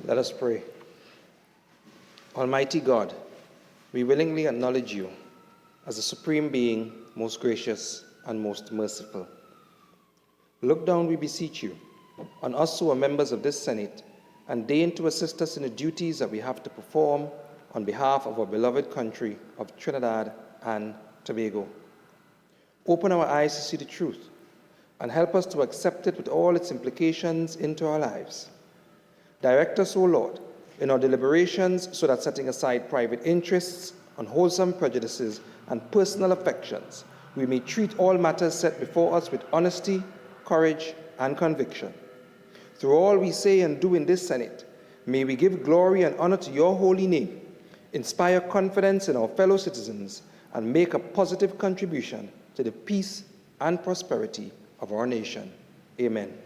Let us pray. Almighty God, we willingly acknowledge you as the Supreme Being, most gracious and most merciful. Look down, we beseech you, on us who are members of this Senate, and deign to assist us in the duties that we have to perform on behalf of our beloved country of Trinidad and Tobago. Open our eyes to see the truth, and help us to accept it with all its implications into our lives. Direct us, O Lord, in our deliberations, so that setting aside private interests, unwholesome prejudices, and personal affections, we may treat all matters set before us with honesty, courage, and conviction. Through all we say and do in this Senate, may we give glory and honor to your holy name, inspire confidence in our fellow citizens, and make a positive contribution to the peace and prosperity of our nation. Amen.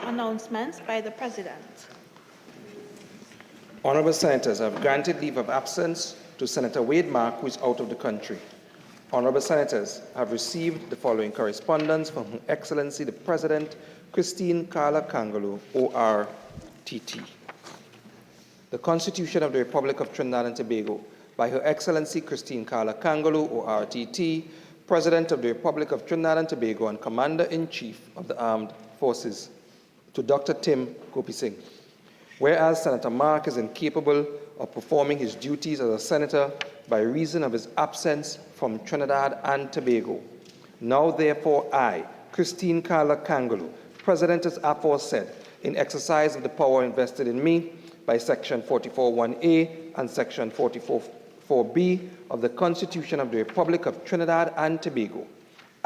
Announcements by the President. Honorable Senators, I have granted leave of absence to Senator Wade Mark, who is out of the country. Honorable Senators, I have received the following correspondence from Her Excellency the President, Christine Carla Kangaloo, ORTT. The Constitution of the Republic of Trinidad and Tobago, by Her Excellency Christine Carla Kangaloo, ORTT, President of the Republic of Trinidad and Tobago and Commander-in-Chief of the Armed Forces, to Dr. Tim Gopi-Singh. Whereas Senator Mark is incapable of performing his duties as a senator by reason of his absence from Trinidad and Tobago, now therefore I, Christine Carla Kangaloo, President as aforesaid, in exercise of the power invested in me by Section 44(1)A and Section 44(4)B of the Constitution of the Republic of Trinidad and Tobago,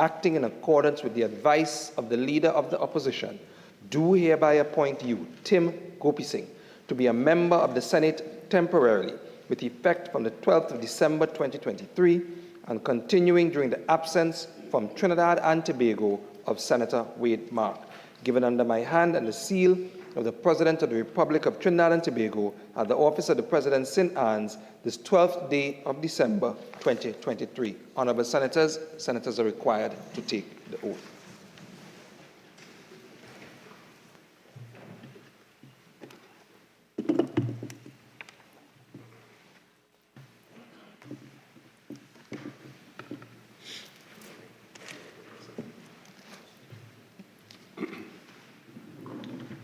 acting in accordance with the advice of the Leader of the Opposition, do hereby appoint you, Tim Gopi-Singh, to be a member of the Senate temporarily with effect from the 12th of December 2023 and continuing during the absence from Trinidad and Tobago of Senator Wade Mark, given under my hand and the seal of the President of the Republic of Trinidad and Tobago at the office of the President St. Anne's this 12th day of December 2023. Honorable Senators, Senators are required to take the oath.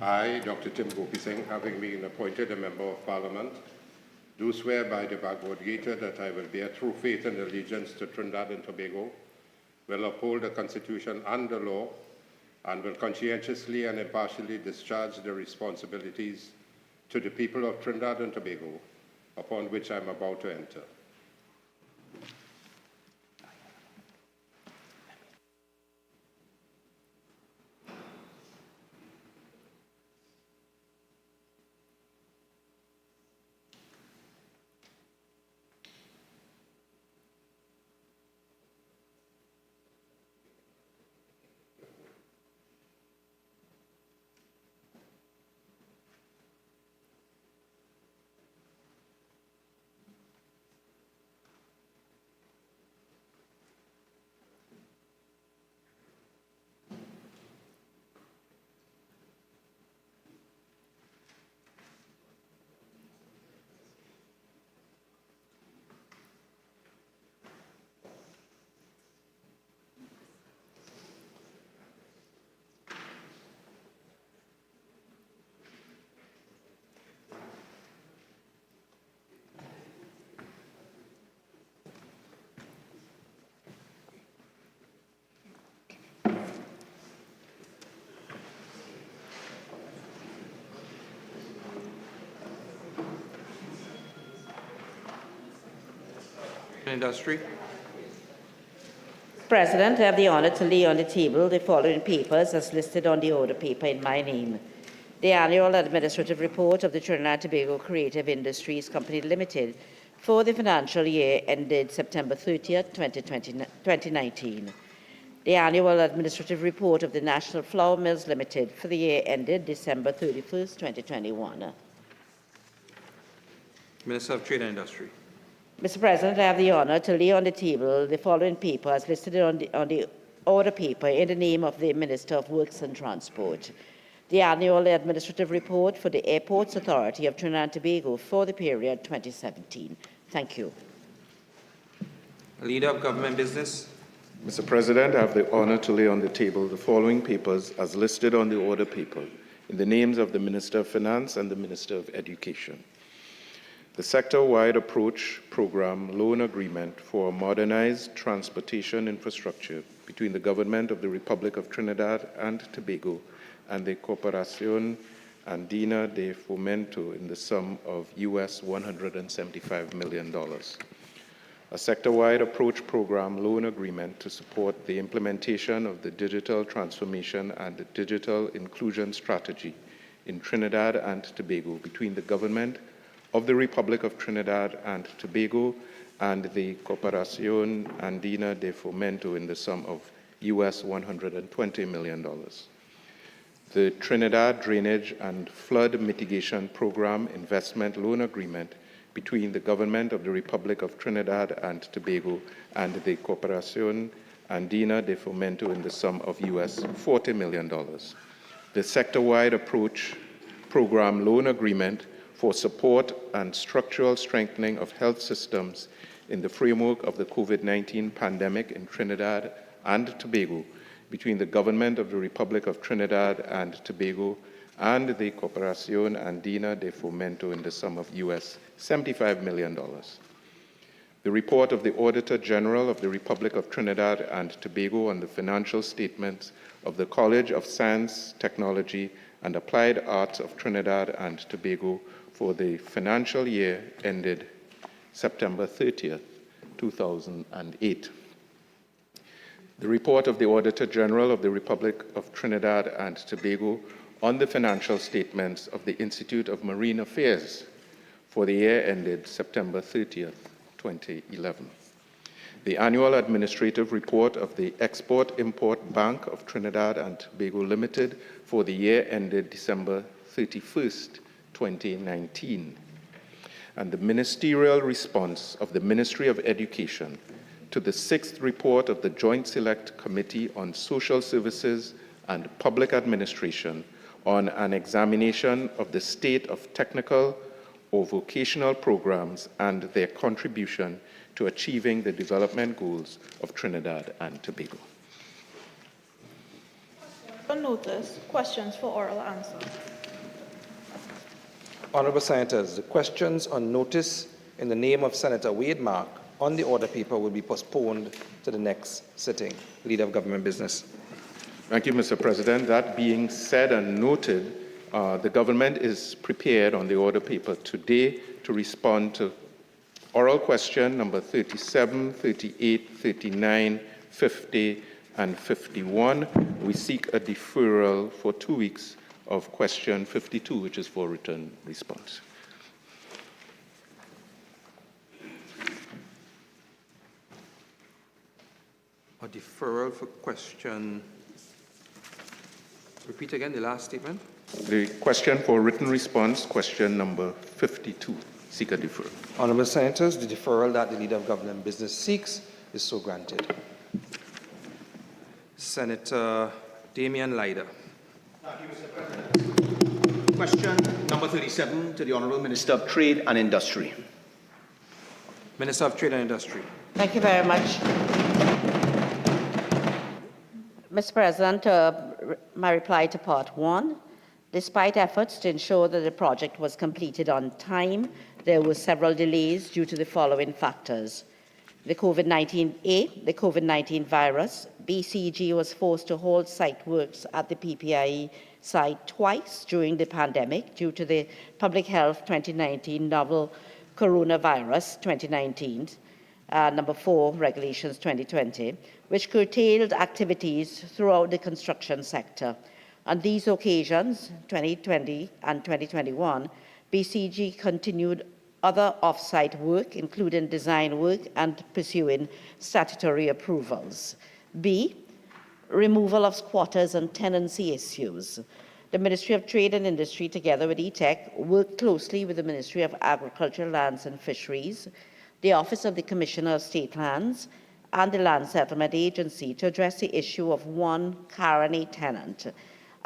I, Dr. Tim Gopi-Singh, having been appointed a Member of Parliament, do swear by the Bhagavad Gita that I will bear true faith and allegiance to Trinidad and Tobago, will uphold the Constitution and the law, and will conscientiously and impartially discharge the responsibilities to the people of Trinidad and Tobago upon which I am about to enter. and Industry. President, I have the honor to lay on the table the following papers as listed on the order paper in my name. The annual administrative report of the Trinidad and Tobago Creative Industries Company Limited for the financial year ended September 30th, 2019. The annual administrative report of the National Flour Mills Limited for the year ended December 31st, 2021. Minister of Trade and Industry. Mr. President, I have the honor to lay on the table the following papers listed on the order paper in the name of the Minister of Works and Transport. The annual administrative report for the Airports Authority of Trinidad and Tobago for the period 2017. Thank you. Leader of Government Business. Mr. President, I have the honor to lay on the table the following papers as listed on the order paper in the names of the Minister of Finance and the Minister of Education. The Sector-Wide Approach Program Loan Agreement for a Modernized Transportation Infrastructure between the Government of the Republic of Trinidad and Tobago and the Corporación Andina de Fomento in the sum of US $175 million. A sector-wide approach program loan agreement to support the implementation of the digital transformation and the digital inclusion strategy in Trinidad and Tobago between the Government of the Republic of Trinidad and Tobago and the Corporación Andina de Fomento in the sum of US $120 million. The Trinidad Drainage and Flood Mitigation Program Investment Loan Agreement between the Government of the Republic of Trinidad and Tobago and the Corporación Andina de Fomento in the sum of US $40 million. The Sector-Wide Approach Program Loan Agreement for support and structural strengthening of health systems in the framework of the COVID-19 pandemic in Trinidad and Tobago between the Government of the Republic of Trinidad and Tobago and the Corporación Andina de Fomento in the sum of US $75 million. The report of the Auditor General of the Republic of Trinidad and Tobago on the financial statements of the College of Science, Technology, and Applied Arts of Trinidad and Tobago for the financial year ended September 30th, 2008. The report of the Auditor General of the Republic of Trinidad and Tobago on the financial statements of the Institute of Marine Affairs for the year ended September 30th, 2011. The annual administrative report of the Export-Import Bank of Trinidad and Tobago Limited for the year ended December 31st, 2019, and the ministerial response of the Ministry of Education to the 6th report of the Joint Select Committee on Social Services and Public Administration on an examination of the state of technical or vocational programs and their contribution to achieving the development goals of Trinidad and Tobago. For notice, questions for oral answer. Honourable Senators, the questions on notice in the name of Senator Wade Mark on the order paper will be postponed to the next sitting. Leader of Government Business. Thank you, Mr. President. That being said and noted, the government is prepared on the order paper today to respond to oral question number 37, 38, 39, 50, and 51. We seek a deferral for 2 weeks of question 52, which is for written response. A deferral for question. Repeat again the last statement. The question for written response, question number 52. Seek a deferral. Honourable Senators, the deferral that the Leader of Government Business seeks is so granted. Senator Damian Lyder. Thank you, Mr. President. Question number 37 to the Honourable Minister of Trade and Industry. Minister of Trade and Industry. Thank you very much. Mr. President, my reply to part 1. Despite efforts to ensure that the project was completed on time, there were several delays due to the following factors. The COVID-19 virus. BCG was forced to hold site works at the PPIE site twice during the pandemic due to the Public Health 2019 novel coronavirus 2019. number 4, Regulations 2020, which curtailed activities throughout the construction sector. On these occasions, 2020 and 2021, BCG continued other off-site work, including design work and pursuing statutory approvals. B, removal of squatters and tenancy issues. The Ministry of Trade and Industry, together with ETEC, worked closely with the Ministry of Agriculture, Lands and Fisheries, the Office of the Commissioner of State Lands, and the Land Settlement Agency to address the issue of one carony tenant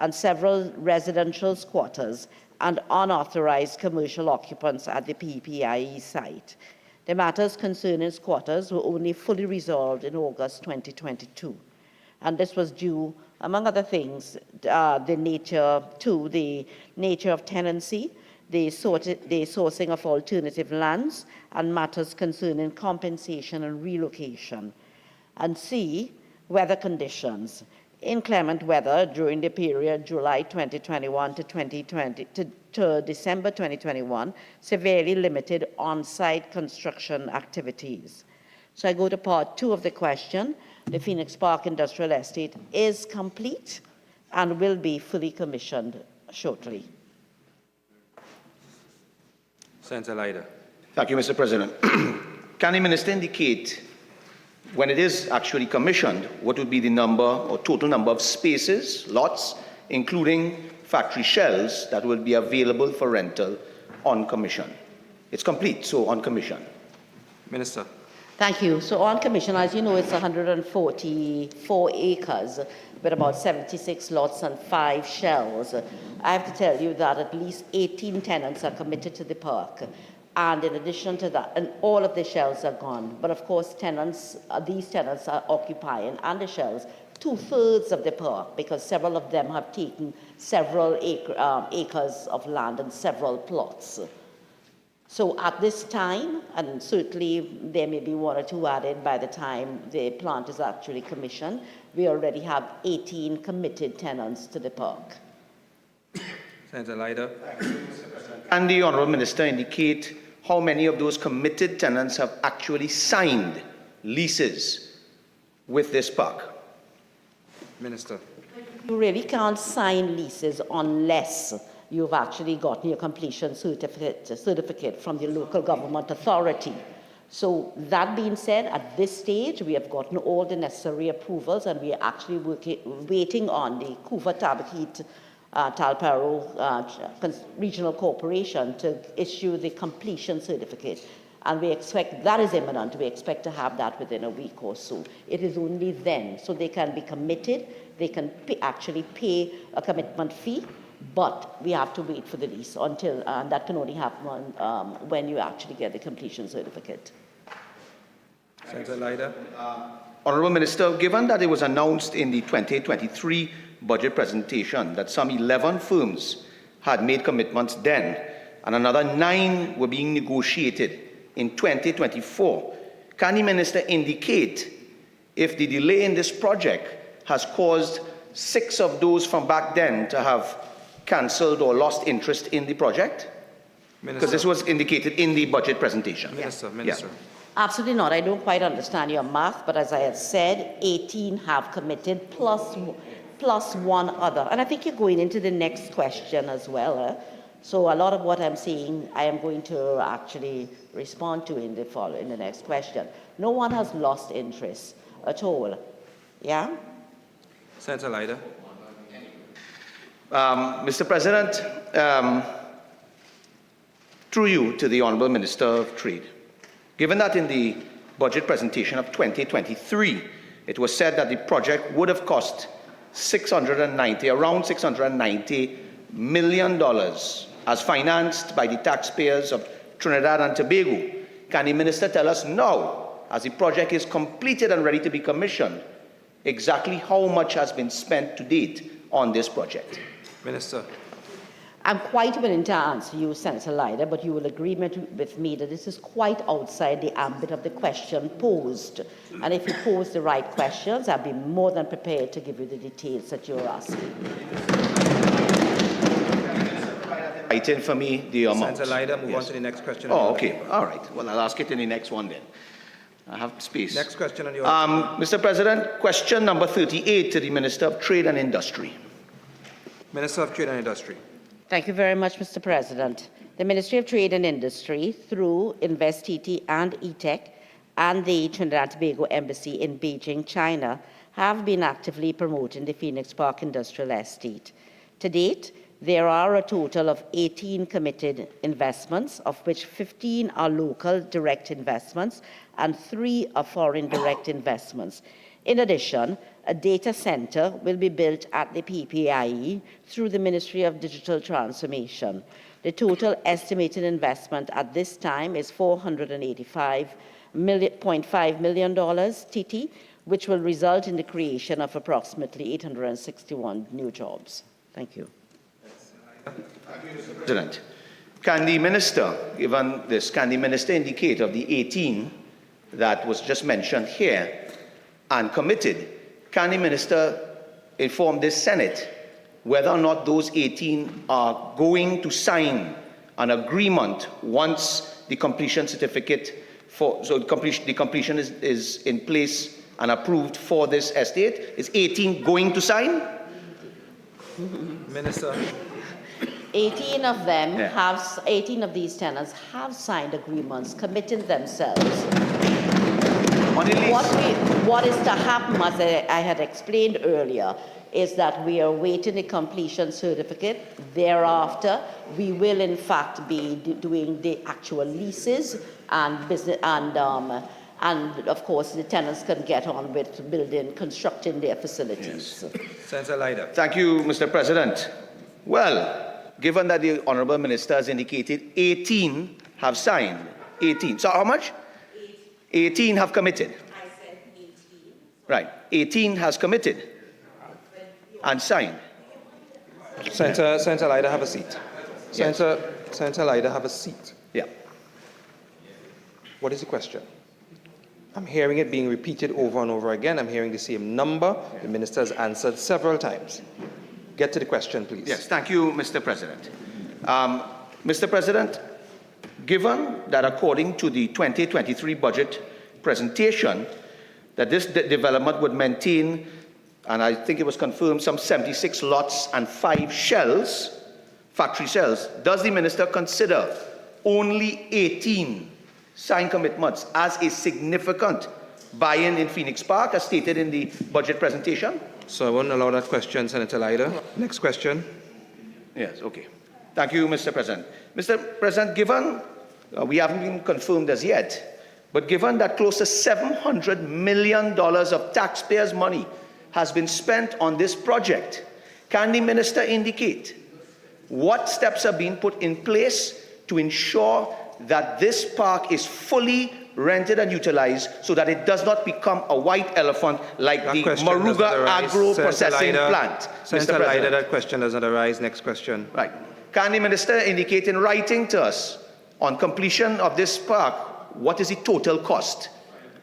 and several residential squatters and unauthorized commercial occupants at the PPIE site. The matters concerning squatters were only fully resolved in August 2022. And this was due, among other things, the nature of tenancy, the sourcing of alternative lands, and matters concerning compensation and relocation. And C, weather conditions. Inclement weather during the period July 2021 to December 2021 severely limited on-site construction activities. So I go to part 2 of the question. The Phoenix Park Industrial Estate is complete and will be fully commissioned shortly. Senator Leiter. Thank you, Mr. President. Can the Minister indicate, when it is actually commissioned, what would be the number or total number of spaces, lots, including factory shells, that will be available for rental on commission? It's complete, so on commission. Minister. Thank you. So on commission, as you know, it's 144 acres with about 76 lots and 5 shells. I have to tell you that at least 18 tenants are committed to the park. And in addition to that, and all of the shells are gone. But of course, these tenants are occupying, and the shells, 2/3 of the park, because several of them have taken several acres of land and several plots. So at this time, and certainly there may be 1 or 2 added by the time the plant is actually commissioned, we already have 18 committed tenants to the park. Senator Leiter. And the Honourable Minister indicate how many of those committed tenants have actually signed leases with this park? Minister. You really can't sign leases unless you've actually gotten your completion certificate from the local government authority. So that being said, at this stage, we have gotten all the necessary approvals, and we are actually waiting on the Kuva Tabakit Talparo Regional Corporation to issue the completion certificate. And we expect that is imminent. We expect to have that within a week or so. It is only then, so they can be committed, they can actually pay a commitment fee, but we have to wait for the lease until, and that can only happen when you actually get the completion certificate. Senator Leiter. Honourable Minister, given that it was announced in the 2023 budget presentation that some 11 firms had made commitments then, and another 9 were being negotiated in 2024, can the Minister indicate if the delay in this project has caused 6 of those from back then to have cancelled or lost interest in the project? Because this was indicated in the budget presentation. Minister. Yeah. Absolutely not. I don't quite understand your math, but as I had said, 18 have committed plus 1 other. And I think you're going into the next question as well. So a lot of what I'm saying, I am going to actually respond to in the next question. No one has lost interest at all. Yeah? Senator Leiter. Mr. President, through you to the Honourable Minister of Trade, given that in the budget presentation of 2023, it was said that the project would have cost around $690 million as financed by the taxpayers of Trinidad and Tobago, can the Minister tell us now, as the project is completed and ready to be commissioned, exactly how much has been spent to date on this project? Minister. I'm quite willing to answer you, Senator Leiter, but you will agree with me that this is quite outside the ambit of the question posed. And if you pose the right questions, I'll be more than prepared to give you the details that you're asking. Write in for me the amount. Senator Leiter, move on to the next question. Oh, okay. All right. Well, I'll ask it in the next one then. I have space. Next question on your Mr. President, question number 38 to the Minister of Trade and Industry. Minister of Trade and Industry. Thank you very much, Mr. President. The Ministry of Trade and Industry, through InvestTT and ETech and the Trinidad and Tobago Embassy in Beijing, China, have been actively promoting the Phoenix Park Industrial Estate. To date, there are a total of 18 committed investments, of which 15 are local direct investments and 3 are foreign direct investments. In addition, a data center will be built at the PPIE through the Ministry of Digital Transformation. The total estimated investment at this time is $485.5 million TT, which will result in the creation of approximately 861 new jobs. Thank you. President, can the Minister, given this, can the Minister indicate of the 18 that was just mentioned here and committed, can the Minister inform this Senate whether or not those 18 are going to sign an agreement once the completion certificate the completion is in place and approved for this estate? Is 18 going to sign? Minister. 18 of them 18 of these tenants have signed agreements committing themselves. What is to happen, as I had explained earlier, is that we are awaiting a completion certificate. Thereafter, we will in fact be doing the actual leases and business, and of course the tenants can get on with constructing their facilities. Yes. Senator Leiter. Thank you, Mr. President. Well, given that the Honourable Minister has indicated 18 have signed, 18. So how much? 18 have committed. I said 18. Right. 18 has committed and signed. Senator Leiter, have a seat. Yes. Senator Leiter, have a seat. Yeah. What is the question? I'm hearing it being repeated over and over again. I'm hearing the same number. The minister has answered several times. Get to the question, please. Yes, thank you, Mr. President. Mr. President, given that according to the 2023 budget presentation, that this development would maintain, and I think it was confirmed, some 76 lots and 5 shells, factory shells, does the minister consider only 18 signed commitments as a significant buy-in in Phoenix Park, as stated in the budget presentation? So I won't allow that question, Senator Leiter. Next question. Yes, okay. Thank you, Mr. President. Mr. President, given, we haven't been confirmed as yet, but given that close to $700 million of taxpayers' money has been spent on this project, can the minister indicate what steps are being put in place to ensure that this park is fully rented and utilized so that it does not become a white elephant like the Maruga Agro Processing Plant? Senator Leiter, that question does not arise. Next question. Right. Can the minister indicate in writing to us on completion of this park, what is the total cost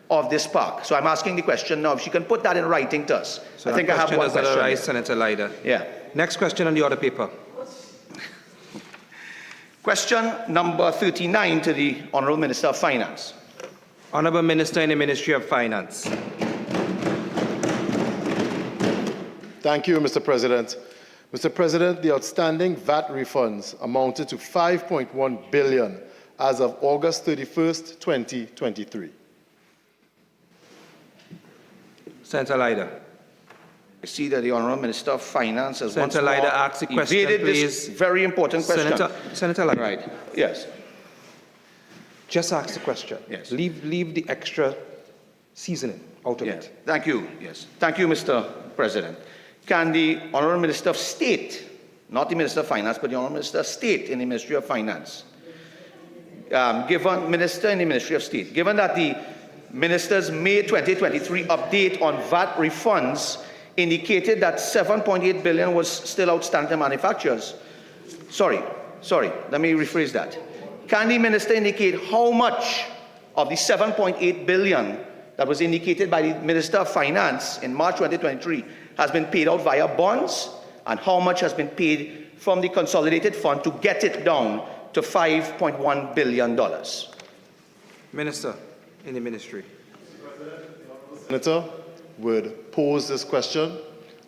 of this park? So I'm asking the question now, if she can put that in writing to us. So I think I have one question. Does not arise, Senator Leiter. Yeah. Next question on the order paper. Question number 39 to the Honourable Minister of Finance. Honourable Minister in the Ministry of Finance. Thank you, Mr. President. Mr. President, the outstanding VAT refunds amounted to $5.1 billion as of August 31st, 2023. Senator Leiter. I see that the Honourable Minister of Finance has once Senator more Leiter, ask the question, evaded please. this very important question. Senator Leiter. Right. Yes. Just ask the question. Yes. Leave the extra seasoning out of Yes. it. Thank you. Yes. Thank you, Mr. President. Can the Honourable Minister of State, not the Minister of Finance, but the Honourable Minister of State in the Ministry of Finance, Minister in the Ministry of State, given that the Minister's May 2023 update on VAT refunds indicated that $7.8 billion was still outstanding to manufacturers. Sorry, let me rephrase that. Can the Minister indicate how much of the $7.8 billion that was indicated by the Minister of Finance in March 2023 has been paid out via bonds, and how much has been paid from the consolidated fund to get it down to $5.1 billion? Minister in the Ministry. Senator would pose this question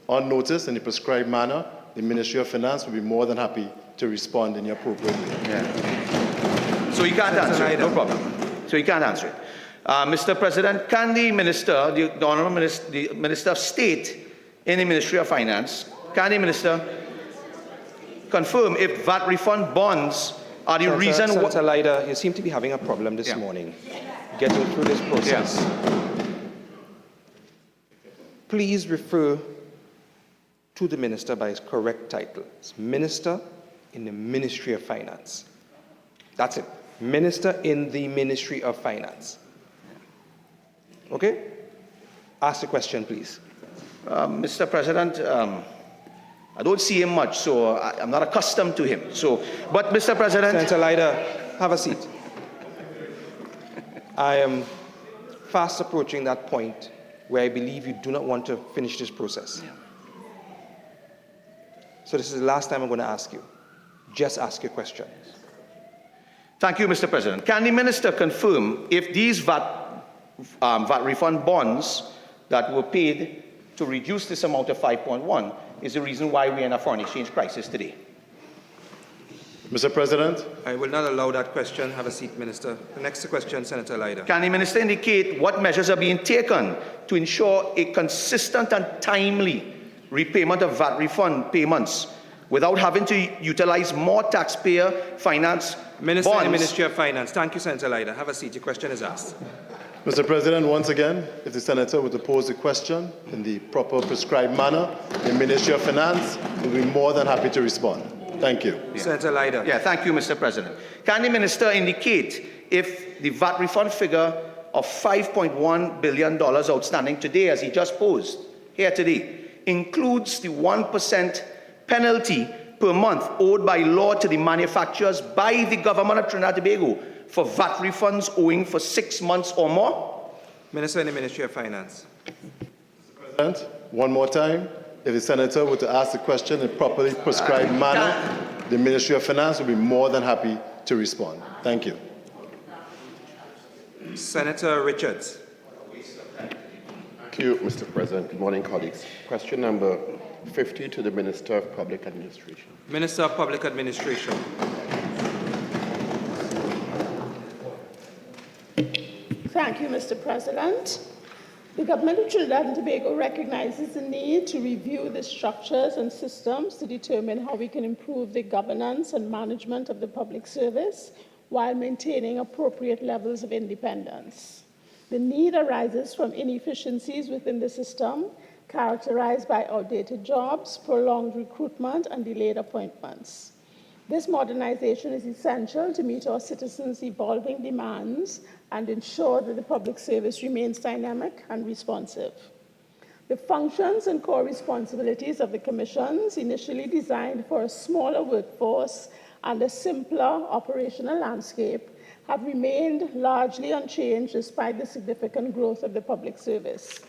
on notice in the prescribed manner, the Ministry of Finance will be more than happy to respond in the appropriate way. Yeah. So you can't answer it, no problem. So you can't answer it. Mr. President, can the Minister, the Honourable Minister, the Minister of State in the Ministry of Finance, can the Minister confirm if VAT refund bonds are the reason why... Senator Leiter, you seem to be having a problem this morning getting through this process. Please refer to the Minister by his correct title. It's Minister in the Ministry of Finance. That's it. Minister in the Ministry of Finance. Okay? Ask the question, please. Mr. President, I don't see him much, so I'm not accustomed to him. But Mr. President... Senator Leiter, have a seat. I am fast approaching that point where I believe you do not want to finish this process. So this is the last time I'm going to ask you. Just ask your question. Thank you, Mr. President. Can the Minister confirm if these VAT refund bonds that were paid to reduce this amount of 5.1 is the reason why we're in a foreign exchange crisis today? Mr. President. I will not allow that question. Have a seat, Minister. The next question, Senator Leiter. Can the Minister indicate what measures are being taken to ensure a consistent and timely repayment of VAT refund payments without having to utilize more taxpayer finance Minister bonds? in the Ministry of Finance. Thank you, Senator Leiter. Have a seat. Your question is asked. Mr. President, once again, if the Senator were to pose the question in the proper prescribed manner, the Ministry of Finance will be more than happy to respond. Thank you. Senator Leiter. Thank you, Mr. President. Can the Minister indicate if the VAT refund figure of $5.1 billion outstanding today, as he just posed here today, includes the 1% penalty per month owed by law to the manufacturers by the government of Trinidad and Tobago for VAT refunds owing for 6 months or more? Minister in the Ministry of Finance. Mr. President, one more time. If the Senator were to ask the question in a properly prescribed manner, the Ministry of Finance will be more than happy to respond. Thank you. Senator Richards. Thank you, Mr. President. Good morning, colleagues. Question number 50 to the Minister of Public Administration. Minister of Public Administration. Thank you, Mr. President. The Government of Trinidad and Tobago recognizes the need to review the structures and systems to determine how we can improve the governance and management of the public service while maintaining appropriate levels of independence. The need arises from inefficiencies within the system, characterized by outdated jobs, prolonged recruitment, and delayed appointments. This modernization is essential to meet our citizens' evolving demands and ensure that the public service remains dynamic and responsive. The functions and core responsibilities of the commissions, initially designed for a smaller workforce and a simpler operational landscape, have remained largely unchanged despite the significant growth of the public service.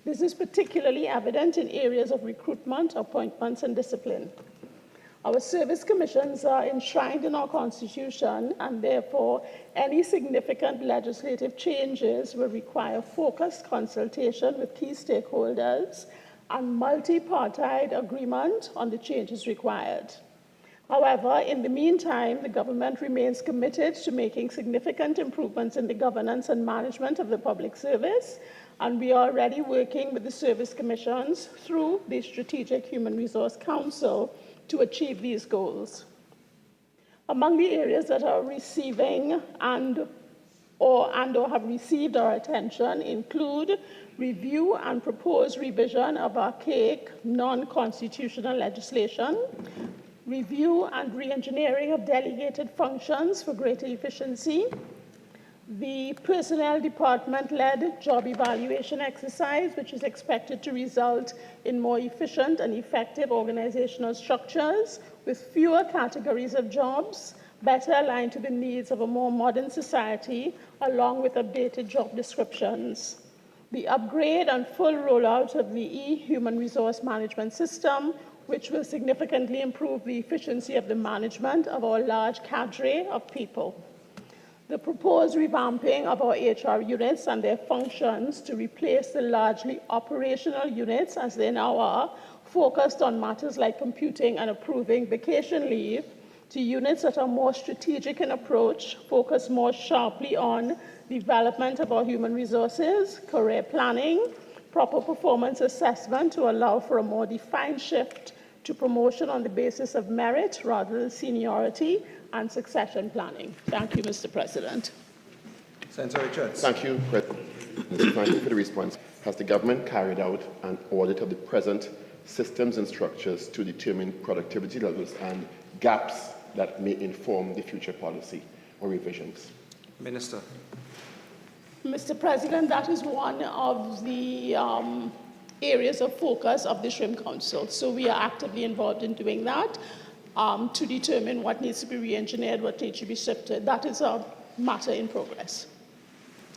This is particularly evident in areas of recruitment, appointments, and discipline. Our service commissions are enshrined in our Constitution, and therefore any significant legislative changes will require focused consultation with key stakeholders and multi-party agreement on the changes required. However, in the meantime, the government remains committed to making significant improvements in the governance and management of the public service, and we are already working with the service commissions through the Strategic Human Resource Council to achieve these goals. Among the areas that are receiving or have received our attention include review and proposed revision of archaic non-constitutional legislation, review and re-engineering of delegated functions for greater efficiency, the Personnel Department-led job evaluation exercise, which is expected to result in more efficient and effective organizational structures with fewer categories of jobs, better aligned to the needs of a more modern society, along with updated job descriptions. The upgrade and full rollout of the e-human resource management system, which will significantly improve the efficiency of the management of our large cadre of people. The proposed revamping of our HR units and their functions to replace the largely operational units, as they now are, focused on matters like computing and approving vacation leave, to units that are more strategic in approach, focus more sharply on development of our human resources, career planning, proper performance assessment to allow for a more defined shift to promotion on the basis of merit rather than seniority, and succession planning. Thank you, Mr. President. Senator Richards. Thank you, President. Thank you for the response. Has the government carried out an audit of the present systems and structures to determine productivity levels and gaps that may inform the future policy or revisions? Minister. Mr. President, that is one of the areas of focus of the Shrimp Council. So we are actively involved in doing that to determine what needs to be re-engineered, what needs to be shifted. That is a matter in progress.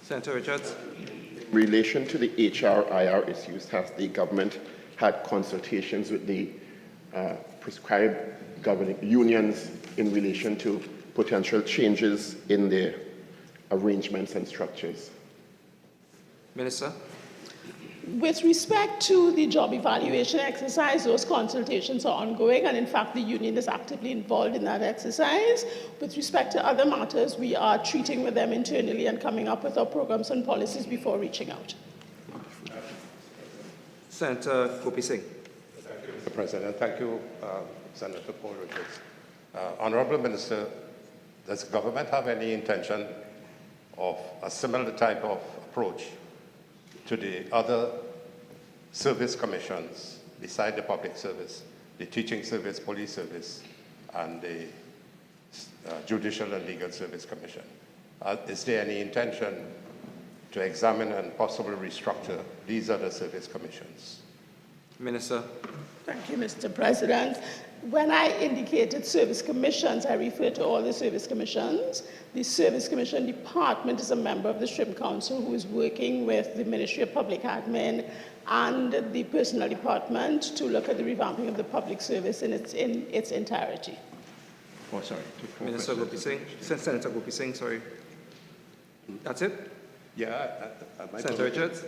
Senator Richards. In relation to the HR/IR issues, has the government had consultations with the prescribed governing unions in relation to potential changes in their arrangements and structures? Minister. With respect to the job evaluation exercise, those consultations are ongoing, and in fact, the union is actively involved in that exercise. With respect to other matters, we are treating with them internally and coming up with our programs and policies before reaching out. Senator Gopi Singh. Thank you, Mr. President. Thank you, Senator Paul Richards. Honorable Minister, does the government have any intention of a similar type of approach to the other service commissions beside the public service, the teaching service, police service, and the judicial and legal service commission? Is there any intention to examine and possibly restructure these other service commissions? Minister. Thank you, Mr. President. When I indicated service commissions, I refer to all the service commissions. The Service Commission Department is a member of the Shrimp Council who is working with the Ministry of Public Admin and the Personnel Department to look at the revamping of the public service in its entirety. Oh, sorry. Minister Gopi Singh. Senator Gopi Singh, sorry. That's it? Yeah. Senator Richards.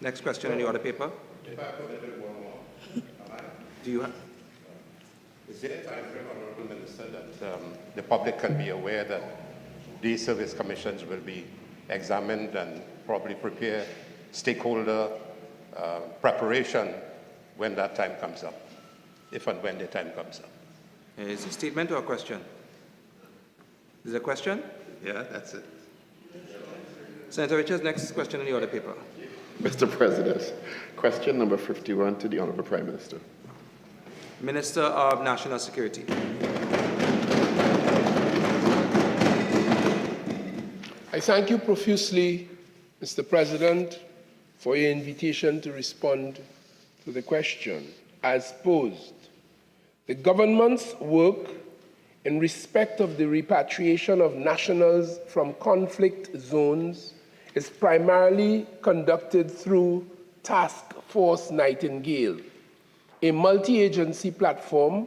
Next question on the order paper. If I could edit one more. Do you have? Is there a time frame, Honorable Minister, that the public can be aware that these service commissions will be examined and probably prepare stakeholder preparation when that time comes up, if and when the time comes up? Is it a statement or a question? Is it a question? Yeah, that's it. Senator Richards, next question on the order paper. Mr. President, question number 51 to the Honorable Prime Minister. Minister of National Security. I thank you profusely, Mr. President, for your invitation to respond to the question as posed. The government's work in respect of the repatriation of nationals from conflict zones is primarily conducted through Task Force Nightingale, a multi-agency platform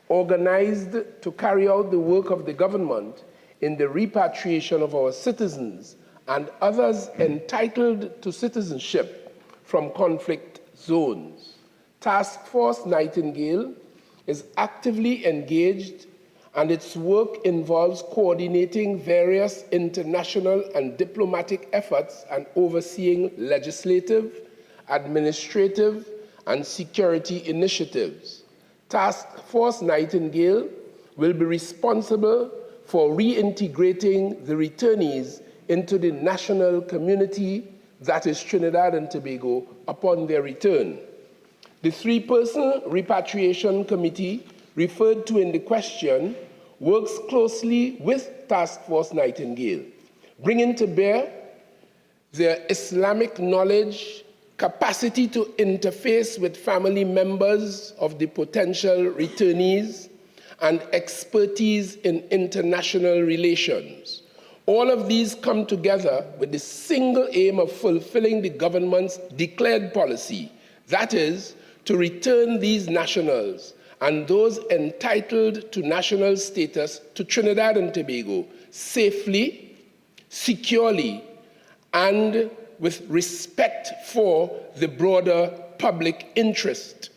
organized to carry out the work of the government in the repatriation of our citizens and others entitled to citizenship from conflict zones. Task Force Nightingale is actively engaged, and its work involves coordinating various international and diplomatic efforts and overseeing legislative, administrative, and security initiatives. Task Force Nightingale will be responsible for reintegrating the returnees into the national community, that is Trinidad and Tobago, upon their return. The three-person repatriation committee referred to in the question works closely with Task Force Nightingale, bringing to bear their Islamic knowledge, capacity to interface with family members of the potential returnees, and expertise in international relations. All of these come together with the single aim of fulfilling the government's declared policy, that is, to return these nationals and those entitled to national status to Trinidad and Tobago safely, securely, and with respect for the broader public interest.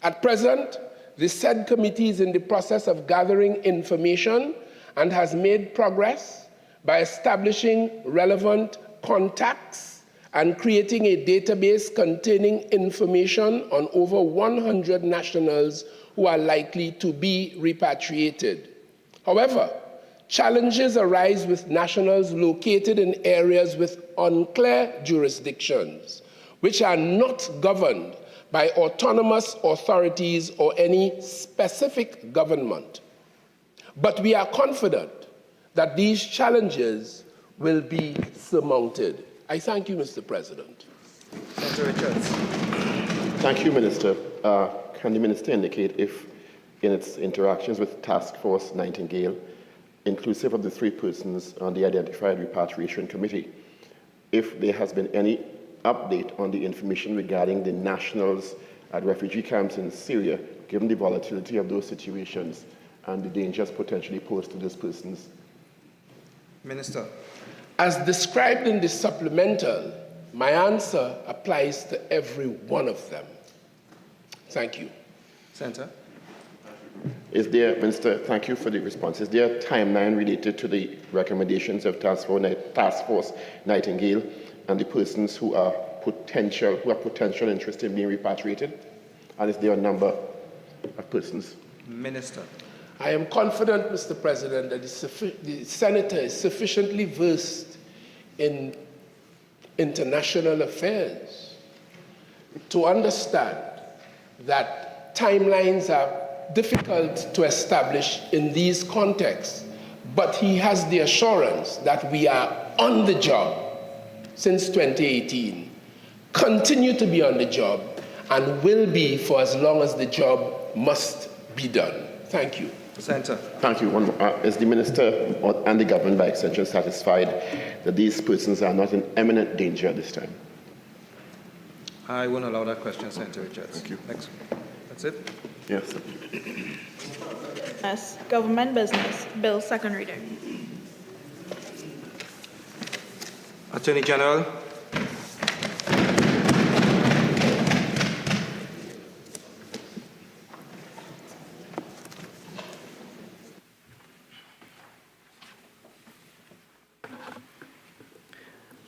At present, the said committee is in the process of gathering information and has made progress by establishing relevant contacts and creating a database containing information on over 100 nationals who are likely to be repatriated. However, challenges arise with nationals located in areas with unclear jurisdictions, which are not governed by autonomous authorities or any specific government. But we are confident that these challenges will be surmounted. I thank you, Mr. President. Senator Richards. Thank you, Minister. Can the Minister indicate if, in its interactions with Task Force Nightingale, inclusive of the 3 persons on the Identified Repatriation Committee, if there has been any update on the information regarding the nationals at refugee camps in Syria, given the volatility of those situations and the dangers potentially posed to those persons? Minister. As described in the supplemental, my answer applies to every one of them. Thank you. Senator. Is there, Minister, thank you for the response. Is there a timeline related to the recommendations of Task Force Nightingale and the persons who are potential interest in being repatriated? And is there a number of persons? Minister. I am confident, Mr. President, that the Senator is sufficiently versed in international affairs to understand that timelines are difficult to establish in these contexts, but he has the assurance that we are on the job since 2018, continue to be on the job, and will be for as long as the job must be done. Thank you. Senator. Thank you. Is the Minister and the government by extension satisfied that these persons are not in imminent danger at this time? I won't allow that question, Senator Richards. Thank you. Next. That's it? Yes, sir. Yes. Government business. Bill, second reading. Attorney General.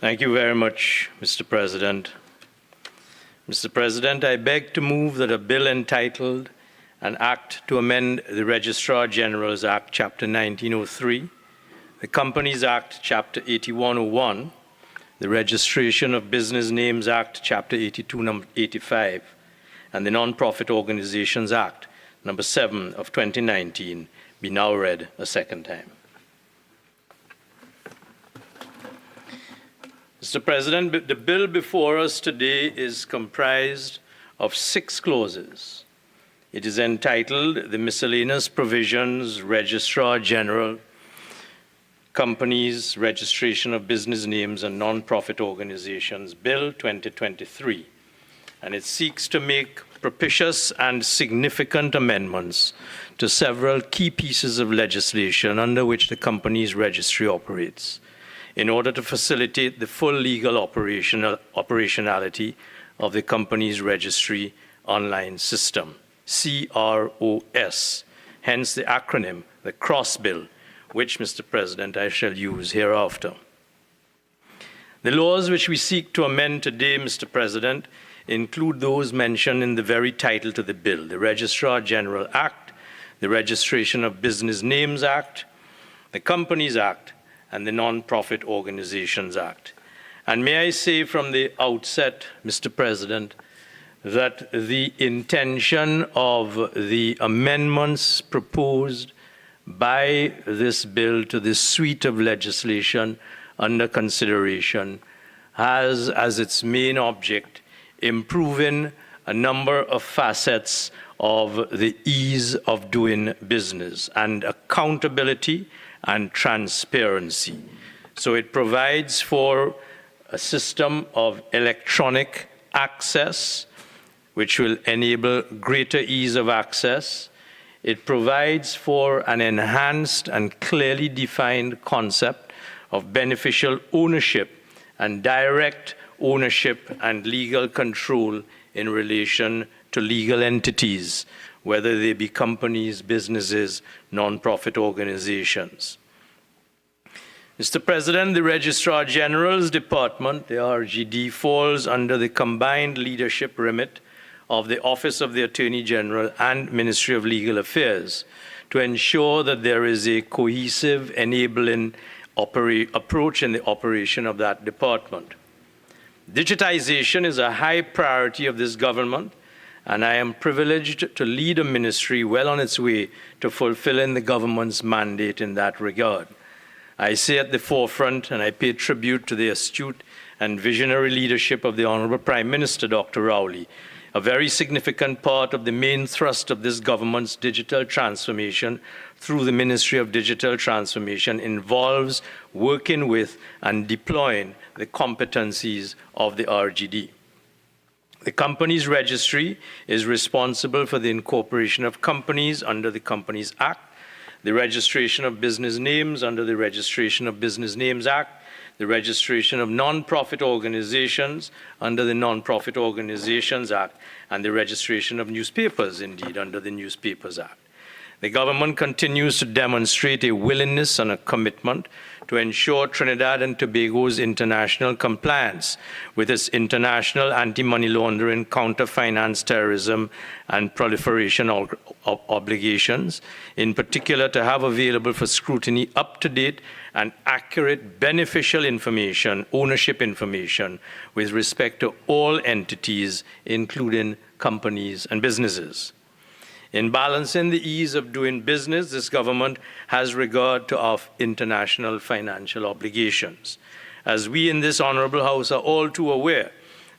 Thank you very much, Mr. President. Mr. President, I beg to move that a bill entitled An Act to Amend the Registrar General's Act, Chapter 1903, the Companies Act, Chapter 8101, the Registration of Business Names Act, Chapter 82, number 85, and the Non-Profit Organizations Act, number 7 of 2019, be now read a second time. Mr. President, the bill before us today is comprised of 6 clauses. It is entitled the Miscellaneous Provisions, Registrar General, Companies, Registration of Business Names and Non-Profit Organizations, Bill 2023, and it seeks to make propitious and significant amendments to several key pieces of legislation under which the company's registry operates, in order to facilitate the full legal operationality of the company's registry online system, CROS, hence the acronym, the CROSS Bill, which, Mr. President, I shall use hereafter. The laws which we seek to amend today, Mr. President, include those mentioned in the very title to the bill, the Registrar General Act, the Registration of Business Names Act, the Companies Act, and the Non-Profit Organizations Act. And may I say from the outset, Mr. President, that the intention of the amendments proposed by this bill to this suite of legislation under consideration has as its main object improving a number of facets of the ease of doing business and accountability and transparency. So it provides for a system of electronic access, which will enable greater ease of access, It provides for an enhanced and clearly defined concept of beneficial ownership and direct ownership and legal control in relation to legal entities, whether they be companies, businesses, non-profit organizations. Mr. President, the Registrar General's Department, the RGD, falls under the combined leadership remit of the Office of the Attorney General and Ministry of Legal Affairs to ensure that there is a cohesive, enabling approach in the operation of that department. Digitization is a high priority of this government, and I am privileged to lead a ministry well on its way to fulfilling the government's mandate in that regard. I say at the forefront, and I pay tribute to the astute and visionary leadership of the Honorable Prime Minister, Dr. Rowley. A very significant part of the main thrust of this government's digital transformation through the Ministry of Digital Transformation involves working with and deploying the competencies of the RGD. The Companies Registry is responsible for the incorporation of companies under the Companies Act, the registration of business names under the Registration of Business Names Act, the registration of non-profit organizations under the Non-Profit Organizations Act, and the registration of newspapers, indeed, under the Newspapers Act. The government continues to demonstrate a willingness and a commitment to ensure Trinidad and Tobago's international compliance with its international anti-money laundering, counter-finance terrorism, and proliferation obligations, in particular to have available for scrutiny up-to-date and accurate beneficial information, ownership information, with respect to all entities, including companies and businesses. In balancing the ease of doing business, this government has regard to our international financial obligations. As we in this Honorable House are all too aware,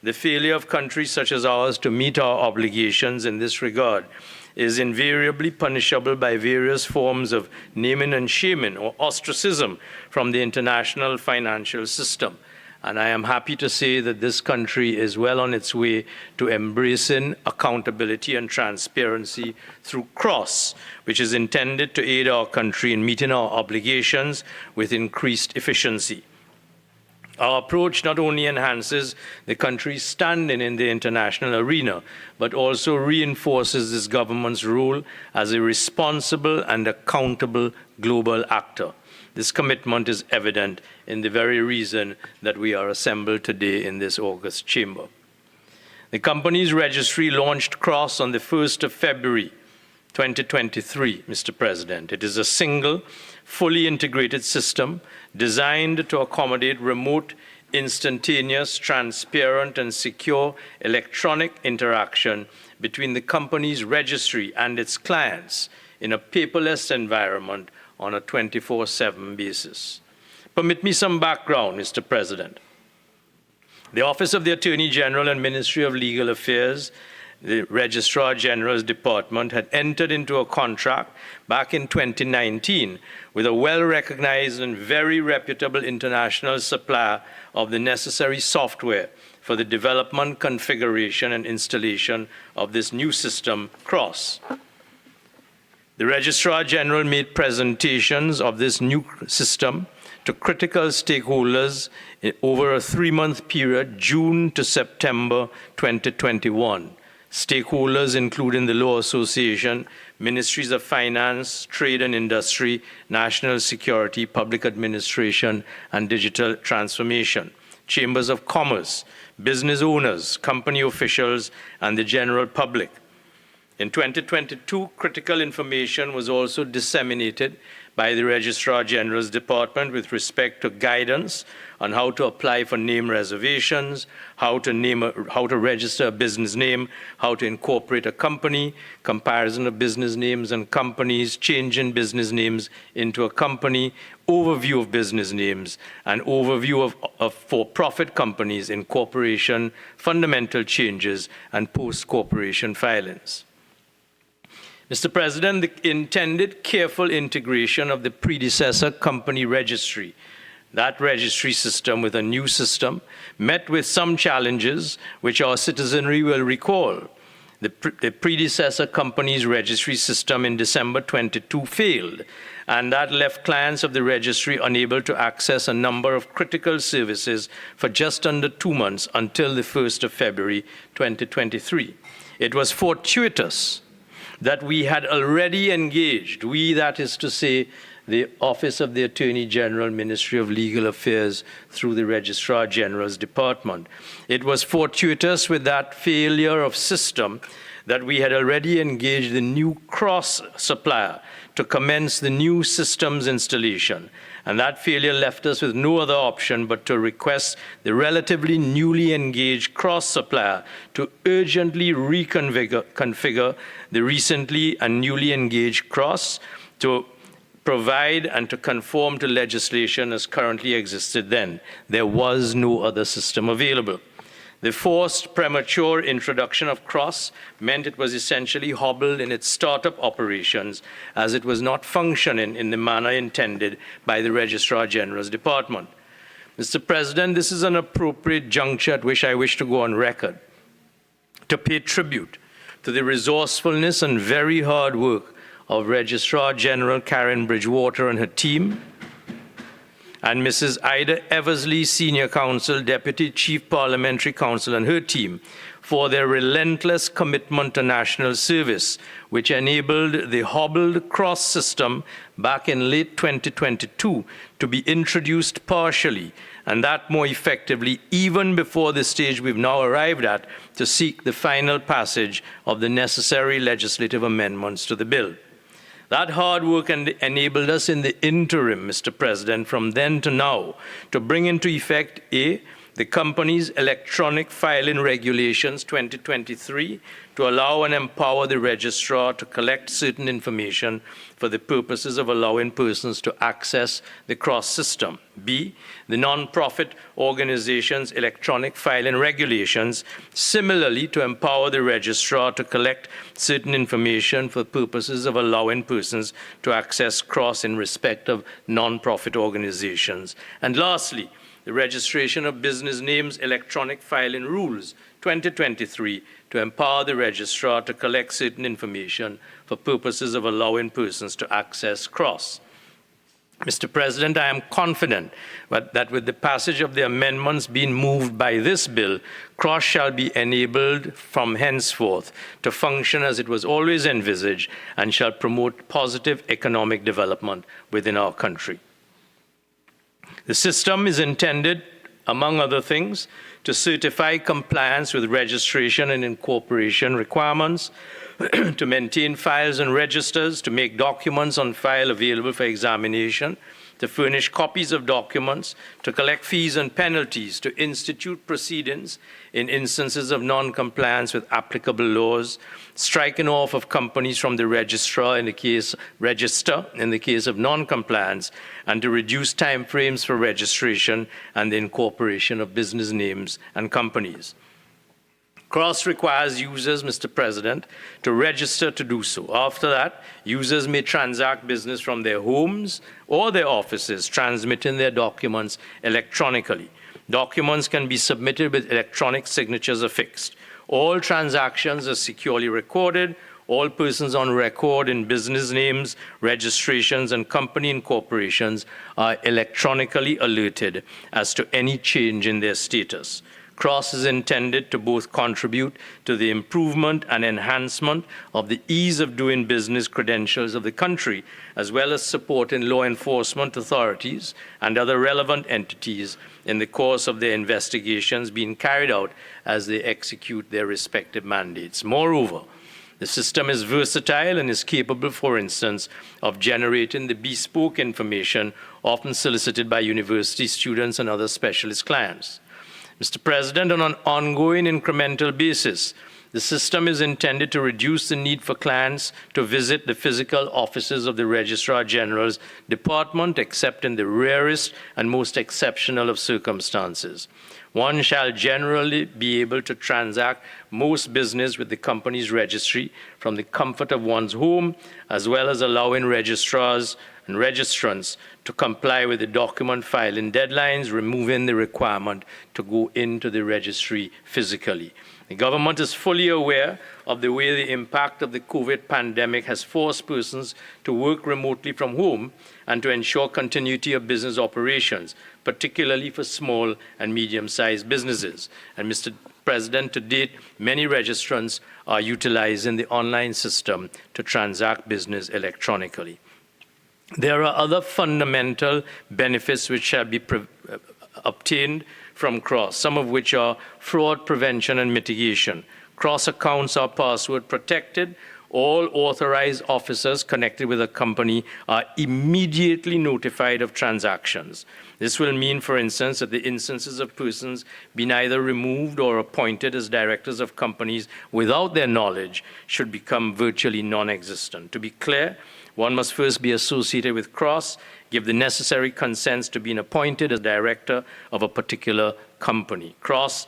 the failure of countries such as ours to meet our obligations in this regard is invariably punishable by various forms of naming and shaming or ostracism from the international financial system. And I am happy to say that this country is well on its way to embracing accountability and transparency through CROSS, which is intended to aid our country in meeting our obligations with increased efficiency. Our approach not only enhances the country's standing in the international arena, but also reinforces this government's role as a responsible and accountable global actor. This commitment is evident in the very reason that we are assembled today in this august chamber. The Companies Registry launched CROSS on the 1st of February 2023, Mr. President. It is a single, fully integrated system designed to accommodate remote, instantaneous, transparent, and secure electronic interaction between the company's registry and its clients in a paperless environment on a 24/7 basis. Permit me some background, Mr. President. The Office of the Attorney General and Ministry of Legal Affairs, the Registrar General's Department, had entered into a contract back in 2019 with a well-recognized and very reputable international supplier of the necessary software for the development, configuration, and installation of this new system, CROSS. The Registrar General made presentations of this new system to critical stakeholders over a 3-month period, June to September 2021. Stakeholders including the Law Association, Ministries of Finance, Trade and Industry, National Security, Public Administration, and Digital Transformation, Chambers of Commerce, business owners, company officials, and the general public. In 2022, critical information was also disseminated by the Registrar General's Department with respect to guidance on how to apply for name reservations, how to register a business name, how to incorporate a company, comparison of business names and companies, changing business names into a company, overview of business names, and overview of for-profit companies, incorporation, fundamental changes, and post-corporation filings. Mr. President, the intended careful integration of the predecessor company registry, that registry system with a new system, met with some challenges which our citizenry will recall. The predecessor company's registry system in December 22 failed, and that left clients of the registry unable to access a number of critical services for just under 2 months until the 1st of February 2023. It was fortuitous that we had already engaged, that is to say, the Office of the Attorney General, Ministry of Legal Affairs, through the Registrar General's department. It was fortuitous with that failure of system that we had already engaged the new cross supplier to commence the new systems installation. And that failure left us with no other option but to request the relatively newly engaged cross supplier to urgently configure the recently and newly engaged cross to provide and to conform to legislation as currently existed then. There was no other system available. The forced premature introduction of cross meant it was essentially hobbled in its startup operations as it was not functioning in the manner intended by the Registrar General's department. Mr. President, this is an appropriate juncture at which I wish to go on record to pay tribute to the resourcefulness and very hard work of Registrar General Karen Bridgewater and her team, and Mrs. Ida Eversley, Senior Counsel, Deputy Chief Parliamentary Counsel, and her team for their relentless commitment to national service, which enabled the hobbled cross system back in late 2022 to be introduced partially, and that more effectively even before the stage we've now arrived at to seek the final passage of the necessary legislative amendments to the bill. That hard work enabled us in the interim, Mr. President, from then to now, to bring into effect A, the company's electronic filing regulations 2023 to allow and empower the registrar to collect certain information for the purposes of allowing persons to access the cross system. B, the non-profit organization's electronic filing regulations, similarly to empower the registrar to collect certain information for purposes of allowing persons to access cross in respect of non-profit organizations. And lastly, the Registration of Business Names Electronic Filing Rules 2023 to empower the registrar to collect certain information for purposes of allowing persons to access cross. Mr. President, I am confident that with the passage of the amendments being moved by this bill, cross shall be enabled from henceforth to function as it was always envisaged and shall promote positive economic development within our country. The system is intended, among other things, to certify compliance with registration and incorporation requirements, to maintain files and registers, to make documents on file available for examination, to furnish copies of documents, to collect fees and penalties, to institute proceedings in instances of non-compliance with applicable laws, striking off of companies from the register in the case of non-compliance, and to reduce timeframes for registration and the incorporation of business names and companies. Cross requires users, Mr. President, to register to do so. After that, users may transact business from their homes or their offices, transmitting their documents electronically. Documents can be submitted with electronic signatures affixed. All transactions are securely recorded. All persons on record in business names, registrations, and company incorporations are electronically alerted as to any change in their status. Cross is intended to both contribute to the improvement and enhancement of the ease of doing business credentials of the country, as well as supporting law enforcement authorities and other relevant entities in the course of their investigations being carried out as they execute their respective mandates. Moreover, the system is versatile and is capable, for instance, of generating the bespoke information often solicited by university students and other specialist clients. Mr. President, on an ongoing incremental basis, the system is intended to reduce the need for clients to visit the physical offices of the Registrar General's department, except in the rarest and most exceptional of circumstances. One shall generally be able to transact most business with the company's registry from the comfort of one's home, as well as allowing registrars and registrants to comply with the document filing deadlines, removing the requirement to go into the registry physically. The government is fully aware of the way the impact of the COVID pandemic has forced persons to work remotely from home and to ensure continuity of business operations, particularly for small and medium-sized businesses. And Mr. President, to date, many registrants are utilizing the online system to transact business electronically. There are other fundamental benefits which shall be obtained from CROSS, some of which are fraud prevention and mitigation. CROSS accounts are password protected. All authorized officers connected with a company are immediately notified of transactions. This will mean, for instance, that the instances of persons being either removed or appointed as directors of companies without their knowledge should become virtually non-existent. To be clear, one must first be associated with CROSS, give the necessary consents to being appointed as director of a particular company. CROSS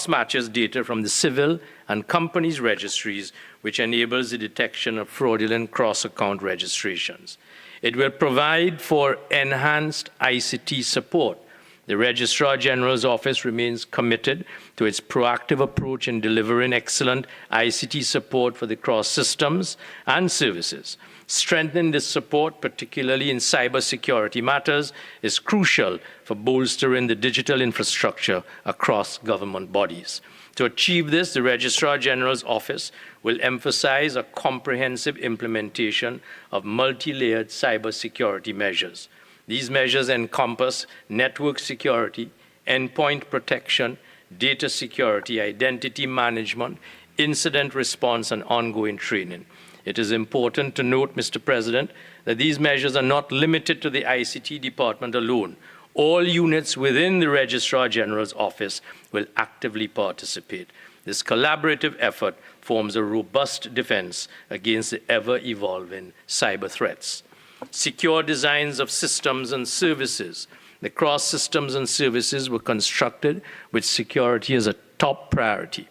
matches data from the civil and companies registries, which enables the detection of fraudulent cross-account registrations. It will provide for enhanced ICT support. The Registrar General's office remains committed to its proactive approach in delivering excellent ICT support for the CROSS systems and services. Strengthening this support, particularly in cybersecurity matters, is crucial for bolstering the digital infrastructure across government bodies. To achieve this, the Registrar General's office will emphasize a comprehensive implementation of multi-layered cybersecurity measures. These measures encompass network security, endpoint protection, data security, identity management, incident response, and ongoing training. It is important to note, Mr. President, that these measures are not limited to the ICT department alone. All units within the Registrar General's office will actively participate. This collaborative effort forms a robust defense against the ever-evolving cyber threats. Secure designs of systems and services. The CROSS systems and services were constructed with security as a top priority.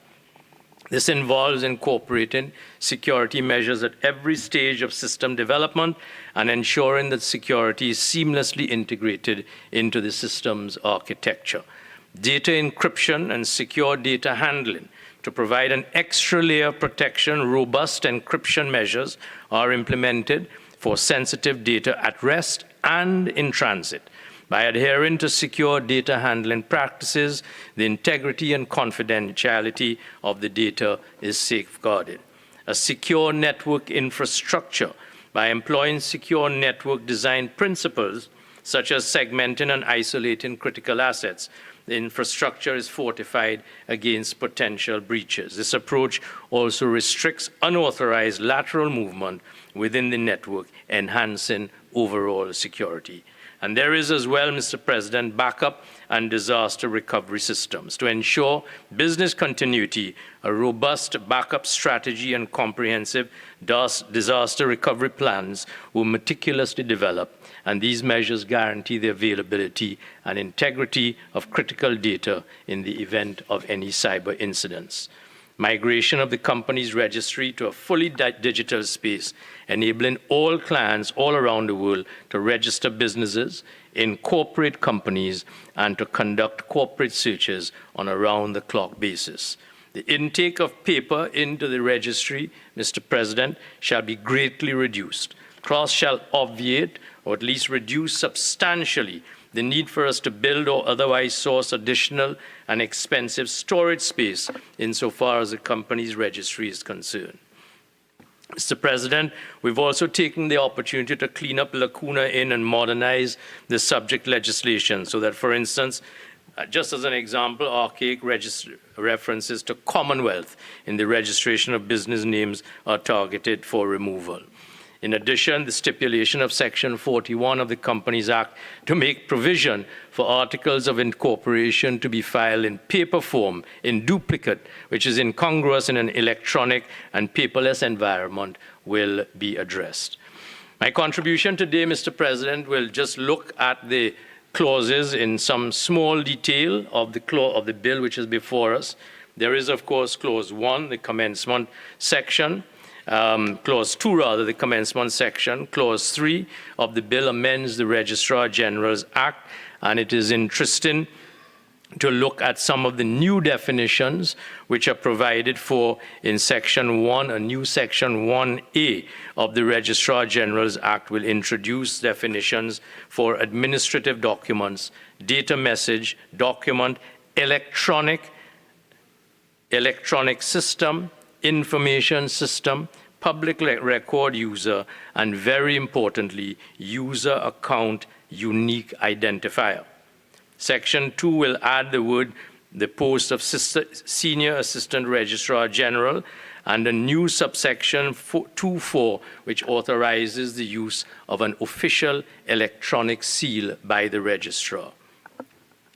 This involves incorporating security measures at every stage of system development and ensuring that security is seamlessly integrated into the system's architecture. Data encryption and secure data handling. To provide an extra layer of protection, robust encryption measures are implemented for sensitive data at rest and in transit. By adhering to secure data handling practices, the integrity and confidentiality of the data is safeguarded. A secure network infrastructure. By employing secure network design principles, such as segmenting and isolating critical assets, the infrastructure is fortified against potential breaches. This approach also restricts unauthorized lateral movement within the network, enhancing overall security. And there is as well, Mr. President, backup and disaster recovery systems. To ensure business continuity, a robust backup strategy and comprehensive disaster recovery plans were meticulously developed, and these measures guarantee the availability and integrity of critical data in the event of any cyber incidents. Migration of the company's registry to a fully digital space, enabling all clients all around the world to register businesses, incorporate companies, and to conduct corporate searches on a round-the-clock basis. The intake of paper into the registry, Mr. President, shall be greatly reduced. CROSS shall obviate, or at least reduce substantially, the need for us to build or otherwise source additional and expensive storage space insofar as the company's registry is concerned. Mr. President, we've also taken the opportunity to clean up lacuna in and modernize the subject legislation so that, for instance, just as an example, archaic references to Commonwealth in the registration of business names are targeted for removal. In addition, the stipulation of Section 41 of the Companies Act to make provision for articles of incorporation to be filed in paper form, in duplicate, which is incongruous in an electronic and paperless environment, will be addressed. My contribution today, Mr. President, will just look at the clauses in some small detail of the bill which is before us. There is, of course, Clause 1, the commencement section. Clause 2, rather, the commencement section. Clause 3 of the bill amends the Registrar General's Act, and it is interesting to look at some of the new definitions which are provided for in Section 1, a new Section 1A of the Registrar General's Act will introduce definitions for administrative documents, data message, document, electronic system, information system, public record user, and very importantly, user account unique identifier. Section 2 will add the post of Senior Assistant Registrar General and a new subsection 2.4, which authorizes the use of an official electronic seal by the registrar.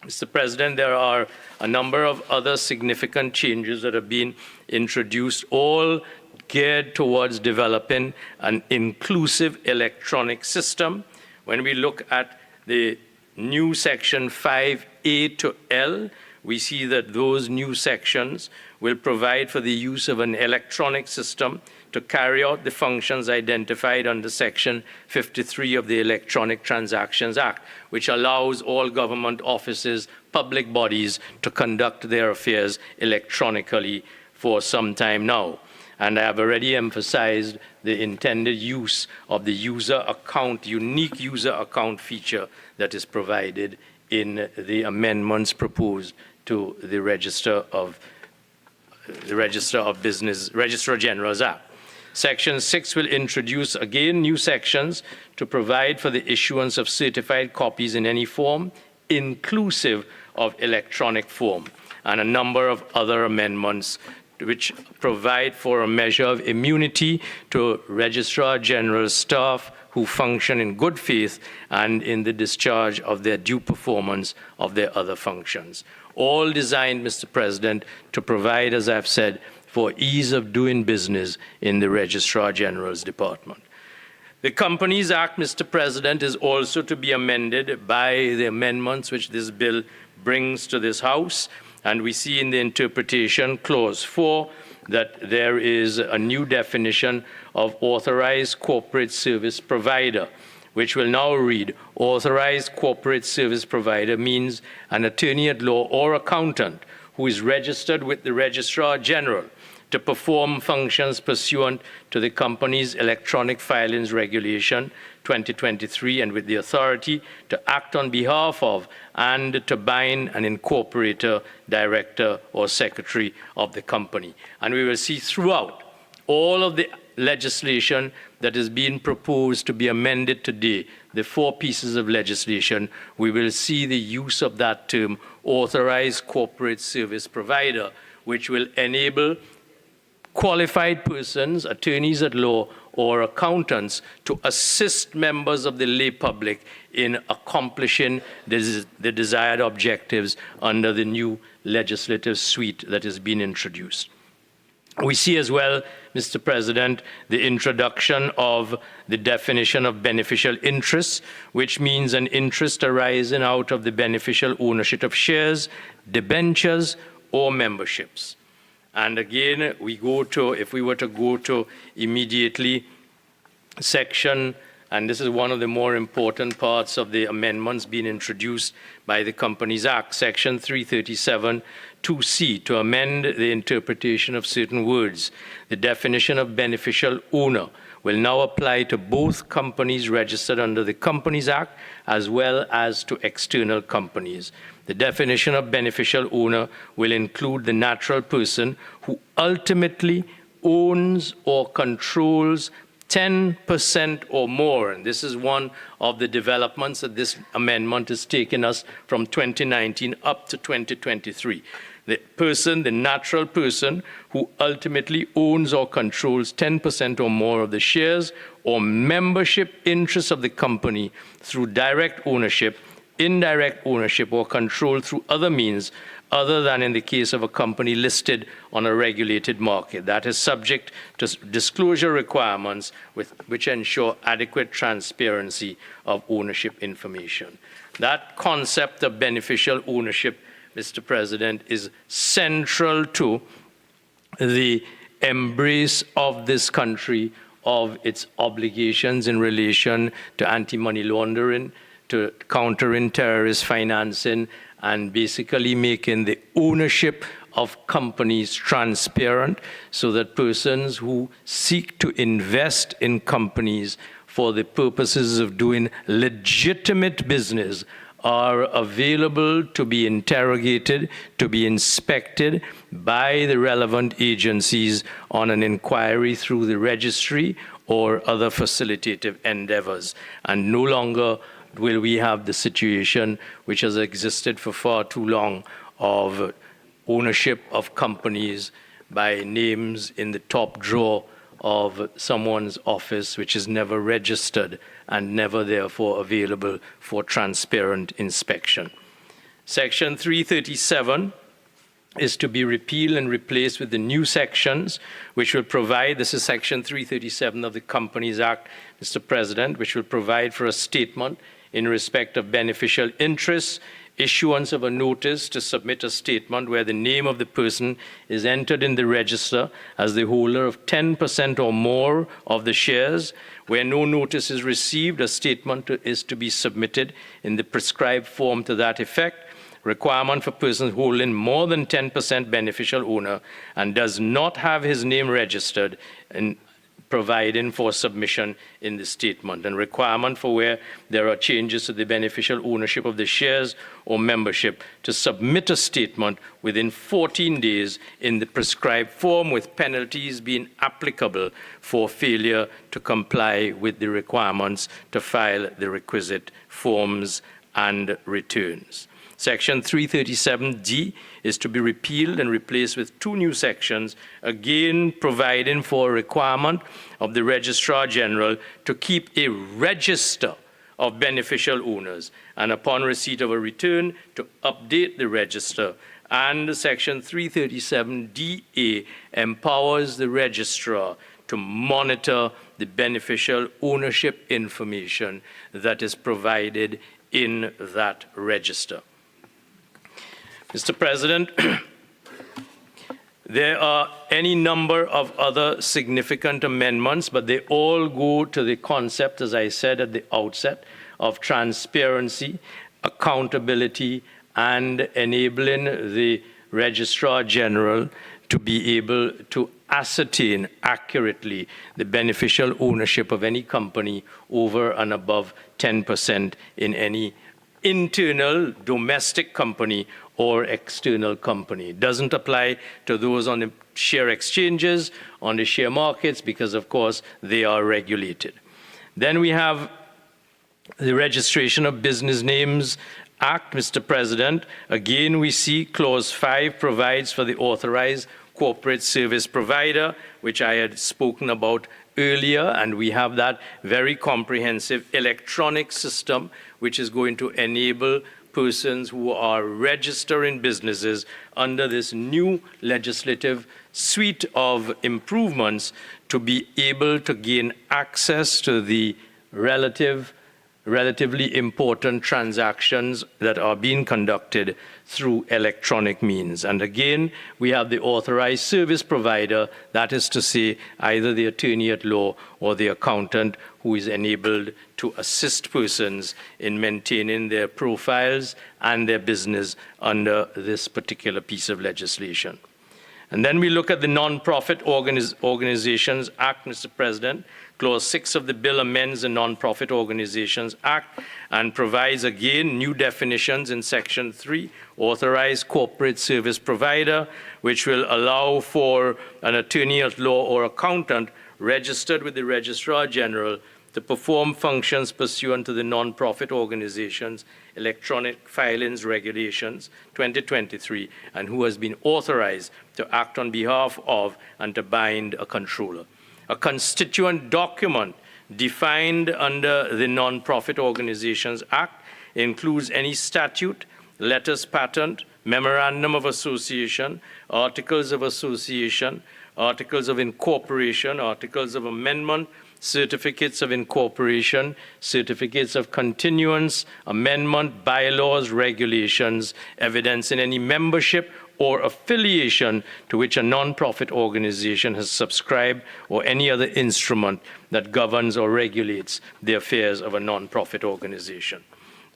Mr. President, there are a number of other significant changes that have been introduced, all geared towards developing an inclusive electronic system. When we look at the new section 5A to L, we see that those new sections will provide for the use of an electronic system to carry out the functions identified under Section 53 of the Electronic Transactions Act, which allows all government offices, public bodies to conduct their affairs electronically for some time now. And I have already emphasized the intended use of the user account, unique user account feature that is provided in the amendments proposed to the Registrar General's Act. Section 6 will introduce, again, new sections to provide for the issuance of certified copies in any form, inclusive of electronic form, and a number of other amendments which provide for a measure of immunity to Registrar General staff who function in good faith and in the discharge of their due performance of their other functions. All designed, Mr. President, to provide, as I've said, for ease of doing business in the Registrar General's department. The Companies Act, Mr. President, is also to be amended by the amendments which this bill brings to this House. And we see in the interpretation, clause 4, that there is a new definition of authorized corporate service provider, which will now read, authorized corporate service provider means an attorney at law or accountant who is registered with the Registrar General to perform functions pursuant to the company's electronic filings regulation 2023 and with the authority to act on behalf of and to bind an incorporator, director, or secretary of the company. And we will see throughout all of the legislation that is being proposed to be amended today, the 4 pieces of legislation, we will see the use of that term, authorized corporate service provider, which will enable qualified persons, attorneys at law, or accountants to assist members of the lay public in accomplishing the desired objectives under the new legislative suite that has been introduced. We see as well, Mr. President, the introduction of the definition of beneficial interest, which means an interest arising out of the beneficial ownership of shares, debentures, or memberships. And again, we go to, if we were to go to immediately section, and this is one of the more important parts of the amendments being introduced by the Companies Act, section 337, 2C, to amend the interpretation of certain words. The definition of beneficial owner will now apply to both companies registered under the Companies Act as well as to external companies. The definition of beneficial owner will include the natural person who ultimately owns or controls 10% or more. And this is one of the developments that this amendment has taken us from 2019 up to 2023. The person, the natural person, who ultimately owns or controls 10% or more of the shares or membership interests of the company through direct ownership, indirect ownership, or control through other means other than in the case of a company listed on a regulated market. That is subject to disclosure requirements which ensure adequate transparency of ownership information. That concept of beneficial ownership, Mr. President, is central to the embrace of this country of its obligations in relation to anti-money laundering, to countering terrorist financing and basically making the ownership of companies transparent so that persons who seek to invest in companies for the purposes of doing legitimate business are available to be interrogated, to be inspected by the relevant agencies on an inquiry through the registry or other facilitative endeavors. And no longer will we have the situation which has existed for far too long of ownership of companies by names in the top drawer of someone's office, which is never registered and never therefore available for transparent inspection. Section 337 is to be repealed and replaced with the new sections, which will provide, this is Section 337 of the Companies Act, Mr. President, which will provide for a statement in respect of beneficial interests, issuance of a notice to submit a statement where the name of the person is entered in the register as the holder of 10% or more of the shares. Where no notice is received, a statement is to be submitted in the prescribed form to that effect. Requirement for persons holding more than 10% beneficial owner and does not have his name registered in providing for submission in the statement, and requirement for where there are changes to the beneficial ownership of the shares or membership to submit a statement within 14 days in the prescribed form, with penalties being applicable for failure to comply with the requirements to file the requisite forms and returns. Section 337D is to be repealed and replaced with two new sections, again providing for a requirement of the Registrar General to keep a register of beneficial owners, and upon receipt of a return to update the register. And Section 337DA empowers the registrar to monitor the beneficial ownership information that is provided in that register. Mr. President, there are any number of other significant amendments, but they all go to the concept, as I said at the outset, of transparency, accountability, and enabling the Registrar General to be able to ascertain accurately the beneficial ownership of any company over and above 10% in any internal domestic company or external company. It doesn't apply to those on the share exchanges, on the share markets, because of course they are regulated. Then we have the Registration of Business Names Act, Mr. President. Again, we see Clause 5 provides for the authorized corporate service provider, which I had spoken about earlier, and we have that very comprehensive electronic system which is going to enable persons who are registering businesses under this new legislative suite of improvements to be able to gain access to the relatively important transactions that are being conducted through electronic means. And again, we have the authorized service provider, that is to say, either the attorney at law or the accountant, who is enabled to assist persons in maintaining their profiles and their business under this particular piece of legislation. And then we look at the Non-Profit Organizations Act, Mr. President. Clause 6 of the bill amends the Non-Profit Organizations Act and provides again new definitions in Section 3, authorized corporate service provider, which will allow for an attorney at law or accountant registered with the Registrar General to perform functions pursuant to the Non-Profit Organizations Electronic Filings Regulations 2023, and who has been authorized to act on behalf of and to bind a controller. A constituent document defined under the Non-Profit Organizations Act includes any statute, letters patent, memorandum of association, articles of association, articles of incorporation, articles of amendment, certificates of incorporation, certificates of continuance, amendment, bylaws, regulations, evidence in any membership or affiliation to which a non-profit organization has subscribed, or any other instrument that governs or regulates the affairs of a non-profit organization.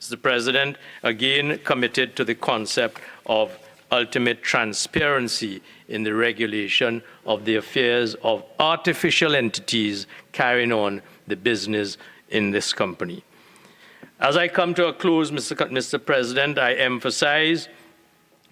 Mr. President, again committed to the concept of ultimate transparency in the regulation of the affairs of artificial entities carrying on the business in this company. As I come to a close, Mr. President, I emphasize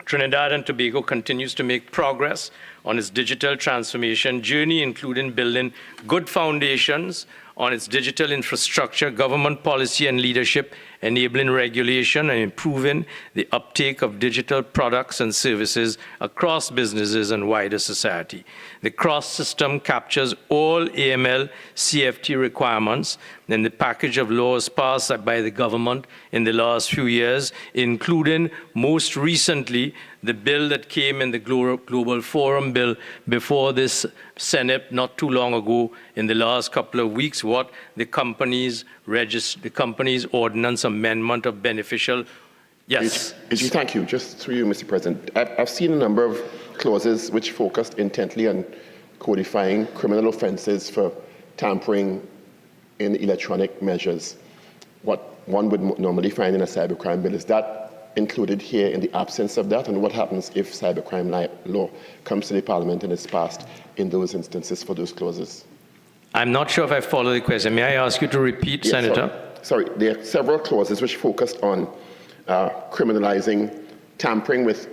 Trinidad and Tobago continues to make progress on its digital transformation journey, including building good foundations on its digital infrastructure, government policy and leadership, enabling regulation and improving the uptake of digital products and services across businesses and wider society. The cross-system captures all AML CFT requirements in the package of laws passed by the government in the last few years, including most recently the bill that came in the Global Forum bill before this Senate not too long ago in the last couple of weeks, what the company's ordinance amendment of beneficial. Yes. Thank you. Just through you, Mr. President. I've seen a number of clauses which focused intently on codifying criminal offences for tampering in electronic measures. What one would normally find in a cybercrime bill. Is that included here in the absence of that? And what happens if cybercrime law comes to the Parliament and is passed in those instances for those clauses? I'm not sure if I follow the question. May I ask you to repeat, Yes, Senator? Sorry, there are several clauses which focused on criminalizing tampering with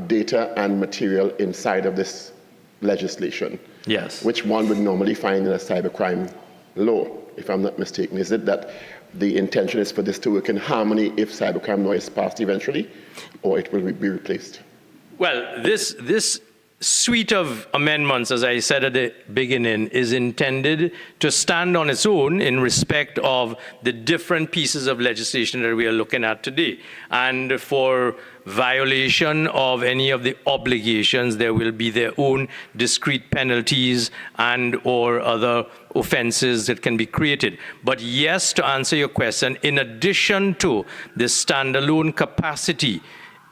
data and material inside of this legislation. Yes. Which one would normally find in a cybercrime law, if I'm not mistaken. Is it that the intention is for this to work in harmony if cybercrime law is passed eventually, or it will be replaced? Well, this suite of amendments, as I said at the beginning, is intended to stand on its own in respect of the different pieces of legislation that we are looking at today. And for violation of any of the obligations, there will be their own discrete penalties and or other offenses that can be created. But yes, to answer your question, in addition to the standalone capacity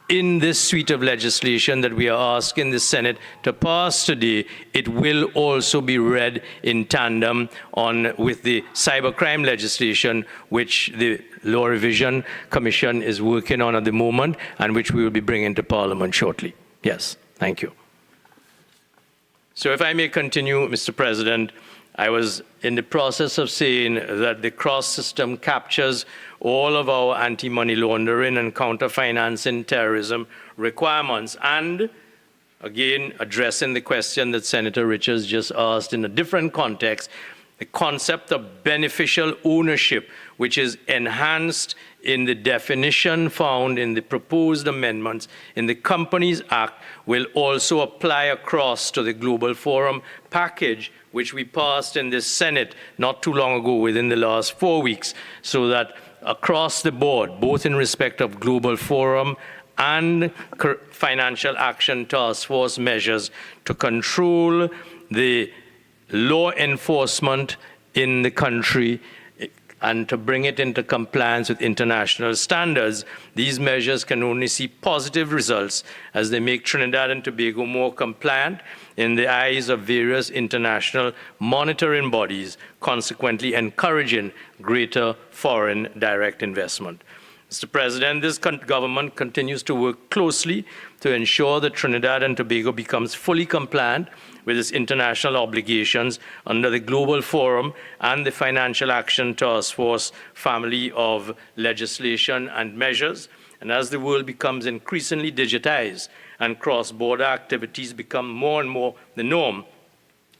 in this suite of legislation that we are asking the Senate to pass today, it will also be read in tandem with the cybercrime legislation, which the Law Revision Commission is working on at the moment, and which we will be bringing to Parliament shortly. Yes, thank you. So if I may continue, Mr. President, I was in the process of saying that the cross-system captures all of our anti-money laundering and counter-financing terrorism requirements. And again, addressing the question that Senator Richards just asked in a different context, the concept of beneficial ownership, which is enhanced in the definition found in the proposed amendments in the Companies Act, will also apply across to the Global Forum package, which we passed in the Senate not too long ago, within the last 4 weeks, so that across the board, both in respect of Global Forum and Financial Action Task Force measures to control the law enforcement in the country and to bring it into compliance with international standards, these measures can only see positive results as they make Trinidad and Tobago more compliant in the eyes of various international monitoring bodies, consequently encouraging greater foreign direct investment. Mr. President, this government continues to work closely to ensure that Trinidad and Tobago becomes fully compliant with its international obligations under the Global Forum and the Financial Action Task Force family of legislation and measures. And as the world becomes increasingly digitized and cross-border activities become more and more the norm,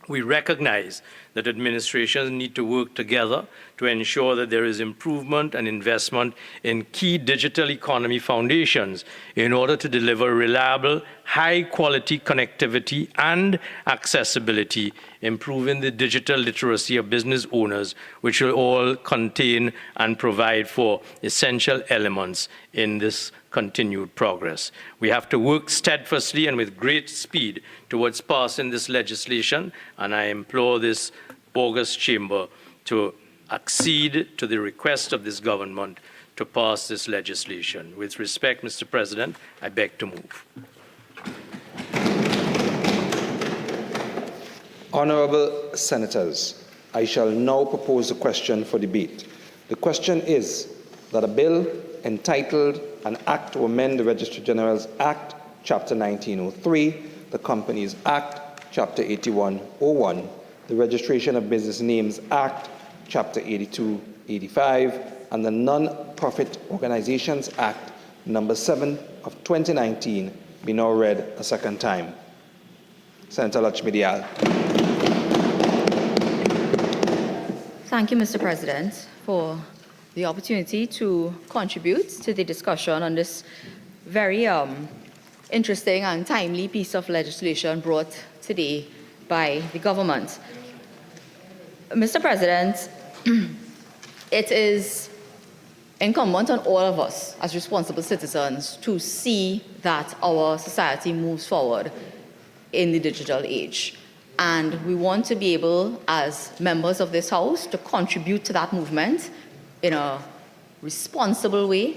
we recognize that administrations need to work together to ensure that there is improvement and investment in key digital economy foundations in order to deliver reliable, high-quality connectivity and accessibility, improving the digital literacy of business owners, which will all contain and provide for essential elements in this continued progress. We have to work steadfastly and with great speed towards passing this legislation, and I implore this august chamber to accede to the request of this government to pass this legislation. With respect, Mr. President, I beg to move. Honourable Senators, I shall now propose a question for debate. The question is that a bill entitled An Act to Amend the Registrar General's Act, Chapter 1903, the Companies Act, Chapter 8101, the Registration of Business Names Act, Chapter 8285, and the Non-Profit Organizations Act, Number 7 of 2019, be now read a second time. Senator Lakshmi Dayal. Thank you, Mr. President, for the opportunity to contribute to the discussion on this very interesting and timely piece of legislation brought today by the government. Mr. President, it is incumbent on all of us as responsible citizens to see that our society moves forward in the digital age. And we want to be able, as members of this House, to contribute to that movement in a responsible way,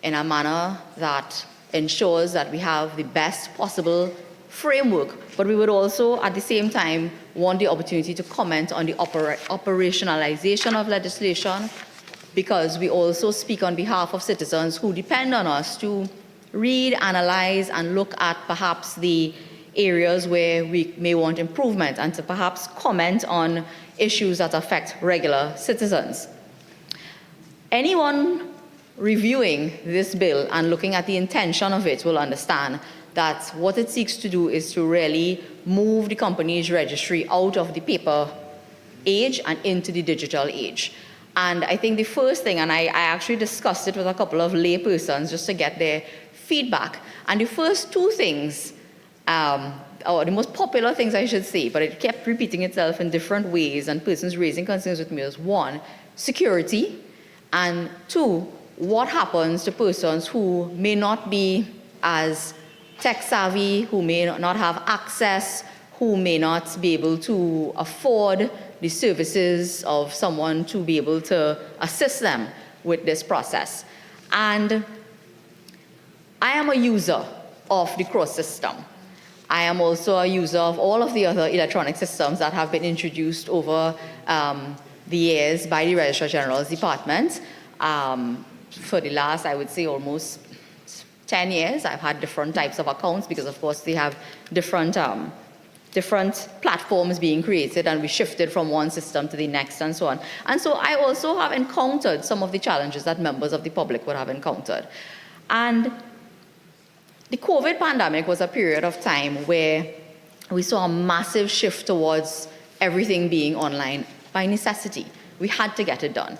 in a manner that ensures that we have the best possible framework. But we would also, at the same time, want the opportunity to comment on the operationalization of legislation, because we also speak on behalf of citizens who depend on us to read, analyze, and look at perhaps the areas where we may want improvement, and to perhaps comment on issues that affect regular citizens. Anyone reviewing this bill and looking at the intention of it will understand that what it seeks to do is to really move the company's registry out of the paper age and into the digital age. And I think the first thing, and I actually discussed it with a couple of lay persons just to get their feedback, and the first two things, or the most popular things I should say, but it kept repeating itself in different ways and persons raising concerns with me, was one, security, and two, what happens to persons who may not be as tech savvy, who may not have access, who may not be able to afford the services of someone to be able to assist them with this process. And I am a user of the cross system. I am also a user of all of the other electronic systems that have been introduced over the years by the Registrar General's department. For the last, I would say, almost 10 years, I've had different types of accounts because, of course, they have different platforms being created, and we shifted from one system to the next and so on. And so I also have encountered some of the challenges that members of the public would have encountered. And the COVID pandemic was a period of time where we saw a massive shift towards everything being online by necessity. We had to get it done.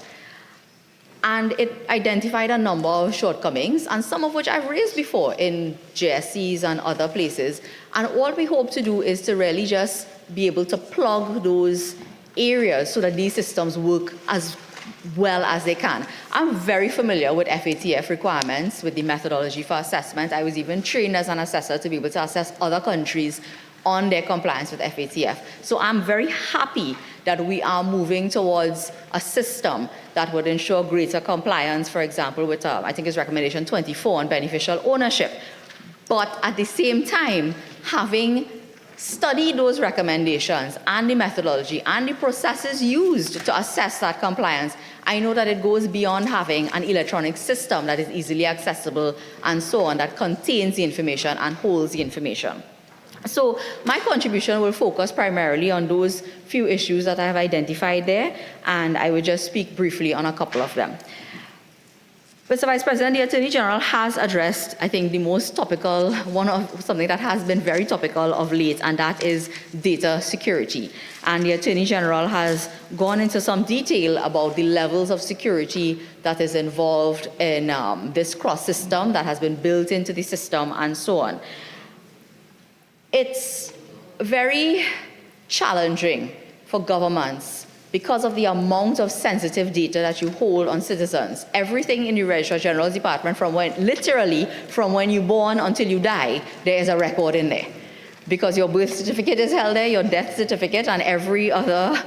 And it identified a number of shortcomings, and some of which I've raised before in JSCs and other places. And all we hope to do is to really just be able to plug those areas so that these systems work as well as they can. I'm very familiar with FATF requirements, with the methodology for assessment. I was even trained as an assessor to be able to assess other countries on their compliance with FATF. So I'm very happy that we are moving towards a system that would ensure greater compliance, for example, with, I think it's recommendation 24 on beneficial ownership. But at the same time, having studied those recommendations and the methodology and the processes used to assess that compliance, I know that it goes beyond having an electronic system that is easily accessible and so on, that contains the information and holds the information. So my contribution will focus primarily on those few issues that I have identified there, and I will just speak briefly on a couple of them. Mr. Vice President, the Attorney General has addressed, I think, the most topical, something that has been very topical of late, and that is data security. And the Attorney General has gone into some detail about the levels of security that is involved in this cross system that has been built into the system and so on. It's very challenging for governments because of the amount of sensitive data that you hold on citizens. Everything in the Registrar General's department, literally from when you're born until you die, there is a record in there. Because your birth certificate is held there, your death certificate, and every other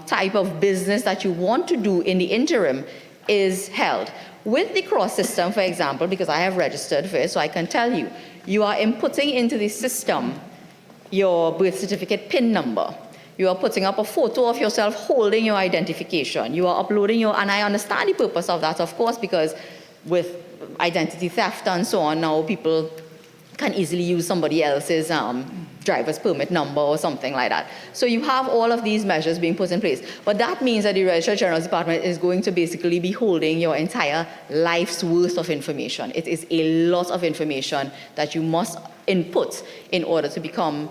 type of business that you want to do in the interim is held. With the cross system, for example, because I have registered for it, so I can tell you, you are inputting into the system your birth certificate PIN number. You are putting up a photo of yourself holding your identification. You are uploading and I understand the purpose of that, of course, because with identity theft and so on, now people can easily use somebody else's driver's permit number or something like that. So you have all of these measures being put in place. But that means that the Registrar General's Department is going to basically be holding your entire life's worth of information. It is a lot of information that you must input in order to become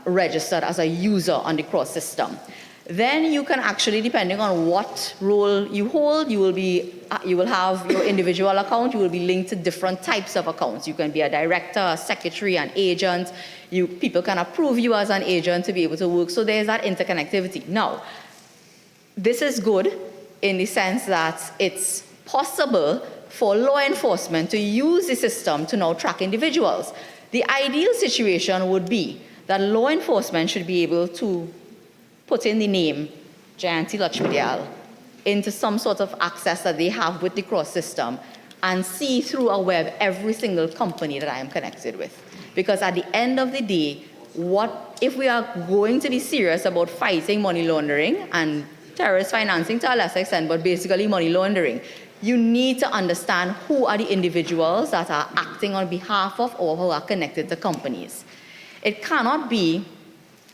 registered as a user on the cross system. Then you can actually, depending on what role you hold, you will have your individual account. You will be linked to different types of accounts. You can be a director, a secretary, an agent. People can approve you as an agent to be able to work. So there's that interconnectivity. Now, this is good in the sense that it's possible for law enforcement to use the system to now track individuals. The ideal situation would be that law enforcement should be able to put in the name Jayanti Lachmidyal into some sort of access that they have with the cross system and see through a web every single company that I am connected with. Because at the end of the day, if we are going to be serious about fighting money laundering and terrorist financing to a lesser extent, but basically money laundering, you need to understand who are the individuals that are acting on behalf of or who are connected to companies. It cannot be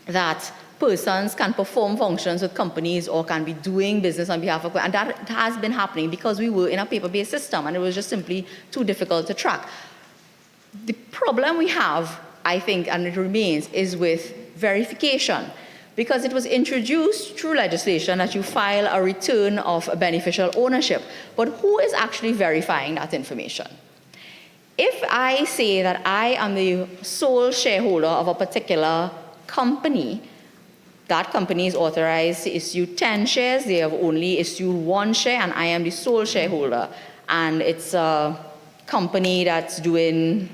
that persons can perform functions with companies or can be doing business on behalf of, and that has been happening because we were in a paper-based system and it was just simply too difficult to track. The problem we have, I think, and it remains, is with verification, because it was introduced through legislation that you file a return of beneficial ownership, but who is actually verifying that information? If I say that I am the sole shareholder of a particular company, that company is authorized to issue 10 shares. They have only issued 1 share, and I am the sole shareholder. And it's a company that's doing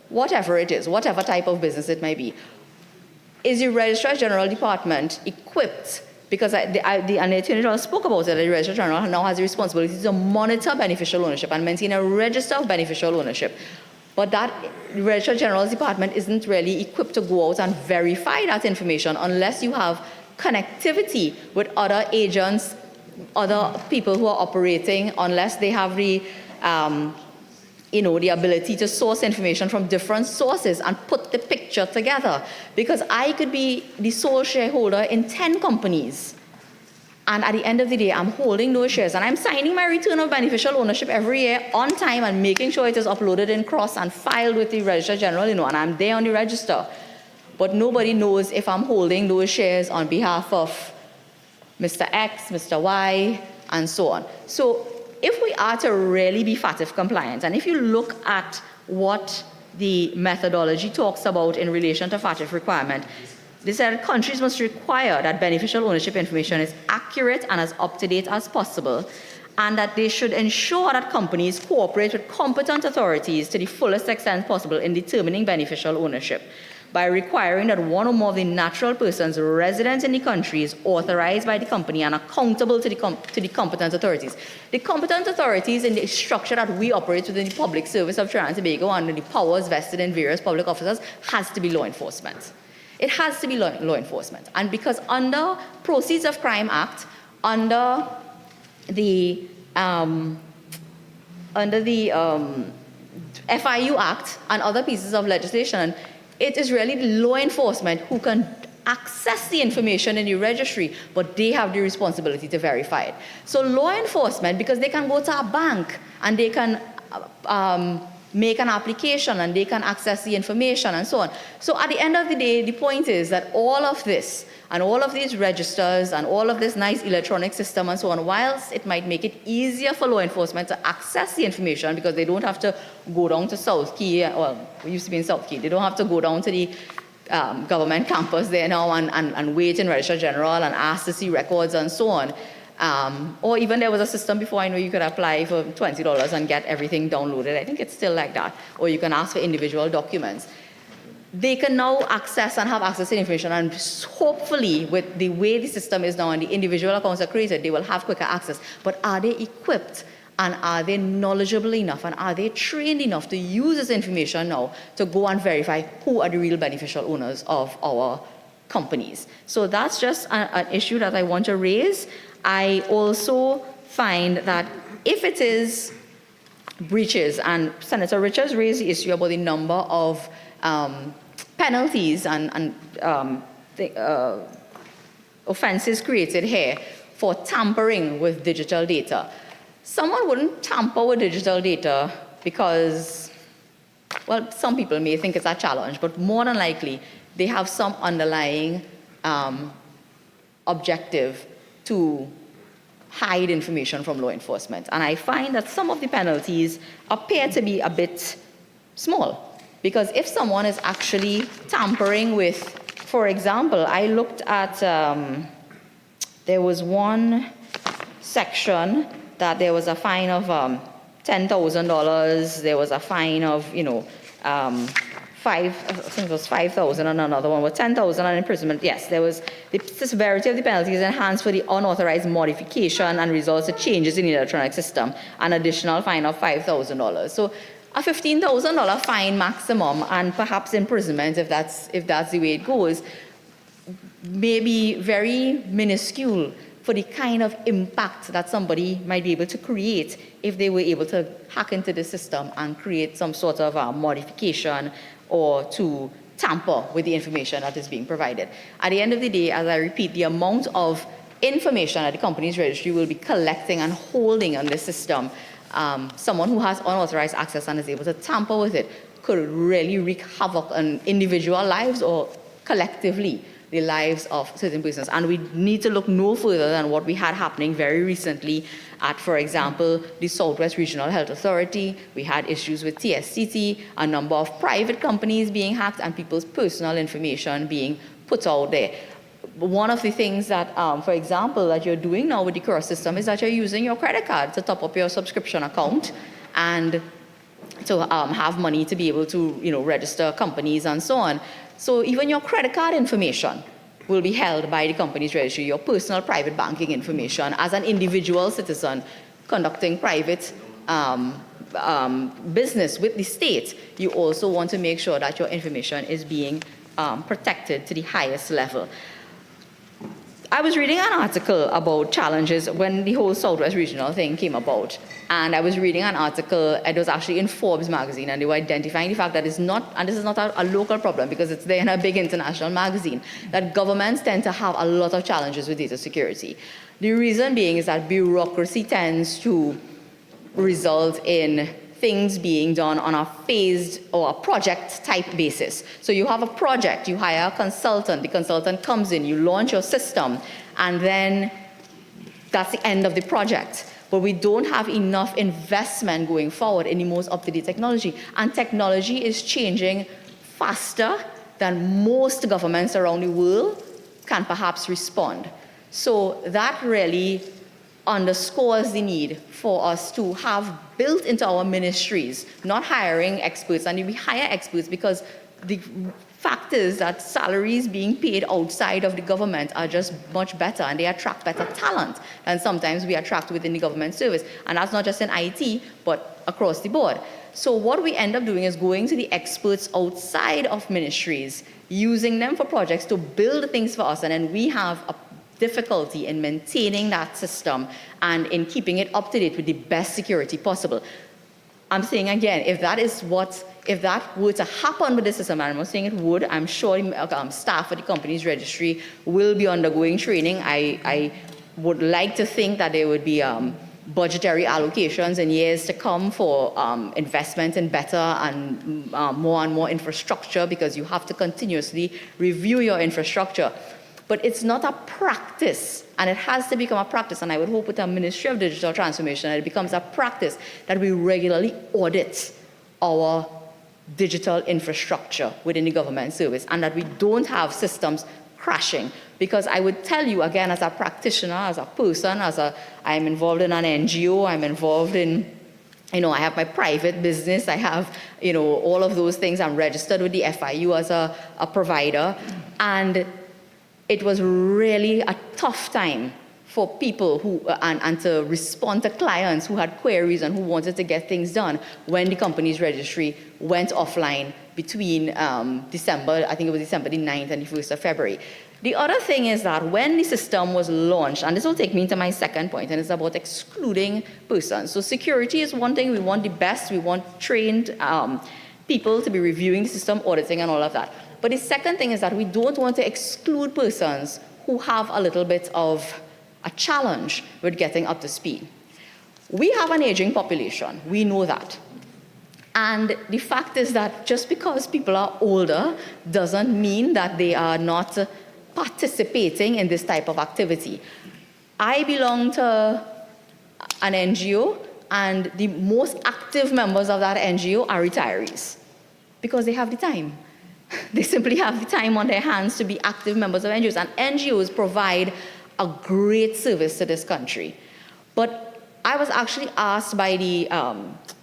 whatever it is, whatever type of business it may be. Is the Registrar General Department equipped? Because the Attorney General spoke about it, the Registrar General now has the responsibility to monitor beneficial ownership and maintain a register of beneficial ownership. But that Registrar General's Department isn't really equipped to go out and verify that information unless you have connectivity with other agents, other people who are operating, unless they have the ability to source information from different sources and put the picture together. Because I could be the sole shareholder in 10 companies. And at the end of the day, I'm holding those shares and I'm signing my return of beneficial ownership every year on time and making sure it is uploaded in cross and filed with the Registrar General, and I'm there on the register. But nobody knows if I'm holding those shares on behalf of Mr. X, Mr. Y, and so on. So if we are to really be FATF compliant, and if you look at what the methodology talks about in relation to FATF requirement, they said countries must require that beneficial ownership information is accurate and as up-to-date as possible, and that they should ensure that companies cooperate with competent authorities to the fullest extent possible in determining beneficial ownership by requiring that one or more of the natural persons resident in the country is authorized by the company and accountable to the competent authorities. The competent authorities in the structure that we operate within the public service of Trinidad and Tobago under the powers vested in various public officers has to be law enforcement. It has to be law enforcement. And because under Proceeds of Crime Act, under the FIU Act and other pieces of legislation, it is really the law enforcement who can access the information in the registry, but they have the responsibility to verify it. So law enforcement, because they can go to a bank and they can make an application and they can access the information and so on. So at the end of the day, the point is that all of this and all of these registers and all of this nice electronic system and so on, whilst it might make it easier for law enforcement to access the information because they don't have to go down to South Key, well, we used to be in South Key, they don't have to go down to the government campus there now and wait in Registrar General and ask to see records and so on. Or even there was a system before, I know you could apply for $20 and get everything downloaded. I think it's still like that. Or you can ask for individual documents. They can now access and have access to information, and hopefully with the way the system is now and the individual accounts are created, they will have quicker access. But are they equipped and are they knowledgeable enough and are they trained enough to use this information now to go and verify who are the real beneficial owners of our companies? So that's just an issue that I want to raise. I also find that if it is breaches. And Senator Richards raised the issue about the number of penalties and offenses created here for tampering with digital data. Someone wouldn't tamper with digital data because, well, some people may think it's a challenge, but more than likely, they have some underlying objective to hide information from law enforcement. And I find that some of the penalties appear to be a bit small. Because if someone is actually tampering with, for example, I looked at, there was one section that there was a fine of $10,000, there was a fine of, I think it was 5,000, and another one was 10,000 and imprisonment. Yes, there was the severity of the penalties enhanced for the unauthorized modification and results in changes in the electronic system, an additional fine of $5,000. So a $15,000 fine maximum, and perhaps imprisonment if that's the way it goes, may be very minuscule for the kind of impact that somebody might be able to create if they were able to hack into the system and create some sort of modification or to tamper with the information that is being provided. At the end of the day, as I repeat, the amount of information that the company's registry will be collecting and holding on the system, someone who has unauthorized access and is able to tamper with it could really wreak havoc on individual lives or collectively the lives of certain persons. And we need to look no further than what we had happening very recently at, for example, the Southwest Regional Health Authority. We had issues with TSCT, a number of private companies being hacked and people's personal information being put out there. One of the things that, for example, that you're doing now with the cross system is that you're using your credit card to top up your subscription account and to have money to be able to, register companies and so on. So even your credit card information will be held by the company's registry, your personal private banking information. As an individual citizen conducting private business with the state, you also want to make sure that your information is being protected to the highest level. I was reading an article about challenges when the whole Southwest Regional thing came about. And I was reading an article, it was actually in Forbes magazine, and they were identifying the fact that it's not, and this is not a local problem because it's there in a big international magazine, that governments tend to have a lot of challenges with data security. The reason being is that bureaucracy tends to result in things being done on a phased or a project type basis. So you have a project, you hire a consultant, the consultant comes in, you launch your system, and then that's the end of the project. But we don't have enough investment going forward in the most up-to-date technology. And technology is changing faster than most governments around the world can perhaps respond. So that really underscores the need for us to have built into our ministries, not hiring experts, and we hire experts because the fact is that salaries being paid outside of the government are just much better, and they attract better talent than sometimes we attract within the government service. And that's not just in IT, but across the board. So what we end up doing is going to the experts outside of ministries, using them for projects to build things for us, and then we have a difficulty in maintaining that system and in keeping it up to date with the best security possible. I'm saying again, if that were to happen with the system, and I'm not saying it would, I'm sure staff at the company's registry will be undergoing training. I would like to think that there would be budgetary allocations in years to come for investment in better and more infrastructure, because you have to continuously review your infrastructure. But it's not a practice, and it has to become a practice, and I would hope with the Ministry of Digital Transformation that it becomes a practice that we regularly audit our digital infrastructure within the government service, and that we don't have systems crashing. Because I would tell you, again, as a practitioner, as a person, I'm involved in an NGO, I'm involved in, I have my private business, I have, all of those things. I'm registered with the FIU as a provider, and it was really a tough time for people who, and to respond to clients who had queries and who wanted to get things done when the company's registry went offline between December, I think it was December the 9th and the 1st of February. The other thing is that when the system was launched, and this will take me to my second point, and it's about excluding persons. So security is one thing. We want the best. We want trained people to be reviewing the system, auditing, and all of that. But the second thing is that we don't want to exclude persons who have a little bit of a challenge with getting up to speed. We have an aging population. We know that. And the fact is that just because people are older doesn't mean that they are not participating in this type of activity. I belong to an NGO, and the most active members of that NGO are retirees because they have the time. They simply have the time on their hands to be active members of NGOs, and NGOs provide a great service to this country. But I was actually asked by the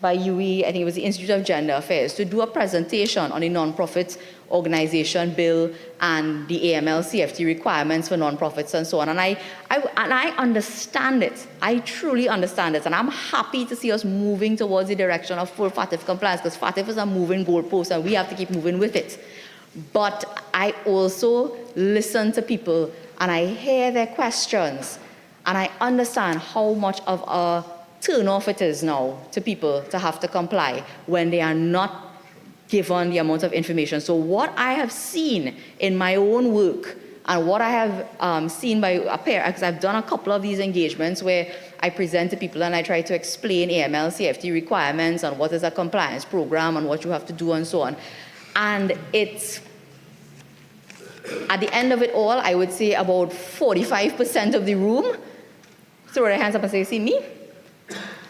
by UE, I think it was the Institute of Gender Affairs, to do a presentation on the non-profit organization bill and the AML-CFT requirements for non-profits and so on. And I understand it. I truly understand it. And I'm happy to see us moving towards the direction of full FATF compliance, because FATF is a moving goalpost and we have to keep moving with it. But I also listen to people and I hear their questions, and I understand how much of a turn-off it is now to people to have to comply when they are not given the amount of information. So what I have seen in my own work, and what I have seen by a pair, because I've done a couple of these engagements where I present to people and I try to explain AML, CFT requirements and what is a compliance program and what you have to do and so on. And it's, at the end of it all, I would say about 45% of the room throw their hands up and say, see me?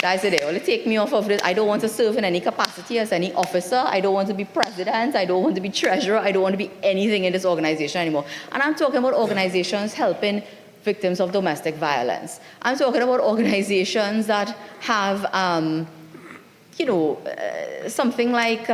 That's it. They only take me off of this. I don't want to serve in any capacity as any officer. I don't want to be president. I don't want to be treasurer. I don't want to be anything in this organization anymore. And I'm talking about organizations helping victims of domestic violence. I'm talking about organizations that have, something like,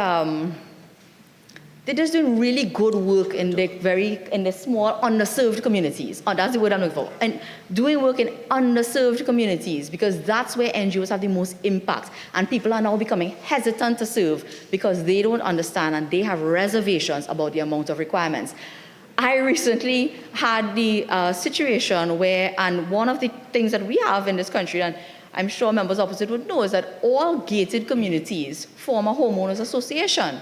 they're just doing really good work in the small underserved communities. Oh, that's the word I'm looking for. And doing work in underserved communities, because that's where NGOs have the most impact. And people are now becoming hesitant to serve because they don't understand and they have reservations about the amount of requirements. I recently had the situation where, and one of the things that we have in this country, and I'm sure members opposite would know, is that all gated communities form a homeowners association.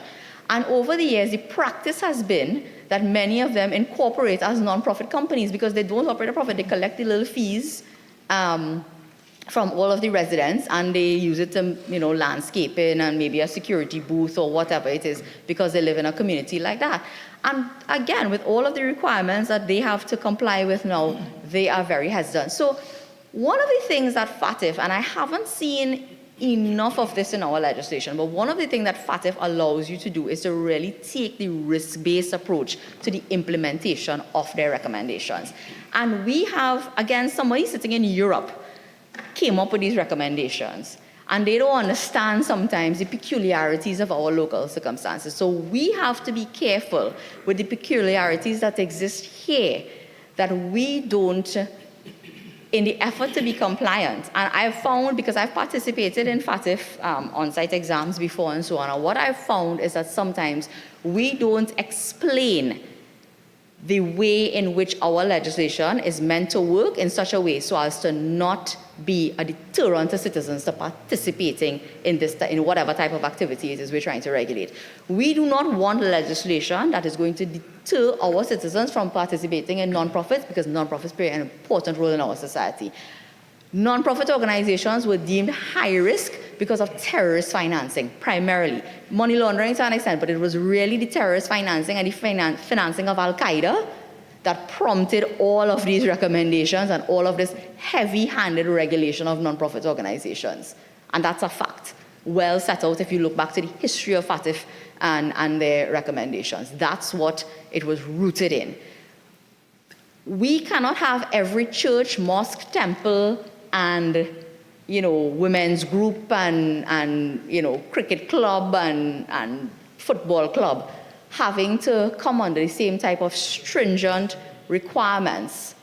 And over the years, the practice has been that many of them incorporate as non-profit companies because they don't operate a profit. They collect the little fees from all of the residents, and they use it to, landscaping and maybe a security booth or whatever it is, because they live in a community like that. And again, with all of the requirements that they have to comply with now, they are very hesitant. So one of the things that FATF, and I haven't seen enough of this in our legislation, but one of the things that FATF allows you to do is to really take the risk-based approach to the implementation of their recommendations. And we have, again, somebody sitting in Europe came up with these recommendations, and they don't understand sometimes the peculiarities of our local circumstances. So we have to be careful with the peculiarities that exist here, that we don't, in the effort to be compliant. And I've found, because I've participated in FATF on-site exams before and so on, and what I've found is that sometimes we don't explain the way in which our legislation is meant to work in such a way so as to not be a deterrent to citizens to participating in whatever type of activity it is we're trying to regulate. We do not want legislation that is going to deter our citizens from participating in non-profits, because non-profits play an important role in our society. Non-profit organizations were deemed high risk because of terrorist financing, primarily. Money laundering to an extent, but it was really the terrorist financing and the financing of Al-Qaeda that prompted all of these recommendations and all of this heavy-handed regulation of non-profit organizations. And that's a fact, well set out if you look back to the history of FATF and their recommendations. That's what it was rooted in. We cannot have every church, mosque, temple, and women's group and cricket club and football club having to come under the same type of stringent requirements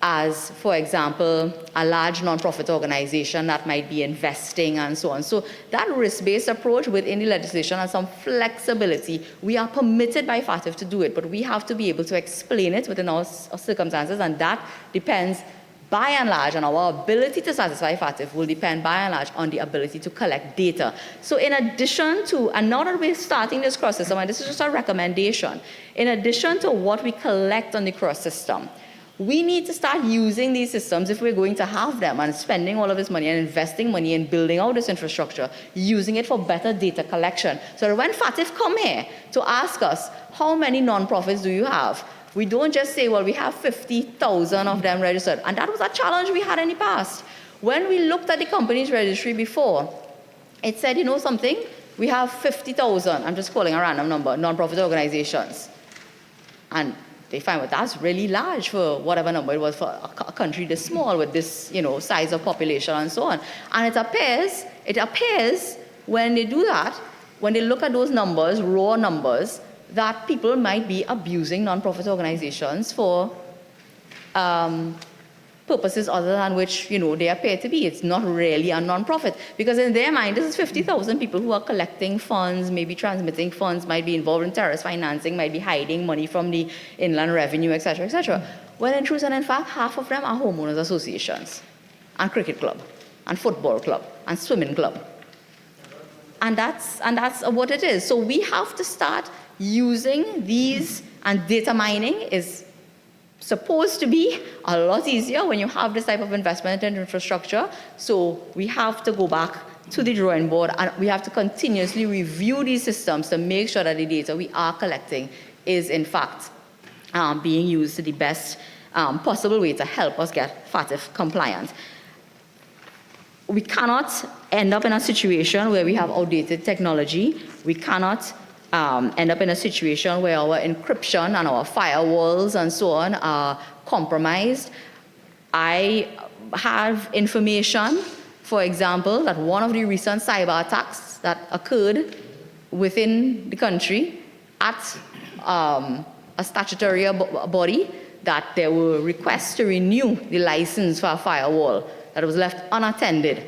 as, for example, a large non-profit organization that might be investing and so on. So that risk-based approach within the legislation has some flexibility. We are permitted by FATF to do it, but we have to be able to explain it within our circumstances, and that depends by and large, and our ability to satisfy FATF will depend by and large on the ability to collect data. So in addition to, and now that we're starting this cross-system, and this is just a recommendation, in addition to what we collect on the cross-system, we need to start using these systems if we're going to have them, and spending all of this money and investing money in building out this infrastructure, using it for better data collection. So that when FATF come here to ask us, how many nonprofits do you have? We don't just say, well, we have 50,000 of them registered. And that was a challenge we had in the past. When we looked at the company's registry before, it said, you know something? We have 50,000, I'm just calling a random number, nonprofit organizations. And they find, well, that's really large for whatever number it was for a country this small with this, size of population and so on. And it appears when they do that, when they look at those numbers, raw numbers, that people might be abusing nonprofit organizations for purposes other than which, they appear to be. It's not really a nonprofit, because in their mind, this is 50,000 people who are collecting funds, maybe transmitting funds, might be involved in terrorist financing, might be hiding money from the inland revenue, etc., etc. When in truth and in fact, half of them are homeowners associations, and cricket club, and football club, and swimming club. And that's what it is. So we have to start using these, and data mining is supposed to be a lot easier when you have this type of investment in infrastructure. So we have to go back to the drawing board, and we have to continuously review these systems to make sure that the data we are collecting is in fact being used to the best possible way to help us get FATF compliant. We cannot end up in a situation where we have outdated technology. We cannot end up in a situation where our encryption and our firewalls and so on are compromised. I have information, for example, that one of the recent cyber attacks that occurred within the country at a statutory body, that there were requests to renew the license for a firewall that was left unattended.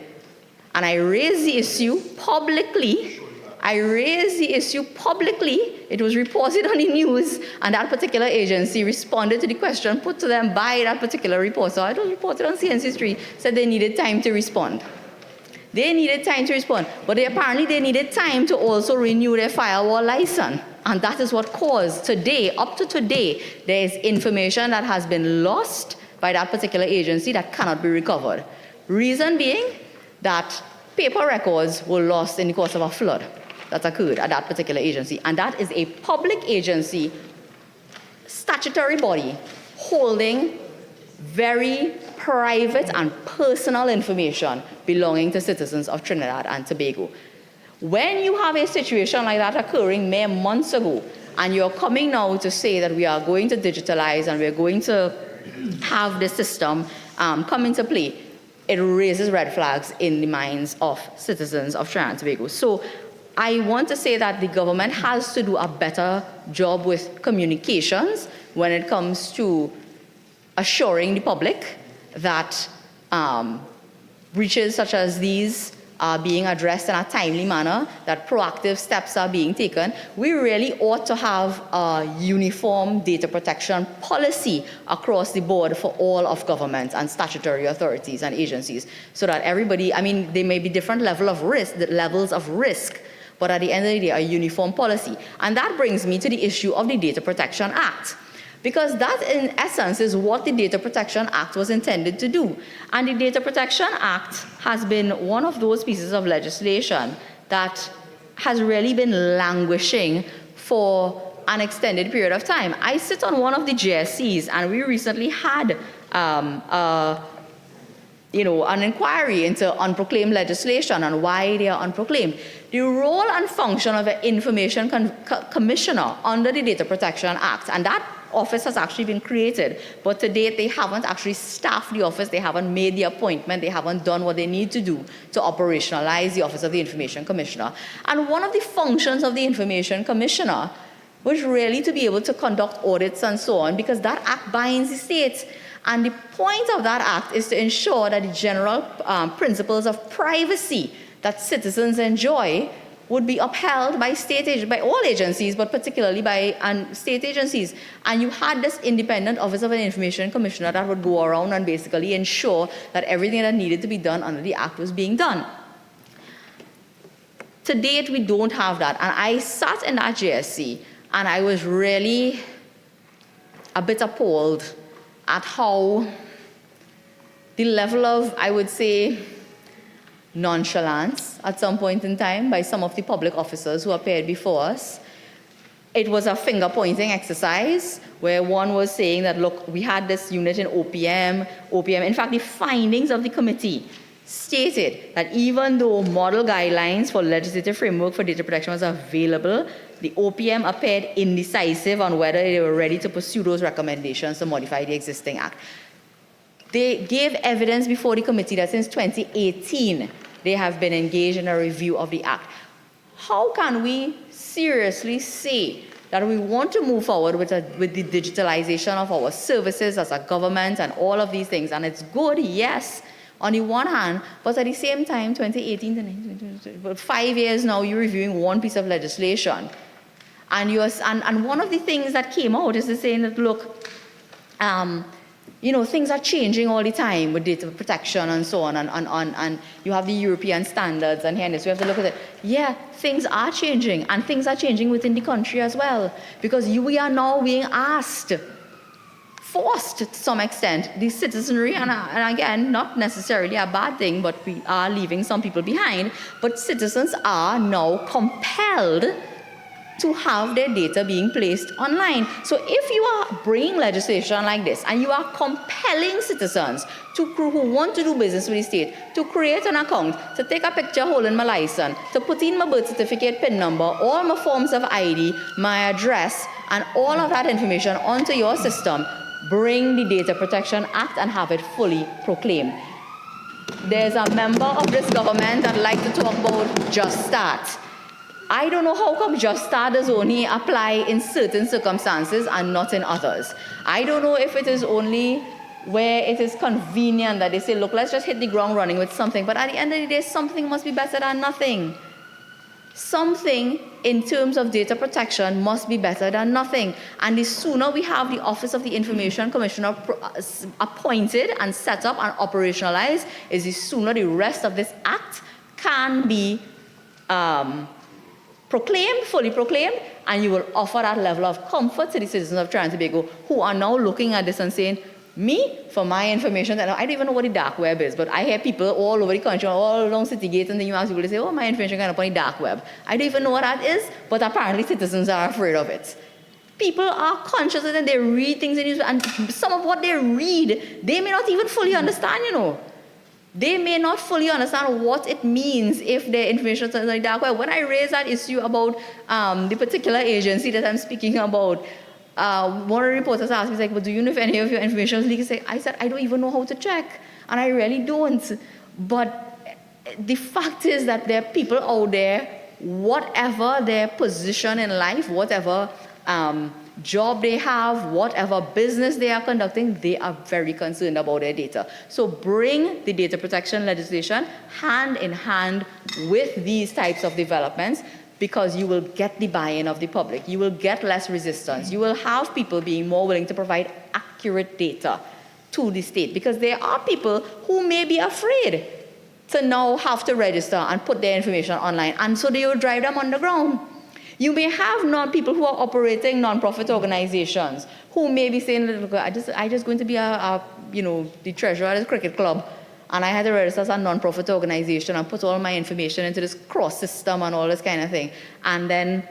And I raised the issue publicly. It was reported on the news, and that particular agency responded to the question put to them by that particular reporter. It was reported on CNC3, said they needed time to respond. But apparently they needed time to also renew their firewall license. And that is what caused today, up to today, there is information that has been lost by that particular agency that cannot be recovered. Reason being that paper records were lost in the course of a flood that occurred at that particular agency. And that is a public agency, statutory body, holding very private and personal information belonging to citizens of Trinidad and Tobago. When you have a situation like that occurring mere months ago, and you're coming now to say that we are going to digitalize and we're going to have this system come into play, it raises red flags in the minds of citizens of Trinidad and Tobago. So I want to say that the government has to do a better job with communications when it comes to assuring the public that breaches such as these are being addressed in a timely manner, that proactive steps are being taken. We really ought to have a uniform data protection policy across the board for all of government and statutory authorities and agencies, so that everybody, there may be different levels of risk, but at the end of the day, a uniform policy. And that brings me to the issue of the Data Protection Act, because that, in essence, is what the Data Protection Act was intended to do. And the Data Protection Act has been one of those pieces of legislation that has really been languishing for an extended period of time. I sit on one of the GSCs, and we recently had an inquiry into unproclaimed legislation and why they are unproclaimed. The role and function of an information commissioner under the Data Protection Act, and that office has actually been created, but to date they haven't actually staffed the office, they haven't made the appointment, they haven't done what they need to do to operationalize the Office of the Information Commissioner. And one of the functions of the Information Commissioner was really to be able to conduct audits and so on, because that act binds the states. And the point of that act is to ensure that the general principles of privacy that citizens enjoy would be upheld by by all agencies, but particularly by state agencies. And you had this independent Office of an Information Commissioner that would go around and basically ensure that everything that needed to be done under the act was being done. To date, we don't have that. And I sat in that JSC, and I was really a bit appalled at how the level of, I would say, nonchalance at some point in time by some of the public officers who appeared before us. It was a finger-pointing exercise where one was saying that, look, we had this unit in OPM. In fact, the findings of the committee stated that even though model guidelines for legislative framework for data protection was available, the OPM appeared indecisive on whether they were ready to pursue those recommendations to modify the existing act. They gave evidence before the committee that since 2018, they have been engaged in a review of the act. How can we seriously say that we want to move forward with the digitalization of our services as a government and all of these things? And it's good, yes, on the one hand, but at the same time, 2018 to 2020, 5 years now, you're reviewing one piece of legislation. And one of the things that came out is saying that, look, things are changing all the time with data protection and so on, and you have the European standards, and here and this. We have to look at it. Yeah, things are changing, and things are changing within the country as well, because we are now being asked, forced to some extent, the citizenry, and again, not necessarily a bad thing, but we are leaving some people behind, but citizens are now compelled to have their data being placed online. So if you are bringing legislation like this and you are compelling citizens who want to do business with the state to create an account, to take a picture holding my license, to put in my birth certificate PIN number, all my forms of ID, my address, and all of that information onto your system, bring the Data Protection Act and have it fully proclaimed. There's a member of this government that likes to talk about Just Start. I don't know how come Just Start does only apply in certain circumstances and not in others. I don't know if it is only where it is convenient that they say, look, let's just hit the ground running with something. But at the end of the day, something must be better than nothing. Something in terms of data protection must be better than nothing. And the sooner we have the Office of the Information Commissioner appointed and set up and operationalized, is the sooner the rest of this act can be fully proclaimed, and you will offer that level of comfort to the citizens of Trinidad and Tobago who are now looking at this and saying, me, for my information, I don't even know what the dark web is, but I hear people all over the country, all along city gates, and then you ask people to say, oh, my information got up on the dark web. I don't even know what that is, but apparently citizens are afraid of it. People are conscious that they read things in news, and some of what they read, they may not even fully understand, They may not fully understand what it means if their information is on the dark web. When I raised that issue about the particular agency that I'm speaking about, one of the reporters asked me, well, do you know if any of your information is leaked? I said, I don't even know how to check, and I really don't. But the fact is that there are people out there, whatever their position in life, whatever job they have, whatever business they are conducting, they are very concerned about their data. So bring the data protection legislation hand in hand with these types of developments, because you will get the buy-in of the public. You will get less resistance. You will have people being more willing to provide accurate data to the state, because there are people who may be afraid to now have to register and put their information online, and so they will drive them underground. You may have people who are operating non-profit organizations who may be saying, look, I just going to be the treasurer at a cricket club, and I had to register as a non-profit organization and put all my information into this cross system and all this kind of thing. And then,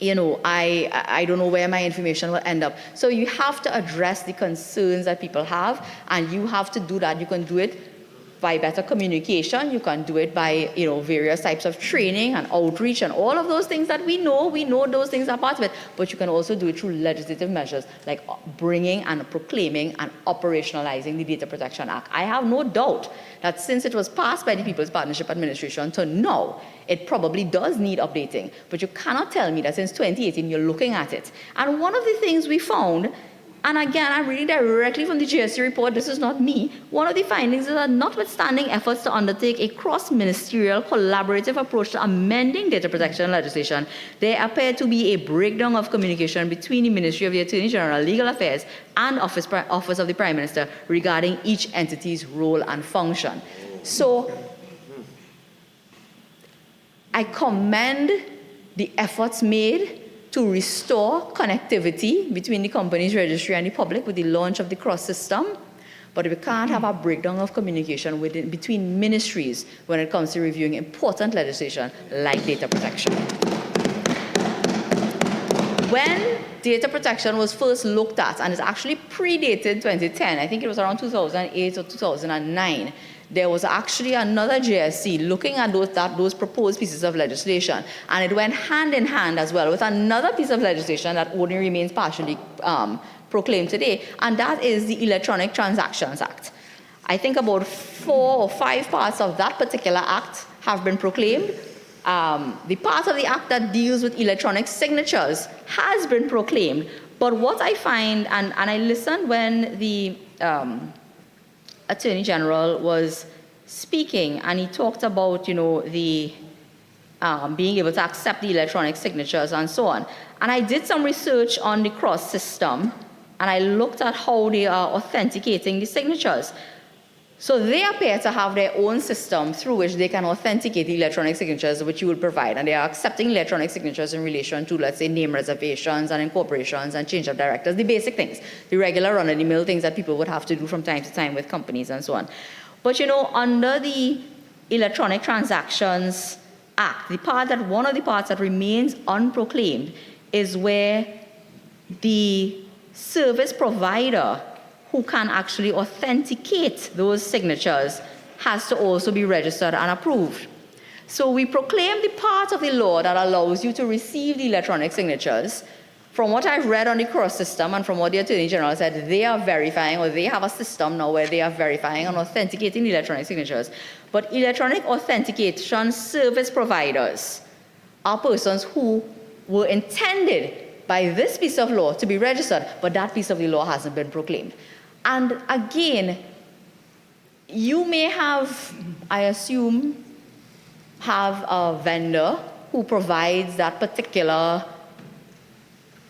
I don't know where my information will end up. So you have to address the concerns that people have, and you have to do that. You can do it by better communication. You can do it by, various types of training and outreach and all of those things that we know those things are part of it. But you can also do it through legislative measures like bringing and proclaiming and operationalizing the Data Protection Act. I have no doubt that since it was passed by the People's Partnership Administration to now, it probably does need updating. But you cannot tell me that since 2018 you're looking at it. And one of the things we found And again, I'm reading directly from the GSC report, this is not me. One of the findings is that notwithstanding efforts to undertake a cross-ministerial collaborative approach to amending data protection legislation, there appeared to be a breakdown of communication between the Ministry of the Attorney General, Legal Affairs, and Office of the Prime Minister regarding each entity's role and function. So, I commend the efforts made to restore connectivity between the company's registry and the public with the launch of the cross system, but we can't have a breakdown of communication between ministries when it comes to reviewing important legislation like data protection. When data protection was first looked at, and it actually predated 2010, I think it was around 2008 or 2009, there was actually another GSC looking at those proposed pieces of legislation, and it went hand in hand as well with another piece of legislation that only remains partially proclaimed today, and that is the Electronic Transactions Act. I think about 4 or 5 parts of that particular act have been proclaimed. The part of the act that deals with electronic signatures has been proclaimed, but what I find, and I listened when the Attorney General was speaking, and he talked about, the being able to accept the electronic signatures and so on. And I did some research on the cross system, and I looked at how they are authenticating the signatures. So they appear to have their own system through which they can authenticate the electronic signatures which you will provide, and they are accepting electronic signatures in relation to, let's say, name reservations and incorporations and change of directors, the basic things, the regular run-of-the-mill things that people would have to do from time to time with companies and so on. But under the Electronic Transactions Act, one of the parts that remains unproclaimed is where the service provider who can actually authenticate those signatures has to also be registered and approved. So we proclaim the part of the law that allows you to receive the electronic signatures. From what I've read on the cross system and from what the Attorney General said, they are verifying, or they have a system now where they are verifying and authenticating the electronic signatures. But electronic authentication service providers are persons who were intended by this piece of law to be registered, but that piece of the law hasn't been proclaimed. And again, you may have, I assume, have a vendor who provides that particular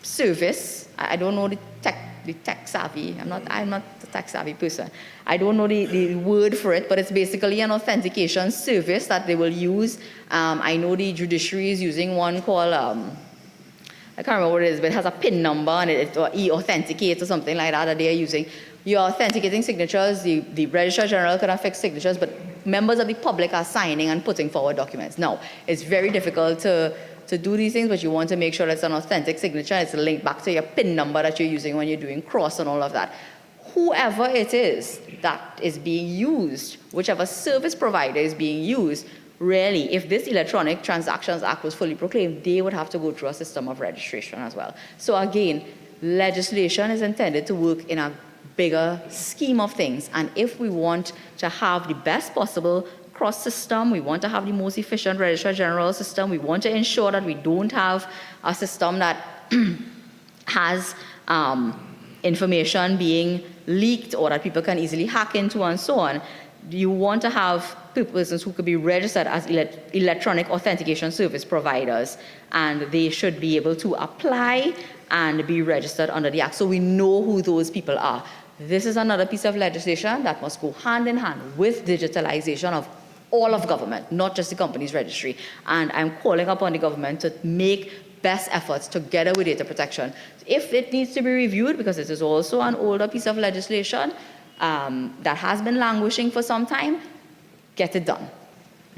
service. I don't know the tech savvy. I'm not a tech savvy person. I don't know the word for it, but it's basically an authentication service that they will use. I know the judiciary is using one called, I can't remember what it is, but it has a PIN number and it e-authenticates or something like that they are using. You're authenticating signatures, the Registrar General can affix signatures, but members of the public are signing and putting forward documents. Now, it's very difficult to do these things, but you want to make sure it's an authentic signature. It's linked back to your PIN number that you're using when you're doing cross and all of that. Whoever it is that is being used, whichever service provider is being used, really, if this Electronic Transactions Act was fully proclaimed, they would have to go through a system of registration as well. So again, legislation is intended to work in a bigger scheme of things. And if we want to have the best possible cross system, we want to have the most efficient Registrar General system, we want to ensure that we don't have a system that has information being leaked or that people can easily hack into and so on. You want to have persons who could be registered as electronic authentication service providers, and they should be able to apply and be registered under the Act, so we know who those people are. This is another piece of legislation that must go hand in hand with digitalization of all of government, not just the company's registry. And I'm calling upon the government to make best efforts together with data protection. If it needs to be reviewed, because this is also an older piece of legislation that has been languishing for some time, get it done.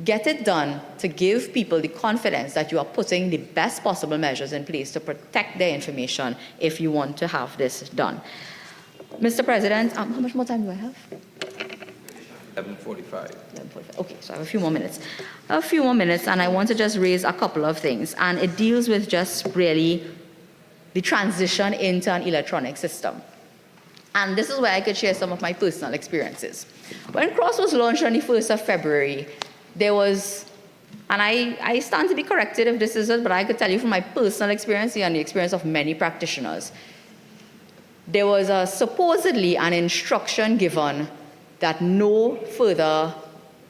Get it done to give people the confidence that you are putting the best possible measures in place to protect their information if you want to have this done. Mr. President, how much more time do I have? 11:45. Okay, so I have a few more minutes. And I want to just raise a couple of things, and it deals with just really the transition into an electronic system. And this is where I could share some of my personal experiences. When CROSS was launched on the 1st of February, there was, and I stand to be corrected if this is it, but I could tell you from my personal experience and the experience of many practitioners, there was supposedly an instruction given that no further,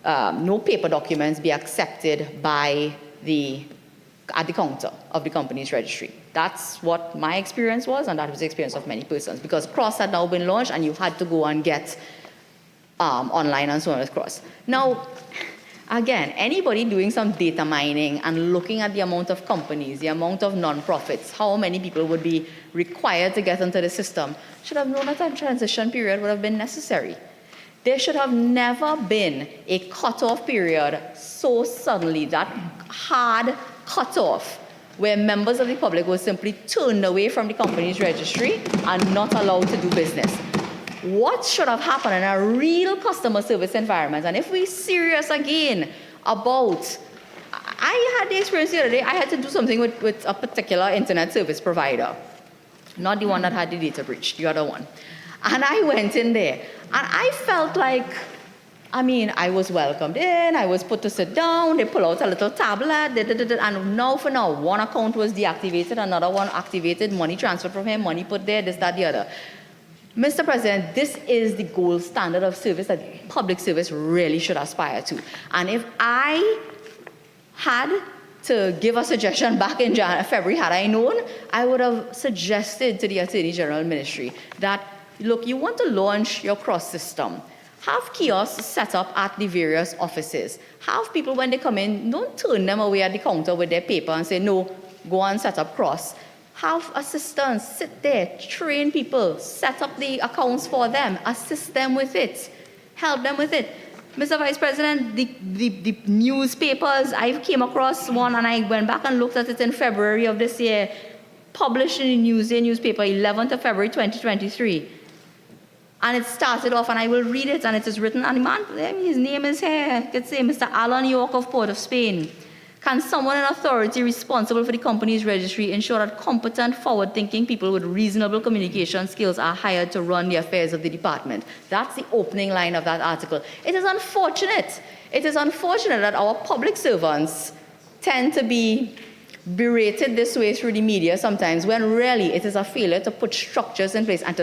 no paper documents be accepted at the counter of the company's registry. That's what my experience was, and that was the experience of many persons, because Cross had now been launched and you had to go and get online and so on with Cross. Now, again, anybody doing some data mining and looking at the amount of companies, the amount of non-profits, how many people would be required to get into the system, should have known that a transition period would have been necessary. There should have never been a cutoff period so suddenly, that hard cutoff, where members of the public were simply turned away from the company's registry and not allowed to do business. What should have happened in a real customer service environment? And if we're serious again about, I had the experience the other day, I had to do something with a particular internet service provider, not the one that had the data breach, the other one. And I went in there, and I felt like, I was welcomed in, I was put to sit down, they pull out a little tablet, and now for now, one account was deactivated, another one activated, money transferred from him, money put there, this, that, the other. Mr. President, this is the gold standard of service that public service really should aspire to. And if I had to give a suggestion back in February, had I known, I would have suggested to the Attorney General Ministry that, look, you want to launch your cross system. Have kiosks set up at the various offices. Have people, when they come in, don't turn them away at the counter with their paper and say, no, go and set up cross. Have assistants sit there, train people, set up the accounts for them, assist them with it, help them with it. Mr. Vice President, the newspapers, I came across one and I went back and looked at it in February of this year, published in the Newsday newspaper, 11th of February 2023. And it started off, and I will read it, and it is written, and the man, his name is here, I could say Mr. Alan York of Port of Spain. Can someone in authority responsible for the company's registry ensure that competent, forward-thinking people with reasonable communication skills are hired to run the affairs of the department? That's the opening line of that article. It is unfortunate. It is unfortunate that our public servants tend to be berated this way through the media sometimes, when really it is a failure to put structures in place and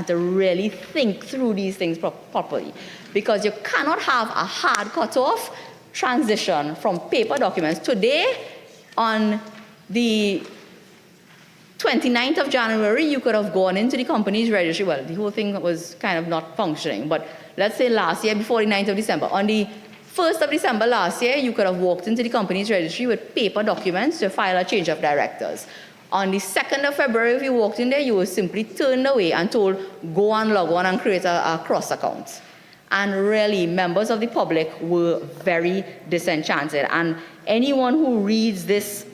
to really think through these things properly. Because you cannot have a hard cutoff transition from paper documents. Today, on the 29th of January, you could have gone into the company's registry. Well, the whole thing was kind of not functioning, but let's say last year, before the 9th of December, on the 1st of December last year, you could have walked into the company's registry with paper documents to file a change of directors. On the 2nd of February, if you walked in there, you were simply turned away and told, go and log on and create a cross account. And really, members of the public were very disenchanted. And anyone who reads this,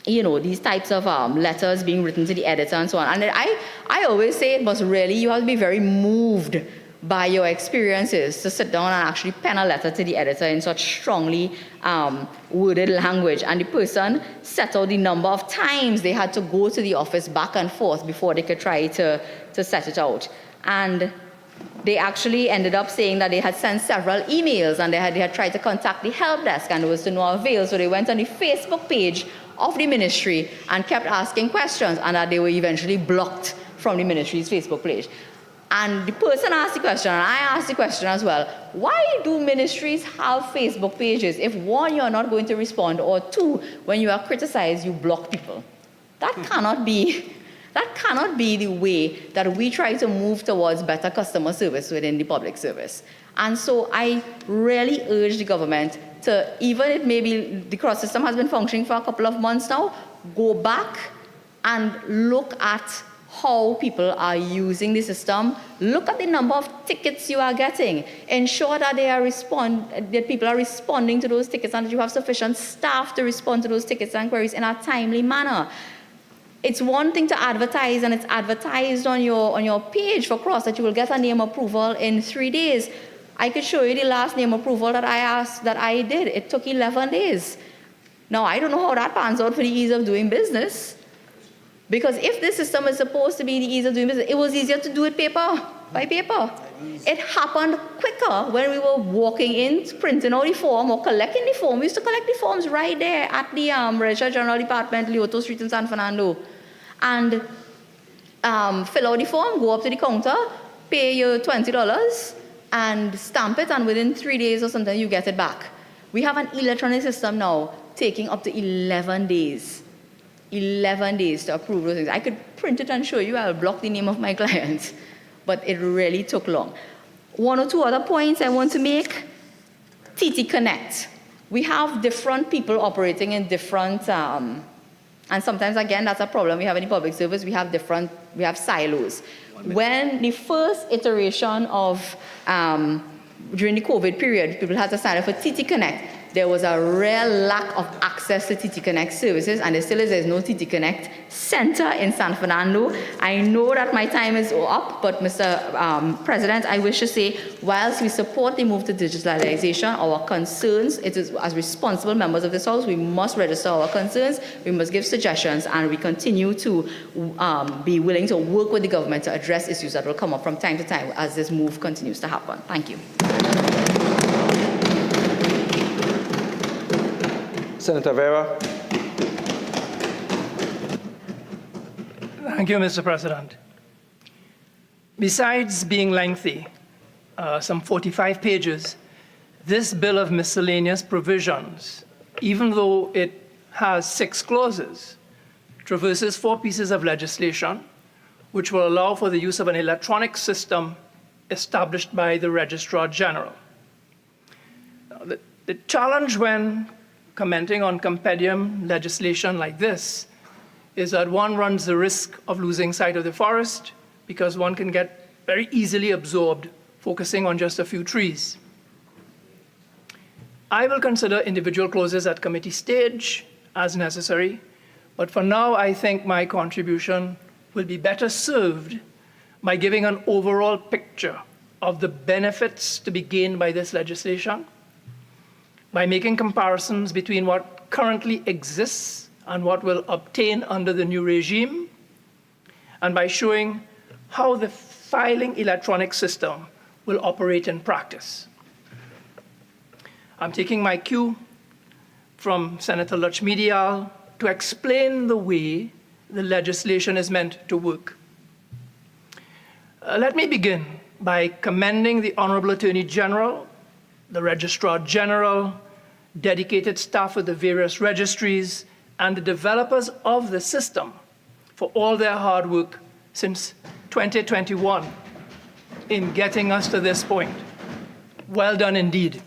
these types of letters being written to the editor and so on, and I always say it must really, you have to be very moved by your experiences to sit down and actually pen a letter to the editor in such strongly worded language. And the person set out the number of times they had to go to the office back and forth before they could try to set it out. And they actually ended up saying that they had sent several emails and they had tried to contact the help desk, and it was to no avail. So they went on the Facebook page of the ministry and kept asking questions, and that they were eventually blocked from the ministry's Facebook page. And the person asked the question, and I asked the question as well, why do ministries have Facebook pages if, one, you're not going to respond, or two, when you are criticized, you block people? That cannot be the way that we try to move towards better customer service within the public service. And so I really urge the government to, even if maybe the cross system has been functioning for a couple of months now, go back and look at how people are using the system. Look at the number of tickets you are getting. Ensure that that people are responding to those tickets and that you have sufficient staff to respond to those tickets and queries in a timely manner. It's one thing to advertise, and it's advertised on your page for cross that you will get a name approval in 3 days. I could show you the last name approval that I did. It took 11 days. Now, I don't know how that pans out for the ease of doing business. Because if this system is supposed to be the ease of doing business, it was easier to do it by paper. It happened quicker when we were walking in, printing out the form or collecting the form. We used to collect the forms right there at the Registrar General Department, Leoto Street in San Fernando. And fill out the form, go up to the counter, pay your $20 and stamp it, and within 3 days or something, you get it back. We have an electronic system now taking up to 11 days. 11 days to approve those things. I could print it and show you. I'll block the name of my client. But it really took long. One or two other points I want to make. TT Connect. We have different people operating in different, and sometimes, again, that's a problem we have in the public service. We have silos. When the first iteration of, during the COVID period, people had to sign up for TT Connect, there was a real lack of access to TT Connect services, and there still is. There's no TT Connect center in San Fernando. I know that my time is up, but Mr. President, I wish to say, whilst we support the move to digitalization, our concerns, it is as responsible members of this House, we must register our concerns, we must give suggestions, and we continue to be willing to work with the government to address issues that will come up from time to time as this move continues to happen. Thank you. Senator Vera. Thank you, Mr. President. Besides being lengthy, some 45 pages, this bill of miscellaneous provisions, even though it has 6 clauses, traverses 4 pieces of legislation which will allow for the use of an electronic system established by the Registrar General. Now, the challenge when commenting on compendium legislation like this is that one runs the risk of losing sight of the forest because one can get very easily absorbed focusing on just a few trees. I will consider individual clauses at committee stage as necessary, but for now I think my contribution will be better served by giving an overall picture of the benefits to be gained by this legislation, by making comparisons between what currently exists and what will obtain under the new regime, and by showing how the filing electronic system will operate in practice. I'm taking my cue from Senator Lutch-Medial to explain the way the legislation is meant to work. Let me begin by commending the Honorable Attorney General, the Registrar General, dedicated staff of the various registries, and the developers of the system for all their hard work since 2021 in getting us to this point. Well done indeed.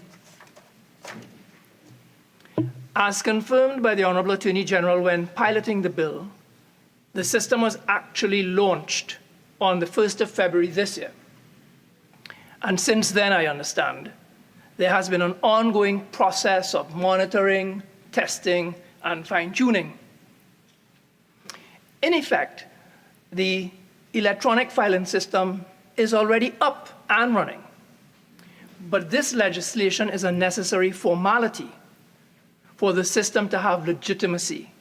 As confirmed by the Honorable Attorney General when piloting the bill, the system was actually launched on the 1st of February this year. And since then, I understand, there has been an ongoing process of monitoring, testing, and fine-tuning. In effect, the electronic filing system is already up and running. But this legislation is a necessary formality for the system to have legitimacy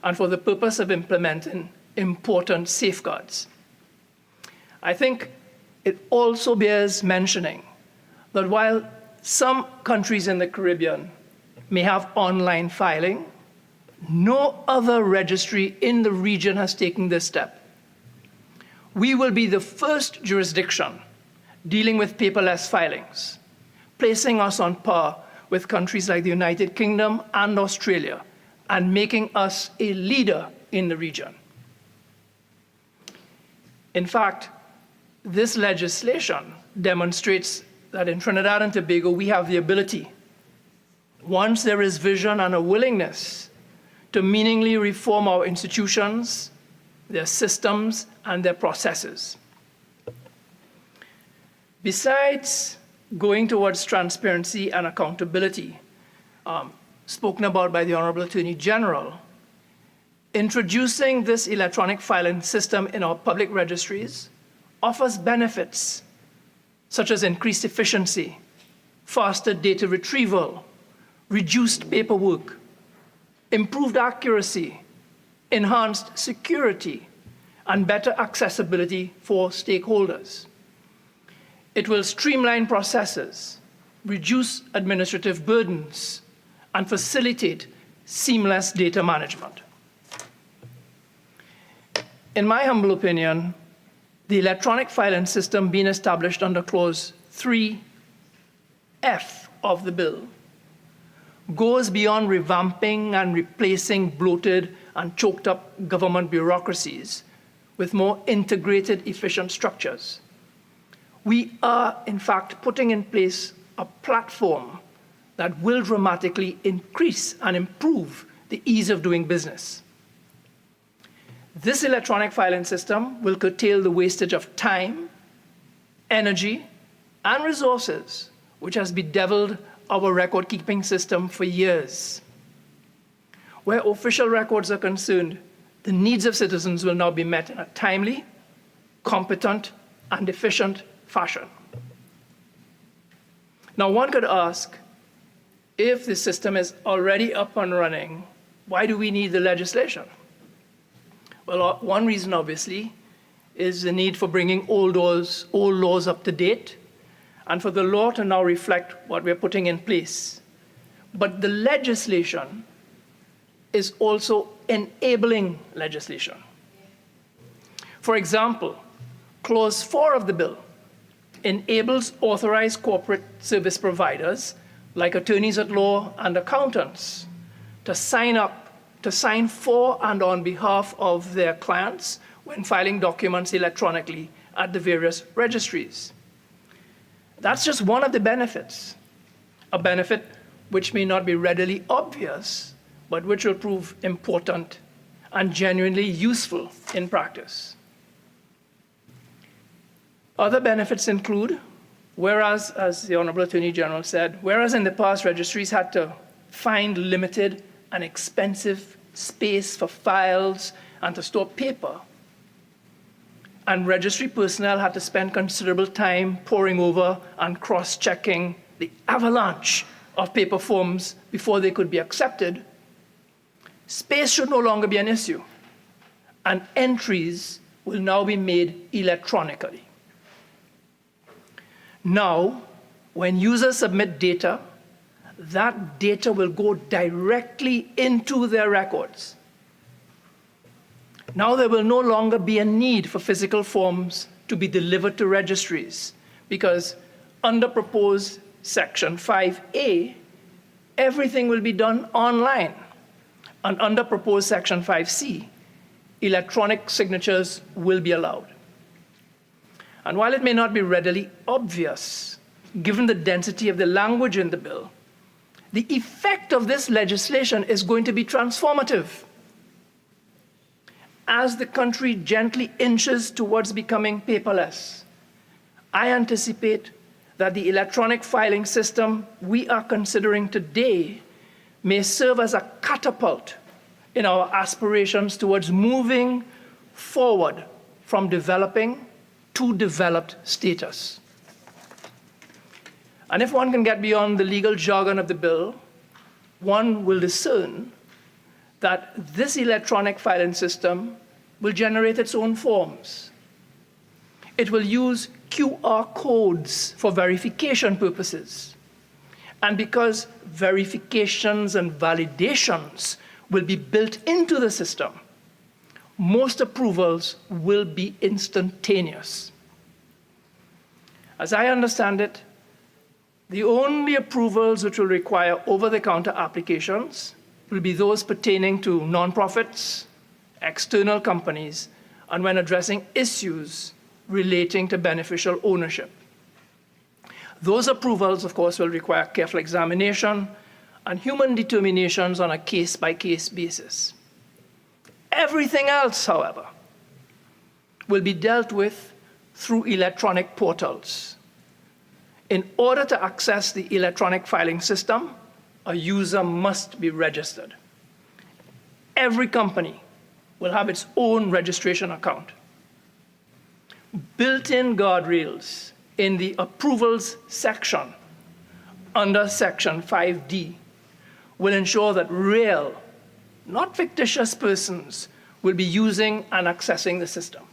and for the purpose of implementing important safeguards. I think it also bears mentioning that while some countries in the Caribbean may have online filing, no other registry in the region has taken this step. We will be the first jurisdiction dealing with paperless filings, placing us on par with countries like the United Kingdom and Australia, and making us a leader in the region. In fact, this legislation demonstrates that in Trinidad and Tobago, we have the ability, once there is vision and a willingness, to meaningfully reform our institutions, their systems, and their processes. Besides going towards transparency and accountability, spoken about by the Honorable Attorney General, introducing this electronic filing system in our public registries offers benefits such as increased efficiency, faster data retrieval, reduced paperwork, improved accuracy, enhanced security, and better accessibility for stakeholders. It will streamline processes, reduce administrative burdens, and facilitate seamless data management. In my humble opinion, the electronic filing system being established under Clause 3F of the bill goes beyond revamping and replacing bloated and choked up government bureaucracies with more integrated, efficient structures. We are, in fact, putting in place a platform that will dramatically increase and improve the ease of doing business. This electronic filing system will curtail the wastage of time, energy, and resources, which has bedeviled our record-keeping system for years. Where official records are concerned, the needs of citizens will now be met in a timely, competent, and efficient fashion. Now, one could ask, if the system is already up and running, why do we need the legislation? Well, one reason, obviously, is the need for bringing old laws up to date, and for the law to now reflect what we're putting in place. But the legislation is also enabling legislation. For example, Clause 4 of the bill enables authorized corporate service providers, like attorneys at law and accountants, to sign for and on behalf of their clients when filing documents electronically at the various registries. That's just one of the benefits, a benefit which may not be readily obvious, but which will prove important and genuinely useful in practice. Other benefits include, whereas, as the Honorable Attorney General said, whereas in the past registries had to find limited and expensive space for files and to store paper, and registry personnel had to spend considerable time poring over and cross-checking the avalanche of paper forms before they could be accepted, space should no longer be an issue, and entries will now be made electronically. Now, when users submit data, that data will go directly into their records. Now there will no longer be a need for physical forms to be delivered to registries, because under proposed Section 5A, everything will be done online. And under proposed Section 5C, electronic signatures will be allowed. And while it may not be readily obvious, given the density of the language in the bill, the effect of this legislation is going to be transformative. As the country gently inches towards becoming paperless, I anticipate that the electronic filing system we are considering today may serve as a catapult in our aspirations towards moving forward from developing to developed status. And if one can get beyond the legal jargon of the bill, one will discern that this electronic filing system will generate its own forms. It will use QR codes for verification purposes. And because verifications and validations will be built into the system, most approvals will be instantaneous. As I understand it, the only approvals which will require over-the-counter applications will be those pertaining to nonprofits, external companies, and when addressing issues relating to beneficial ownership. Those approvals, of course, will require careful examination and human determinations on a case-by-case basis. Everything else, however, will be dealt with through electronic portals. In order to access the electronic filing system, a user must be registered. Every company will have its own registration account. Built-in guardrails in the approvals section under Section 5D will ensure that real, not fictitious persons will be using and accessing the system.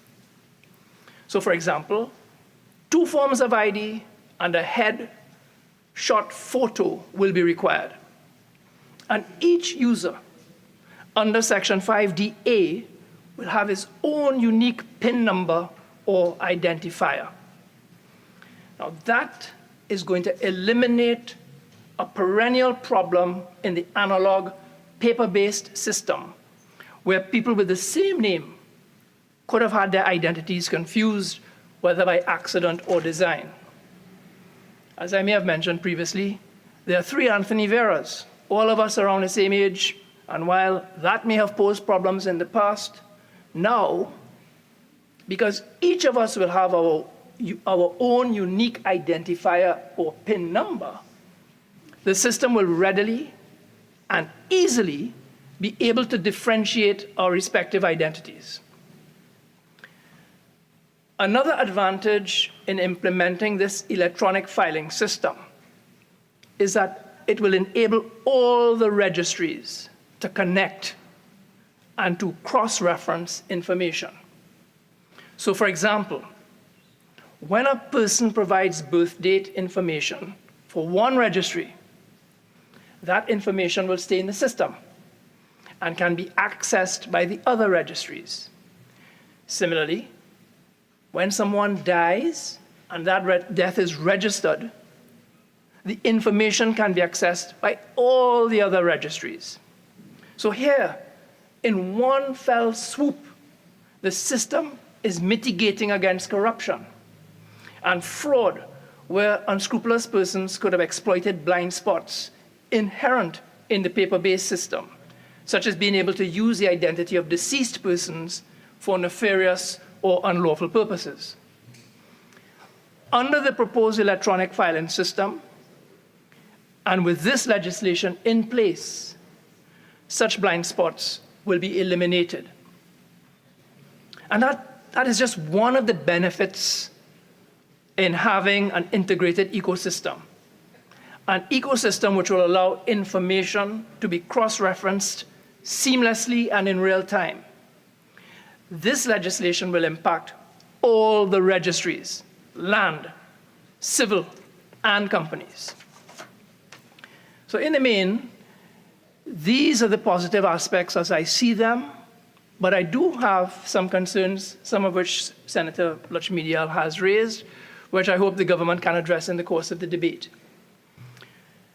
So, for example, 2 forms of ID and a head-shot photo will be required. And each user under Section 5DA will have his own unique PIN number or identifier. Now that is going to eliminate a perennial problem in the analog paper-based system where people with the same name could have had their identities confused, whether by accident or design. As I may have mentioned previously, there are 3 Anthony Veras, all of us around the same age, and while that may have posed problems in the past, now, because each of us will have our own unique identifier or PIN number, the system will readily and easily be able to differentiate our respective identities. Another advantage in implementing this electronic filing system is that it will enable all the registries to connect and to cross-reference information. So for example, when a person provides birth date information for one registry, that information will stay in the system and can be accessed by the other registries. Similarly, when someone dies and that death is registered, the information can be accessed by all the other registries. So here, in one fell swoop, the system is mitigating against corruption and fraud, where unscrupulous persons could have exploited blind spots inherent in the paper-based system, such as being able to use the identity of deceased persons for nefarious or unlawful purposes. Under the proposed electronic filing system, and with this legislation in place, such blind spots will be eliminated. And that is just one of the benefits in having an integrated ecosystem. An ecosystem which will allow information to be cross-referenced seamlessly and in real time. This legislation will impact all the registries, land, civil, and companies. So in the main, these are the positive aspects as I see them, but I do have some concerns, some of which Senator Lutchmedial has raised, which I hope the government can address in the course of the debate.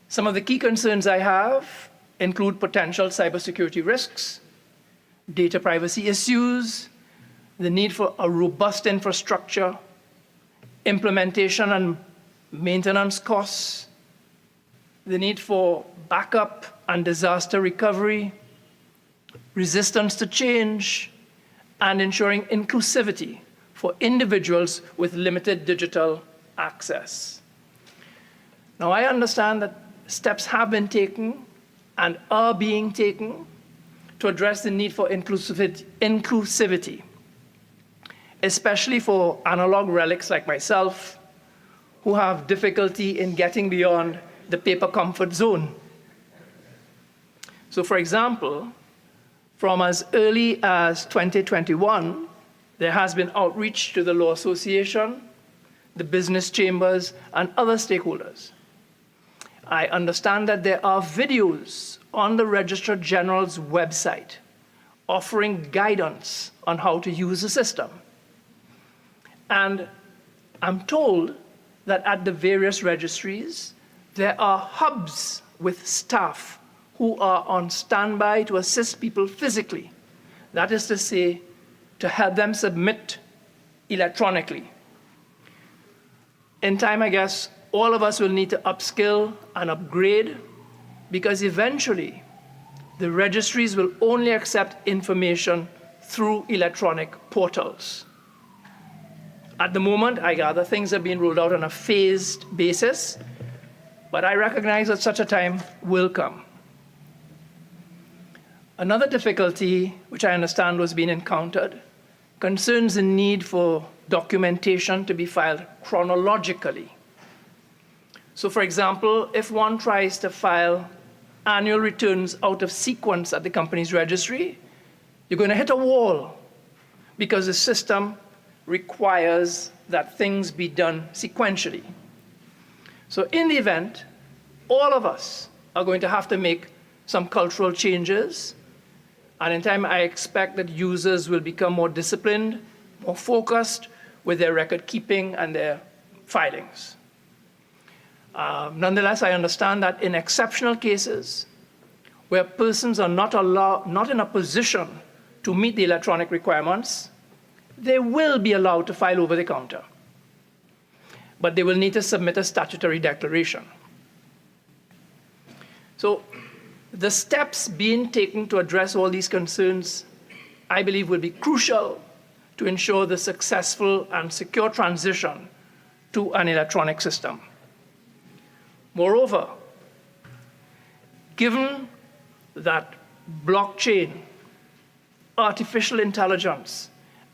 Some of the key concerns I have include potential cybersecurity risks, data privacy issues, the need for a robust infrastructure, implementation and maintenance costs, the need for backup and disaster recovery, resistance to change, and ensuring inclusivity for individuals with limited digital access. Now, I understand that steps have been taken and are being taken to address the need for inclusivity, especially for analog relics like myself, who have difficulty in getting beyond the paper comfort zone. So for example, from as early as 2021, there has been outreach to the Law Association, the business chambers, and other stakeholders. I understand that there are videos on the Registrar General's website offering guidance on how to use the system. And I'm told that at the various registries, there are hubs with staff who are on standby to assist people physically. That is to say, to help them submit electronically. In time, I guess, all of us will need to upskill and upgrade, because eventually the registries will only accept information through electronic portals. At the moment, I gather things are being rolled out on a phased basis, but I recognize that such a time will come. Another difficulty, which I understand was being encountered, concerns the need for documentation to be filed chronologically. So for example, if one tries to file annual returns out of sequence at the company's registry, you're going to hit a wall because the system requires that things be done sequentially. So in the event, all of us are going to have to make some cultural changes, and in time I expect that users will become more disciplined, more focused, with their record keeping and their filings. Nonetheless, I understand that in exceptional cases where persons are not in a position to meet the electronic requirements, they will be allowed to file over the counter, but they will need to submit a statutory declaration. So the steps being taken to address all these concerns, I believe, will be crucial to ensure the successful and secure transition to an electronic system. Moreover, given that blockchain, artificial intelligence,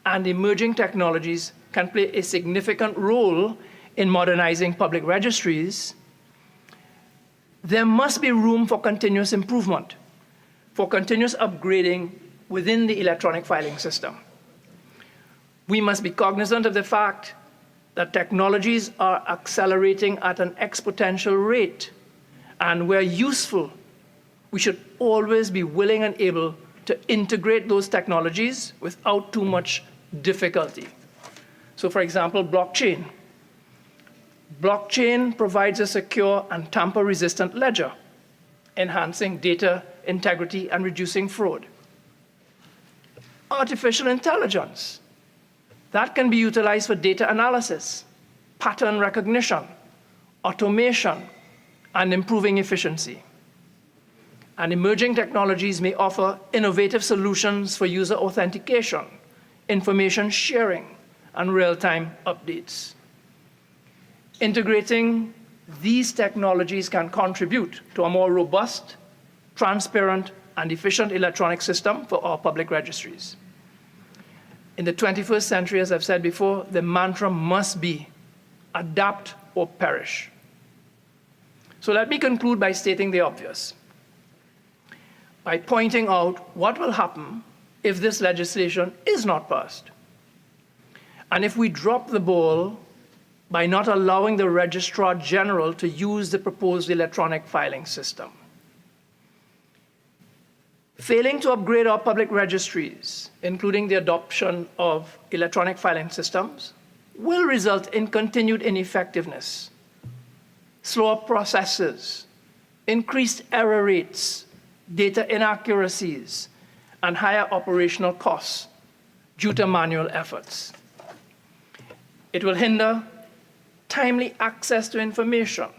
and emerging technologies can play a significant role in modernizing public registries, there must be room for continuous improvement, for continuous upgrading within the electronic filing system. We must be cognizant of the fact that technologies are accelerating at an exponential rate, and where useful, we should always be willing and able to integrate those technologies without too much difficulty. So for example, blockchain. Blockchain provides a secure and tamper-resistant ledger, enhancing data integrity and reducing fraud. Artificial intelligence. That can be utilized for data analysis, pattern recognition, automation, and improving efficiency. And emerging technologies may offer innovative solutions for user authentication, information sharing, and real-time updates. Integrating these technologies can contribute to a more robust, transparent, and efficient electronic system for our public registries. In the 21st century, as I've said before, the mantra must be adapt or perish. So let me conclude by stating the obvious, by pointing out what will happen if this legislation is not passed, and if we drop the ball by not allowing the Registrar General to use the proposed electronic filing system. Failing to upgrade our public registries, including the adoption of electronic filing systems, will result in continued ineffectiveness, slower processes, increased error rates, data inaccuracies, and higher operational costs due to manual efforts. It will hinder timely access to information,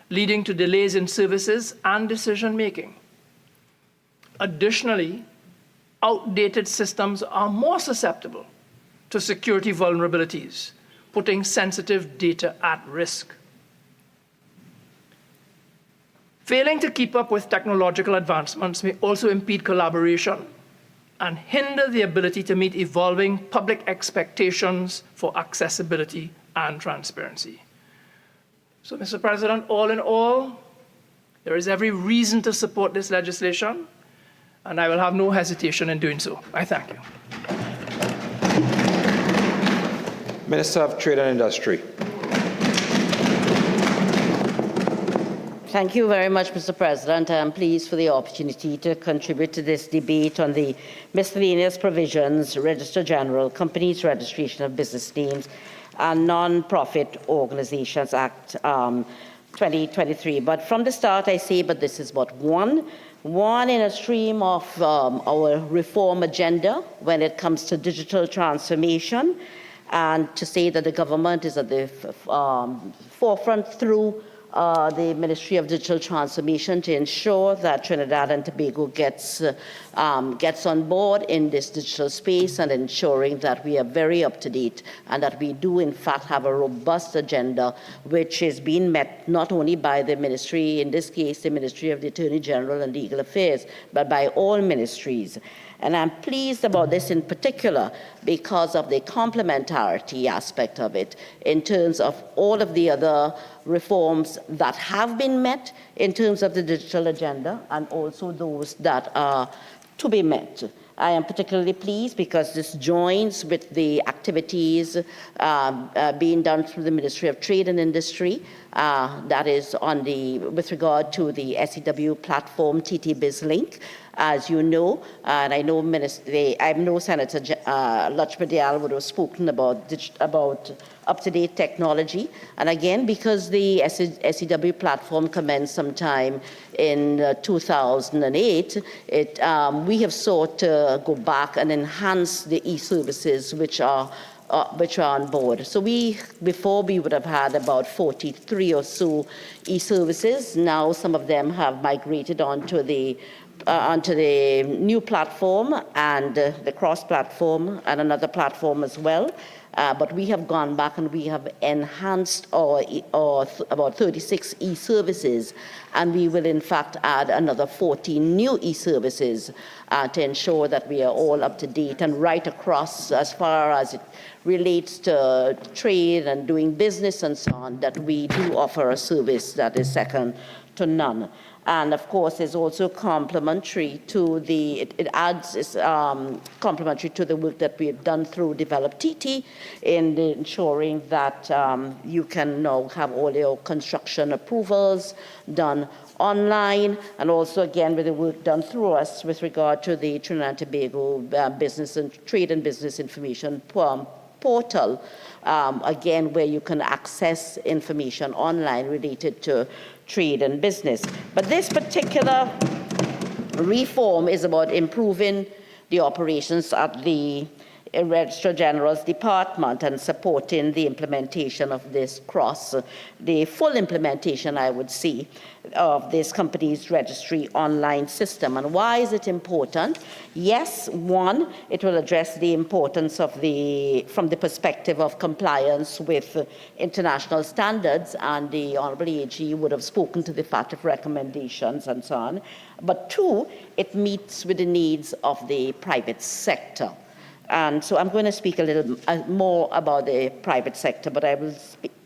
leading to delays in services and decision-making. Additionally, outdated systems are more susceptible to security vulnerabilities, putting sensitive data at risk. Failing to keep up with technological advancements may also impede collaboration and hinder the ability to meet evolving public expectations for accessibility and transparency. So, Mr. President, all in all, there is every reason to support this legislation, and I will have no hesitation in doing so. I thank you. Minister of Trade and Industry. Thank you very much, Mr. President. I am pleased for the opportunity to contribute to this debate on the Miscellaneous Provisions, Registrar General, Companies Registration of Business Names, and Non-Profit Organizations Act 2023. But from the start, I say, but this is but one in a stream of our reform agenda when it comes to digital transformation, and to say that the government is at the forefront through the Ministry of Digital Transformation to ensure that Trinidad and Tobago gets on board in this digital space, and ensuring that we are very up to date and that we do in fact have a robust agenda which is being met not only by the ministry, in this case the Ministry of the Attorney General and Legal Affairs, but by all ministries. And I'm pleased about this in particular because of the complementarity aspect of it in terms of all of the other reforms that have been met in terms of the digital agenda, and also those that are to be met. I am particularly pleased because this joins with the activities being done through the Ministry of Trade and Industry, that is with regard to the SEW platform, TT BizLink, As you know, and I know Senator Lachpedial would have spoken about up-to-date technology. And again, because the SEW platform commenced sometime in 2008, we have sought to go back and enhance the e-services which are on board. So before we would have had about 43 or so e-services. Now some of them have migrated onto the new platform and the cross-platform and another platform as well. But we have gone back and we have enhanced our about 36 e-services, and we will in fact add another 14 new e-services to ensure that we are all up to date and right across as far as it relates to trade and doing business and so on, that we do offer a service that is second to none. And of course, it's also complementary to complementary to the work that we have done through Develop TT in ensuring that you can now have all your construction approvals done online, and also again with the work done through us with regard to the Trinidad and Tobago Business and Trade and Business Information portal, again where you can access information online related to trade and business. But this particular reform is about improving the operations at the Registrar General's department and supporting the implementation of this the full implementation, I would say, of this company's registry online system. And why is it important? Yes, one, it will address the importance of from the perspective of compliance with international standards, and the Honorable AG would have spoken to the fact of recommendations and so on. But two, it meets with the needs of the private sector. And so I'm going to speak a little more about the private sector, but I will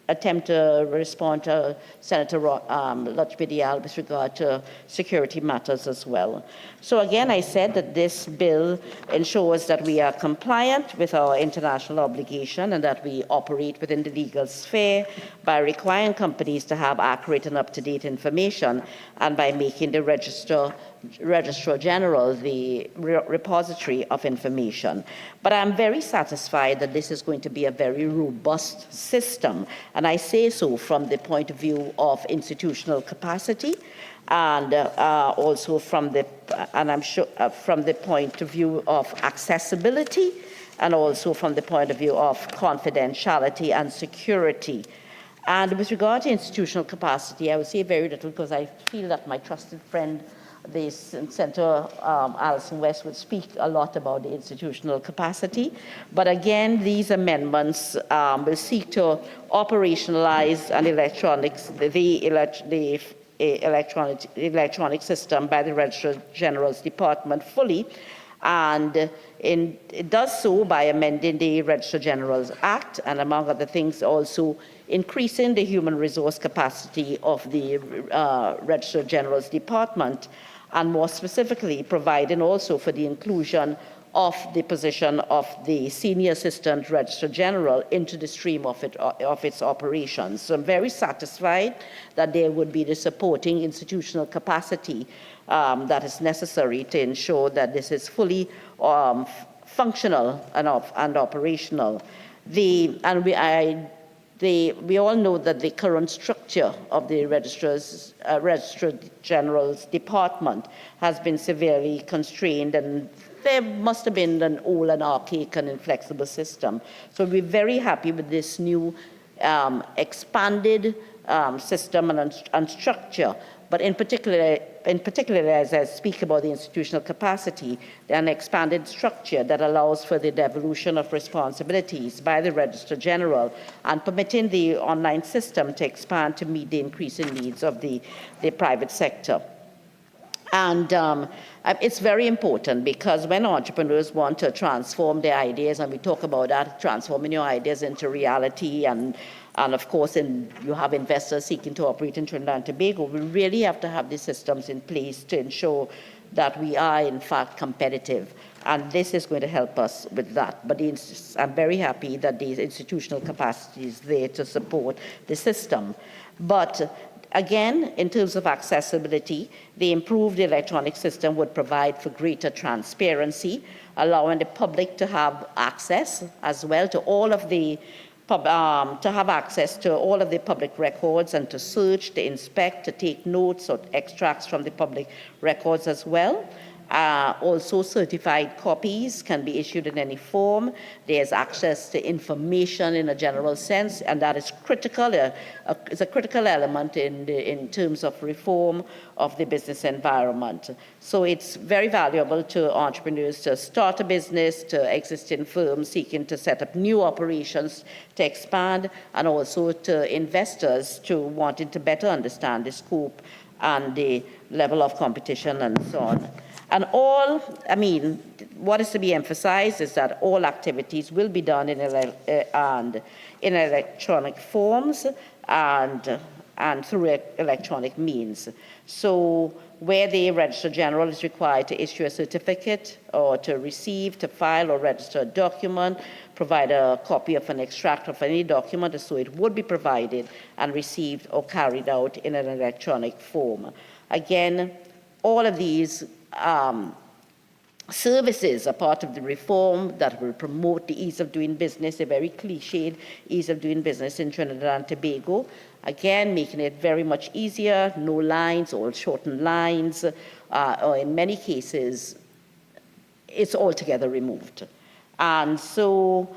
attempt to respond to Senator Lachpedial with regard to security matters as well. So again, I said that this bill ensures that we are compliant with our international obligation and that we operate within the legal sphere by requiring companies to have accurate and up-to-date information, and by making the Registrar General the repository of information. But I'm very satisfied that this is going to be a very robust system, and I say so from the point of view of institutional capacity, and also from the point of view of accessibility, and also from the point of view of confidentiality and security. And with regard to institutional capacity, I will say very little because I feel that my trusted friend, the Senator Alison West, would speak a lot about the institutional capacity. But again, these amendments will seek to operationalize an electronic system by the Registrar General's department fully, and it does so by amending the Registrar General's Act, and among other things also increasing the human resource capacity of the Registrar General's department, and more specifically providing also for the inclusion of the position of the Senior Assistant Registrar General into the stream of its operations. So I'm very satisfied that there would be the supporting institutional capacity that is necessary to ensure that this is fully functional and operational. We all know that the current structure of the Registrar General's department has been severely constrained, and there must have been an old and archaic and inflexible system. So we're very happy with this new expanded system and structure. But in particular, as I speak about the institutional capacity, an expanded structure that allows for the devolution of responsibilities by the Registrar General and permitting the online system to expand to meet the increasing needs of the private sector. And it's very important because when entrepreneurs want to transform their ideas, and we talk about that, transforming your ideas into reality, and of course, you have investors seeking to operate in Trinidad and Tobago, we really have to have the systems in place to ensure that we are, in fact, competitive. And this is going to help us with that. But I'm very happy that the institutional capacity is there to support the system. But Again, in terms of accessibility, the improved electronic system would provide for greater transparency, allowing the public to have access as well to all of the public records and to search, to inspect, to take notes or extracts from the public records as well. Also, certified copies can be issued in any form. There's access to information in a general sense, and that is critical. It's a critical element in terms of reform of the business environment. So it's very valuable to entrepreneurs to start a business, to existing firms seeking to set up new operations, to expand, and also to investors to wanting to better understand the scope and the level of competition and so on. And what is to be emphasized is that all activities will be done in electronic forms and through electronic means. So where the Registrar General is required to issue a certificate or to receive, to file or register a document, provide a copy of an extract of any document, so it would be provided and received or carried out in an electronic form. Again, all of these services are part of the reform that will promote the ease of doing business, a very cliched ease of doing business in Trinidad and Tobago. Again, making it very much easier, no lines or shortened lines, or in many cases, it's altogether removed. And so,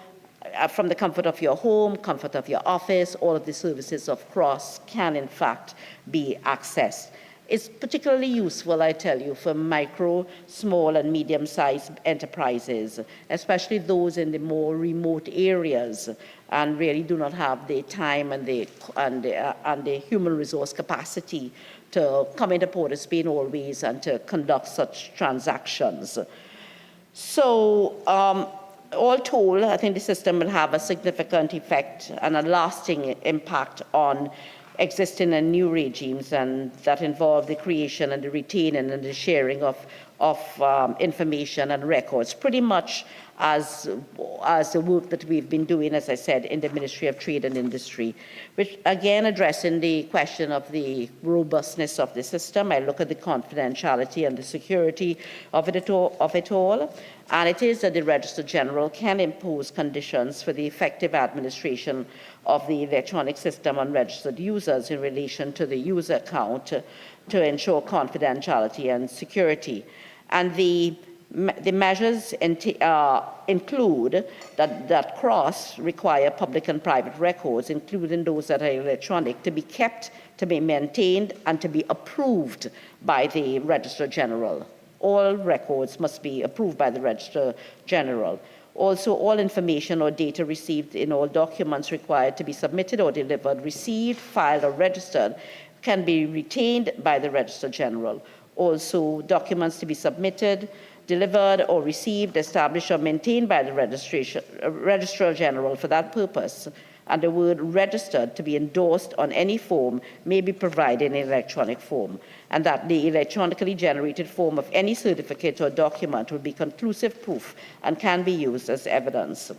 from the comfort of your home, comfort of your office, all of the services of CROSS can in fact be accessed. It's particularly useful, I tell you, for micro, small, and medium-sized enterprises, especially those in the more remote areas and really do not have the time and the human resource capacity to come into Port of Spain always and to conduct such transactions. So, all told, I think the system will have a significant effect and a lasting impact on existing and new regimes, and that involve the creation and the retaining and the sharing of information and records, pretty much as the work that we've been doing, as I said, in the Ministry of Trade and Industry, which again addressing the question of the robustness of the system. I look at the confidentiality and the security of it all, and it is that the Registrar General can impose conditions for the effective administration of the electronic system on registered users in relation to the user account to ensure confidentiality and security. And the measures include that CROSS require public and private records, including those that are electronic, to be kept, to be maintained, and to be approved by the Registrar General. All records must be approved by the Registrar General. Also, all information or data received in all documents required to be submitted or delivered, received, filed, or registered can be retained by the Registrar General. Also, documents to be submitted, delivered, or received, established, or maintained by the Registrar General for that purpose, and the word registered to be endorsed on any form may be provided in electronic form, and that the electronically generated form of any certificate or document will be conclusive proof and can be used as evidence.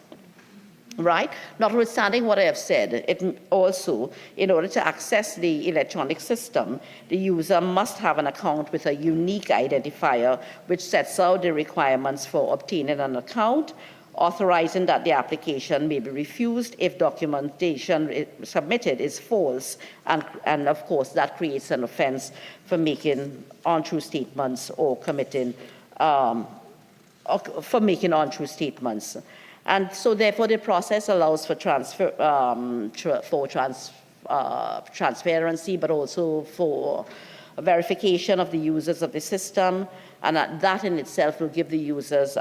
Right? Notwithstanding what I have said, it also, in order to access the electronic system, the user must have an account with a unique identifier which sets out the requirements for obtaining an account, authorizing that the application may be refused if documentation submitted is false, and of course that creates an offense for making untrue statements or committing untrue statements. And so therefore the process allows for transparency, but also for verification of the users of the system, and that in itself will give the users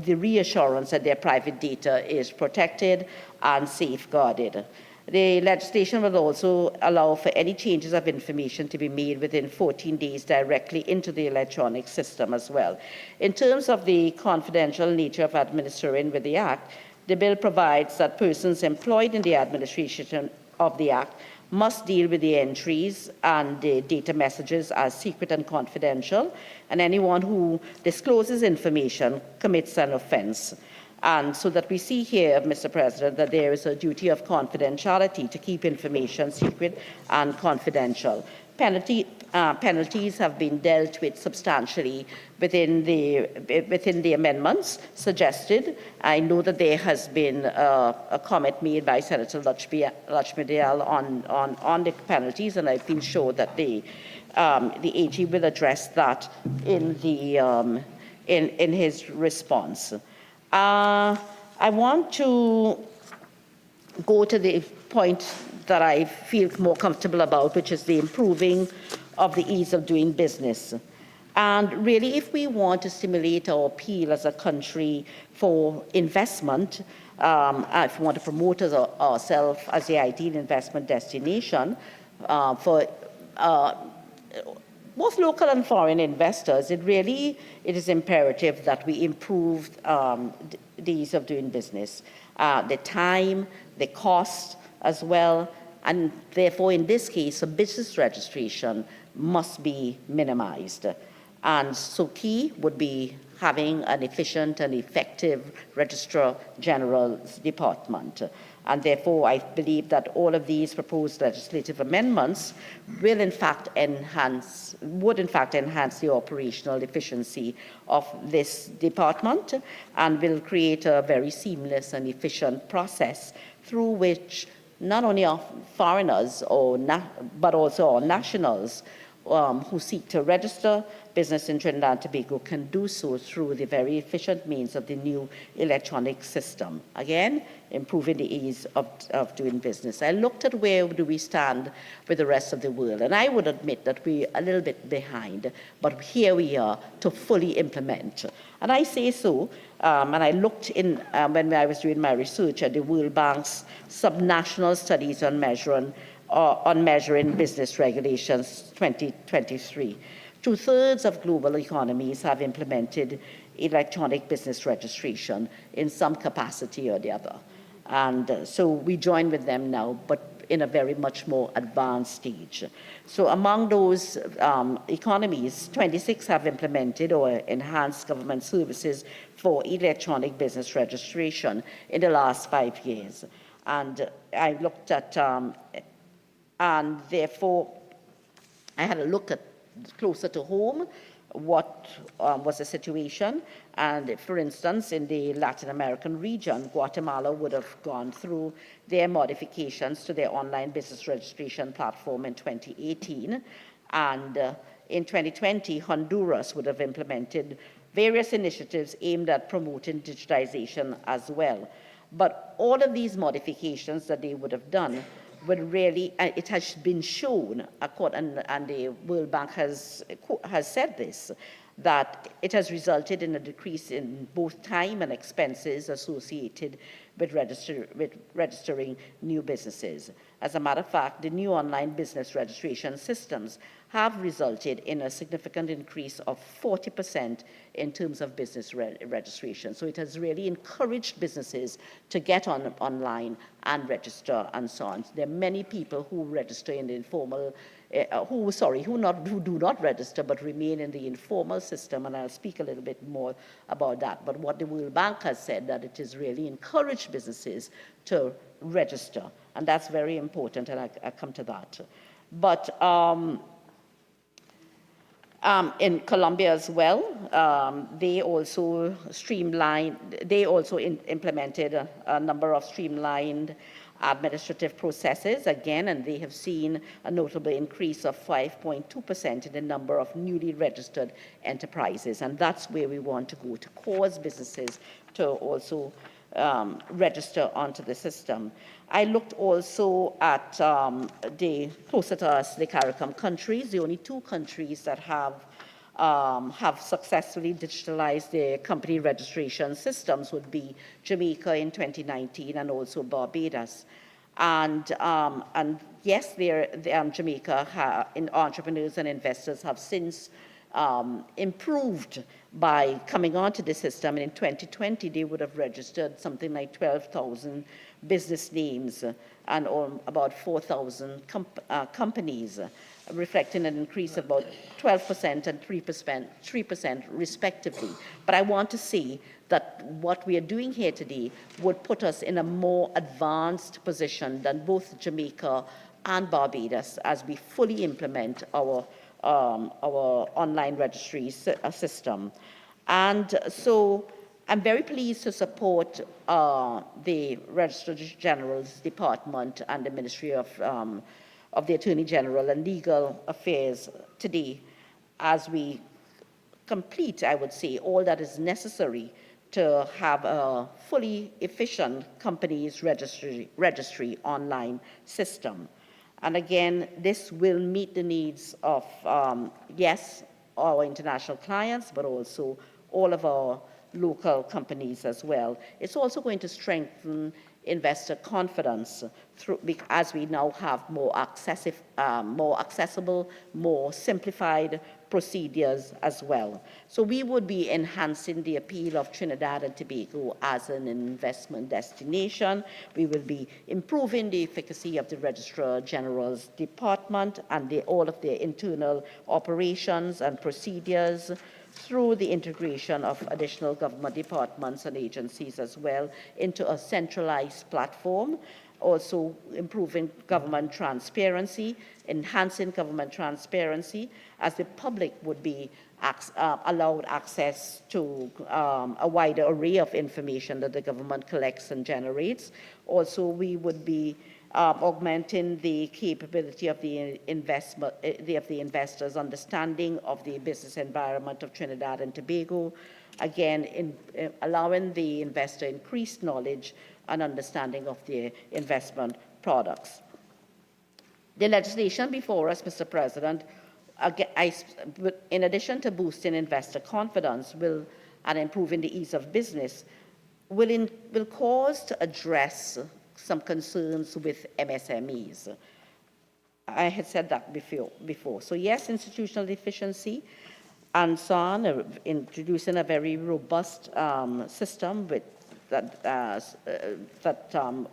the reassurance that their private data is protected and safeguarded. The legislation will also allow for any changes of information to be made within 14 days directly into the electronic system as well. In terms of the confidential nature of administering with the Act, the bill provides that persons employed in the administration of the Act must deal with the entries and the data messages as secret and confidential, and anyone who discloses information commits an offense. And so that we see here, Mr. President, that there is a duty of confidentiality to keep information secret and confidential. Penalties have been dealt with substantially within the amendments suggested. I know that there has been a comment made by Senator Lachmedial on the penalties, and I've been sure that the AG will address that in his response. I want to go to the point that I feel more comfortable about, which is the improving of the ease of doing business. And really, if we want to stimulate our appeal as a country for investment, if we want to promote ourselves as the ideal investment destination for both local and foreign investors, it is imperative that we improve the ease of doing business, the time, the cost as well, and therefore in this case, a business registration must be minimized. And so key would be having an efficient and effective Registrar General's department. And therefore, I believe that all of these proposed legislative amendments would in fact enhance the operational efficiency of this department and will create a very seamless and efficient process through which not only our foreigners but also our nationals who seek to register business in Trinidad and Tobago can do so through the very efficient means of the new electronic system. Again, improving the ease of doing business. I looked at where do we stand with the rest of the world, and I would admit that we're a little bit behind, but here we are to fully implement. And I say so, and I looked in, when I was doing my research at the World Bank's subnational studies on measuring business regulations 2023. 2/3 of global economies have implemented electronic business registration in some capacity or the other. And so we join with them now, but in a very much more advanced stage. So among those economies, 26 have implemented or enhanced government services for electronic business registration in the last 5 years. And I looked at, and therefore I had a look at closer to home what was the situation. And for instance, in the Latin American region, Guatemala would have gone through their modifications to their online business registration platform in 2018. And in 2020, Honduras would have implemented various initiatives aimed at promoting digitization as well. But all of these modifications that they would have done would really, it has been shown, and the World Bank has said this, that it has resulted in a decrease in both time and expenses associated with registering new businesses. As a matter of fact, the new online business registration systems have resulted in a significant increase of 40% in terms of business registration. So it has really encouraged businesses to get online and register and so on. There are many people who register in the informal, who do not register but remain in the informal system, and I'll speak a little bit more about that. But what the World Bank has said, that it has really encouraged businesses to register, and that's very important, and I come to that. But in Colombia as well, they also implemented a number of streamlined administrative processes, again, and they have seen a notable increase of 5.2% in the number of newly registered enterprises. And that's where we want to go, to cause businesses to also register onto the system. I looked also at closer to us, the CARICOM countries. The only 2 countries that have successfully digitalized their company registration systems would be Jamaica in 2019 and also Barbados. And yes, Jamaica entrepreneurs and investors have since improved by coming onto the system. And in 2020, they would have registered something like 12,000 business names and about 4,000 companies, reflecting an increase of about 12% and 3% respectively. But I want to say that what we are doing here today would put us in a more advanced position than both Jamaica and Barbados as we fully implement our online registry system. And so I'm very pleased to support the Registrar General's Department and the Ministry of the Attorney General and Legal Affairs today as we complete, I would say, all that is necessary to have a fully efficient companies registry online system. And again, this will meet the needs of, yes, our international clients, but also all of our local companies as well. It's also going to strengthen investor confidence as we now have more accessible, more simplified procedures as well. So we would be enhancing the appeal of Trinidad and Tobago as an investment destination. We will be improving the efficacy of the Registrar General's department and all of their internal operations and procedures through the integration of additional government departments and agencies as well into a centralized platform, also improving government transparency, enhancing government transparency, as the public would be allowed access to a wider array of information that the government collects and generates. Also, we would be augmenting the capability of the investors' understanding of the business environment of Trinidad and Tobago, again, in allowing the investor increased knowledge and understanding of the investment products. The legislation before us, Mr. President, in addition to boosting investor confidence and improving the ease of business, will cause to address some concerns with MSMEs. I had said that before. So yes, institutional efficiency and so on, introducing a very robust system with that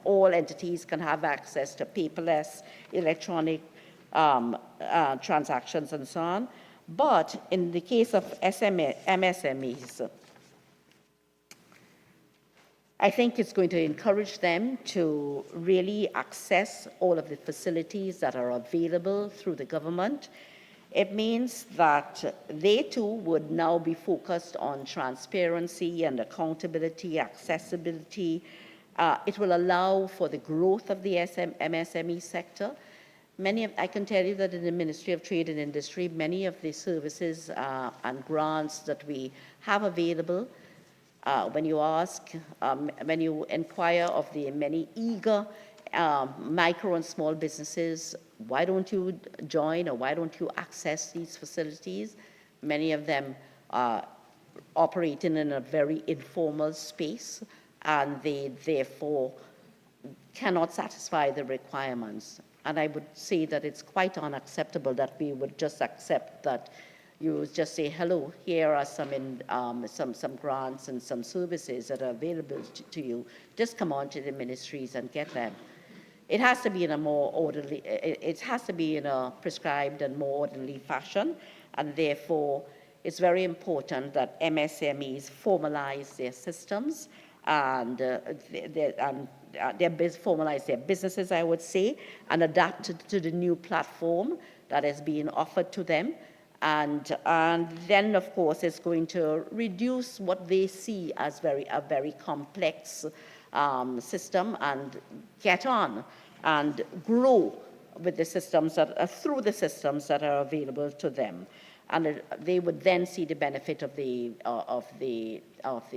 all entities can have access to paperless, electronic transactions and so on. But in the case of MSMEs, I think it's going to encourage them to really access all of the facilities that are available through the government. It means that they too would now be focused on transparency and accountability, accessibility. It will allow for the growth of the MSME sector. I can tell you that in the Ministry of Trade and Industry, many of the services and grants that we have available, when you inquire of the many eager micro and small businesses, why don't you join or why don't you access these facilities? Many of them are operating in a very informal space, and they therefore cannot satisfy the requirements. And I would say that it's quite unacceptable that we would just accept that you just say, hello, here are some grants and some services that are available to you. Just come on to the ministries and get them. It has to be in a more orderly, it has to be in a prescribed and more orderly fashion, and therefore it's very important that MSMEs formalize their systems and formalize their businesses, I would say, and adapt to the new platform that is being offered to them. And then, of course, it's going to reduce what they see as a very complex system and get on and grow with the systems through the systems that are available to them. And they would then see the benefit of the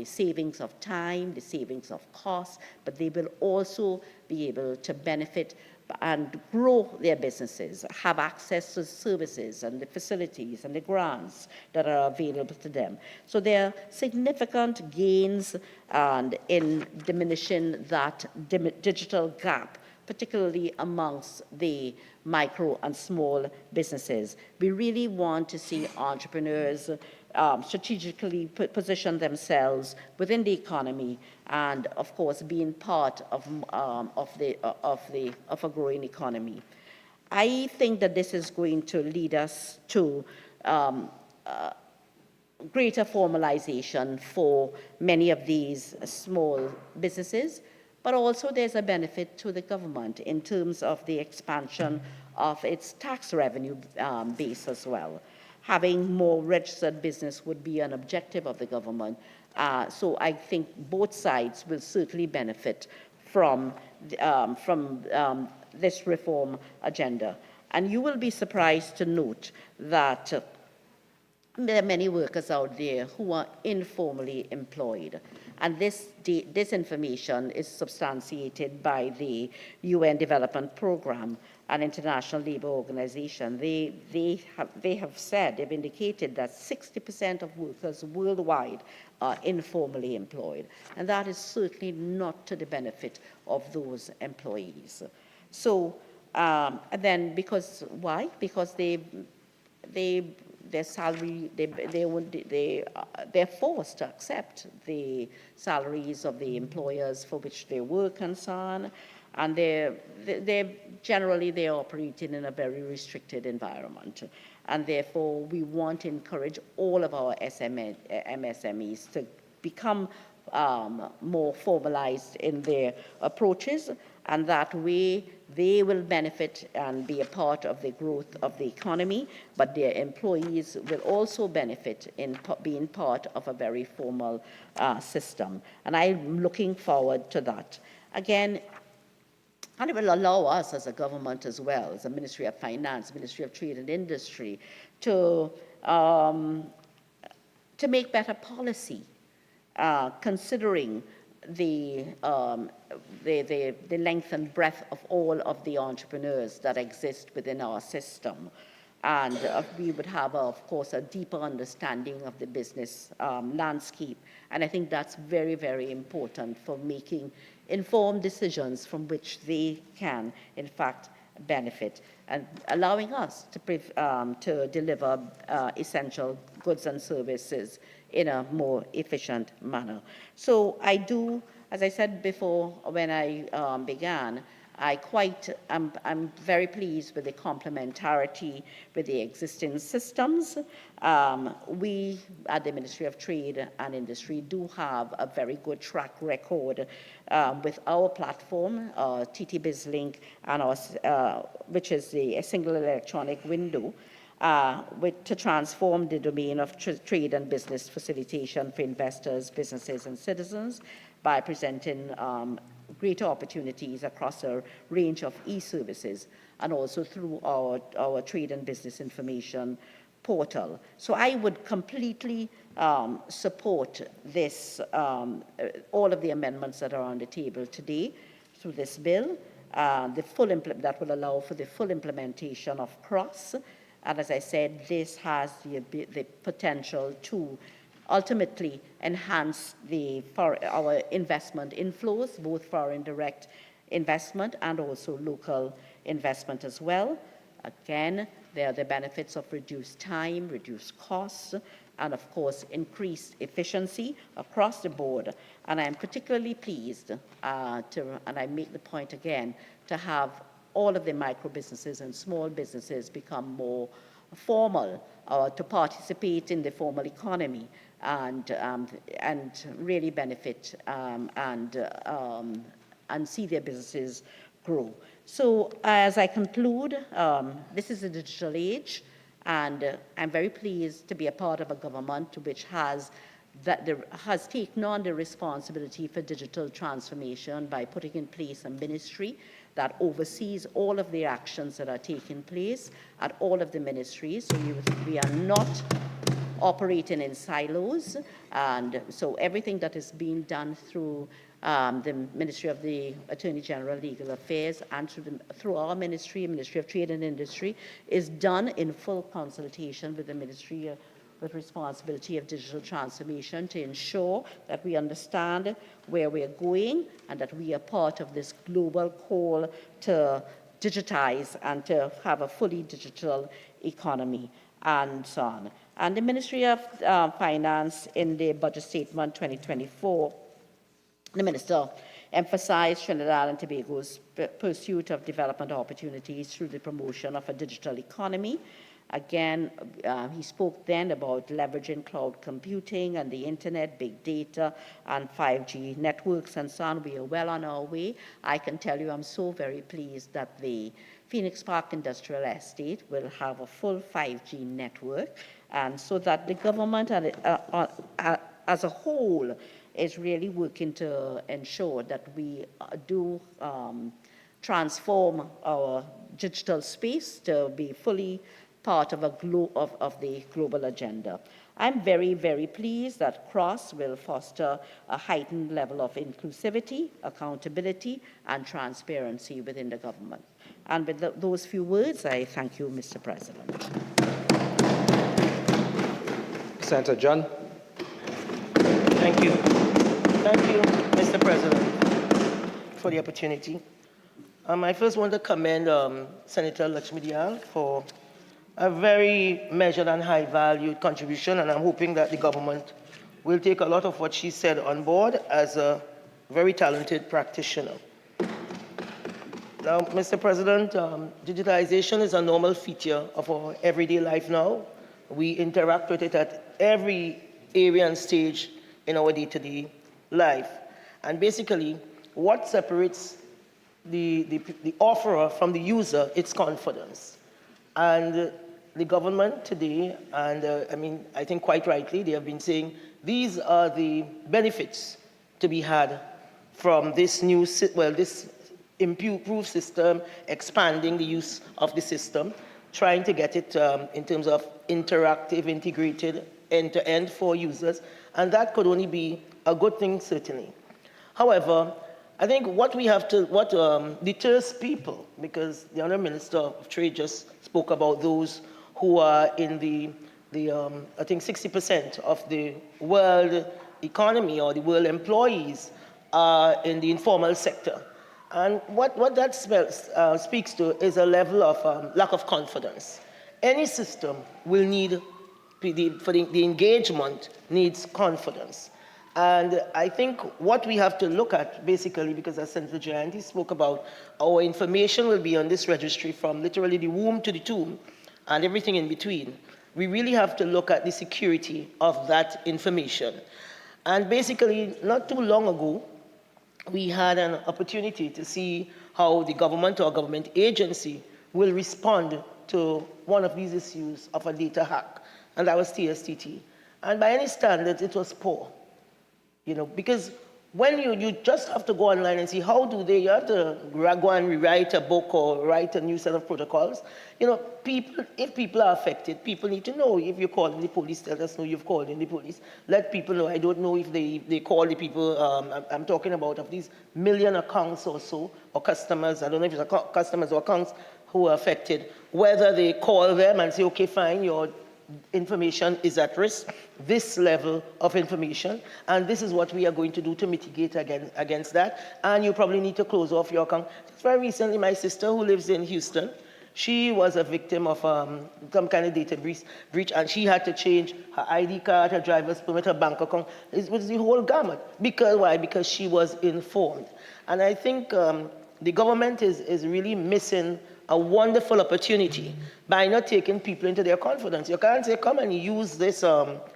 savings of time, the savings of cost, but they will also be able to benefit and grow their businesses, have access to services and the facilities and the grants that are available to them. So there are significant gains in diminishing that digital gap, particularly amongst the micro and small businesses. We really want to see entrepreneurs strategically position themselves within the economy and, of course, being part of a growing economy. I think that this is going to lead us to greater formalization for many of these small businesses, but also there's a benefit to the government in terms of the expansion of its tax revenue base as well. Having more registered business would be an objective of the government. So I think both sides will certainly benefit from this reform agenda. And you will be surprised to note that there are many workers out there who are informally employed. And this information is substantiated by the UN Development Program and International Labour Organization. They have indicated that 60% of workers worldwide are informally employed. And that is certainly not to the benefit of those employees. So then why? Because their salary, they're forced to accept the salaries of the employers for which they work and so on, and they're generally operating in a very restricted environment, and therefore we want to encourage all of our MSMEs to become more formalized in their approaches, and that way they will benefit and be a part of the growth of the economy, but their employees will also benefit in being part of a very formal system. And I'm looking forward to that. Again, and it will allow us as a government as well, as a Ministry of Finance, Ministry of Trade and Industry, to make better policy, considering the length and breadth of all of the entrepreneurs that exist within our system. And we would have, of course, a deeper understanding of the business landscape. And I think that's very, very important for making informed decisions from which they can, in fact, benefit, and allowing us to deliver essential goods and services in a more efficient manner. So I do, as I said before when I began, I'm very pleased with the complementarity with the existing systems. We at the Ministry of Trade and Industry do have a very good track record with our platform, TT BizLink, and which is a single electronic window, to transform the domain of trade and business facilitation for investors, businesses, and citizens by presenting greater opportunities across a range of e-services, and also through our trade and business information portal. So I would completely support this, all of the amendments that are on the table today through this bill, that will allow for the full implementation of CROSS. And as I said, this has the potential to ultimately enhance our investment inflows, both foreign direct investment and also local investment as well. Again, there are the benefits of reduced time, reduced costs, and of course, increased efficiency across the board. And I'm particularly pleased and I make the point again, to have all of the micro businesses and small businesses become more formal, to participate in the formal economy, and really benefit and see their businesses grow. So as I conclude, this is a digital age, and I'm very pleased to be a part of a government which has taken on the responsibility for digital transformation by putting in place a ministry that oversees all of the actions that are taking place at all of the ministries. So we are not operating in silos, and so everything that is being done through the Ministry of the Attorney General Legal Affairs and through our Ministry of Trade and Industry, is done in full consultation with the Ministry with responsibility of digital transformation, to ensure that we understand where we're going and that we are part of this global call to digitize and to have a fully digital economy, and so on. And the Ministry of Finance, in the budget statement 2024, the Minister emphasized Trinidad and Tobago's pursuit of development opportunities through the promotion of a digital economy, Again, he spoke then about leveraging cloud computing and the internet, big data, and 5G networks and so on. We are well on our way. I can tell you I'm so very pleased that the Phoenix Park Industrial Estate will have a full 5G network, and so that the government as a whole is really working to ensure that we do transform our digital space to be fully part of the global agenda. I'm very, very pleased that CROSS will foster a heightened level of inclusivity, accountability, and transparency within the government. And with those few words, I thank you, Mr. President. Senator John. Thank you. Thank you, Mr. President, for the opportunity. I first want to commend Senator Lakshmi for a very measured and high-valued contribution, and I'm hoping that the government will take a lot of what she said on board as a very talented practitioner. Now, Mr. President, digitalization is a normal feature of our everyday life now. We interact with it at every area and stage in our day-to-day life. And basically, what separates the offerer from the user, it's confidence. And the government today, and I think quite rightly, they have been saying these are the benefits to be had from this new, this improved system, expanding the use of the system, trying to get it in terms of interactive, integrated, end-to-end for users, and that could only be a good thing, certainly. However, I think what deters people, because the Honourable Minister of Trade just spoke about those who are in I think 60% of the world economy or the world employees are in the informal sector. And what that speaks to is a level of lack of confidence. Any system will need, the engagement needs confidence. And I think what we have to look at, basically, because as Senator Jayanti spoke about, our information will be on this registry from literally the womb to the tomb and everything in between. We really have to look at the security of that information. And basically, not too long ago, we had an opportunity to see how the government or government agency will respond to one of these issues of a data hack, and that was TSTT. And by any standards, it was poor. Because when you just have to go online and see how do they, you have to go and rewrite a book or write a new set of protocols. If people are affected, people need to know. If you're calling the police, let us know you've called in the police. Let people know. I don't know if they call the people, I'm talking about of these million accounts or so, or customers, I don't know if it's customers or accounts who are affected, whether they call them and say, okay, fine, your information is at risk, this level of information, and this is what we are going to do to mitigate against that, and you probably need to close off your account. Just very recently, my sister who lives in Houston, she was a victim of some kind of data breach, and she had to change her ID card, her driver's permit, her bank account. It was the whole gamut. Because why? Because she was informed. And I think the government is really missing a wonderful opportunity by not taking people into their confidence. You can't say, come and use this,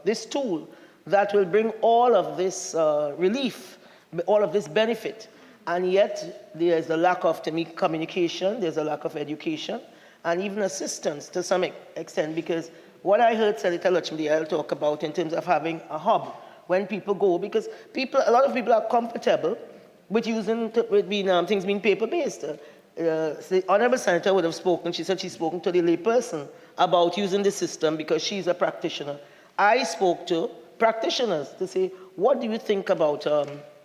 this tool that will bring all of this relief, all of this benefit. And yet there's a lack of, to me, communication, there's a lack of education, and even assistance to some extent, because what I heard Senator Lakshmi talk about in terms of having a hub when people go, because a lot of people are comfortable with things being paper-based. The Honourable Senator would have spoken, she said she's spoken to the layperson about using the system because she's a practitioner. I spoke to practitioners to say, what do you think about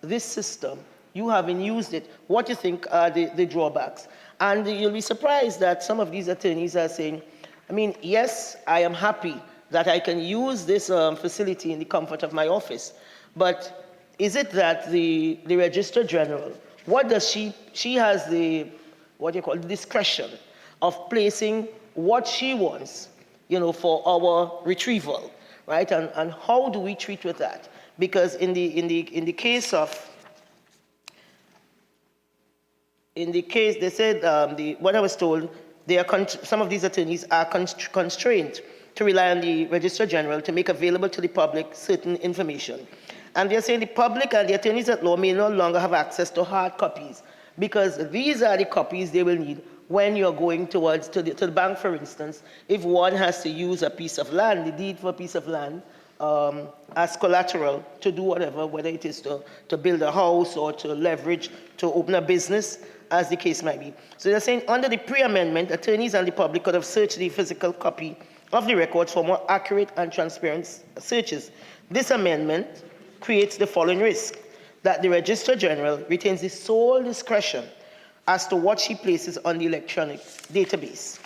this system? You haven't used it. What do you think are the drawbacks? And you'll be surprised that some of these attorneys are saying, yes, I am happy that I can use this facility in the comfort of my office, but is it that the Registrar General, what does she has the discretion of placing what she wants, for our retrieval, right? And how do we treat with that? Because in the case, they said, what I was told, some of these attorneys are constrained to rely on the Registrar General to make available to the public certain information. And they're saying the public and the attorneys at law may no longer have access to hard copies, because these are the copies they will need when you're going to the bank, for instance. If one has to use a piece of land, the deed for a piece of land, as collateral to do whatever, whether it is to build a house or to leverage to open a business, as the case might be. So they're saying under the pre-amendment, attorneys and the public could have searched the physical copy of the records for more accurate and transparent searches. This amendment creates the following risk: that the Registrar General retains the sole discretion as to what she places on the electronic database.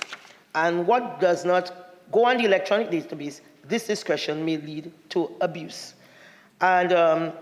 And what does not go on the electronic database, this discretion may lead to abuse. And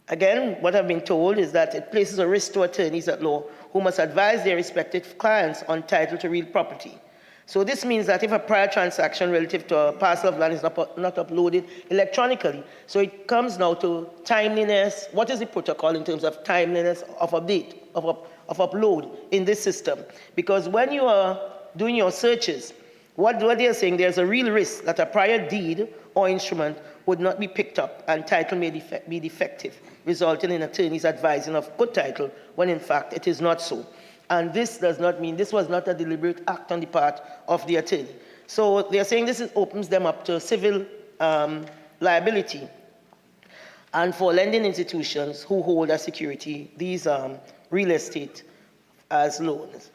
again, what I've been told is that it places a risk to attorneys at law who must advise their respective clients on title to real property. So this means that if a prior transaction relative to a parcel of land is not uploaded electronically, so it comes now to timeliness. What is the protocol in terms of timeliness of update, of upload in this system? Because when you are doing your searches, what they are saying, there's a real risk that a prior deed or instrument would not be picked up and title may be defective, resulting in attorneys advising of good title when in fact it is not so. And this does not mean, this was not a deliberate act on the part of the attorney. So they're saying this opens them up to civil liability. And for lending institutions who hold as security these real estate as loans.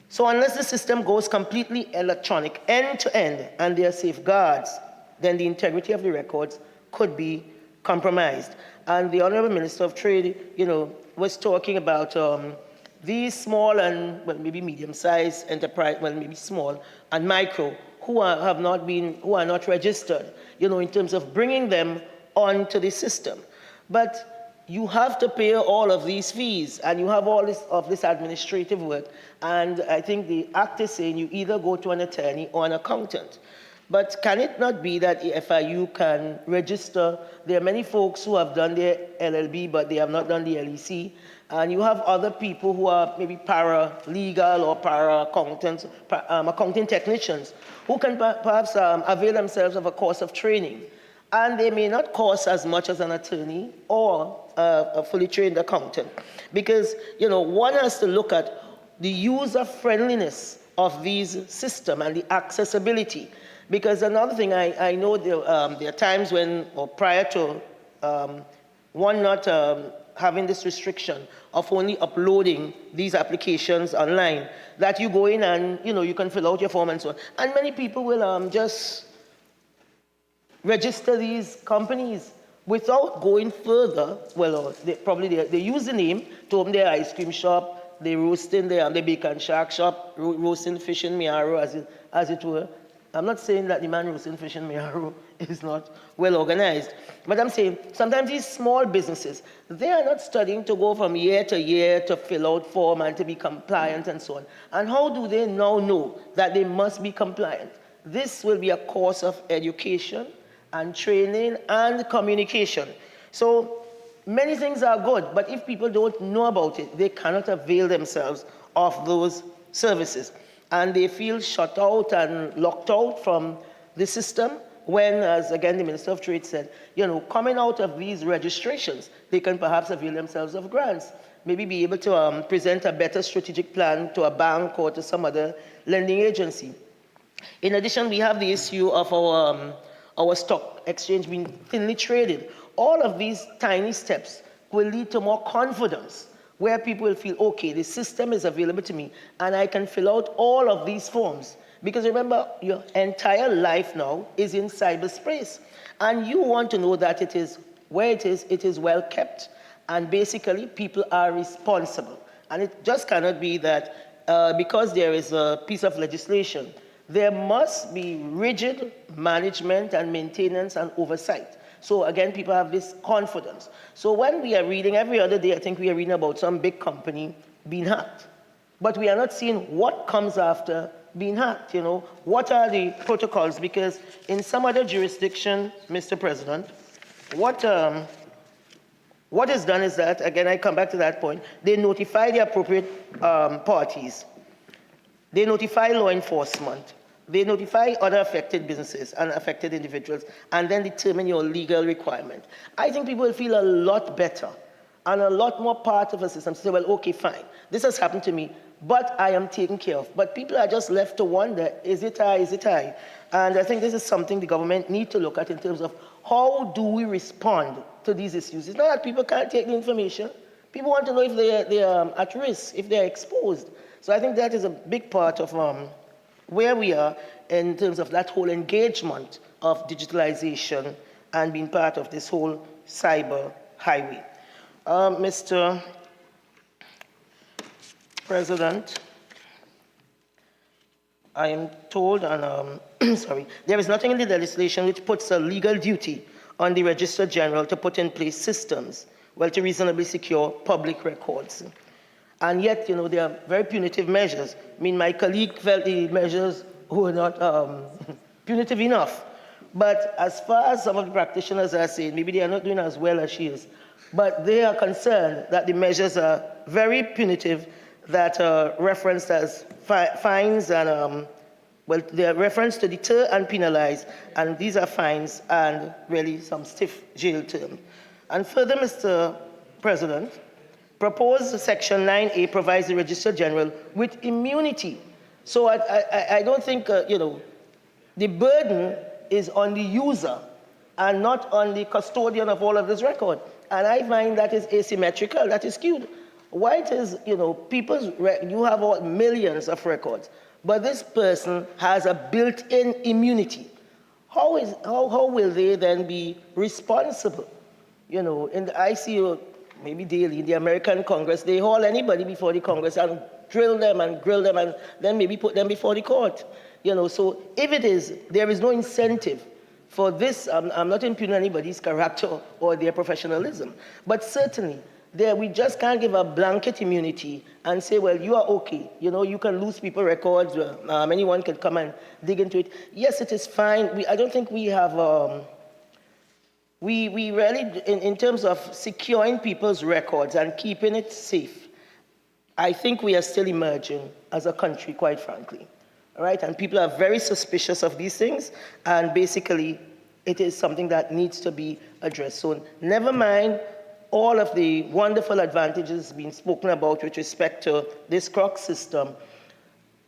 So unless the system goes completely electronic, end to end, and there are safeguards, then the integrity of the records could be compromised. And the Honorable Minister of Trade, was talking about these small and, well, maybe medium-sized enterprise, well, maybe small and micro, who are not registered, in terms of bringing them onto the system. But you have to pay all of these fees, and you have all this administrative work. And I think the act is saying you either go to an attorney or an accountant. But can it not be that FIU can register? There are many folks who have done their LLB, but they have not done the LEC. And you have other people who are maybe paralegal or para-accountants, accounting technicians, who can perhaps avail themselves of a course of training. And they may not cost as much as an attorney or a fully trained accountant. Because, one has to look at the user-friendliness of these systems and the accessibility. Because another thing, I know there are times when, or prior to one not having this restriction of only uploading these applications online, that you go in and, you can fill out your form and so on. And many people will just register these companies without going further. Well, they use the name to open their ice cream shop, they roast in the bacon shack shop, roasting fish in Miaro, as it were. I'm not saying that the man roasting fish in Miaro is not well organized, but I'm saying sometimes these small businesses, they are not studying to go from year to fill out form and to be compliant and so on. And how do they now know that they must be compliant? This will be a course of education and training and communication. So many things are good, but if people don't know about it, they cannot avail themselves of those services. And they feel shut out and locked out from the system when, as again the Minister of Trade said, coming out of these registrations, they can perhaps avail themselves of grants, maybe be able to present a better strategic plan to a bank or to some other lending agency. In addition, we have the issue of our stock exchange being thinly traded. All of these tiny steps will lead to more confidence, where people will feel, okay, the system is available to me, and I can fill out all of these forms. Because remember, your entire life now is in cyberspace, and you want to know that it is where it is well kept, and basically people are responsible. And it just cannot be that because there is a piece of legislation, there must be rigid management and maintenance and oversight. So again, people have this confidence. So when we are reading, every other day, I think we are reading about some big company being hacked. But we are not seeing what comes after being hacked, What are the protocols? Because in some other jurisdiction, Mr. President, what is done is that, again, I come back to that point, they notify the appropriate parties. They notify law enforcement. They notify other affected businesses and affected individuals, and then determine your legal requirement. I think people will feel a lot better and a lot more part of the system to say, well, okay, fine, this has happened to me, but I am taken care of. But people are just left to wonder, is it I, is it I? And I think this is something the government needs to look at in terms of how do we respond to these issues. It's not that people can't take the information. People want to know if they are at risk, if they're exposed. So I think that is a big part of where we are in terms of that whole engagement of digitalization and being part of this whole cyber highway. Mr. President, I am told, and sorry, there is nothing in the legislation which puts a legal duty on the Registrar General to put in place systems, well, to reasonably secure public records. And yet, you know, there are very punitive measures. I mean, my colleague felt the measures were not punitive enough. But as far as some of the practitioners are saying, maybe they are not doing as well as she is, but they are concerned that the measures are very punitive, that are referenced as fines and, well, they are referenced to deter and penalize, and these are fines and really some stiff jail term. And further, Mr. President, proposed Section 9A provides the Registrar General with immunity. So I don't think, you know, the burden is on the user and not on the custodian of all of this record. And I find that is asymmetrical, that is skewed. Why it is, you know, you have all millions of records, but this person has a built-in immunity. How will they then be responsible? You know, I see maybe daily in the American Congress, they haul anybody before the Congress and drill them and grill them and then maybe put them before the court. You know, so if it is, there is no incentive for this. I'm not impugning anybody's character or their professionalism, but certainly we just can't give a blanket immunity and say, well, you are okay. You know, you can lose people records. Anyone can come and dig into it. Yes, it is fine. I don't think we have, we really, in terms of securing people's records and keeping it safe, I think we are still emerging as a country, quite frankly. All right? And people are very suspicious of these things, and basically, it is something that needs to be addressed. So never mind all of the wonderful advantages being spoken about with respect to this CROC system.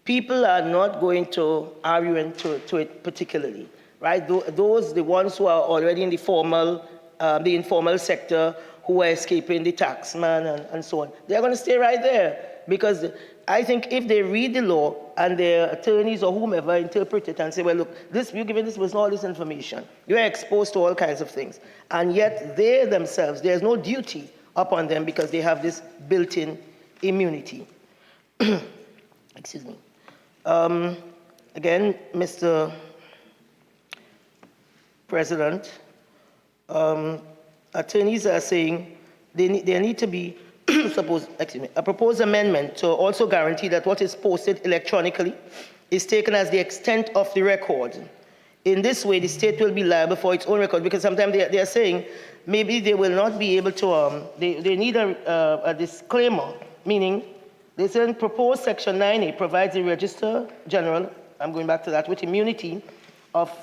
People are not going to argue into it particularly, right? Those, the ones who are already in the informal sector, who are escaping the taxman and so on, they're going to stay right there, because I think if they read the law and their attorneys or whomever interpret it and say, well, look, you're giving this person all this information, you're exposed to all kinds of things, and yet they themselves, there's no duty upon them because they have this built-in immunity. Excuse me. Again, Mr. President, attorneys are saying there need to be a proposed amendment to also guarantee that what is posted electronically is taken as the extent of the record. In this way, the state will be liable for its own record, because sometimes they are saying maybe they will not be able to, they need a disclaimer, meaning they say proposed Section 9A provides the Registrar General, I'm going back to that, with immunity of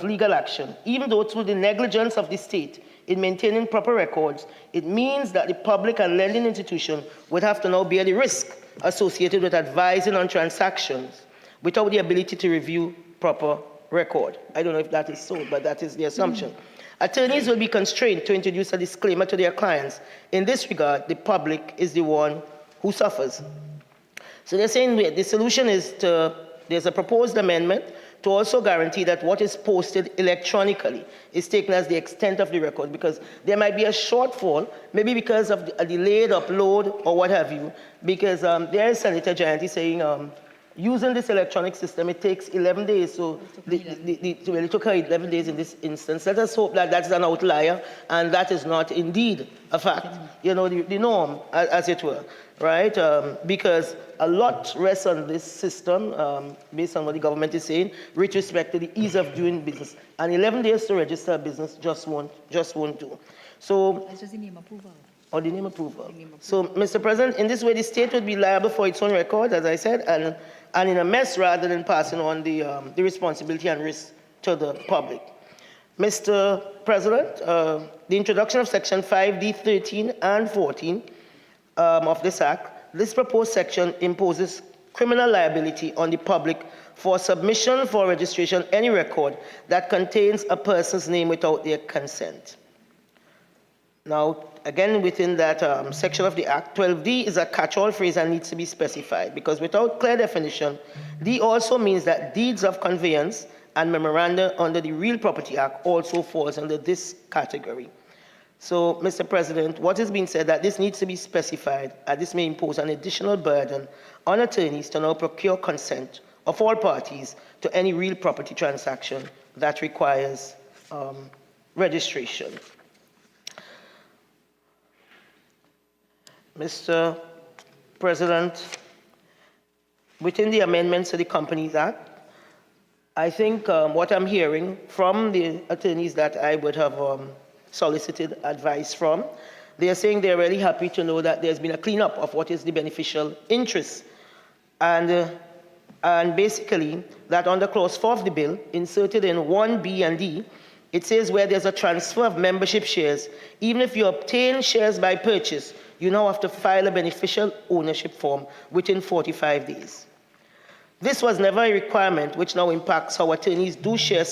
legal action, even though through the negligence of the state in maintaining proper records, it means that the public and lending institution would have to now bear the risk associated with advising on transactions without the ability to review proper record. I don't know if that is so, but that is the assumption. Attorneys will be constrained to introduce a disclaimer to their clients. In this regard, the public is the one who suffers. So they're saying the solution is there's a proposed amendment to also guarantee that what is posted electronically is taken as the extent of the record, because there might be a shortfall, maybe because of a delayed upload or what have you, because there is Senator Gianti saying using this electronic system, it takes 11 days, so it took her 11 days in this instance. Let us hope that that's an outlier, and that is not indeed a fact, you know, the norm, as it were, right? Because a lot rests on this system, based on what the government is saying, with respect to the ease of doing business. And 11 days to register a business just won't do. So, It's just the name approval. or the name approval. So, Mr. President, in this way, the state would be liable for its own record, as I said, and and in a mess rather than passing on the responsibility and risk to the public. Mr. President, the introduction of Section 5D, 13 and 14 of this Act, this proposed section imposes criminal liability on the public for submission for registration any record that contains a person's name without their consent. Now, again, within that section of the Act, 12D is a catch-all phrase and needs to be specified, because without clear definition, D also means that deeds of conveyance and memoranda under the Real Property Act also falls under this category. So, Mr. President, what is being said that this needs to be specified, and this may impose an additional burden on attorneys to now procure consent of all parties to any real property transaction that requires registration. Mr. President, within the amendments to the Companies Act, I think what I'm hearing from the attorneys that I would have solicited advice from, they are saying they're really happy to know that there's been a cleanup of what is the beneficial interest. And basically, that under Clause 4 of the bill, inserted in 1B and D, it says where there's a transfer of membership shares, even if you obtain shares by purchase, you now have to file a beneficial ownership form within 45 days. This was never a requirement, which now impacts how attorneys do share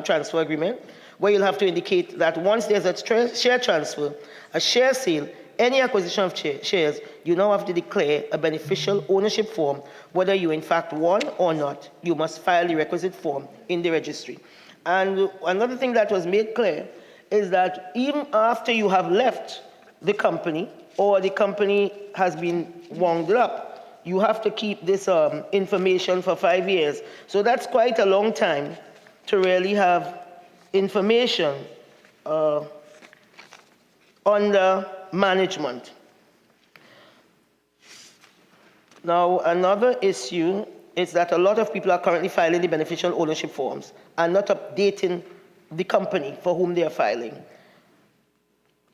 transfer agreement, where you'll have to indicate that once there's a share transfer, a share sale, any acquisition of shares, you now have to declare a beneficial ownership form. Whether you in fact won or not, you must file the requisite form in the registry. And another thing that was made clear is that even after you have left the company or the company has been wound up, you have to keep this information for 5 years. So that's quite a long time to really have information under management. Now, another issue is that a lot of people are currently filing the beneficial ownership forms and not updating the company for whom they are filing.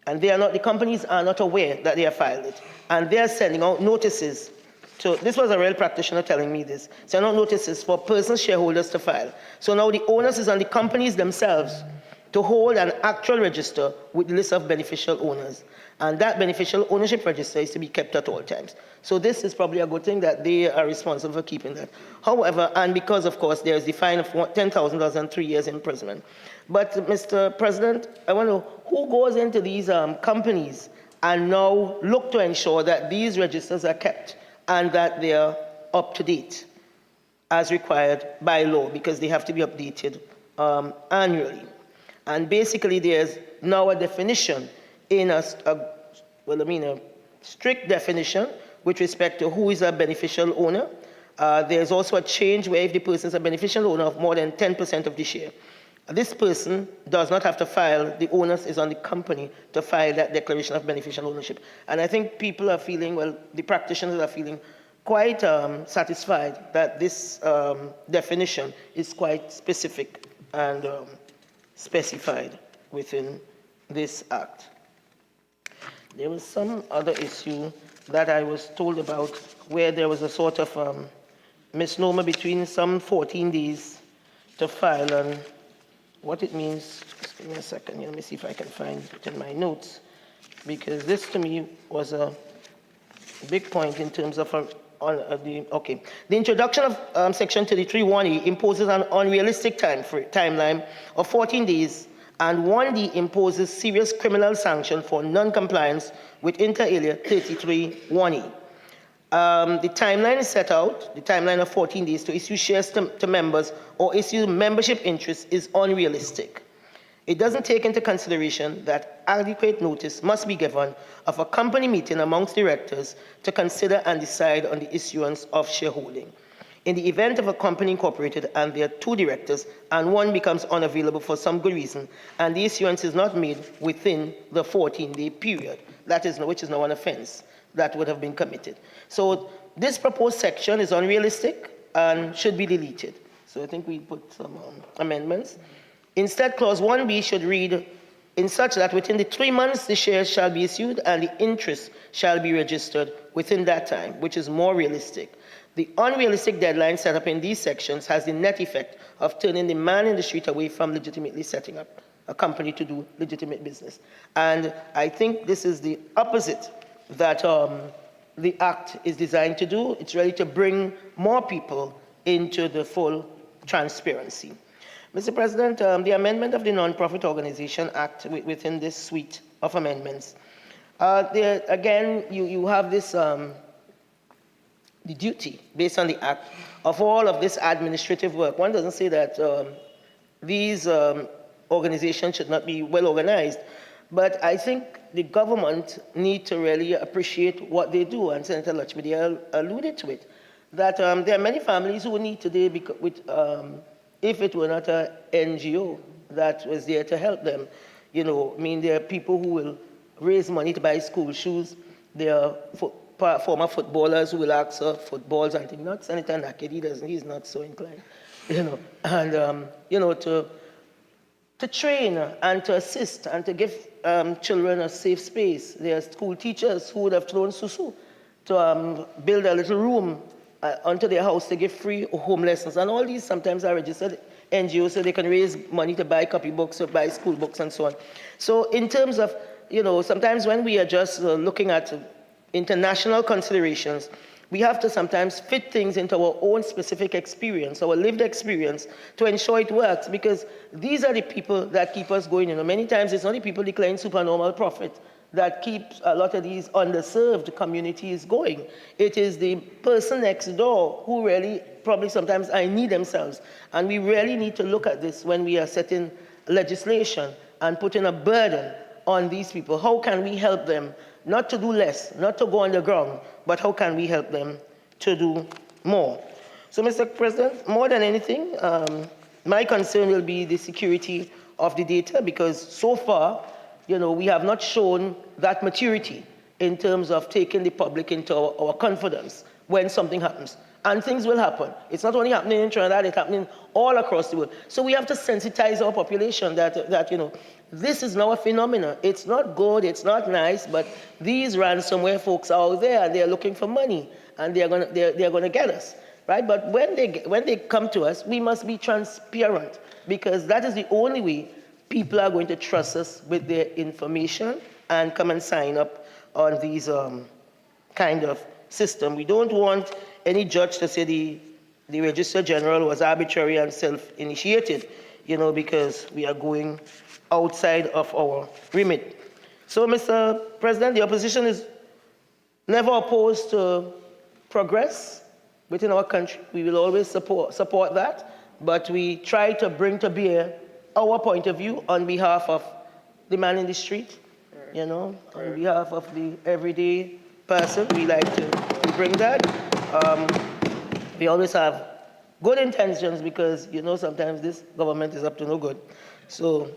And they are not, the companies are not aware that they are filed it. And they are sending out notices to, this was a real practitioner telling me this, sending out notices for person shareholders to file. So now the onus is on the companies themselves to hold an actual register with the list of beneficial owners. And that beneficial ownership register is to be kept at all times. So this is probably a good thing that they are responsible for keeping that. However, and because of course there is the fine of $10,000 and 3 years imprisonment. But Mr. President, I want to know who goes into these companies and now look to ensure that these registers are kept and that they are up to date as required by law, because they have to be updated annually. And basically there's now a definition in a strict definition with respect to who is a beneficial owner. There's also a change where if the person is a beneficial owner of more than 10% of the share, this person does not have to file, the onus is on the company to file that declaration of beneficial ownership. And I think people are feeling, well, the practitioners are feeling quite satisfied that this definition is quite specific and specified within this act. There was some other issue that I was told about where there was a sort of misnomer between some 14 days to file and what it means. Just give me a second, let me see if I can find it in my notes, because this to me was a big point in terms of the introduction of Section 33(1)(e) imposes an unrealistic timeline of 14 days, and 1D imposes serious criminal sanction for non-compliance with inter alia 33(1)(e). The timeline is set out, the timeline of 14 days to issue shares to members or issue membership interests is unrealistic. It doesn't take into consideration that adequate notice must be given of a company meeting amongst directors to consider and decide on the issuance of shareholding. In the event of a company incorporated and there are 2 directors and one becomes unavailable for some good reason and the issuance is not made within the 14-day period, which is now an offense that would have been committed. So this proposed section is unrealistic and should be deleted. So I think we put some amendments. Instead, Clause 1B should read, in such that within the 3 months the shares shall be issued and the interest shall be registered within that time, which is more realistic. The unrealistic deadline set up in these sections has the net effect of turning the man in the street away from legitimately setting up a company to do legitimate business. And I think this is the opposite that the Act is designed to do. It's really to bring more people into the full transparency. Mr. President, the amendment of the Non-Profit Organization Act within this suite of amendments, there, again, you have this, the duty based on the Act of all of this administrative work. One doesn't say that these organizations should not be well organized, but I think the government need to really appreciate what they do, and Senator Lachmidi alluded to it, that there are many families who need today, if it were not an NGO that was there to help them. You know, I mean, there are people who will raise money to buy school shoes. There are former footballers who will ask for footballs and things. Not Senator Nakedi, he's not so inclined. You know, and, you know, to train and to assist and to give children a safe space. There are school teachers who would have thrown susu to build a little room onto their house to give free home lessons. And all these sometimes are registered NGOs, so they can raise money to buy copybooks or buy school books and so on. So in terms of, you know, sometimes when we are just looking at international considerations, we have to sometimes fit things into our own specific experience, our lived experience, to ensure it works, because these are the people that keep us going. You know, many times it's not the people declaring supernormal profit that keeps a lot of these underserved communities going. It is the person next door who really probably sometimes I need themselves. And we really need to look at this when we are setting legislation and putting a burden on these people. How can we help them not to do less, not to go underground, but how can we help them to do more? So, Mr. President, more than anything, my concern will be the security of the data, because so far, you know, we have not shown that maturity in terms of taking the public into our confidence when something happens. And things will happen. It's not only happening in Trinidad, it's happening all across the world. So we have to sensitize our population that you know, this is now a phenomenon. It's not good, it's not nice, but these ransomware folks are out there and they're looking for money and they're gonna get us, right? But when they come to us, we must be transparent, because that is the only way people are going to trust us with their information and come and sign up on these kind of system. We don't want any judge to say the Registrar General was arbitrary and self-initiated, you know, because we are going outside of our remit. So, Mr. President, the opposition is never opposed to progress within our country. We will always support that, but we try to bring to bear our point of view on behalf of the man in the street, you know, on behalf of the everyday person. We like to bring that. We always have good intentions, because, you know, sometimes this government is up to no good. So,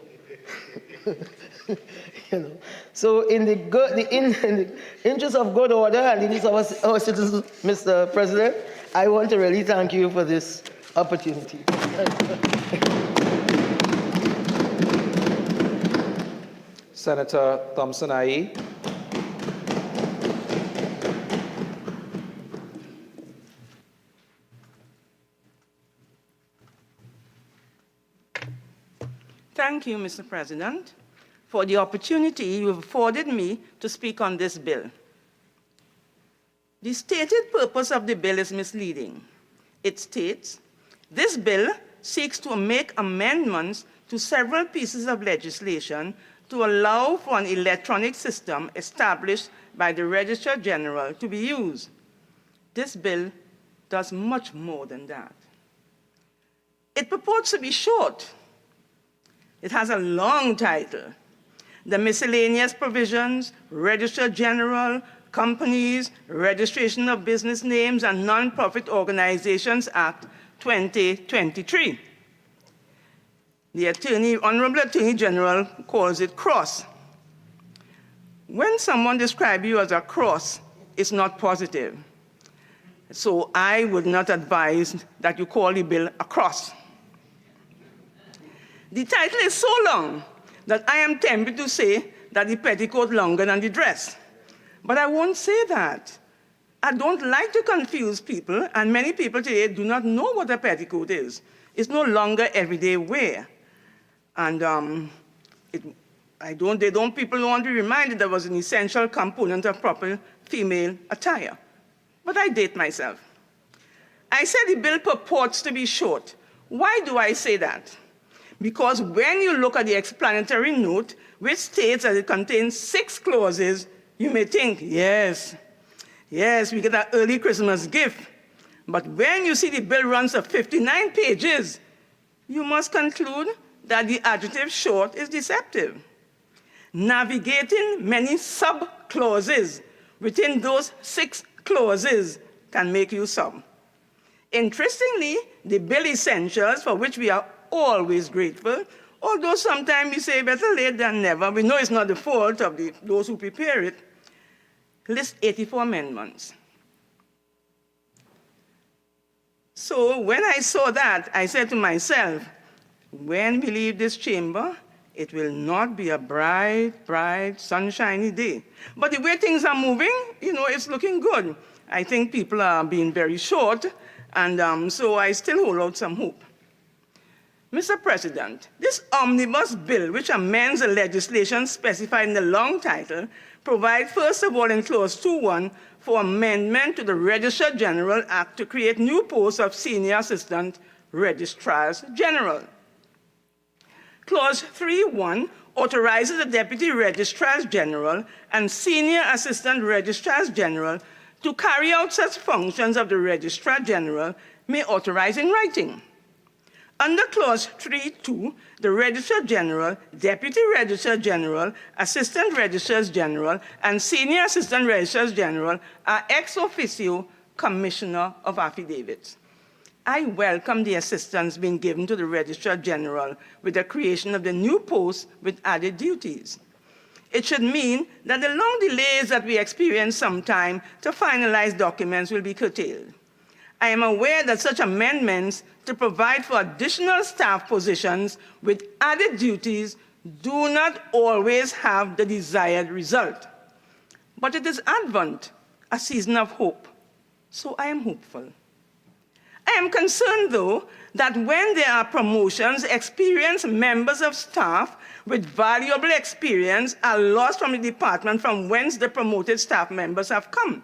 you know, so in the interest of good order and in the interest of our citizens, Mr. President, I want to really thank you for this opportunity. Senator Thompson-Aye. Thank you, Mr. President, for the opportunity you have afforded me to speak on this bill. The stated purpose of the bill is misleading. It states, this bill seeks to make amendments to several pieces of legislation to allow for an electronic system established by the Registrar General to be used. This bill does much more than that. It purports to be short. It has a long title: the Miscellaneous Provisions, Registrar General, Companies, Registration of Business Names and Non-Profit Organizations Act 2023. The Honorable Attorney General calls it cross. When someone describes you as a cross, it's not positive. So I would not advise that you call the bill a cross. The title is so long that I am tempted to say that the petticoat longer than the dress. But I won't say that. I don't like to confuse people, and many people today do not know what a petticoat is. It's no longer everyday wear. And people don't want to be reminded that it was an essential component of proper female attire. But I date myself. I said the bill purports to be short. Why do I say that? Because when you look at the explanatory note, which states that it contains 6 clauses, you may think, yes, we get an early Christmas gift. But when you see the bill runs to 59 pages, you must conclude that the adjective short is deceptive. Navigating many sub-clauses within those 6 clauses can make you sub. Interestingly, the bill essentials, for which we are always grateful, although sometimes we say better late than never, we know it's not the fault of those who prepare it, lists 84 amendments. So when I saw that, I said to myself, when we leave this chamber, it will not be a bright, sunshiny day. But the way things are moving, it's looking good. I think people are being very short, and so I still hold out some hope. Mr. President, this omnibus bill, which amends the legislation specified in the long title, provides, first of all, in Clause 2.1, for amendment to the Registrar General Act to create new posts of Senior Assistant Registrars General. Clause 3.1 authorizes the Deputy Registrars General and Senior Assistant Registrars General to carry out such functions of the Registrar General may authorize in writing. Under Clause 3.2, the Registrar General, Deputy Registrar General, Assistant Registrars General, and Senior Assistant Registrars General are ex officio Commissioner of Affidavits. I welcome the assistance being given to the Registrar General with the creation of the new post with added duties. It should mean that the long delays that we experience sometime to finalize documents will be curtailed. I am aware that such amendments to provide for additional staff positions with added duties do not always have the desired result. But it is Advent, a season of hope, so I am hopeful. I am concerned, though, that when there are promotions, experienced members of staff with valuable experience are lost from the department from whence the promoted staff members have come,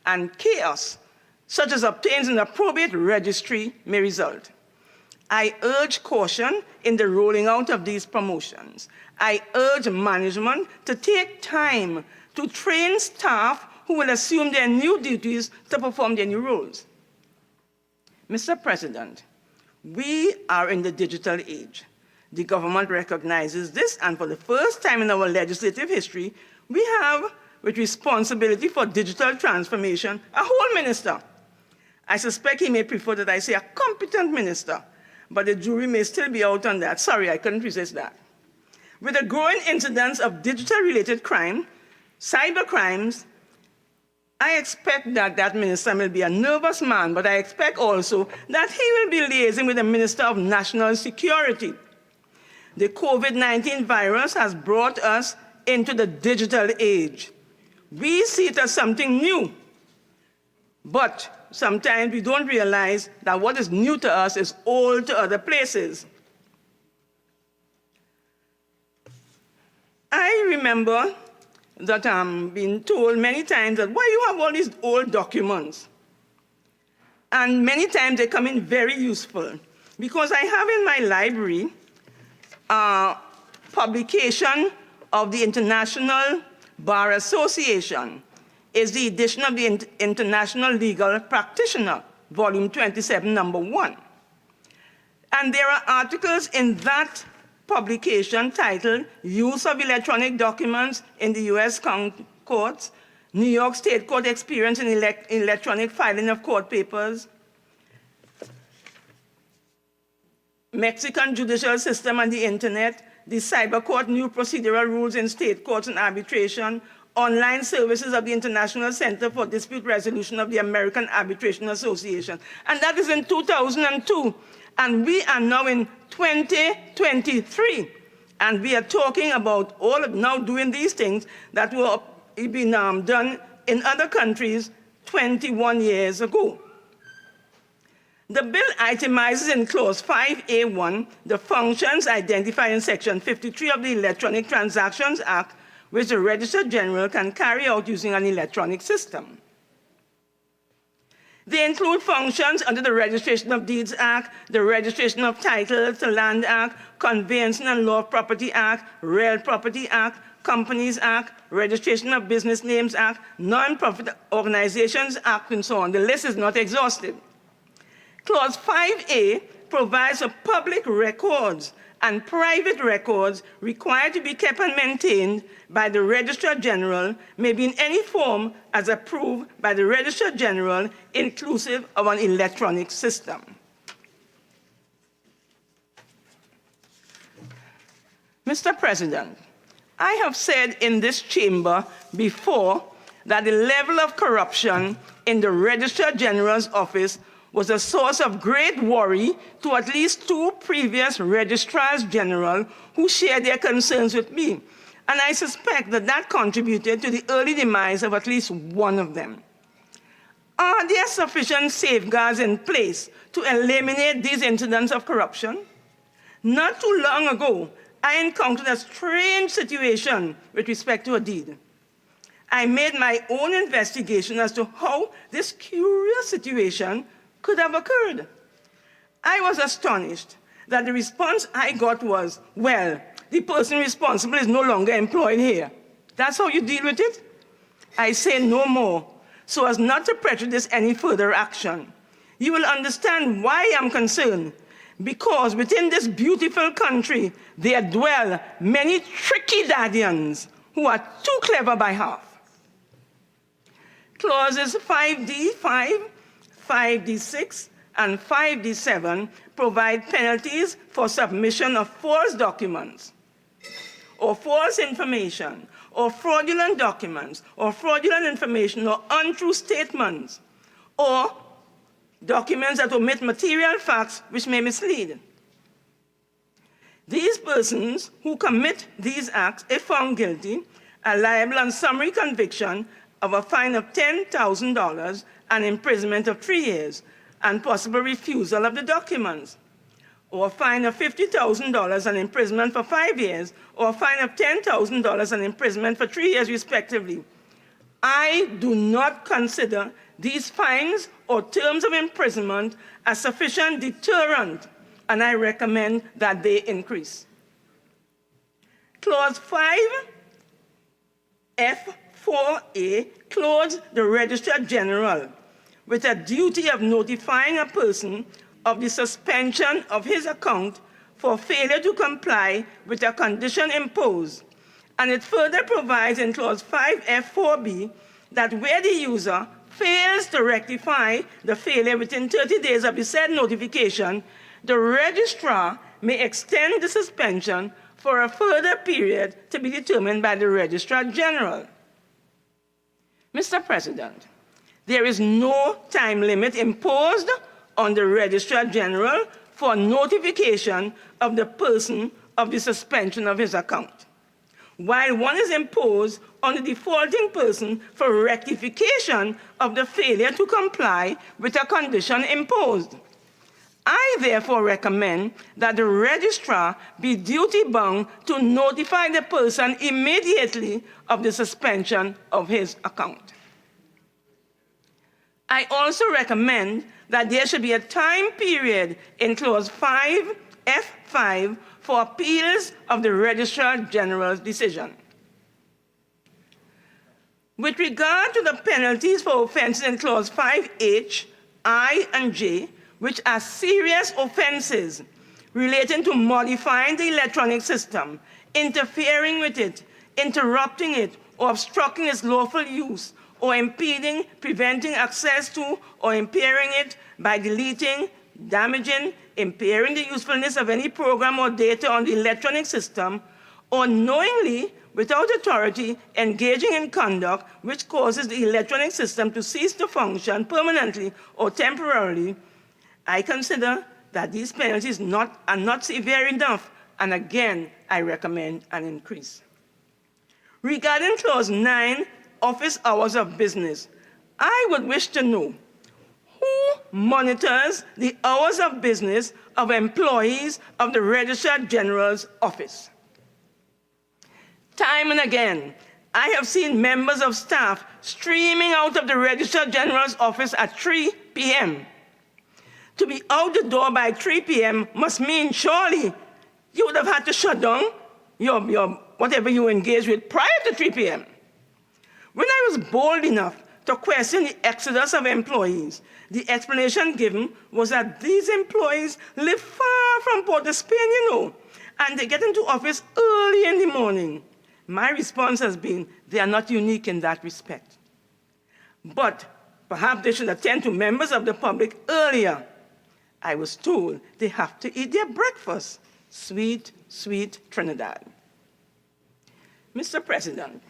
and chaos, such as obtains in the probate registry, may result. I urge caution in the rolling out of these promotions. I urge management to take time to train staff who will assume their new duties to perform their new roles. Mr. President, we are in the digital age. The government recognizes this, and for the first time in our legislative history, we have, with responsibility for digital transformation, a whole minister. I suspect he may prefer that I say a competent minister, but the jury may still be out on that. Sorry, I couldn't resist that. With a growing incidence of digital-related crime, cyber crimes, I expect that that minister will be a nervous man, but I expect also that he will be liaising with the Minister of National Security. The COVID-19 virus has brought us into the digital age. We see it as something new, but sometimes we don't realize that what is new to us is old to other places. I remember that I'm being told many times that why you have all these old documents. And many times they come in very useful, because I have in my library a publication of the International Bar Association. It's the edition of the International Legal Practitioner, volume 27, number 1. And there are articles in that publication titled Use of Electronic Documents in the U.S. Courts, New York State Court Experience in Electronic Filing of Court Papers, Mexican Judicial System and the Internet, the Cyber Court New Procedural Rules in State Courts and Arbitration, Online Services of the International Center for Dispute Resolution of the American Arbitration Association. And that is in 2002. And we are now in 2023. And we are talking about all of now doing these things that were being done in other countries 21 years ago. The bill itemizes in Clause 5A1 the functions identified in Section 53 of the Electronic Transactions Act, which the Registrar General can carry out using an electronic system. They include functions under the Registration of Deeds Act, the Registration of Titles to Land Act, Conveyancing and Law of Property Act, Real Property Act, Companies Act, Registration of Business Names Act, Non-Profit Organizations Act, and so on. The list is not exhaustive. Clause 5A provides for public records and private records required to be kept and maintained by the Registrar General may be in any form as approved by the Registrar General, inclusive of an electronic system. Mr. President, I have said in this chamber before that the level of corruption in the Registrar General's office was a source of great worry to at least 2 previous Registrars General who shared their concerns with me. And I suspect that that contributed to the early demise of at least one of them. Are there sufficient safeguards in place to eliminate these incidents of corruption? Not too long ago, I encountered a strange situation with respect to a deed. I made my own investigation as to how this curious situation could have occurred. I was astonished that the response I got was, well, the person responsible is no longer employed here. That's how you deal with it? I say no more, so as not to prejudice any further action. You will understand why I'm concerned, because within this beautiful country, there dwell many tricky daddians who are too clever by half. Clauses 5D5, 5D6, and 5D7 provide penalties for submission of false documents, or false information, or fraudulent documents, or fraudulent information, or untrue statements, or documents that omit material facts which may mislead. These persons who commit these acts, if found guilty, are liable on summary conviction of a fine of $10,000 and imprisonment of 3 years, and possible refusal of the documents, or a fine of $50,000 and imprisonment for 5 years, or a fine of $10,000 and imprisonment for 3 years, respectively. I do not consider these fines or terms of imprisonment as sufficient deterrent, and I recommend that they increase. Clause 5F4A clothes the Registrar General with a duty of notifying a person of the suspension of his account for failure to comply with a condition imposed. And it further provides in Clause 5F4B that where the user fails to rectify the failure within 30 days of the said notification, the registrar may extend the suspension for a further period to be determined by the Registrar General. Mr. President, there is no time limit imposed on the Registrar General for notification of the person of the suspension of his account, while one is imposed on the defaulting person for rectification of the failure to comply with a condition imposed. I therefore recommend that the registrar be duty-bound to notify the person immediately of the suspension of his account. I also recommend that there should be a time period in Clause 5F5 for appeals of the Registrar General's decision. With regard to the penalties for offenses in Clause 5H, I, and J, which are serious offenses relating to modifying the electronic system, interfering with it, interrupting it, or obstructing its lawful use, or impeding, preventing access to, or impairing it by deleting, damaging, impairing the usefulness of any program or data on the electronic system, or knowingly, without authority, engaging in conduct which causes the electronic system to cease to function permanently or temporarily, I consider that these penalties are not severe enough and again, I recommend an increase. Regarding Clause 9, office hours of business, I would wish to know who monitors the hours of business of employees of the Registrar General's office. Time and again, I have seen members of staff streaming out of the Registrar General's office at 3 p.m. To be out the door by 3 p.m. must mean surely you would have had to shut down your whatever you engaged with prior to 3 p.m. When I was bold enough to question the exodus of employees, the explanation given was that these employees live far from Port of Spain, and they get into office early in the morning. My response has been, they are not unique in that respect. But perhaps they should attend to members of the public earlier. I was told they have to eat their breakfast. Sweet, sweet Trinidad. Mr. President,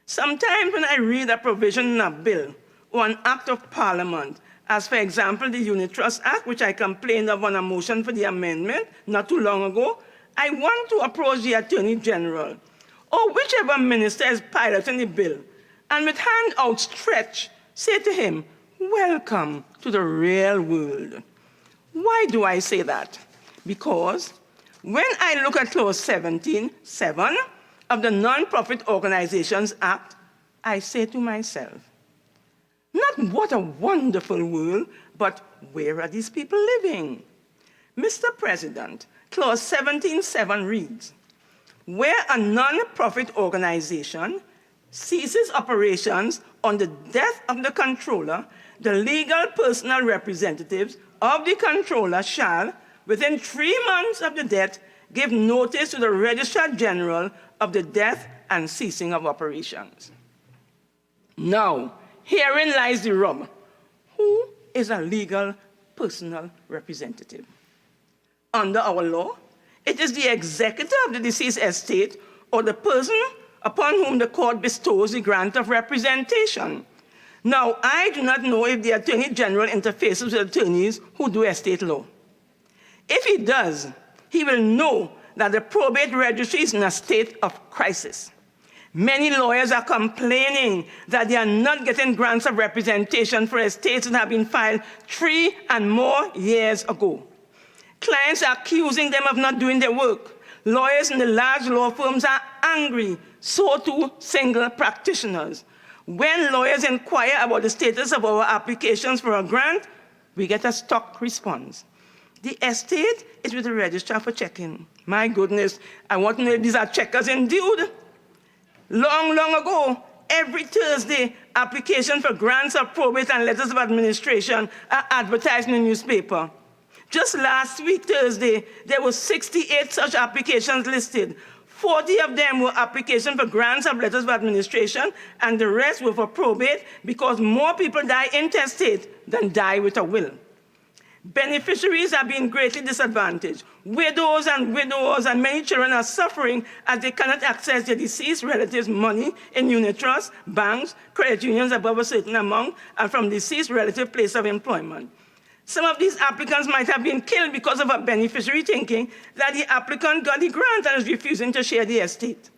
sometimes when I read a provision in a bill or an act of parliament, as for example the Unit Trust Act, which I complained of on a motion for the amendment not too long ago, I want to approach the Attorney General or whichever minister is piloting the bill, and with hand outstretched, say to him, welcome to the real world. Why do I say that? Because when I look at Clause 17(7) of the Non-Profit Organizations Act, I say to myself, not what a wonderful world, but where are these people living? Mr. President, Clause 17(7) reads, where a non-profit organization ceases operations on the death of the controller, the legal personal representatives of the controller shall, within 3 months of the death, give notice to the Registrar General of the death and ceasing of operations. Now, herein lies the rub. Who is a legal personal representative? Under our law, it is the executor of the deceased estate or the person upon whom the court bestows the grant of representation. Now, I do not know if the Attorney General interfaces with attorneys who do estate law. If he does, he will know that the probate registry is in a state of crisis. Many lawyers are complaining that they are not getting grants of representation for estates that have been filed 3 and more years ago. Clients are accusing them of not doing their work. Lawyers in the large law firms are angry, so too single practitioners. When lawyers inquire about the status of our applications for a grant, we get a stock response. The estate is with the registrar for checking. My goodness, I want to know if these are checkers indeed. Long, long ago, every Thursday, applications for grants of probate and letters of administration are advertised in the newspaper. Just last week, Thursday, there were 68 such applications listed. 40 of them were applications for grants of letters of administration, and the rest were for probate because more people die intestate than die with a will. Beneficiaries are being greatly disadvantaged. Widows and widowers and many children are suffering as they cannot access their deceased relatives' money in unit trusts, banks, credit unions above a certain amount, and from deceased relative place of employment. Some of these applicants might have been killed because of a beneficiary thinking that the applicant got the grant and is refusing to share the estate.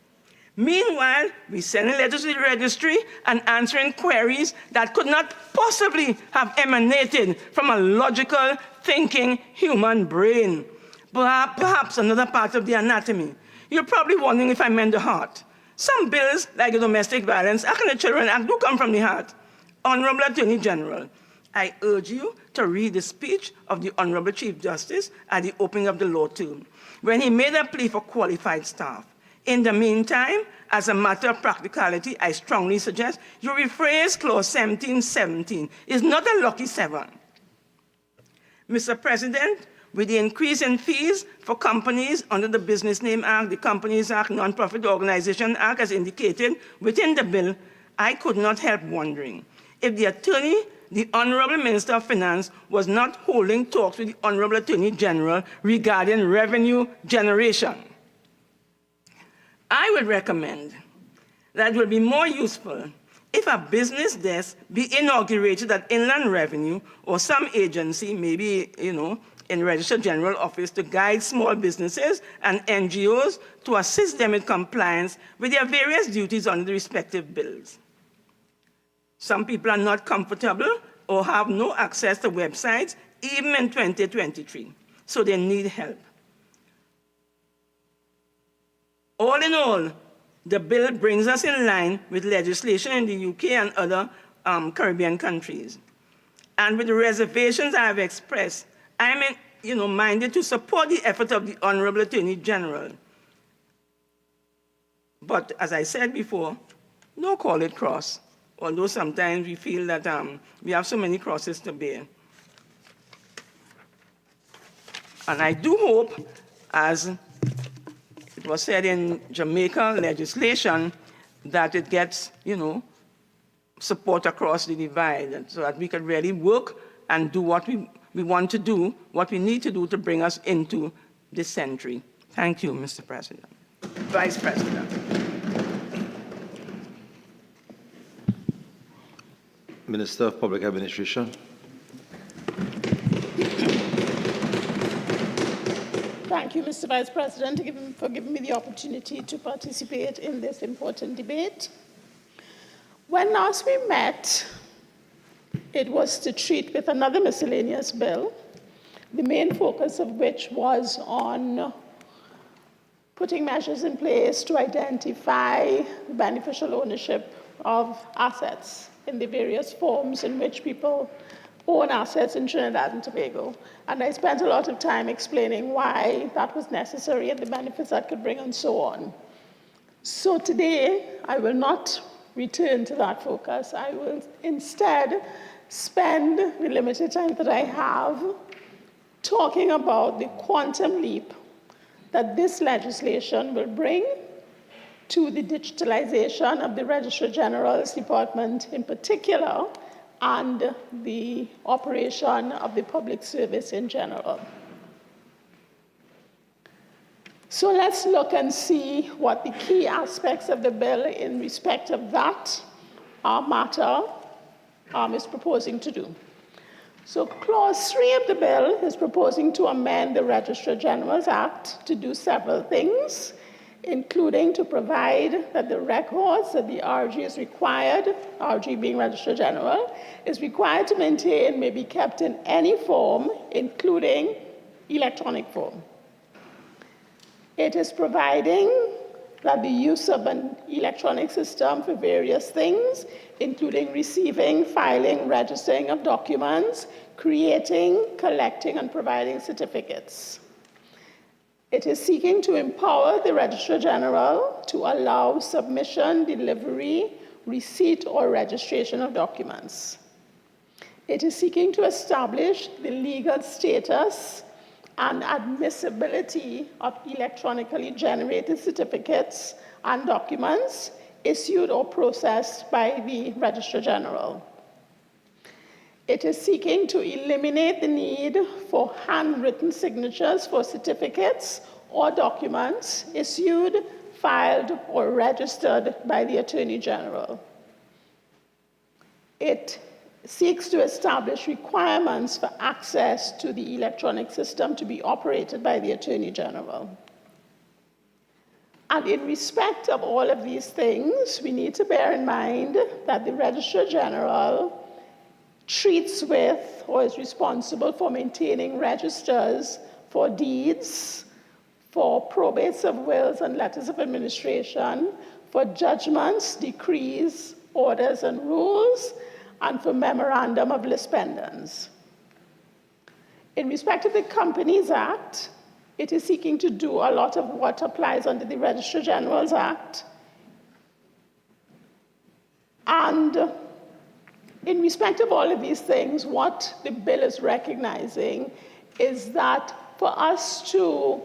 Meanwhile, we send letters to the registry and answering queries that could not possibly have emanated from a logical, thinking human brain. Perhaps another part of the anatomy. You're probably wondering if I meant the heart. Some bills, like the Domestic Violence Act and the Children Act, do come from the heart. Honorable Attorney General, I urge you to read the speech of the Honorable Chief Justice at the opening of the law term, when he made a plea for qualified staff. In the meantime, as a matter of practicality, I strongly suggest you rephrase Clause 17(17). It's not a lucky 7. Mr. President, with the increase in fees for companies under the Business Name Act, the Companies Act, Non-Profit Organization Act, as indicated within the bill, I could not help wondering if the Attorney, the Honorable Minister of Finance, was not holding talks with the Honorable Attorney General regarding revenue generation. I would recommend that it would be more useful if a business desk be inaugurated at Inland Revenue or some agency, maybe, in Registrar General office to guide small businesses and NGOs to assist them in compliance with their various duties under the respective bills. Some people are not comfortable or have no access to websites, even in 2023, so they need help. All in all, the bill brings us in line with legislation in the UK and other Caribbean countries. And with the reservations I have expressed, I am minded to support the effort of the Honorable Attorney General. But as I said before, no call it cross, although sometimes we feel that we have so many crosses to bear. And I do hope, as it was said in Jamaica legislation, that it gets, support across the divide, so that we can really work and do what we want to do, what we need to do to bring us into this century. Thank you, Mr. President. Vice President. Minister of Public Administration. Thank you, Mr. Vice President, for giving me the opportunity to participate in this important debate. When last we met, it was to treat with another miscellaneous bill, the main focus of which was on putting measures in place to identify the beneficial ownership of assets in the various forms in which people own assets in Trinidad and Tobago. And I spent a lot of time explaining why that was necessary and the benefits that could bring and so on. So today, I will not return to that focus. I will instead spend the limited time that I have talking about the quantum leap that this legislation will bring to the digitalization of the Registrar General's department in particular, and the operation of the public service in general. So let's look and see what the key aspects of the bill in respect of that matter is proposing to do. So Clause 3 of the bill is proposing to amend the Registrar General's Act to do several things, including to provide that the records that the RG is required, RG being Registrar General, is required to maintain may be kept in any form, including electronic form. It is providing that the use of an electronic system for various things, including receiving, filing, registering of documents, creating, collecting, and providing certificates. It is seeking to empower the Registrar General to allow submission, delivery, receipt, or registration of documents. It is seeking to establish the legal status and admissibility of electronically generated certificates and documents issued or processed by the Registrar General. It is seeking to eliminate the need for handwritten signatures for certificates or documents issued, filed, or registered by the Attorney General. It seeks to establish requirements for access to the electronic system to be operated by the Attorney General. And in respect of all of these things, we need to bear in mind that the Registrar General treats with or is responsible for maintaining registers for deeds, for probates of wills and letters of administration, for judgments, decrees, orders, and rules, and for memorandum of lispendence. In respect of the Companies Act, it is seeking to do a lot of what applies under the Registrar General's Act. And in respect of all of these things, what the bill is recognizing is that for us to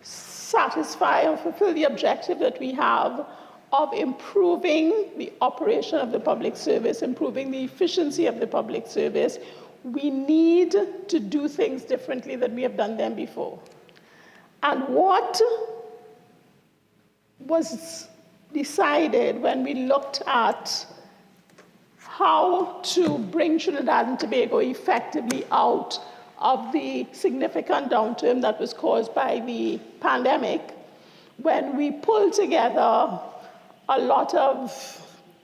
satisfy or fulfill the objective that we have of improving the operation of the public service, improving the efficiency of the public service, we need to do things differently than we have done them before. And what was decided when we looked at how to bring Trinidad and Tobago effectively out of the significant downturn that was caused by the pandemic, when we pulled together a lot of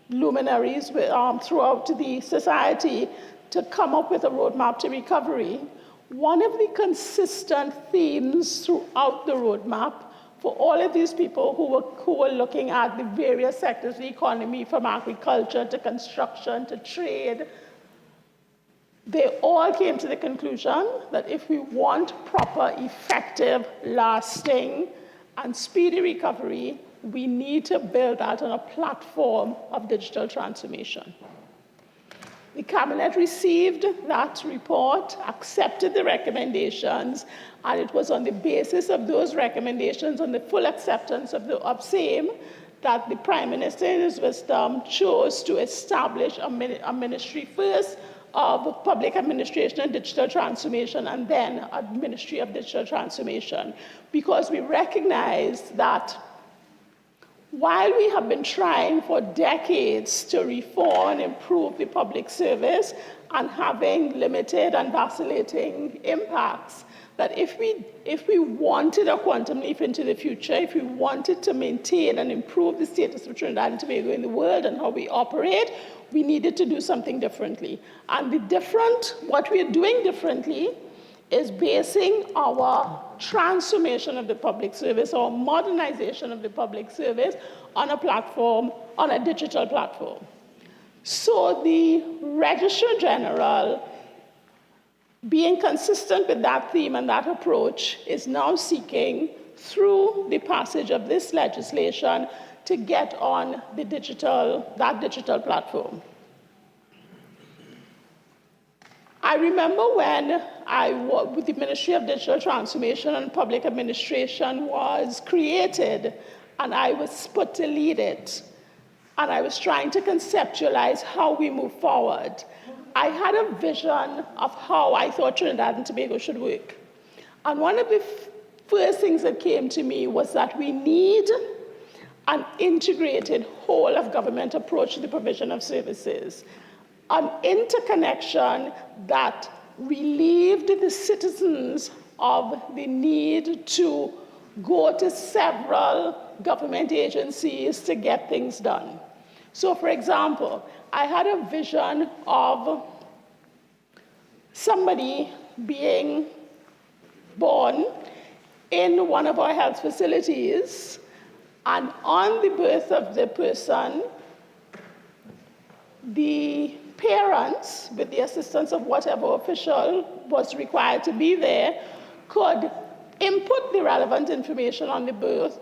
luminaries throughout the society to come up with a roadmap to recovery, one of the consistent themes throughout the roadmap for all of these people who were looking at the various sectors of the economy, from agriculture to construction to trade, they all came to the conclusion that if we want proper, effective, lasting, and speedy recovery, we need to build that on a platform of digital transformation. The Cabinet received that report, accepted the recommendations, and it was on the basis of those recommendations, on the full acceptance of same, that the Prime Minister, in his wisdom, chose to establish a ministry first of Public Administration and Digital Transformation, and then a Ministry of Digital Transformation, because we recognize that while we have been trying for decades to reform and improve the public service and having limited and vacillating impacts, that if we wanted a quantum leap into the future, if we wanted to maintain and improve the status of Trinidad and Tobago in the world and how we operate, we needed to do something differently. And what we are doing differently is basing our transformation of the public service, or modernization of the public service, on a platform, on a digital platform. So the Registrar General, being consistent with that theme and that approach, is now seeking, through the passage of this legislation, to get on that digital platform. I remember when the Ministry of Digital Transformation and Public Administration was created, and I was put to lead it, and I was trying to conceptualize how we move forward. I had a vision of how I thought Trinidad and Tobago should work. And one of the first things that came to me was that we need an integrated whole of government approach to the provision of services, an interconnection that relieved the citizens of the need to go to several government agencies to get things done. So, for example, I had a vision of somebody being born in one of our health facilities, and on the birth of the person, the parents, with the assistance of whatever official was required to be there, could input the relevant information on the birth,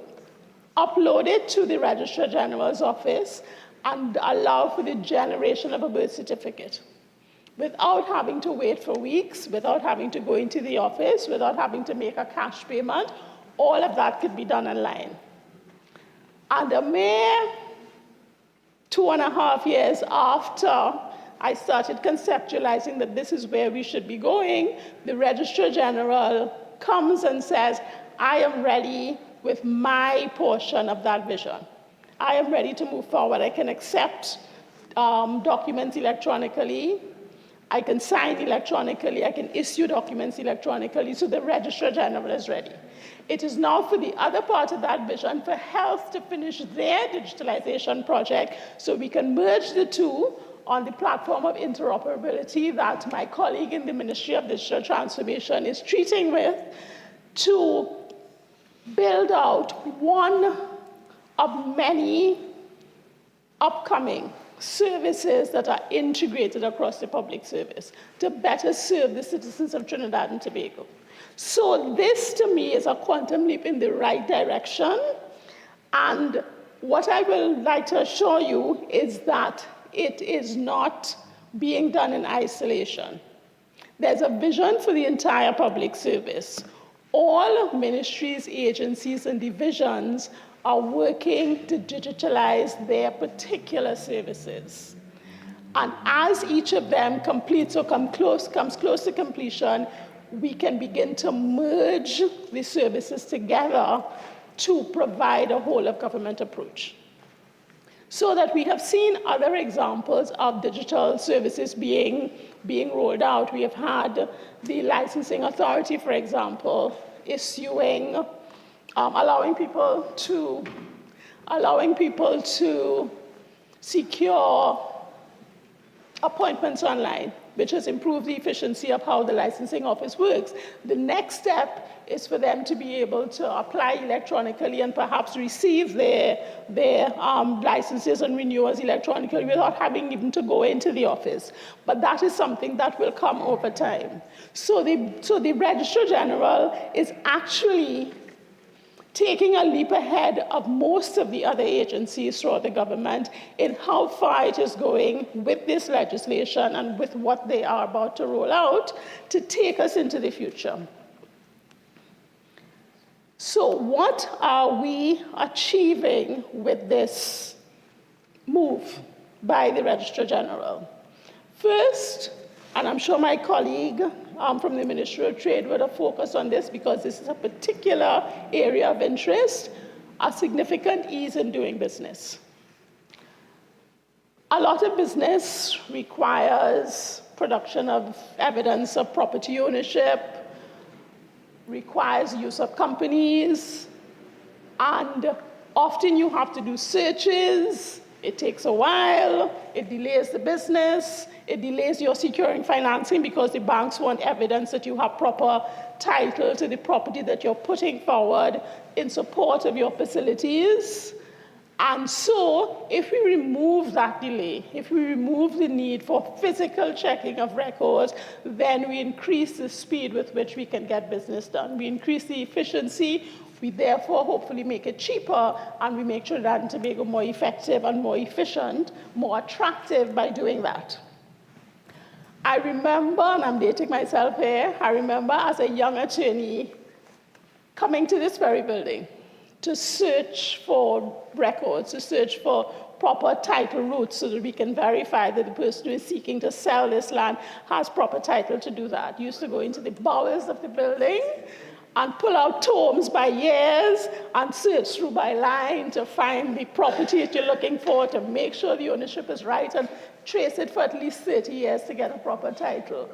upload it to the Registrar General's office, and allow for the generation of a birth certificate, without having to wait for weeks, without having to go into the office, without having to make a cash payment. All of that could be done online. And a mere 2.5 years after I started conceptualizing that this is where we should be going, the Registrar General comes and says, I am ready with my portion of that vision. I am ready to move forward. I can accept documents electronically. I can sign electronically. I can issue documents electronically. So the Registrar General is ready. It is now for the other part of that vision, for health to finish their digitalization project, so we can merge the two on the platform of interoperability that my colleague in the Ministry of Digital Transformation is treating with, to build out one of many upcoming services that are integrated across the public service to better serve the citizens of Trinidad and Tobago. So this, to me, is a quantum leap in the right direction. And what I will like to assure you is that it is not being done in isolation. There's a vision for the entire public service. All ministries, agencies, and divisions are working to digitalize their particular services. And as each of them completes or comes close to completion, we can begin to merge the services together to provide a whole of government approach. So that we have seen other examples of digital services being rolled out. We have had the licensing authority, for example, issuing, allowing people to secure appointments online, which has improved the efficiency of how the licensing office works. The next step is for them to be able to apply electronically and perhaps receive their licenses and renewals electronically without having even to go into the office. But that is something that will come over time. So the Registrar General is actually taking a leap ahead of most of the other agencies throughout the government in how far it is going with this legislation and with what they are about to roll out to take us into the future. So what are we achieving with this move by the Registrar General? First, and I'm sure my colleague from the Ministry of Trade would have focused on this because this is a particular area of interest, a significant ease in doing business. A lot of business requires production of evidence of property ownership, requires use of companies, and often you have to do searches. It takes a while, it delays the business, it delays your securing financing because the banks want evidence that you have proper title to the property that you're putting forward in support of your facilities. And so, if we remove that delay, if we remove the need for physical checking of records, then we increase the speed with which we can get business done. We increase the efficiency. We therefore hopefully make it cheaper, and we make Trinidad and Tobago more effective and more efficient, more attractive by doing that. I remember, and I'm dating myself here, I remember as a young attorney coming to this very building to search for records, to search for proper title routes so that we can verify that the person who is seeking to sell this land has proper title to do that. You used to go into the bowels of the building and pull out tomes by years and search through by line to find the property that you're looking for, to make sure the ownership is right, and trace it for at least 30 years to get a proper title.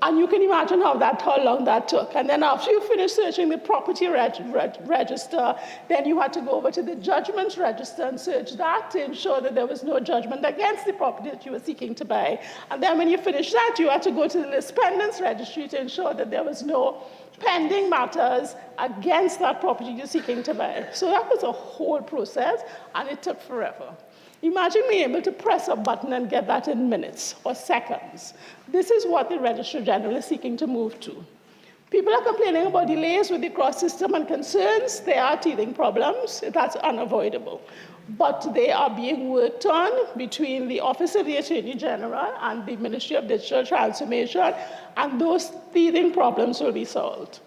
And you can imagine how long that took. And then after you finish searching the property register, then you had to go over to the judgment register and search that to ensure that there was no judgment against the property that you were seeking to buy. And then when you finish that, you had to go to the list pendants registry to ensure that there was no pending matters against that property you're seeking to buy. So that was a whole process, and it took forever. Imagine being able to press a button and get that in minutes or seconds. This is what the Registrar General is seeking to move to. People are complaining about delays with the cross system and concerns. There are teething problems. That's unavoidable. But they are being worked on between the Office of the Attorney General and the Ministry of Digital Transformation, and those teething problems will be solved.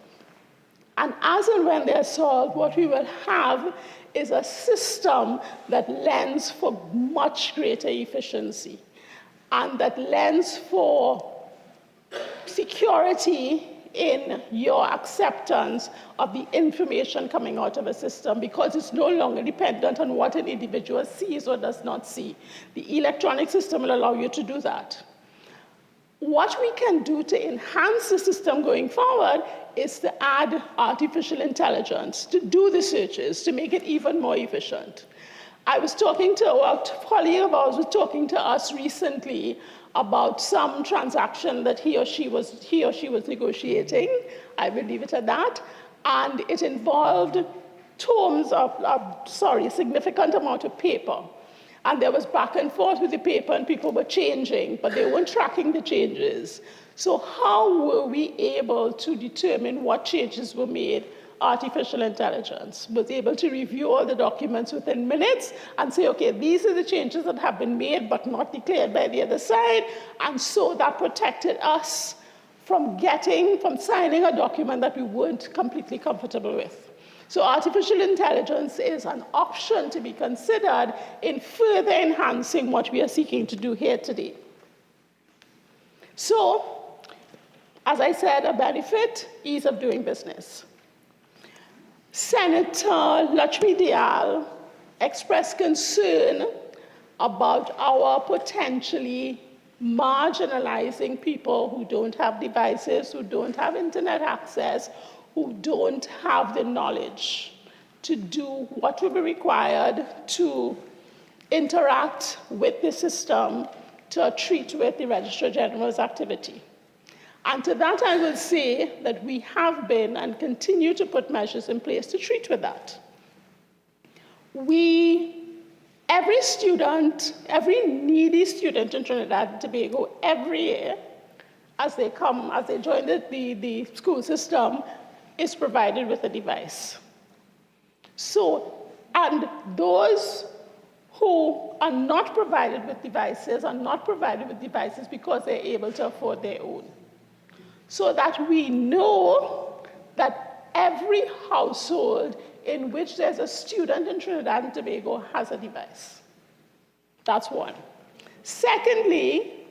And as and when they're solved, what we will have is a system that lends for much greater efficiency and that lends for security in your acceptance of the information coming out of a system, because it's no longer dependent on what an individual sees or does not see. The electronic system will allow you to do that. What we can do to enhance the system going forward is to add artificial intelligence, to do the searches, to make it even more efficient. I was talking to a colleague of ours was talking to us recently about some transaction that he or she was negotiating. I will leave it at that. And it involved tomes a significant amount of paper. And there was back and forth with the paper, and people were changing, but they weren't tracking the changes. So how were we able to determine what changes were made? Artificial intelligence was able to review all the documents within minutes and say, okay, these are the changes that have been made but not declared by the other side. And so that protected us from signing a document that we weren't completely comfortable with. So artificial intelligence is an option to be considered in further enhancing what we are seeking to do here today. So, as I said, a benefit, ease of doing business. Senator Lakshmi Dayal expressed concern about our potentially marginalizing people who don't have devices, who don't have internet access, who don't have the knowledge to do what will be required to interact with the system to treat with the Registrar General's activity. And to that I will say that we have been and continue to put measures in place to treat with that. Every student, every needy student in Trinidad and Tobago, every year, as they join the school system, is provided with a device. So, and those who are not provided with devices are not provided with devices because they're able to afford their own. So that we know that every household in which there's a student in Trinidad and Tobago has a device. That's one. Secondly,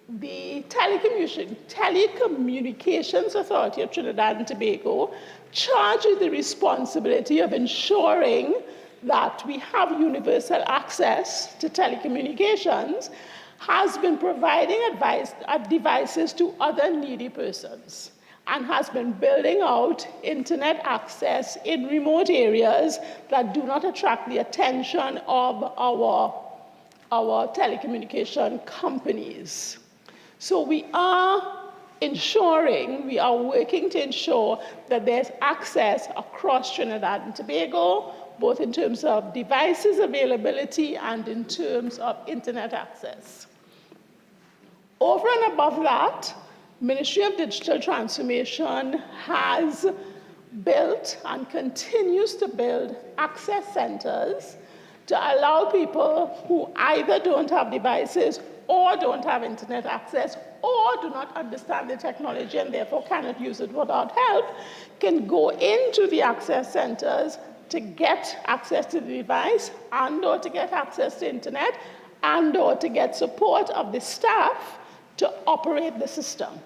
the Telecommunications Authority of Trinidad and Tobago charges the responsibility of ensuring that we have universal access to telecommunications, has been providing devices to other needy persons, and has been building out internet access in remote areas that do not attract the attention of our telecommunication companies. So we are working to ensure that there's access across Trinidad and Tobago, both in terms of devices availability and in terms of internet access. Over and above that, Ministry of Digital Transformation has built and continues to build access centers to allow people who either don't have devices or don't have internet access or do not understand the technology and therefore cannot use it without help, can go into the access centers to get access to the device and or to get access to internet and or to get support of the staff to operate the system.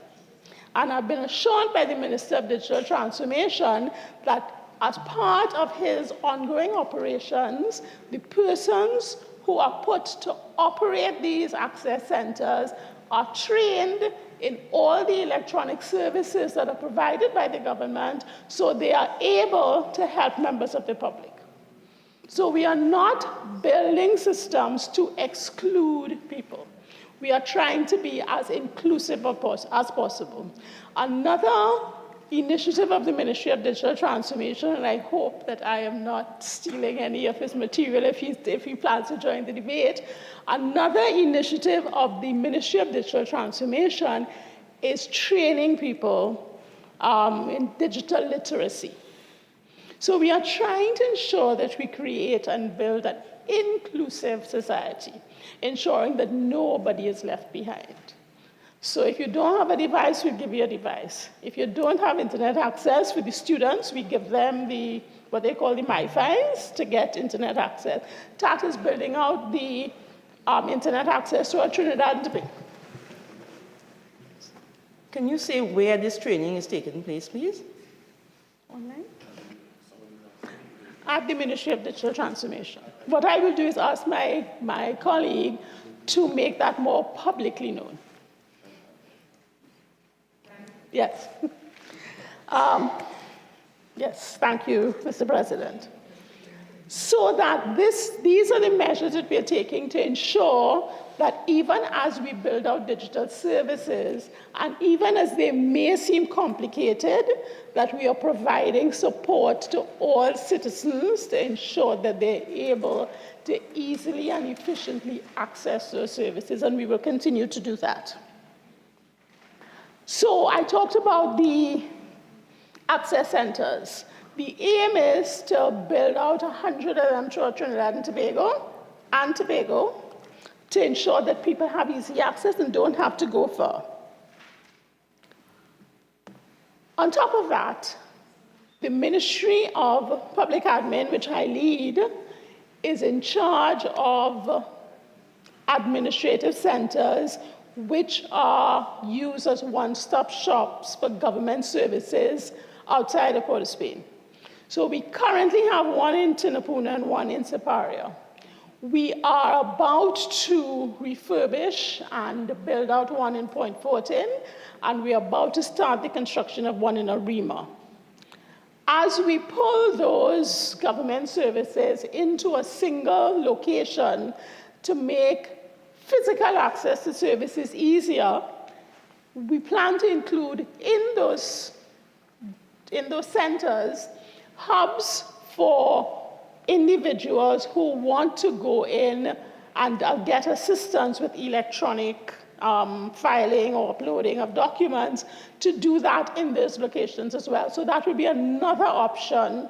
And I've been assured by the Minister of Digital Transformation that as part of his ongoing operations, the persons who are put to operate these access centers are trained in all the electronic services that are provided by the government, so they are able to help members of the public. So we are not building systems to exclude people. We are trying to be as inclusive as possible. Another initiative of the Ministry of Digital Transformation, and I hope that I am not stealing any of his material if he plans to join the debate. Another initiative of the Ministry of Digital Transformation is training people in digital literacy. So we are trying to ensure that we create and build an inclusive society, ensuring that nobody is left behind. So if you don't have a device, we give you a device. If you don't have internet access for the students, we give them what they call the MiFis to get internet access. TAT is building out the internet access to our Trinidad and Tobago. Can you say where this training is taking place, please? Online? At the Ministry of Digital Transformation. What I will do is ask my colleague to make that more publicly known. Yes. Yes, thank you, Mr. President. So that these are the measures that we are taking to ensure that even as we build out digital services, and even as they may seem complicated, that we are providing support to all citizens to ensure that they're able to easily and efficiently access those services, and we will continue to do that. So I talked about the access centers. The aim is to build out 100 of them throughout Trinidad and Tobago to ensure that people have easy access and don't have to go far. On top of that, the Ministry of Public Admin, which I lead, is in charge of administrative centers which are used as one-stop shops for government services outside of Port of Spain. So we currently have one in Tinnapuna and one in Siparia. We are about to refurbish and build out one in Point Fortin, and we are about to start the construction of one in Arima. As we pull those government services into a single location to make physical access to services easier, we plan to include in those centers hubs for individuals who want to go in and get assistance with electronic filing or uploading of documents, to do that in those locations as well. So that would be another option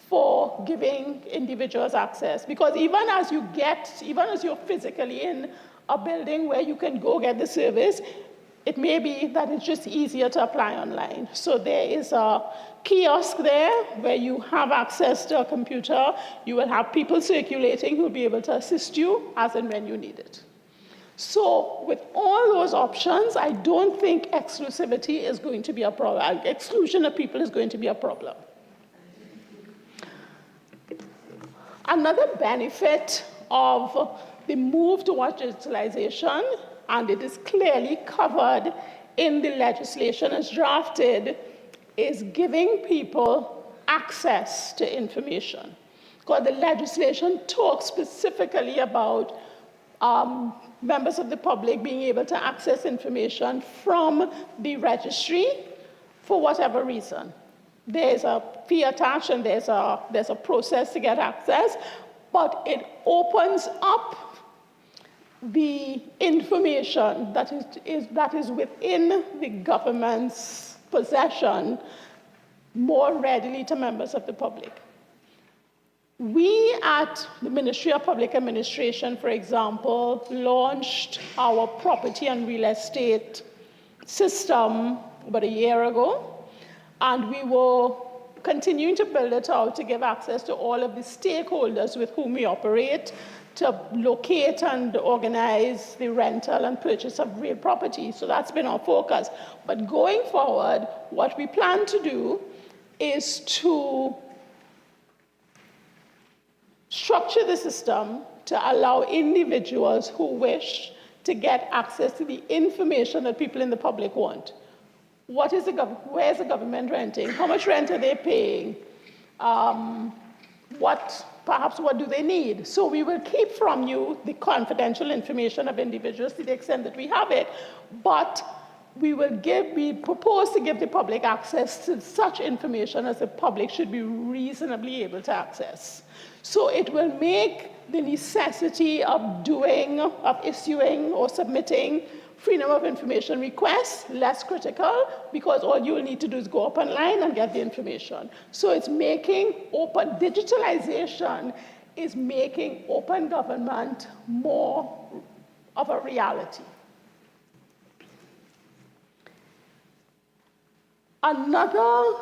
for giving individuals access. Because even as you're physically in a building where you can go get the service, it may be that it's just easier to apply online. So there is a kiosk there where you have access to a computer. You will have people circulating who will be able to assist you as and when you need it. So with all those options, I don't think exclusivity is going to be a problem. Exclusion of people is going to be a problem. Another benefit of the move towards digitalization, and it is clearly covered in the legislation as drafted, is giving people access to information. Because the legislation talks specifically about members of the public being able to access information from the registry for whatever reason. There's a fee attached and there's a process to get access, but it opens up the information that is within the government's possession more readily to members of the public. We at the Ministry of Public Administration, for example, launched our property and real estate system about a year ago, and we were continuing to build it out to give access to all of the stakeholders with whom we operate to locate and organize the rental and purchase of real property. So that's been our focus. But going forward, what we plan to do is to structure the system to allow individuals who wish to get access to the information that people in the public want. Where is the government renting? How much rent are they paying? Perhaps what do they need? So we will keep from you the confidential information of individuals to the extent that we have it, but we propose to give the public access to such information as the public should be reasonably able to access. So it will make the necessity of issuing or submitting freedom of information requests less critical, because all you will need to do is go up online and get the information. So it's digitalization is making open government more of a reality. Another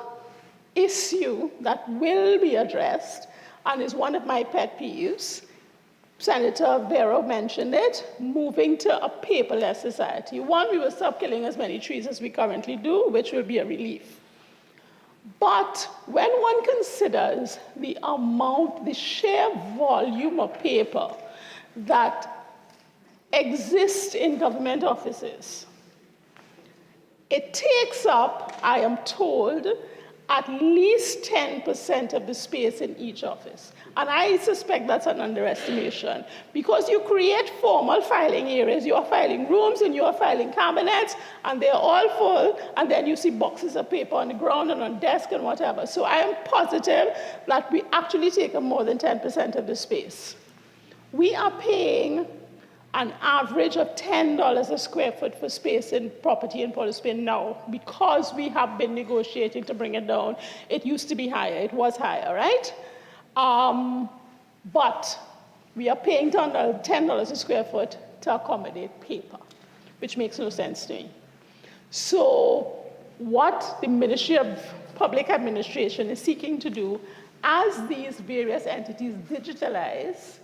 issue that will be addressed, and is one of my pet peeves, Senator Vero mentioned it, moving to a paperless society. One, we will stop killing as many trees as we currently do, which will be a relief. But when one considers the sheer volume of paper that exists in government offices, it takes up, I am told, at least 10% of the space in each office. And I suspect that's an underestimation, because you create formal filing areas, you are filing rooms and you are filing cabinets, and they're all full, and then you see boxes of paper on the ground and on desk and whatever. So I am positive that we actually take up more than 10% of the space. We are paying an average of $10 a square foot for space in property in Port of Spain now, because we have been negotiating to bring it down. It used to be higher, it was higher, right? But we are paying $10 a square foot to accommodate paper, which makes no sense to me. So what the Ministry of Public Administration is seeking to do, as these various entities digitalize,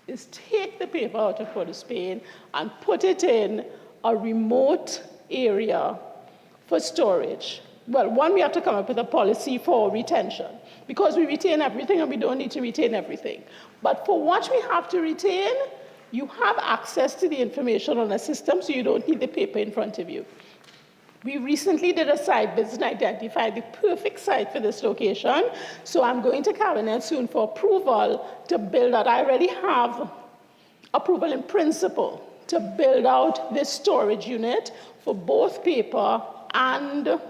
is take the paper out of Port of Spain and put it in a remote area for storage, well, one, we have to come up with a policy for retention, because we retain everything and we don't need to retain everything. But for what we have to retain, you have access to the information on the system, so you don't need the paper in front of you. We recently did a site visit and identified the perfect site for this location, so I'm going to Cabinet soon for approval to build out. I already have approval in principle to build out this storage unit for both paper and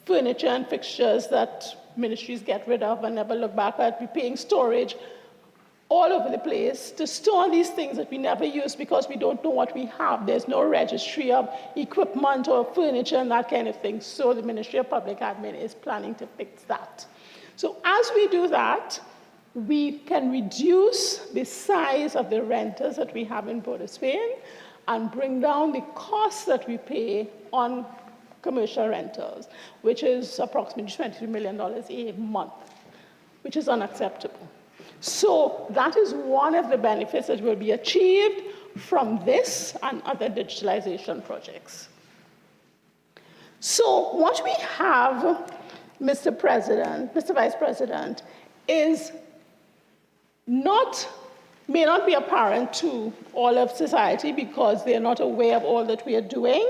furniture and fixtures that ministries get rid of and never look back at. We're paying storage all over the place to store these things that we never use because we don't know what we have. There's no registry of equipment or furniture and that kind of thing. So the Ministry of Public Admin is planning to fix that. So as we do that, we can reduce the size of the renters that we have in Port of Spain and bring down the costs that we pay on commercial rentals, which is approximately $23 million a month, which is unacceptable. So that is one of the benefits that will be achieved from this and other digitalization projects. So what we have, Mr. Vice President, is may not be apparent to all of society because they're not aware of all that we are doing.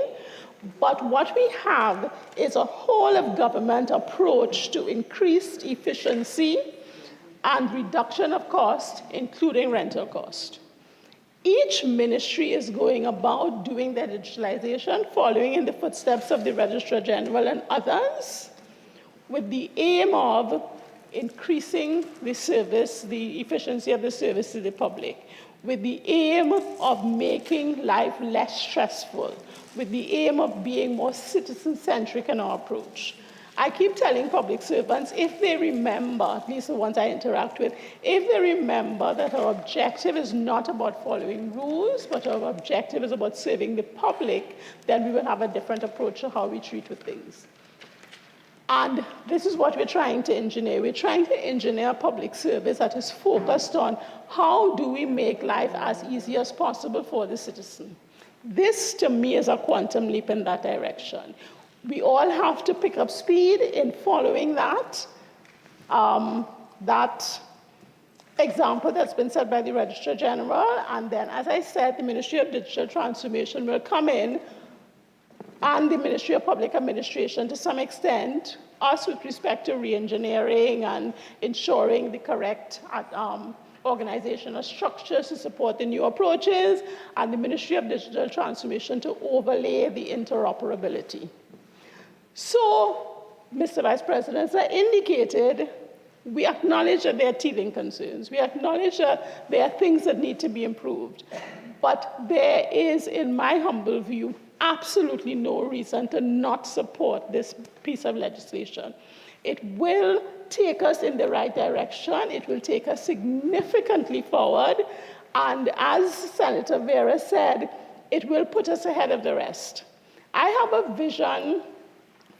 But what we have is a whole of government approach to increased efficiency and reduction of cost, including rental cost. Each ministry is going about doing their digitalization, following in the footsteps of the Registrar General and others, with the aim of increasing the service, the efficiency of the service to the public, with the aim of making life less stressful, with the aim of being more citizen-centric in our approach. I keep telling public servants, if they remember, at least the ones I interact with, if they remember that our objective is not about following rules, but our objective is about serving the public, then we will have a different approach to how we treat with things. And this is what we're trying to engineer. We're trying to engineer a public service that is focused on how do we make life as easy as possible for the citizen. This, to me, is a quantum leap in that direction. We all have to pick up speed in following that, that example that's been set by the Registrar General. And then, as I said, the Ministry of Digital Transformation will come in, and the Ministry of Public Administration to some extent, us with respect to re-engineering and ensuring the correct organizational structures to support the new approaches, and the Ministry of Digital Transformation to overlay the interoperability. So, Mr. Vice President, as I indicated, we acknowledge that there are teething concerns. We acknowledge that there are things that need to be improved. But there is, in my humble view, absolutely no reason to not support this piece of legislation. It will take us in the right direction. It will take us significantly forward. And as Senator Vera said, it will put us ahead of the rest. I have a vision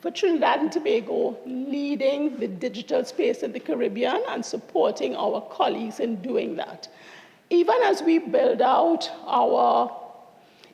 for Trinidad and Tobago leading the digital space in the Caribbean and supporting our colleagues in doing that. Even as we build out our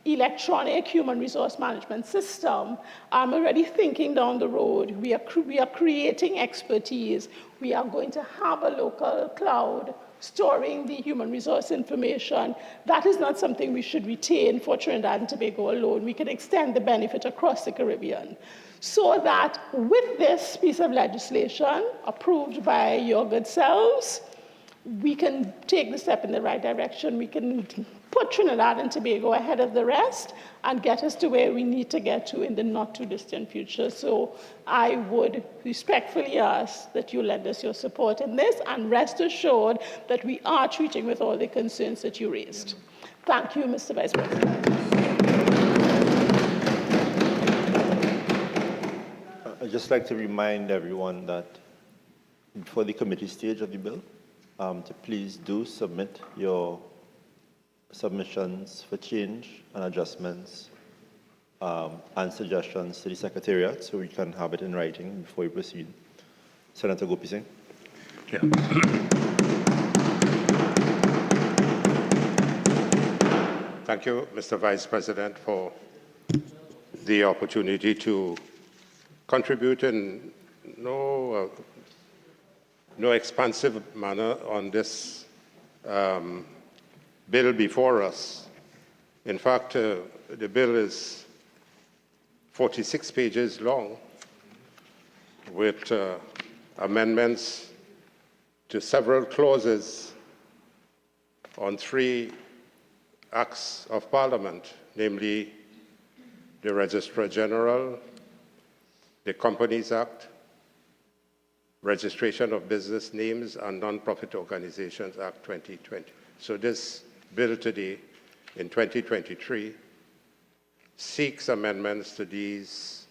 electronic human resource management system, I'm already thinking down the road. We are creating expertise. We are going to have a local cloud storing the human resource information. That is not something we should retain for Trinidad and Tobago alone. We can extend the benefit across the Caribbean. So that with this piece of legislation approved by your good selves, we can take the step in the right direction. We can put Trinidad and Tobago ahead of the rest and get us to where we need to get to in the not too distant future. So I would respectfully ask that you lend us your support in this, and rest assured that we are treating with all the concerns that you raised. Thank you, Mr. Vice President. I'd just like to remind everyone that for the committee stage of the bill, to please do submit your submissions for change and adjustments and suggestions to the Secretariat so we can have it in writing before we proceed. Senator Gopi Singh. Yeah. Thank you, Mr. Vice President, for the opportunity to contribute in no expansive manner on this bill before us. In fact, the bill is 46 pages long with amendments to several clauses on 3 acts of Parliament, namely the Registrar General, the Companies Act, Registration of Business Names, and Non-Profit Organizations Act 2020. So this bill today, in 2023, seeks amendments to these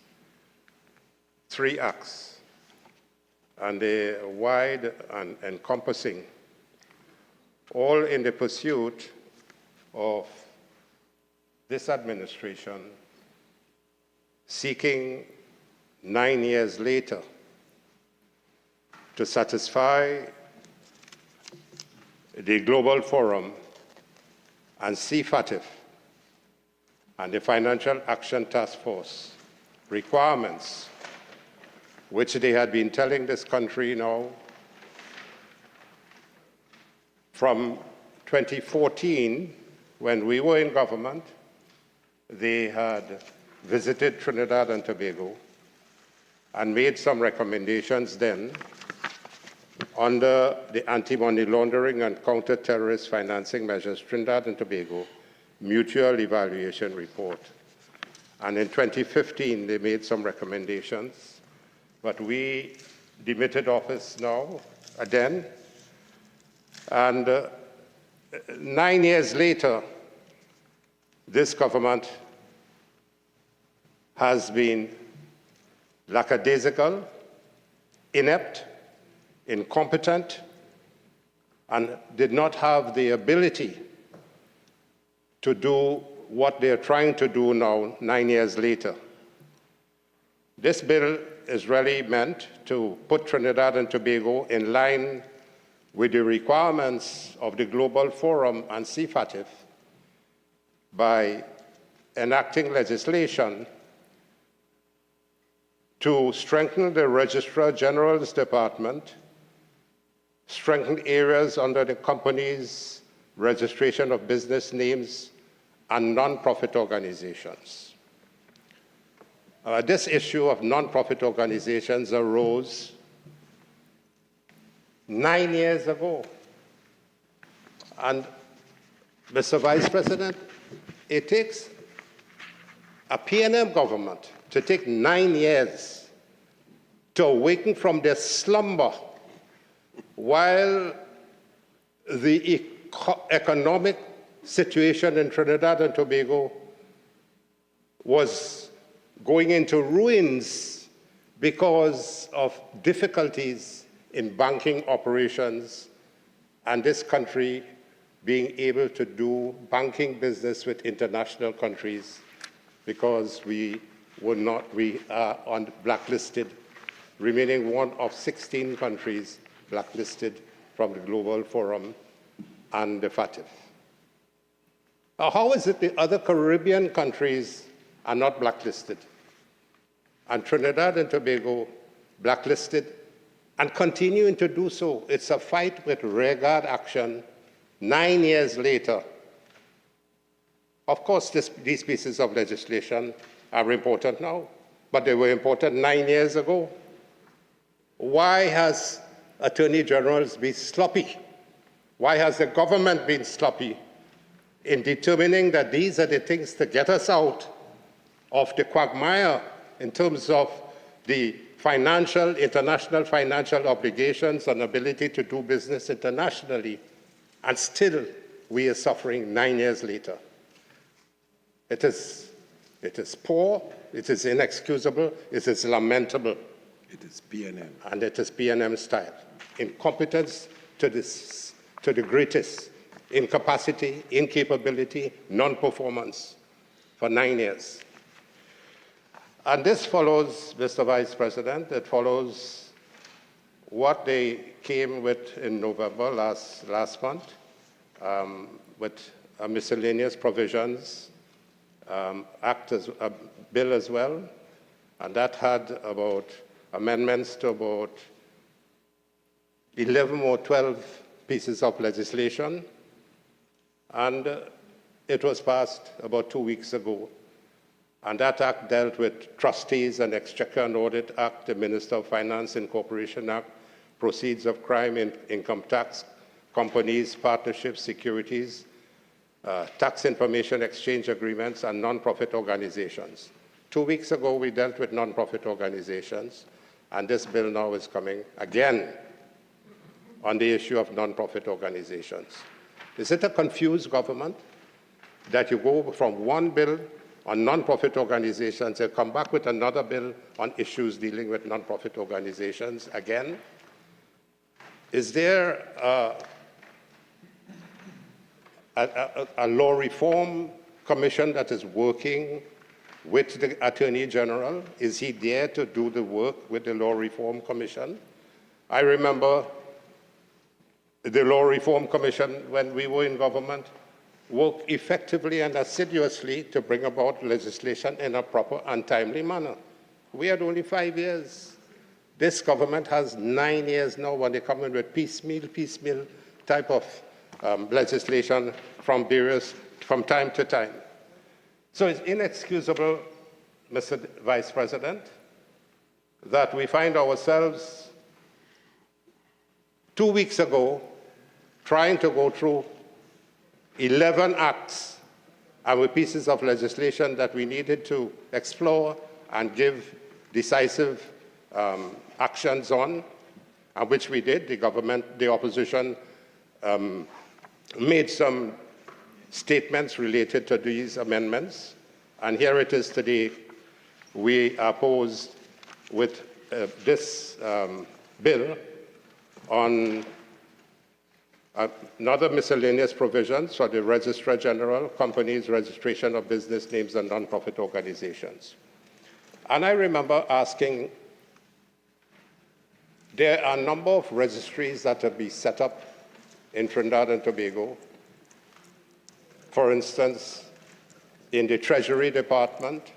3 acts, and they are wide and encompassing, all in the pursuit of this administration seeking 9 years later to satisfy the Global Forum and CFATF and the Financial Action Task Force requirements, which they had been telling this country now from 2014, when we were in government. They had visited Trinidad and Tobago and made some recommendations then under the Anti-Money Laundering and Counter-Terrorist Financing Measures Trinidad and Tobago Mutual Evaluation Report. And in 2015, they made some recommendations, but we demitted office now, then, and 9 years later, this government has been lackadaisical, inept, incompetent, and did not have the ability to do what they're trying to do now, 9 years later. This bill is really meant to put Trinidad and Tobago in line with the requirements of the Global Forum and CFATF by enacting legislation to strengthen the Registrar General's department, strengthen areas under the company's registration of business names and non-profit organizations. This issue of non-profit organizations arose 9 years ago. And, Mr. Vice President, it takes a PNM government to take 9 years to awaken from their slumber while the economic situation in Trinidad and Tobago was going into ruins because of difficulties in banking operations and this country being able to do banking business with international countries because we are on blacklisted, remaining one of 16 countries blacklisted from the Global Forum and the FATF. How is it the other Caribbean countries are not blacklisted? And Trinidad and Tobago blacklisted and continuing to do so. It's a fight with rearguard action 9 years later. Of course, these pieces of legislation are important now, but they were important 9 years ago. Why has Attorney Generals been sloppy? Why has the government been sloppy in determining that these are the things to get us out of the quagmire in terms of the international financial obligations and ability to do business internationally, and still we are suffering 9 years later? It is poor, it is inexcusable, it is lamentable. It is PNM. And it is PNM style. Incompetence to the greatest, incapacity, incapability, non-performance for 9 years. And this follows, Mr. Vice President, it follows what they came with in November last month with a miscellaneous provisions bill as well, and that had about amendments to about 11 or 12 pieces of legislation, and it was passed about 2 weeks ago. And that act dealt with trustees and Exchequer and Audit Act, the Minister of Finance and Corporation Act, proceeds of crime, income tax, companies, partnerships, securities, tax information exchange agreements, and non-profit organizations. 2 weeks ago, we dealt with non-profit organizations, and this bill now is coming again on the issue of non-profit organizations. Is it a confused government that you go from one bill on non-profit organizations and come back with another bill on issues dealing with non-profit organizations again? Is there a law reform commission that is working with the Attorney General? Is he there to do the work with the Law Reform Commission? I remember the Law Reform Commission, when we were in government, worked effectively and assiduously to bring about legislation in a proper and timely manner. We had only 5 years. This government has 9 years now when they come in with piecemeal type of legislation from time to time. So it's inexcusable, Mr. Vice President, that we find ourselves 2 weeks ago trying to go through 11 acts and with pieces of legislation that we needed to explore and give decisive actions on, and which we did. The opposition made some statements related to these amendments, and here it is today. We are posed with this bill on another miscellaneous provisions for the Registrar General, companies, registration of business names, and non-profit organizations. And I remember asking, there are a number of registries that will be set up in Trinidad and Tobago. For instance, in the Treasury Department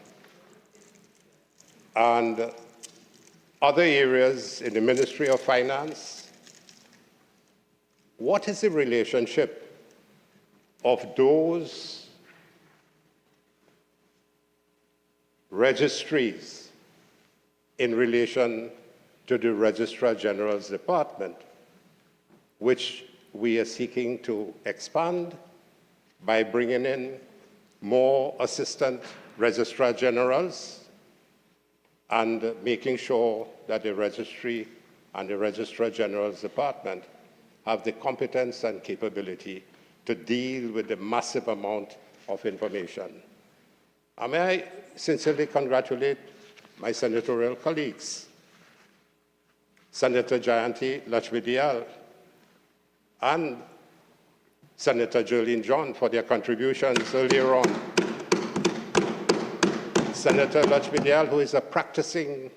and other areas in the Ministry of Finance. What is the relationship of those registries in relation to the Registrar General's department, which we are seeking to expand by bringing in more assistant Registrar Generals and making sure that the registry and the Registrar General's department have the competence and capability to deal with the massive amount of information. And may I sincerely congratulate my senatorial colleagues, Senator Jayanti Lakshmi-Dayal and Senator Jolene John for their contributions earlier on. Senator Lakshmi-Dayal, who is a practicing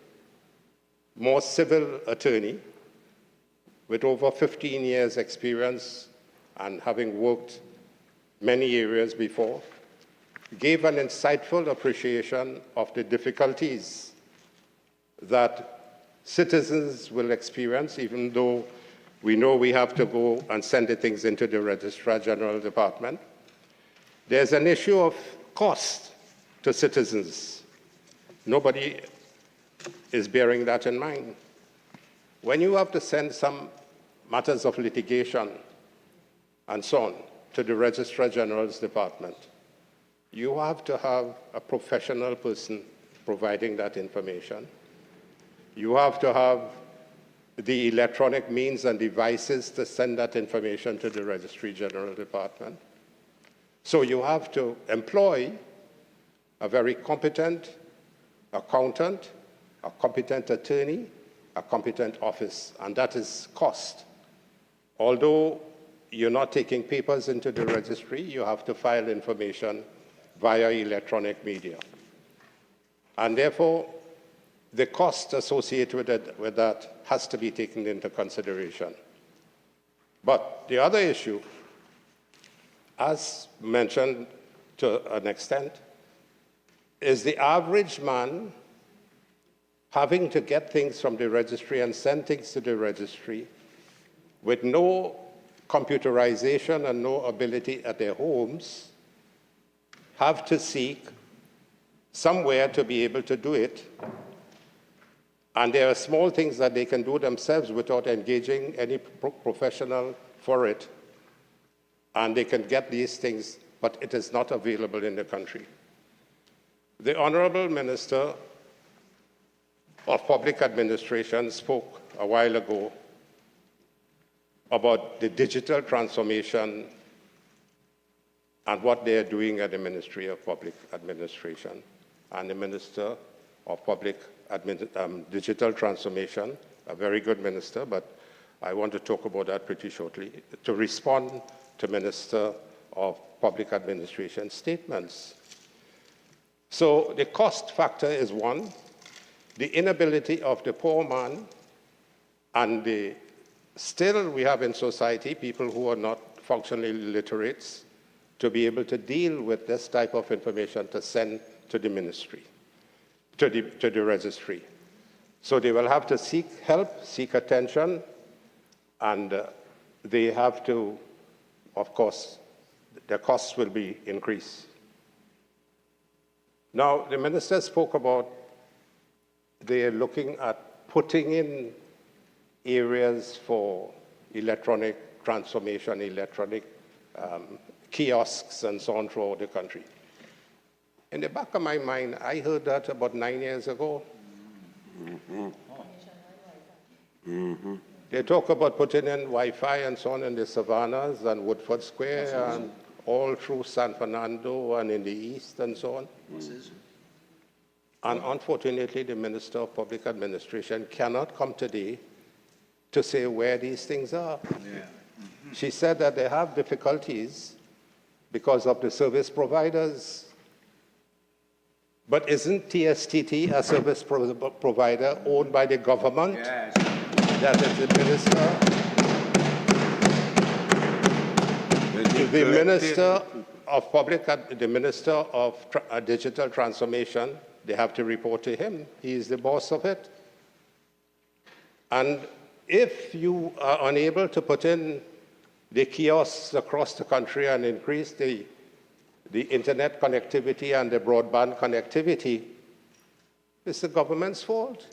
more civil attorney with over 15 years experience and having worked many areas before, gave an insightful appreciation of the difficulties that citizens will experience, even though we know we have to go and send the things into the Registrar General Department. There's an issue of cost to citizens. Nobody is bearing that in mind. When you have to send some matters of litigation and so on to the Registrar General's department, you have to have a professional person providing that information. You have to have the electronic means and devices to send that information to the Registry General Department. So you have to employ a very competent accountant, a competent attorney, a competent office, and that is cost. Although you're not taking papers into the registry, you have to file information via electronic media. And therefore, the cost associated with that has to be taken into consideration. But the other issue, as mentioned to an extent, is the average man having to get things from the registry and send things to the registry with no computerization and no ability at their homes, have to seek somewhere to be able to do it. And there are small things that they can do themselves without engaging any professional for it. And they can get these things, but it is not available in the country. The Honorable Minister of Public Administration spoke a while ago about the digital transformation and what they are doing at the Ministry of Public Administration. And the Minister of Public Digital Transformation, a very good minister, but I want to talk about that pretty shortly, to respond to Minister of Public Administration statements. So the cost factor is one, the inability of the poor man, and still we have in society people who are not functionally literates to be able to deal with this type of information to send to the ministry, to the registry. So they will have to seek help, seek attention, and they have to, of course, their costs will be increased. Now, the minister spoke about they're looking at putting in areas for electronic transformation, electronic kiosks and so on throughout the country. In the back of my mind, I heard that about 9 years ago. They talk about putting in Wi-Fi and so on in the savannas and Woodford Square and all through San Fernando and in the east and so on. And unfortunately, the Minister of Public Administration cannot come today to say where these things are. She said that they have difficulties because of the service providers. But isn't TSTT a service provider owned by the government? Yes. That is the Minister of the Minister of Digital Transformation. They have to report to him. He is the boss of it. And if you are unable to put in the kiosks across the country and increase the internet connectivity and the broadband connectivity, it's the government's fault.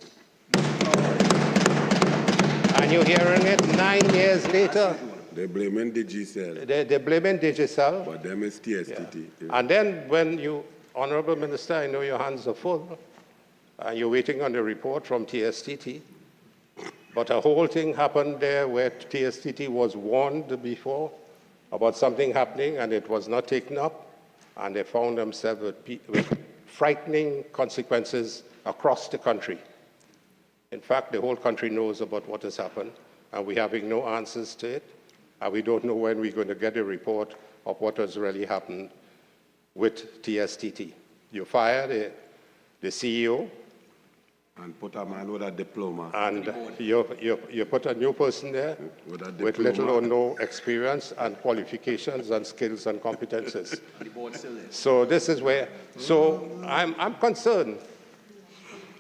And you're hearing it 9 years later. They're blaming Digicel. They're blaming Digicel. But them is TSTT. Yeah. And then when you, Honorable Minister, I know your hands are full, and you're waiting on the report from TSTT, but a whole thing happened there where TSTT was warned before about something happening and it was not taken up, and they found themselves with frightening consequences across the country. In fact, the whole country knows about what has happened, and we're having no answers to it, and we don't know when we're going to get a report of what has really happened with TSTT. You fire the CEO. And put a man with a diploma. And you put a new person there with little or no experience and qualifications and skills and competences. So this is where, so I'm concerned.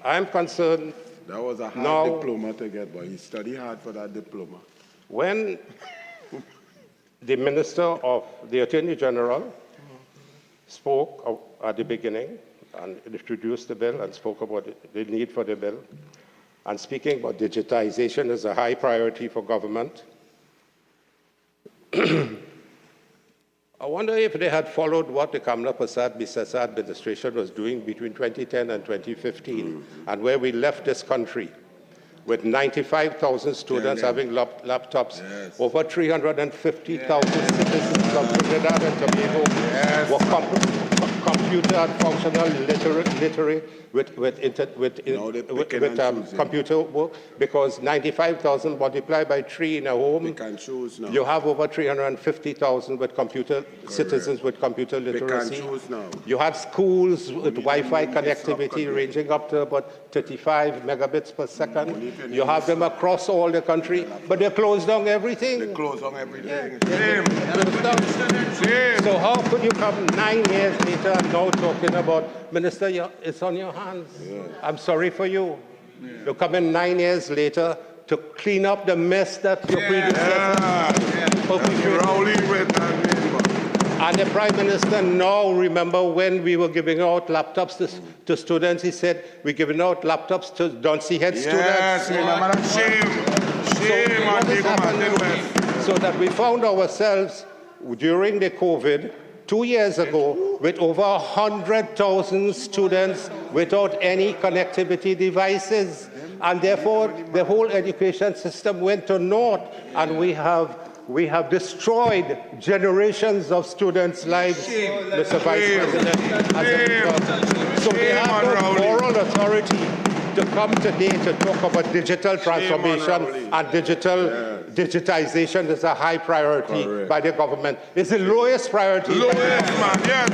I'm concerned. That was a hard diploma to get, but he studied hard for that diploma. When the Attorney General spoke at the beginning and introduced the bill and spoke about the need for the bill, and speaking about digitization as a high priority for government, I wonder if they had followed what the Kamla Persad-Bissessa administration was doing between 2010 and 2015, and where we left this country with 95,000 students having laptops, over 350,000 citizens of Trinidad and Tobago were computer and functional literate with computer work, because 95,000 multiplied by 3 in a home, you have over 350,000 with citizens with computer literacy. You have schools with Wi-Fi connectivity ranging up to about 35 megabits per second. You have them across all the country, but they close down everything. They close down everything. So how could you come 9 years later and now talking about, Minister, it's on your hands. I'm sorry for you. to come in 9 years later to clean up the mess that your predecessors perpetrated. And the Prime Minister now, remember when we were giving out laptops to students, he said, we're giving out laptops to Duncy Head students. Yes, remember that? Shame. So that we found ourselves during the COVID 2 years ago with over 100,000 students without any connectivity devices. And therefore, the whole education system went to naught, and we have destroyed generations of students' lives, Mr. Vice President, as a result. So they have no moral authority to come today to talk about digital transformation and digitization is a high priority by the government. It's the lowest priority. Lowest, man, yes.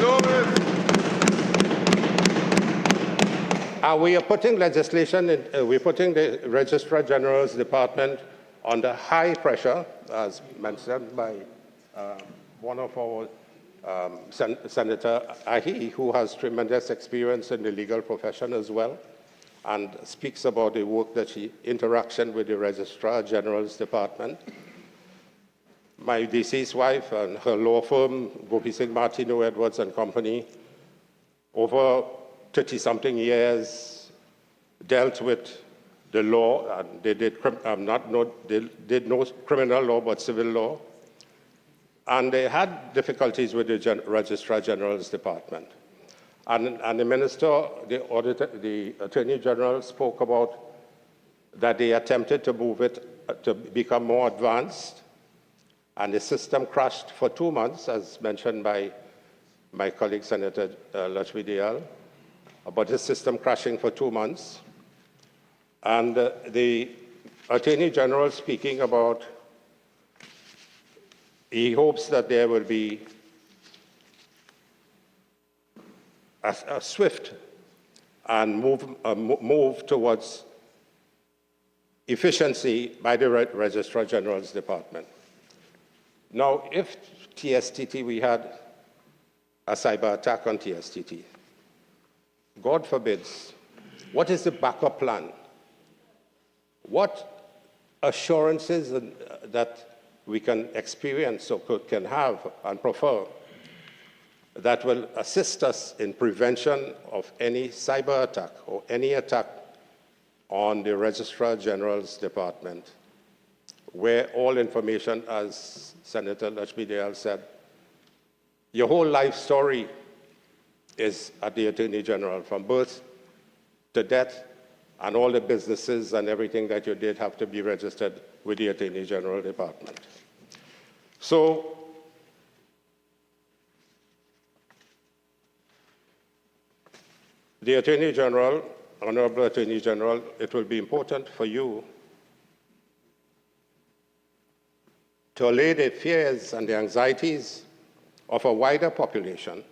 Lowest. And we are putting legislation, we're putting the Registrar General's department under high pressure, as mentioned by one of our Senator Ahi, who has tremendous experience in the legal profession as well, and speaks about the work that interaction with the Registrar General's department. My deceased wife and her law firm, Gopi Singh Martino Edwards and Company, over 30-something years, dealt with the law, and they did no criminal law, but civil law. And they had difficulties with the Registrar General's department. And the minister, the Attorney General spoke about that they attempted to move it to become more advanced, and the system crashed for 2 months, as mentioned by my colleague Senator Lakshmi Dayal, about the system crashing for 2 months. And the Attorney General speaking about he hopes that there will be a swift and move towards efficiency by the Registrar General's department. Now, if TSTT, we had a cyber attack on TSTT, God forbids, what is the backup plan? What assurances that we can experience or can have and prefer that will assist us in prevention of any cyber attack or any attack on the Registrar General's department, where all information, as Senator Lakshmi Dayal said, your whole life story is at the Attorney General, from birth to death, and all the businesses and everything that you did have to be registered with the Attorney General Department. So, the Attorney General, Honorable Attorney General, it will be important for you to allay the fears and the anxieties of a wider population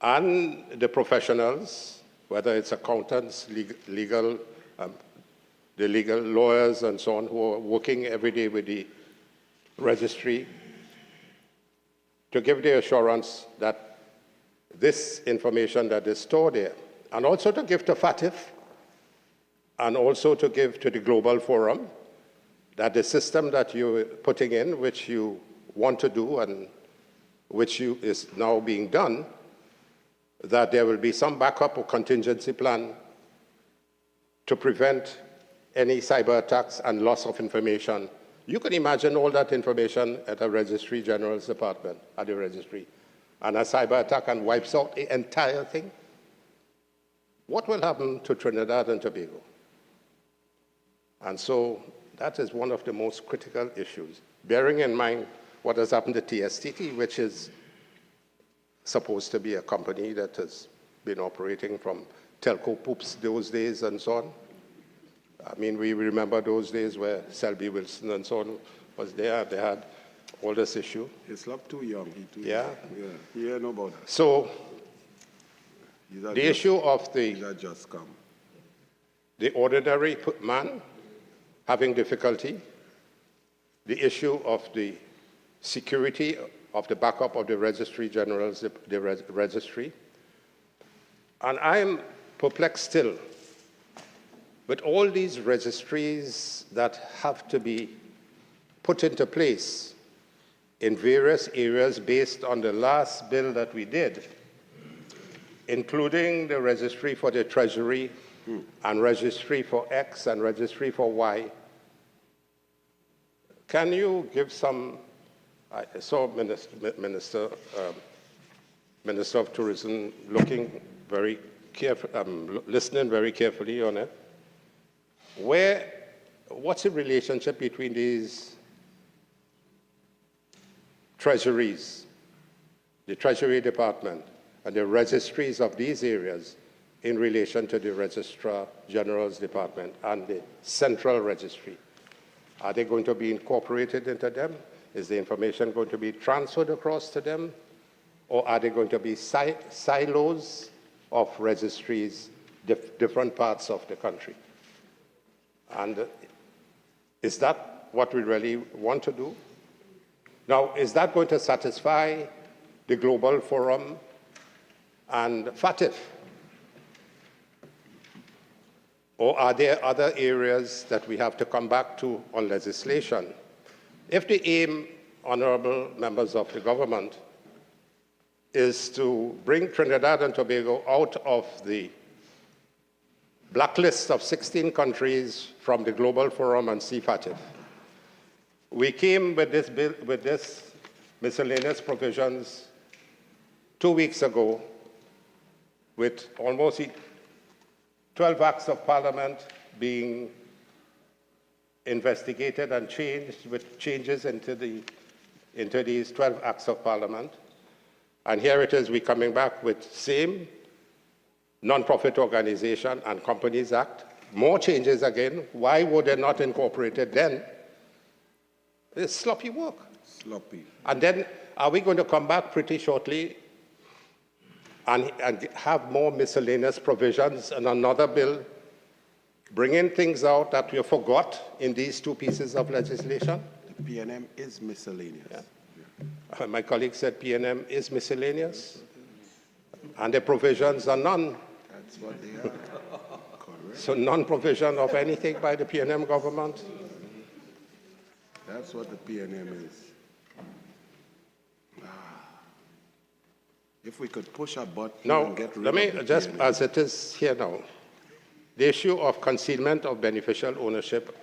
and the professionals, whether it's accountants, the legal lawyers and so on, who are working every day with the registry, to give the assurance that this information that is stored there, and also to give to FATF, and also to give to the Global Forum, that the system that you're putting in, which you want to do and which is now being done, that there will be some backup or contingency plan to prevent any cyber attacks and loss of information. You can imagine all that information at a Registry General's department, at the registry, and a cyber attack and wipes out the entire thing. What will happen to Trinidad and Tobago? And so that is one of the most critical issues, bearing in mind what has happened to TSTT, which is supposed to be a company that has been operating from telco poops those days and so on. I mean, we remember those days where Selby Wilson and so on was there. They had all this issue. He's not too young. Yeah. Yeah, no about that. So the issue of the ordinary man having difficulty, the issue of the security of the backup of the Registry General's registry, and I'm perplexed still with all these registries that have to be put into place in various areas based on the last bill that we did, including the registry for the Treasury and registry for X and registry for Y. Can you give some, I saw Minister of Tourism looking very careful, listening very carefully on it. What's the relationship between these treasuries, the Treasury Department, and the registries of these areas in relation to the Registrar General's Department and the Central Registry? Are they going to be incorporated into them? Is the information going to be transferred across to them? Or are they going to be silos of registries, different parts of the country? And is that what we really want to do? Now, is that going to satisfy the Global Forum and FATF? Or are there other areas that we have to come back to on legislation? If the aim, honorable members of the government, is to bring Trinidad and Tobago out of the blacklist of 16 countries from the Global Forum and CFATF, we came with this bill, with this miscellaneous provisions 2 weeks ago with almost 12 acts of parliament being investigated and changed with changes into these 12 acts of parliament. And here it is, we're coming back with same Non-Profit Organization and Companies Act, more changes again. Why were they not incorporated then? It's sloppy work. Sloppy. And then are we going to come back pretty shortly and have more miscellaneous provisions and another bill bringing things out that we forgot in these two pieces of legislation? The PNM is miscellaneous. Yeah. My colleague said PNM is miscellaneous, and the provisions are none. That's what they are. Correct. So non-provision of anything by the PNM government? That's what the PNM is. If we could push a button Now, and get rid let me of the just, PNM. as it is here now, the issue of concealment of beneficial ownership,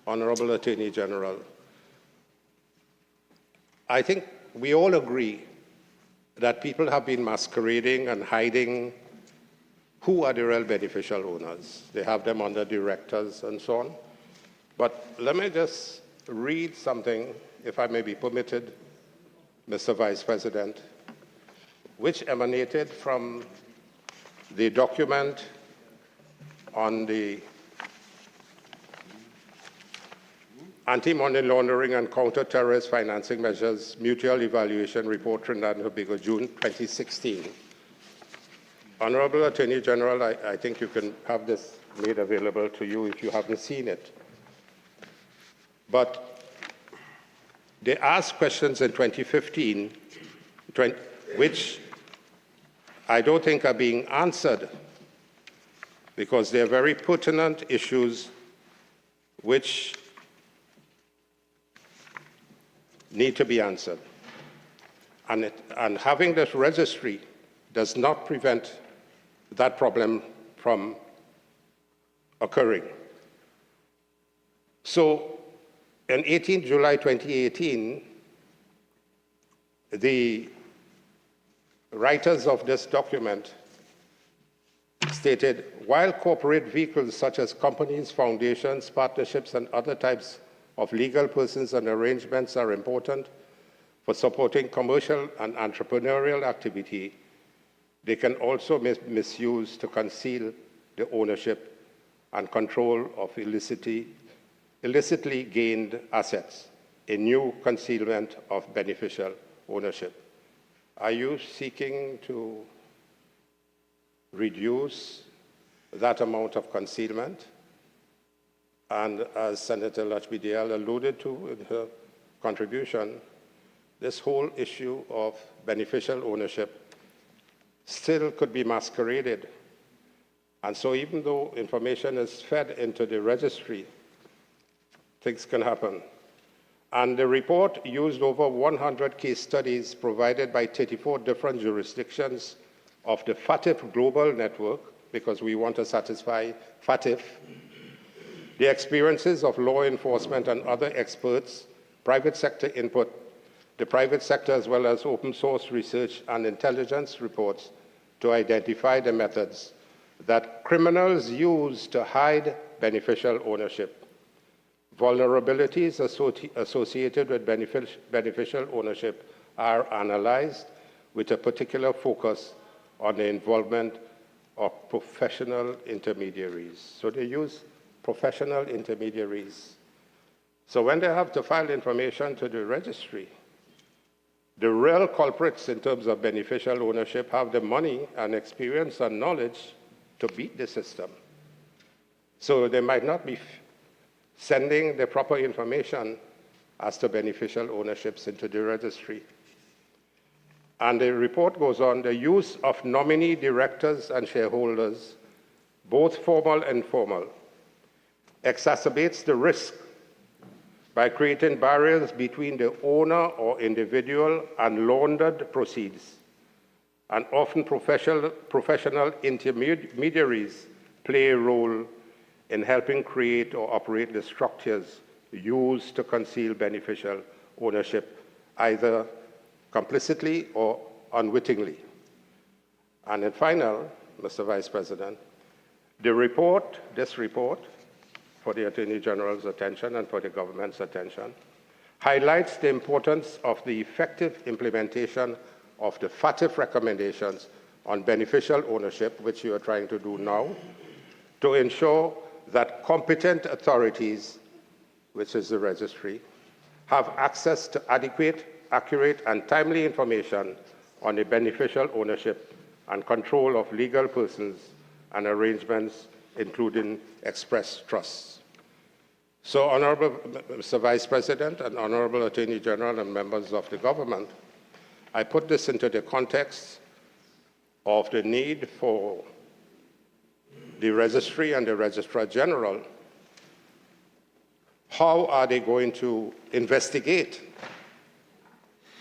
Honorable Attorney General, I think we all agree that people have been masquerading and hiding who are the real beneficial owners. They have them under directors and so on. But let me just read something, if I may be permitted, Mr. Vice President, which emanated from the document on the Anti-Money Laundering and Counter-Terrorist Financing Measures Mutual Evaluation Report, Trinidad and Tobago, June 2016. Honorable Attorney General, I think you can have this made available to you if you haven't seen it. But they asked questions in 2015, which I don't think are being answered because they're very pertinent issues which need to be answered. And having this registry does not prevent that problem from occurring. So, on 18 July 2018, the writers of this document stated, while corporate vehicles such as companies, foundations, partnerships, and other types of legal persons and arrangements are important for supporting commercial and entrepreneurial activity, they can also be misused to conceal the ownership and control of illicitly gained assets, a new concealment of beneficial ownership. Are you seeking to reduce that amount of concealment? And as Senator Lachmidial alluded to in her contribution, this whole issue of beneficial ownership still could be masqueraded And so even though information is fed into the registry, things can happen. And the report used over 100 case studies provided by 34 different jurisdictions of the FATF global network, because we want to satisfy FATF, the experiences of law enforcement and other experts, private sector input, the private sector as well as open source research and intelligence reports to identify the methods that criminals use to hide beneficial ownership. Vulnerabilities associated with beneficial ownership are analyzed with a particular focus on the involvement of professional intermediaries. So they use professional intermediaries. So when they have to file information to the registry, the real culprits in terms of beneficial ownership have the money and experience and knowledge to beat the system. So they might not be sending the proper information as to beneficial ownerships into the registry. And the report goes on, the use of nominee directors and shareholders, both formal and informal, exacerbates the risk by creating barriers between the owner or individual and laundered proceeds. And often professional intermediaries play a role in helping create or operate the structures used to conceal beneficial ownership, either complicitly or unwittingly. And in final, Mr. Vice President, this report, for the Attorney General's attention and for the government's attention, highlights the importance of the effective implementation of the FATF recommendations on beneficial ownership, which you are trying to do now, to ensure that competent authorities, which is the registry, have access to adequate, accurate, and timely information on the beneficial ownership and control of legal persons and arrangements, including express trusts. So, Honorable Mr. Vice President and Honorable Attorney General and members of the government, I put this into the context of the need for the registry and the Registrar General. How are they going to investigate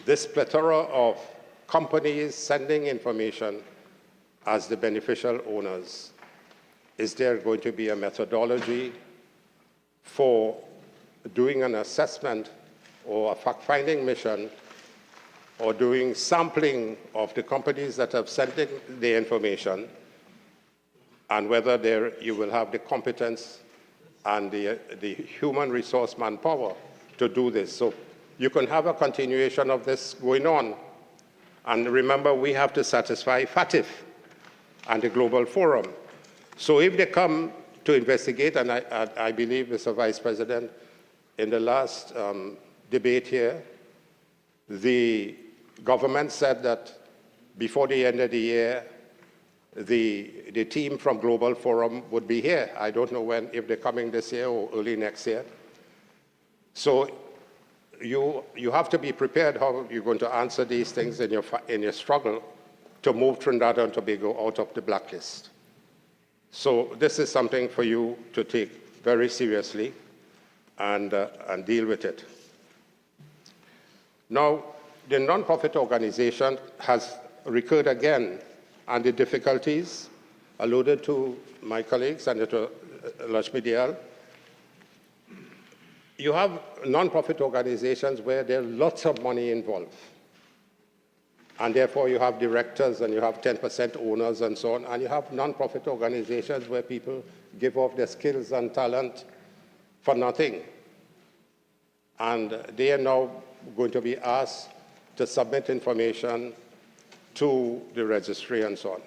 this plethora of companies sending information as the beneficial owners? Is there going to be a methodology for doing an assessment or a fact-finding mission or doing sampling of the companies that have sent the information, and whether you will have the competence and the human resource manpower to do this? So you can have a continuation of this going on. And remember, we have to satisfy FATF and the Global Forum. So if they come to investigate, and I believe, Mr. Vice President, in the last debate here, the government said that before the end of the year, the team from Global Forum would be here. I don't know when, if they're coming this year or early next year. So you have to be prepared how you're going to answer these things in your struggle to move Trinidad and Tobago out of the blacklist. So this is something for you to take very seriously and deal with it. Now, the nonprofit organization has recurred again, and the difficulties alluded to my colleague, Senator Lakshmi Dayal. You have nonprofit organizations where there's lots of money involved. And therefore, you have directors and you have 10% owners and so on. And you have nonprofit organizations where people give off their skills and talent for nothing. And they are now going to be asked to submit information to the registry and so on.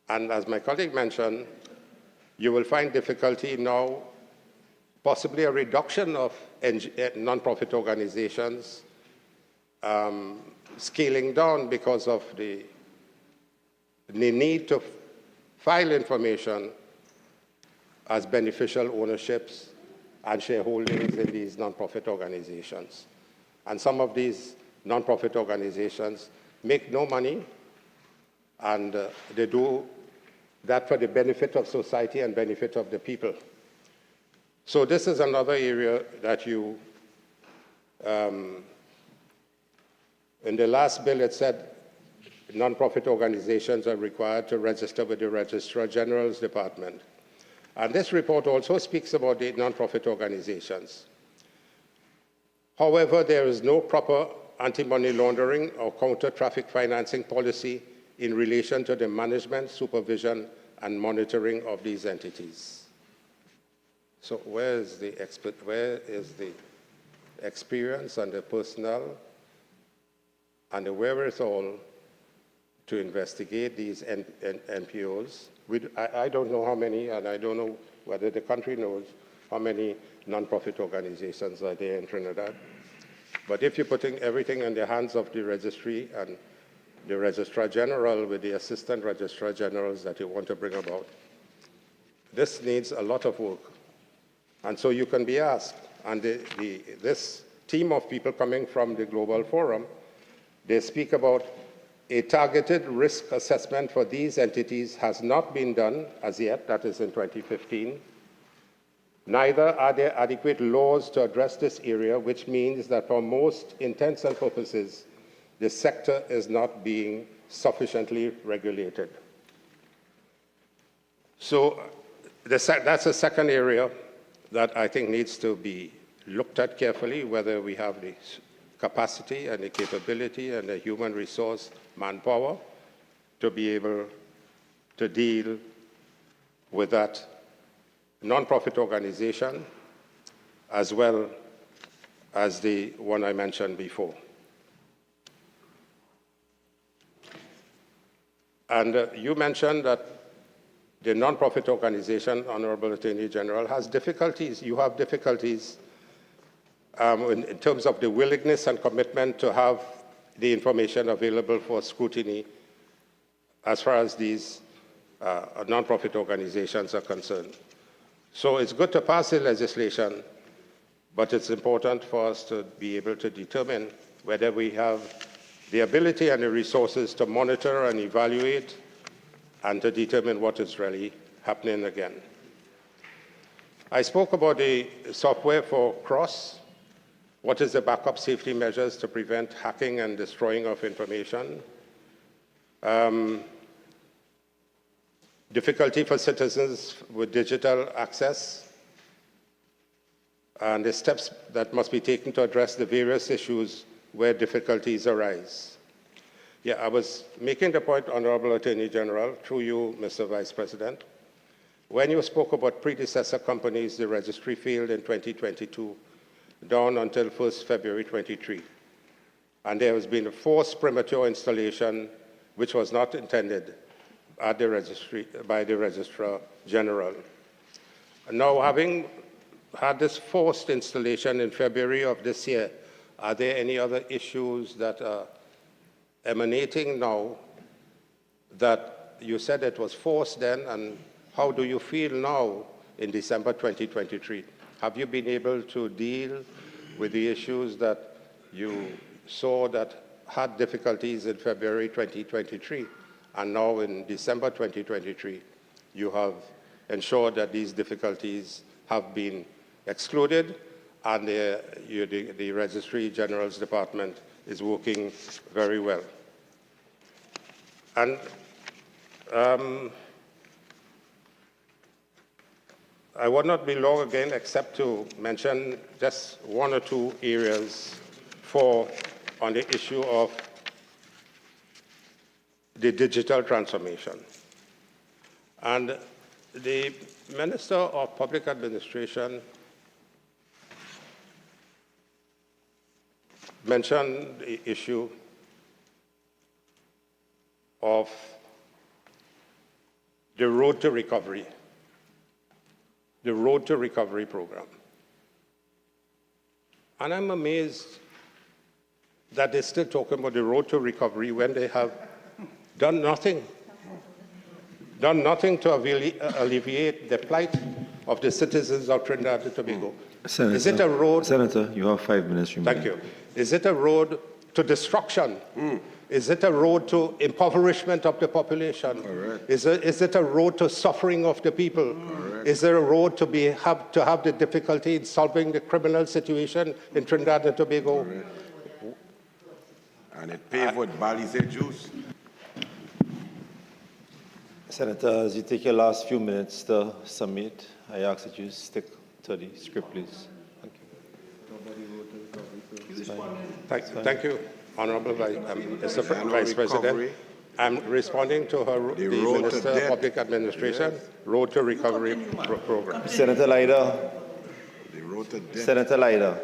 And as my colleague mentioned, you will find difficulty now, possibly a reduction of nonprofit organizations scaling down because of the need to file information as beneficial ownerships and shareholdings in these nonprofit organizations. And some of these nonprofit organizations make no money, and they do that for the benefit of society and benefit of the people. So this is another area that you, in the last bill it said non-profit organizations are required to register with the Registrar General's department. And this report also speaks about the non-profit organizations. However, there is no proper anti-money laundering or counter-traffic financing policy in relation to the management, supervision, and monitoring of these entities. So where is the experience and the personnel and the wherewithal to investigate these NPOs? I don't know how many, and I don't know whether the country knows how many non-profit organizations are there in Trinidad. But if you're putting everything in the hands of the registry and the Registrar General with the Assistant Registrar Generals that you want to bring about, this needs a lot of work. And so you can be asked, and this team of people coming from the Global Forum, they speak about a targeted risk assessment for these entities has not been done as yet, that is in 2015. Neither are there adequate laws to address this area, which means that for most intents and purposes, the sector is not being sufficiently regulated. So that's a second area that I think needs to be looked at carefully, whether we have the capacity and the capability and the human resource manpower to be able to deal with that non-profit organization as well as the one I mentioned before. And you mentioned that the non-profit organization, Honorable Attorney General, has difficulties. You have difficulties in terms of the willingness and commitment to have the information available for scrutiny as far as these non-profit organizations are concerned. So it's good to pass the legislation, but it's important for us to be able to determine whether we have the ability and the resources to monitor and evaluate and to determine what is really happening again. I spoke about the software for CROSS. What is the backup safety measures to prevent hacking and destroying of information? Difficulty for citizens with digital access, and the steps that must be taken to address the various issues where difficulties arise. Yeah, I was making the point, Honorable Attorney General, through you, Mr. Vice President, when you spoke about predecessor companies, the registry failed in 2022, down until 1st February 23. And there has been a forced premature installation, which was not intended at the registry by the Registrar General. Now, having had this forced installation in February of this year, are there any other issues that are emanating now that you said it was forced then, and how do you feel now in December 2023? Have you been able to deal with the issues that you saw that had difficulties in February 2023? And now in December 2023, you have ensured that these difficulties have been excluded, and the Registry General's Department is working very well. And I would not be long again except to mention just one or two areas on the issue of the digital transformation. And the Minister of Public Administration mentioned the issue of the Road to Recovery, the Road to Recovery program. And I'm amazed that they're still talking about the Road to Recovery when they have done nothing to alleviate the plight of the citizens of Trinidad and Tobago. Senator, is it a road? Senator, you have 5 minutes remaining. Thank you. Is it a road to destruction Is it a road to impoverishment of the population? Correct. Is it a road to suffering of the people? Correct. Is there a road to have the difficulty in solving the criminal situation in Trinidad and Tobago? Correct. And it paved with Balizé juice. Senator, as you take your last few minutes to submit, I ask that you stick to the script, please. Thank you. Thank you, Honorable Mr. Vice President. I'm responding to the Minister of Public Administration, Road to Recovery Program. Senator Leiter. Senator Leiter.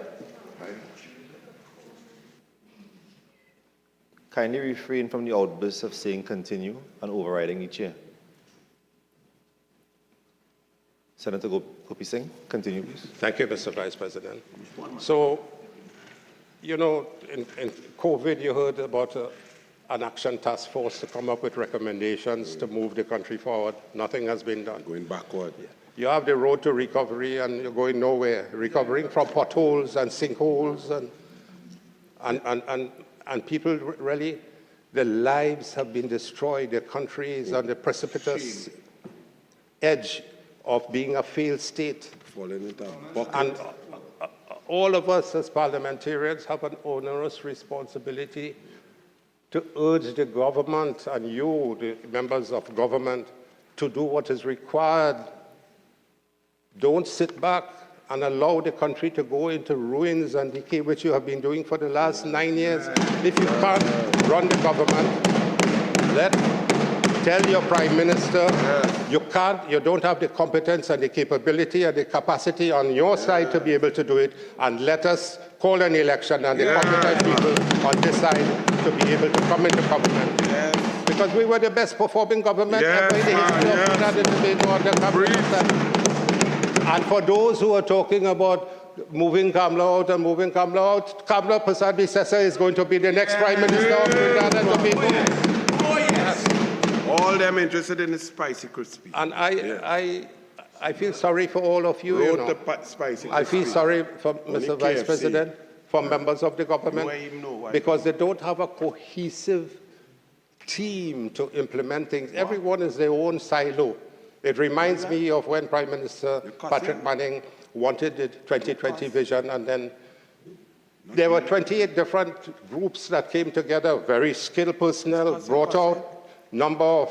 Kindly refrain from the outbursts of saying continue and overriding the chair. Senator Gopi Singh, continue, please. Thank you, Mr. Vice President. So, you know, in COVID, you heard about an action task force to come up with recommendations to move the country forward. Nothing has been done. Going backward. You have the road to recovery, and you're going nowhere. Recovering from potholes and sinkholes, and people really, their lives have been destroyed. Their country is on the precipitous edge of being a failed state. Falling into a bucket. And all of us as parliamentarians have an onerous responsibility to urge the government and you, the members of government, to do what is required. Don't sit back and allow the country to go into ruins and decay, which you have been doing for the last 9 years. If you can't run the government, tell your Prime Minister you don't have the competence and the capability and the capacity on your side to be able to do it, and let us call an election and the competent people on this side to be able to come into government. Because we were the best performing government ever in the history of Trinidad and Tobago under Kamala. And for those who are talking about moving Kamala out and moving Kamala out, Kamala Persad-Bissessar is going to be the next Prime Minister of Trinidad and Tobago. All them interested in the spicy crispy. And I feel sorry for all of you. You know. I feel sorry for Mr. Vice President, for members of the government, because they don't have a cohesive team to implement things. Everyone is their own silo. It reminds me of when Prime Minister Patrick Manning wanted the 2020 vision, and then there were 28 different groups that came together, very skilled personnel, brought out number of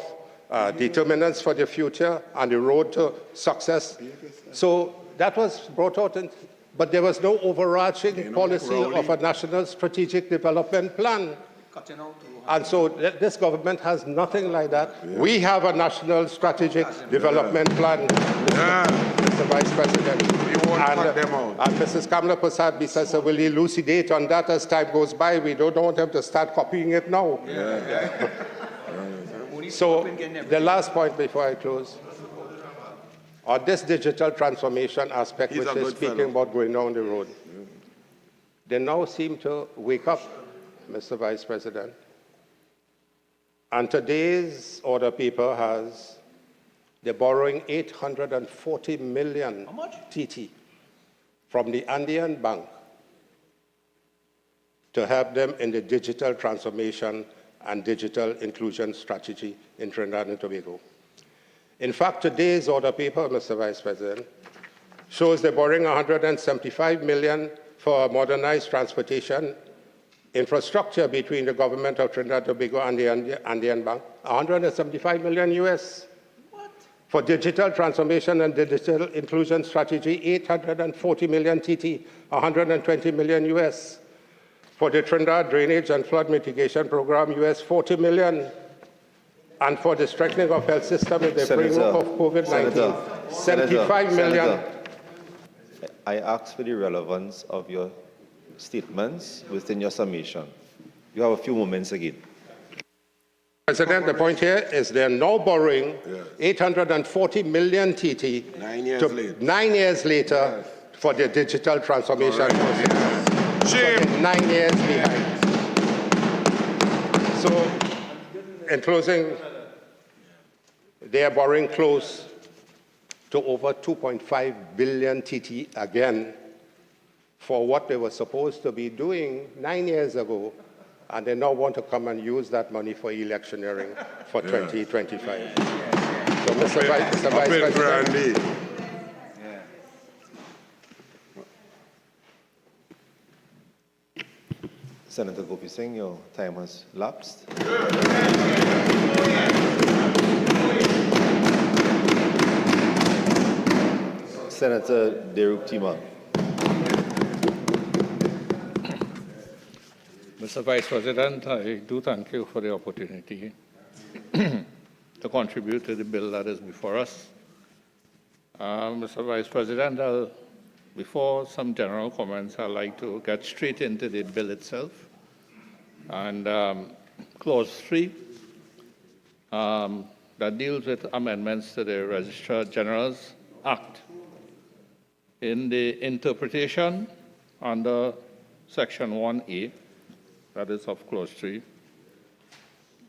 determinants for the future and the road to success. So that was brought out, but there was no overarching policy of a national strategic development plan. And so this government has nothing like that. We have a national strategic development plan, Mr. Vice President. And Mrs. Kamala Persad-Bissessar will elucidate on that as time goes by. We don't want them to start copying it now. So the last point before I close, on this digital transformation aspect, which is speaking about going down the road, they now seem to wake up, Mr. Vice President. And today's order paper has, they're borrowing 840 million TT from the Andean Bank to help them in the digital transformation and digital inclusion strategy in Trinidad and Tobago. In fact, today's order paper, Mr. Vice President, shows they're borrowing 175 million for a modernized transportation infrastructure between the government of Trinidad and Tobago and the Andean Bank, 175 million US. What? For digital transformation and digital inclusion strategy, 840 million TT, 120 million US. For the Trinidad Drainage and Flood Mitigation Program, US 40 million. And for the strengthening of health system in the framework of COVID-19, 75 million. I asked for the relevance of your statements within your summation. You have a few moments again. President, the point here is they're now borrowing 840 million TT 9 years later for the digital transformation process. So 9 years behind. So, in closing, they are borrowing close to over 2.5 billion TT again for what they were supposed to be doing 9 years ago and they now want to come and use that money for electioneering for 2025. So, Mr. Vice President, Senator Gopi Singh, your time has lapsed. Senator Deruk Tima. Mr. Vice President, I do thank you for the opportunity to contribute to the bill that is before us. Mr. Vice President, before some general comments, I'd like to get straight into the bill itself. And Clause 3, that deals with amendments to the Registrar General's Act. In the interpretation under Section 1A, that is of Clause 3,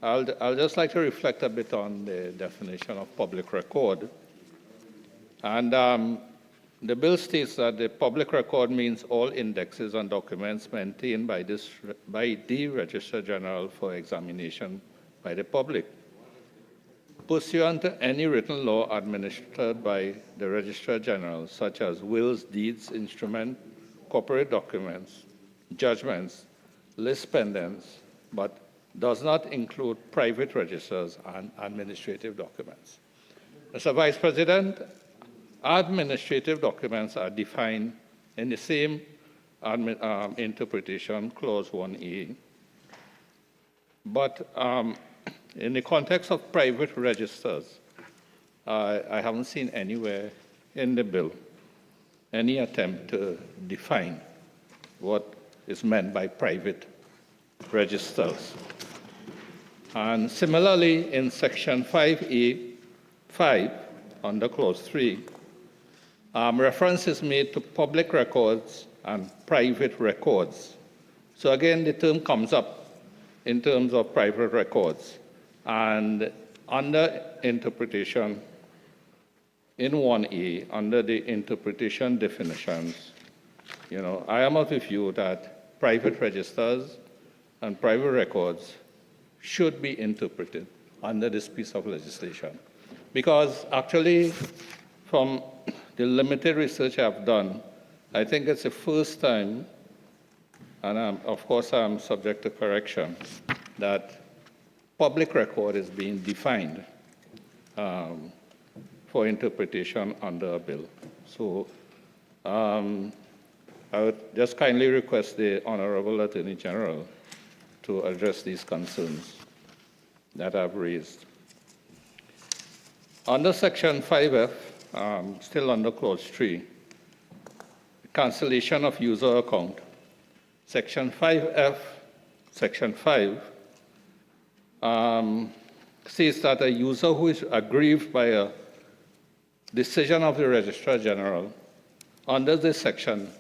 I'll just like to reflect a bit on the definition of public record. And the bill states that the public record means all indexes and documents maintained by the Registrar General for examination by the public, pursuant to any written law administered by the Registrar General, such as wills, deeds, instruments, corporate documents, judgments, list pendants, but does not include private registers and administrative documents. Mr. Vice President, administrative documents are defined in the same interpretation, Clause 1A. But in the context of private registers, I haven't seen anywhere in the bill any attempt to define what is meant by private registers. And similarly, in Section 5A.5, under Clause 3, reference is made to public records and private records. So again, the term comes up in terms of private records. And under interpretation in 1A, under the interpretation definitions, I am of the view that private registers and private records should be interpreted under this piece of legislation. Because actually, from the limited research I've done, I think it's the first time, and of course I'm subject to correction, that public record is being defined for interpretation under a bill. So I would just kindly request the Honorable Attorney General to address these concerns that I've raised. Under Section 5F, still under Clause 3, cancellation of user account. Section 5F, Section 5, says that a user who is aggrieved by a decision of the Registrar General under this section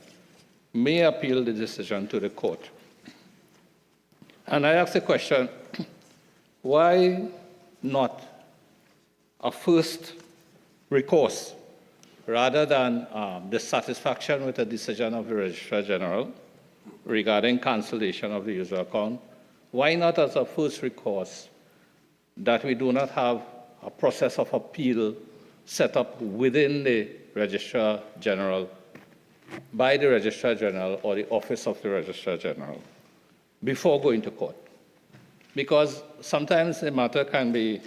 may appeal the decision to the court. And I ask the question, why not a first recourse rather than dissatisfaction with a decision of the Registrar General regarding cancellation of the user account? Why not as a first recourse that we do not have a process of appeal set up within the Registrar General, by the Registrar General or the Office of the Registrar General before going to court? Because sometimes the matter can be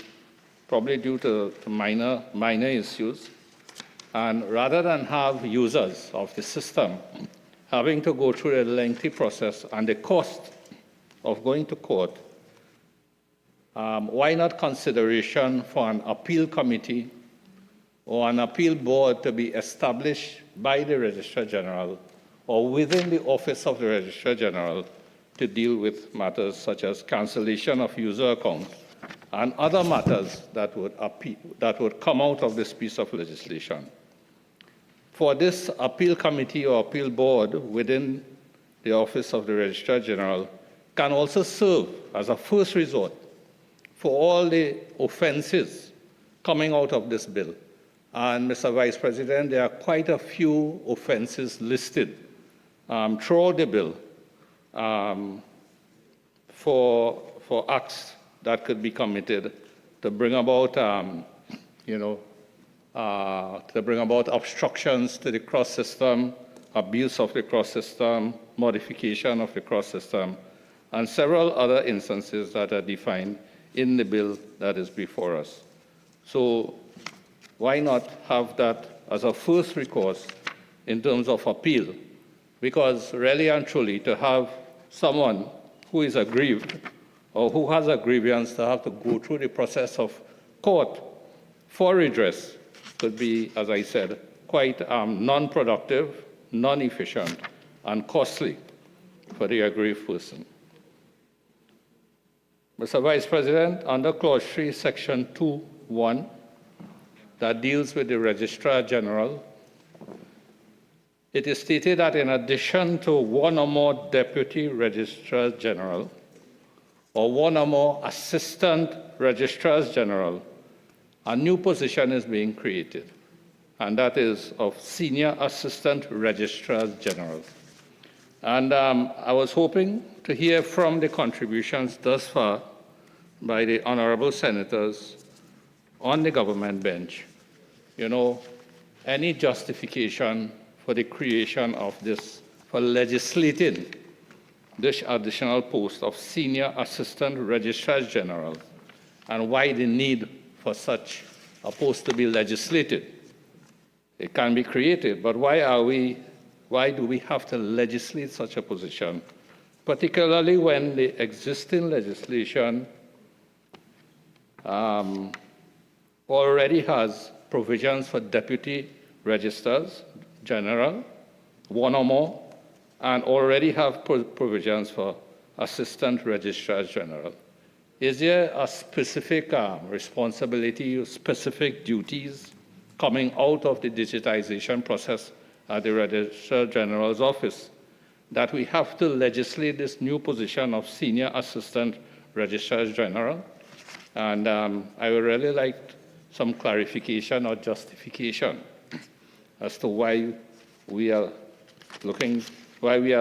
probably due to minor issues, and rather than have users of the system having to go through a lengthy process and the cost of going to court, why not consideration for an appeal committee or an appeal board to be established by the Registrar General or within the Office of the Registrar General to deal with matters such as cancellation of user accounts and other matters that would come out of this piece of legislation. For this appeal committee or appeal board within the Office of the Registrar General can also serve as a first resort for all the offenses coming out of this bill. And Mr. Vice President, there are quite a few offenses listed throughout the bill for acts that could be committed to bring about, to bring about obstructions to the cross system, abuse of the cross system, modification of the cross system, and several other instances that are defined in the bill that is before us. So why not have that as a first recourse in terms of appeal? Because really and truly, to have someone who is aggrieved or who has a grievance to have to go through the process of court for redress could be, as I said, quite non-productive, non-efficient, and costly for the aggrieved person. Mr. Vice President, under Clause 3, Section 2(1), that deals with the Registrar General, it is stated that in addition to one or more Deputy Registrars General or one or more Assistant Registrars General, a new position is being created, and that is of Senior Assistant Registrars General. And I was hoping to hear from the contributions thus far by the honorable senators on the government bench, any justification for the creation of this, for legislating this additional post of Senior Assistant Registrar General, and why the need for such a post to be legislated. It can be created, but why do we have to legislate such a position, particularly when the existing legislation already has provisions for Deputy Registrars General, one or more, and already have provisions for Assistant Registrars General? Is there a specific responsibility or specific duties coming out of the digitization process at the Registrar General's office that we have to legislate this new position of Senior Assistant Registrar General? And I would really like some clarification or justification as to why we are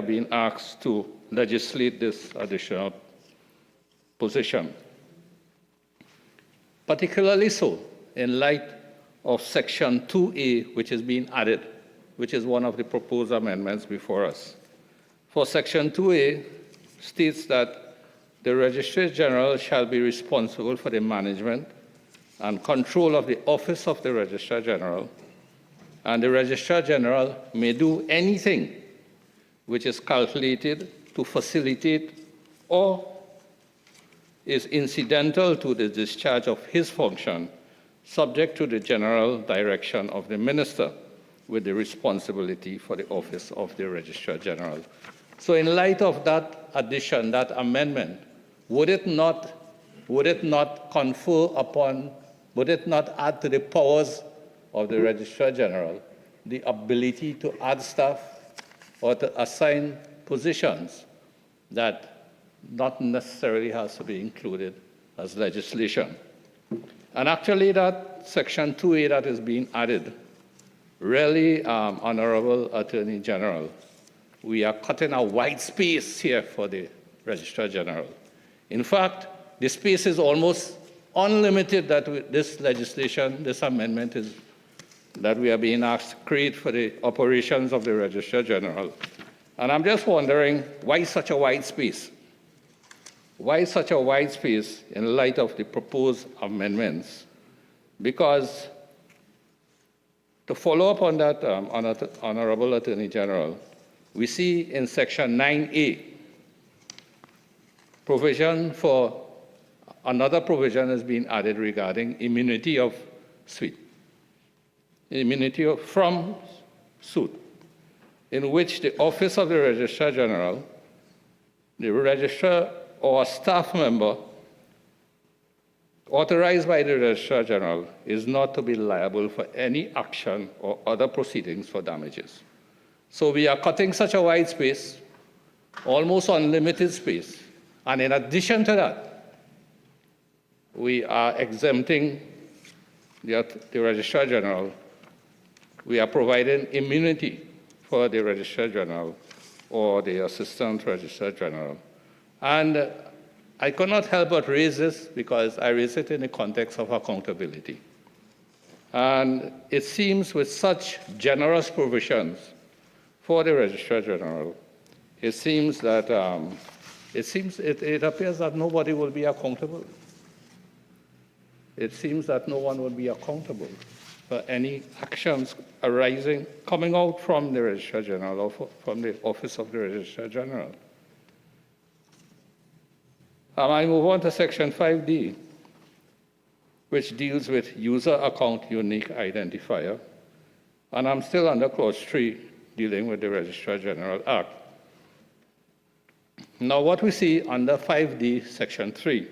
being asked to legislate this additional position. Particularly so in light of Section 2A, which is being added, which is one of the proposed amendments before us. For Section 2A states that the Registrar General shall be responsible for the management and control of the office of the Registrar General, and the Registrar General may do anything which is calculated to facilitate or is incidental to the discharge of his function, subject to the general direction of the Minister with the responsibility for the office of the Registrar General. So in light of that addition, that amendment, would it not add to the powers of the Registrar General the ability to add staff or to assign positions that not necessarily has to be included as legislation? And actually that Section 2A that is being added, really, Honorable Attorney General, we are cutting a wide space here for the Registrar General. In fact, the space is almost unlimited that this legislation, this amendment is that we are being asked to create for the operations of the Registrar General. And I'm just wondering, why such a wide space? Why such a wide space in light of the proposed amendments? Because to follow up on that, Honorable Attorney General, we see in Section 9A, provision for another provision has been added regarding immunity of suit, from suit, in which the office of the Registrar General, the registrar or a staff member authorized by the Registrar General is not to be liable for any action or other proceedings for damages. So we are cutting such a wide space, almost unlimited space, and in addition to that, we are exempting the Registrar General. We are providing immunity for the Registrar General or the Assistant Registrar General. And I could not help but raise this because I raise it in the context of accountability. And it seems with such generous provisions for the Registrar General, it seems that it appears that nobody will be accountable. It seems that no one will be accountable for any actions coming out from the Registrar General or from the Office of the Registrar General. I move on to Section 5D, which deals with user account unique identifier. And I'm still under Clause 3, dealing with the Registrar General Act. Now, what we see under 5D, Section 3,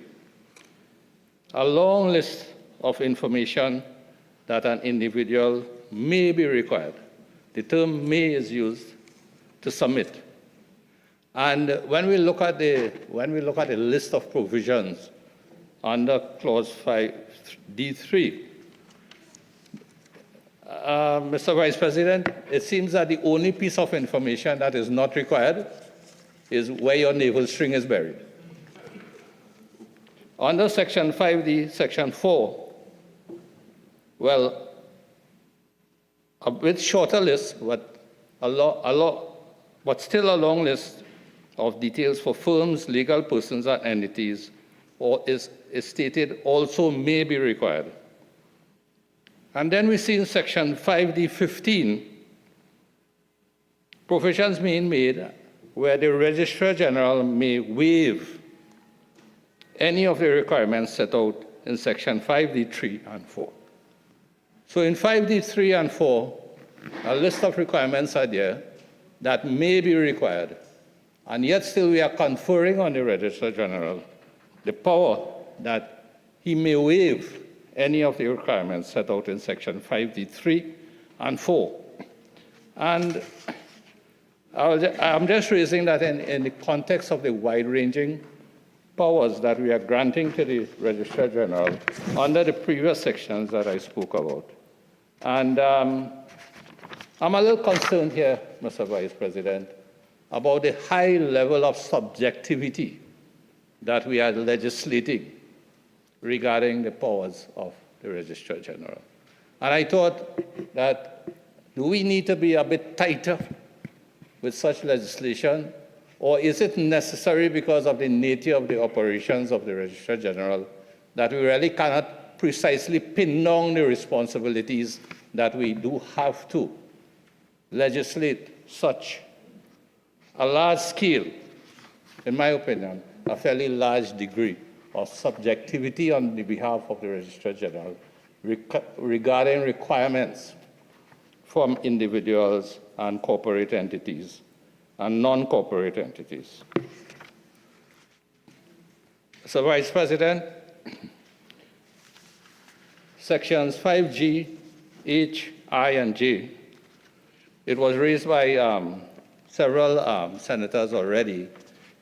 a long list of information that an individual may be required. The term may is used to submit. And when we look at the list of provisions under Clause 5D3, Mr. Vice President, it seems that the only piece of information that is not required is where your navel string is buried. Under Section 5D, Section 4, well, a bit shorter list, but still a long list of details for firms, legal persons, and entities, or is stated also may be required. And then we see in Section 5D15, provisions being made where the Registrar General may waive any of the requirements set out in Section 5D3 and 4. So in 5D3 and 4, a list of requirements are there that may be required, and yet still we are conferring on the Registrar General the power that he may waive any of the requirements set out in Section 5D3 and 4. And I'm just raising that in the context of the wide-ranging powers that we are granting to the Registrar General under the previous sections that I spoke about. And I'm a little concerned here, Mr. Vice President, about the high level of subjectivity that we are legislating regarding the powers of the Registrar General. And I thought that, do we need to be a bit tighter with such legislation, or is it necessary because of the nature of the operations of the Registrar General that we really cannot precisely pin down the responsibilities that we do have to legislate such a large scale, in my opinion, a fairly large degree of subjectivity on the behalf of the Registrar General regarding requirements from individuals and corporate entities and non-corporate entities. So, Vice President, Sections 5G, H, I, and J, it was raised by several senators already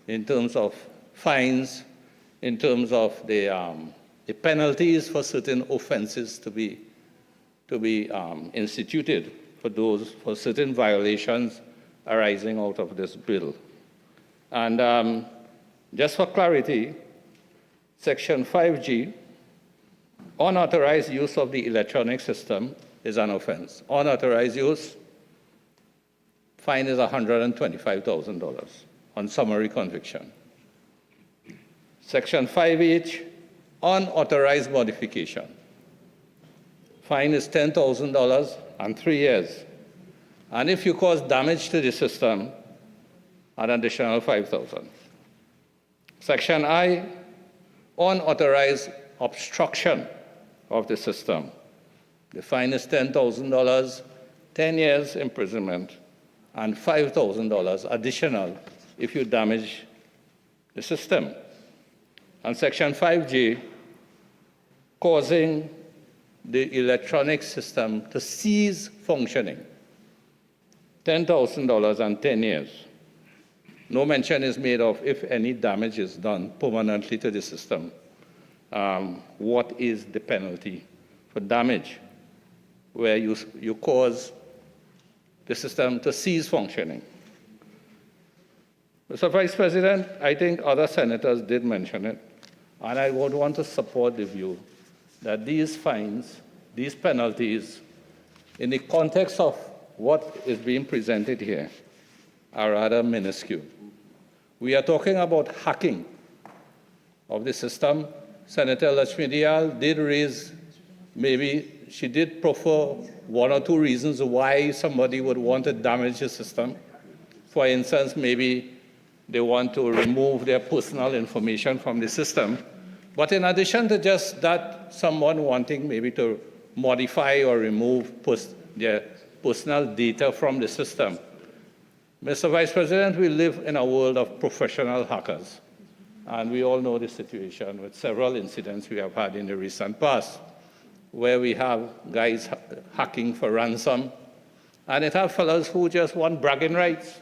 in terms of fines, in terms of the penalties for certain offenses to be instituted for certain violations arising out of this bill. And just for clarity, Section 5G, unauthorized use of the electronic system is an offense. Unauthorized use, fine is $125,000 on summary conviction. Section 5H, unauthorized modification. Fine is $10,000 and 3 years. And if you cause damage to the system, an additional $5,000. Section I, unauthorized obstruction of the system. The fine is $10,000, 10 years imprisonment, and $5,000 additional if you damage the system. And Section 5J, causing the electronic system to cease functioning, $10,000 and 10 years. No mention is made of if any damage is done permanently to the system. What is the penalty for damage where you cause the system to cease functioning? Mr. Vice President, I think other senators did mention it, and I would want to support the view that these fines, these penalties, in the context of what is being presented here, are rather minuscule. We are talking about hacking of the system. Senator Lachmidial did raise, maybe she did proffer one or two reasons why somebody would want to damage the system. For instance, maybe they want to remove their personal information from the system. But in addition to just that, someone wanting maybe to modify or remove their personal data from the system. Mr. Vice President, we live in a world of professional hackers, and we all know the situation with several incidents we have had in the recent past, where we have guys hacking for ransom, and it have fellows who just want bragging rights,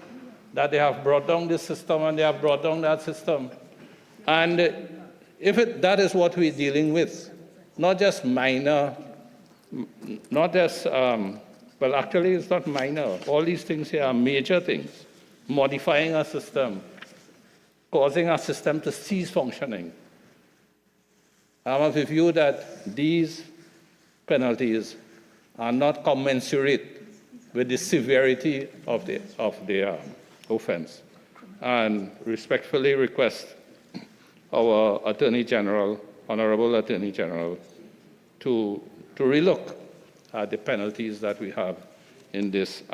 that they have brought down this system and they have brought down that system. And if that is what we're dealing with, not just minor, not just, well, actually it's not minor. All these things here are major things. Modifying our system, causing our system to cease functioning. I'm of the view that these penalties are not commensurate with the severity of the offense, and respectfully request our Attorney General, Honorable Attorney General, to relook at the penalties that we have in this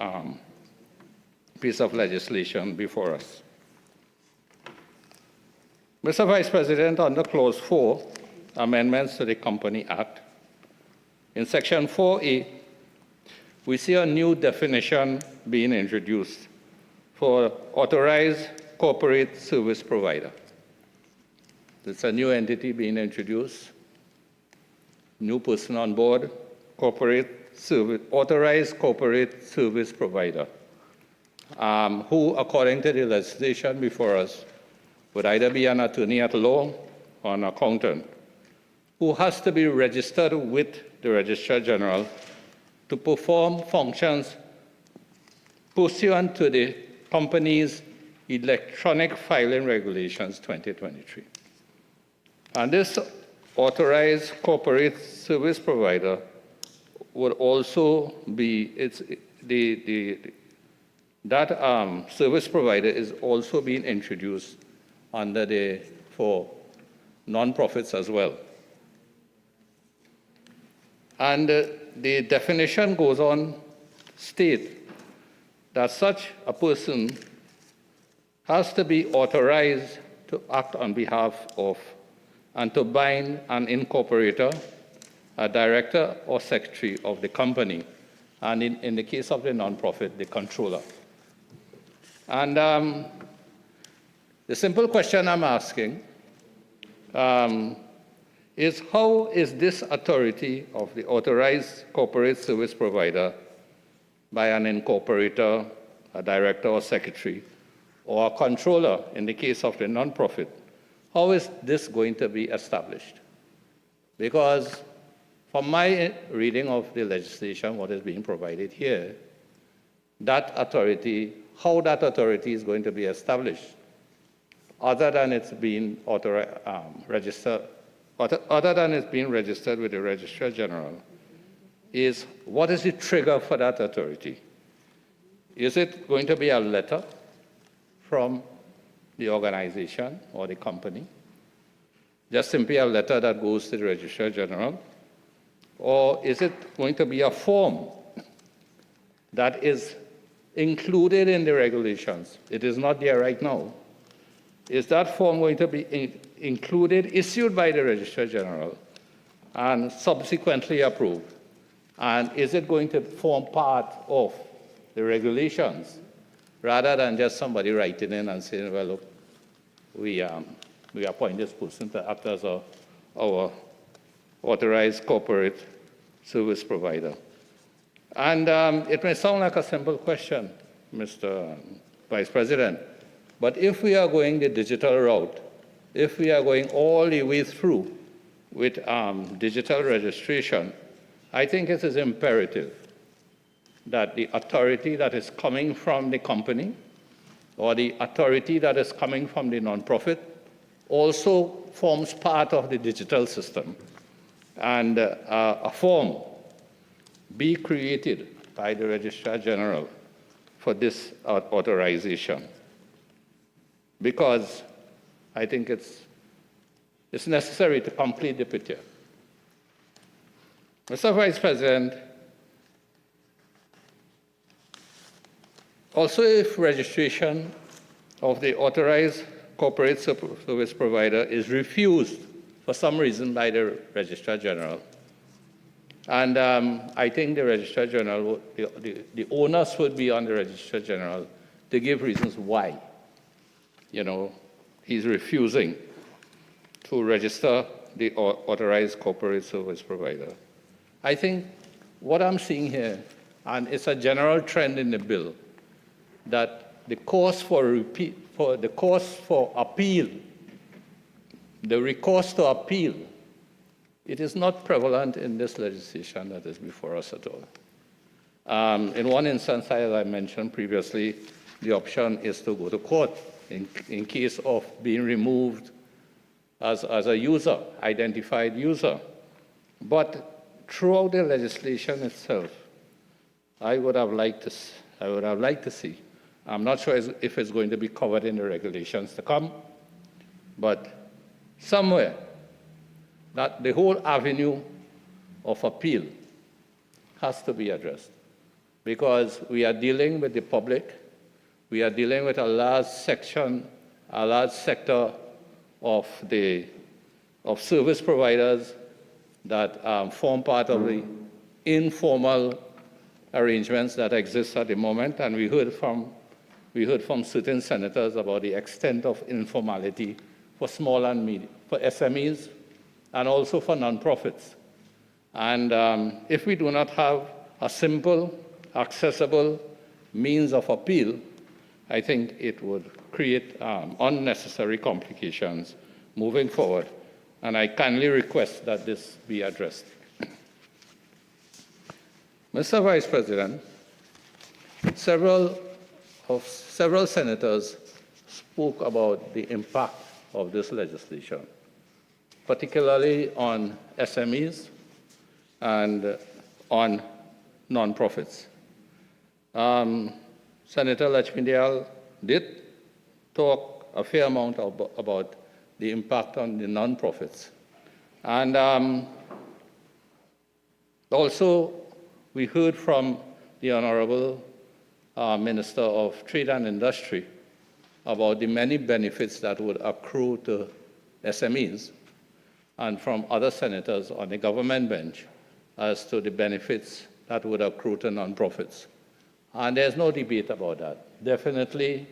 piece of legislation before us. Mr. Vice President, under Clause 4, amendments to the Company Act, in Section 4A, we see a new definition being introduced for authorized corporate service provider. It's a new entity being introduced, new person on board, authorized corporate service provider, who, according to the legislation before us, would either be an attorney at law or an accountant, who has to be registered with the Registrar General to perform functions pursuant to the company's Electronic Filing Regulations 2023. And this authorized corporate service provider would also be, that service provider is also being introduced under for non-profits as well. And the definition goes on to state that such a person has to be authorized to act on behalf of and to bind an incorporator, a director or secretary of the company, and in the case of the nonprofit, the controller. And the simple question I'm asking is, how is this authority of the authorized corporate service provider by an incorporator, a director or secretary, or a controller in the case of the nonprofit, how is this going to be established? Because from my reading of the legislation, what is being provided here, that authority, how that authority is going to be established, other than it's being registered, other than it's being registered with the Registrar General, is what is the trigger for that authority? Is it going to be a letter from the organization or the company? Just simply a letter that goes to the Registrar General? Or is it going to be a form that is included in the regulations? It is not there right now. Is that form going to be included, issued by the Registrar General, and subsequently approved? And is it going to form part of the regulations, rather than just somebody writing in and saying, well, look, we appoint this person to act as our authorized corporate service provider? And it may sound like a simple question, Mr. Vice President, but if we are going the digital route, if we are going all the way through with digital registration, I think it is imperative that the authority that is coming from the company or the authority that is coming from the nonprofit also forms part of the digital system, and a form be created by the Registrar General for this authorization, because I think it's necessary to complete the picture. Mr. Vice President, also if registration of the authorized corporate service provider is refused for some reason by the Registrar General, and I think the Registrar General, the onus would be on the Registrar General to give reasons why, he's refusing to register the authorized corporate service provider. I think what I'm seeing here, and it's a general trend in the bill, that the cost for appeal, the recourse to appeal, it is not prevalent in this legislation that is before us at all. In one instance, as I mentioned previously, the option is to go to court in case of being removed as a user, identified user. But throughout the legislation itself, I would have liked to see, I'm not sure if it's going to be covered in the regulations to come, but somewhere that the whole avenue of appeal has to be addressed, because we are dealing with the public, we are dealing with a large sector of service providers that form part of the informal arrangements that exist at the moment, and we heard from certain senators about the extent of informality for small and medium, for SMEs, and also for nonprofits. And if we do not have a simple, accessible means of appeal, I think it would create unnecessary complications moving forward. And I kindly request that this be addressed. Mr. Vice President, several senators spoke about the impact of this legislation, particularly on SMEs and on nonprofits. Senator Lachmidiyal did talk a fair amount about the impact on the nonprofits. And also, we heard from the Honorable Minister of Trade and Industry about the many benefits that would accrue to SMEs, and from other senators on the government bench as to the benefits that would accrue to nonprofits. And there's no debate about that. Definitely,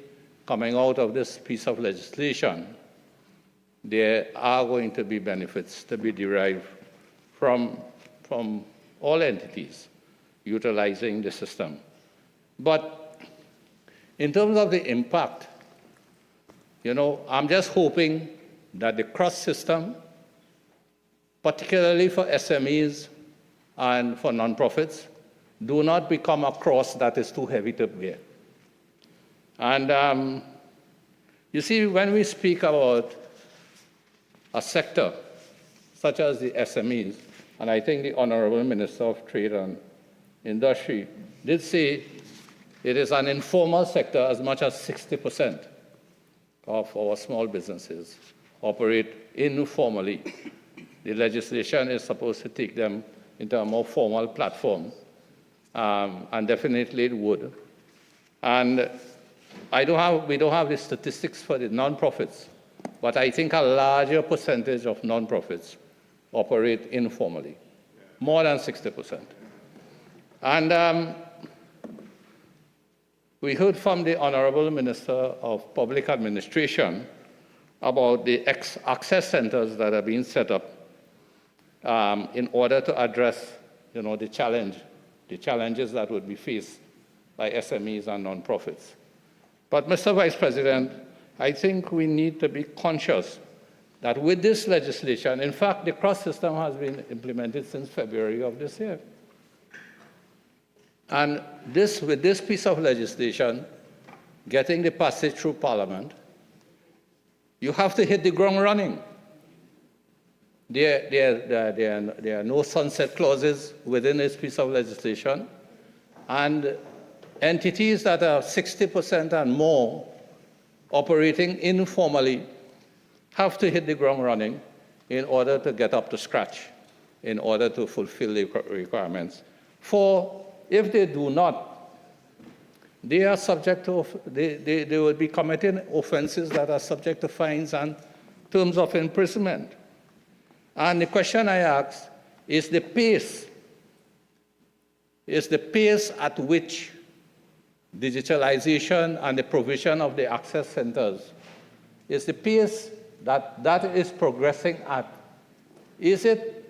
coming out of this piece of legislation, there are going to be benefits to be derived from all entities utilizing the system. But in terms of the impact, I'm just hoping that the cross system, particularly for SMEs and for nonprofits, do not become a cross that is too heavy to bear. And you see, when we speak about a sector such as the SMEs, and I think the Honorable Minister of Trade and Industry did say it is an informal sector. As much as 60% of our small businesses operate informally. The legislation is supposed to take them into a more formal platform, and definitely it would. And we don't have the statistics for the nonprofits, but I think a larger percentage of nonprofits operate informally, more than 60%. And we heard from the Honorable Minister of Public Administration about the access centers that are being set up in order to address, the challenges that would be faced by SMEs and nonprofits. But, Mr. Vice President, I think we need to be conscious that with this legislation, in fact, the cross system has been implemented since February of this year. And with this piece of legislation, getting the passage through Parliament, you have to hit the ground running. There are no sunset clauses within this piece of legislation, and entities that are 60% and more operating informally have to hit the ground running in order to get up to scratch, in order to fulfill the requirements. For if they do not, they are subject to, they will be committing offenses that are subject to fines and terms of imprisonment. And the question I ask is the pace at which digitalization and the provision of the access centers, is the pace that is progressing at. Is it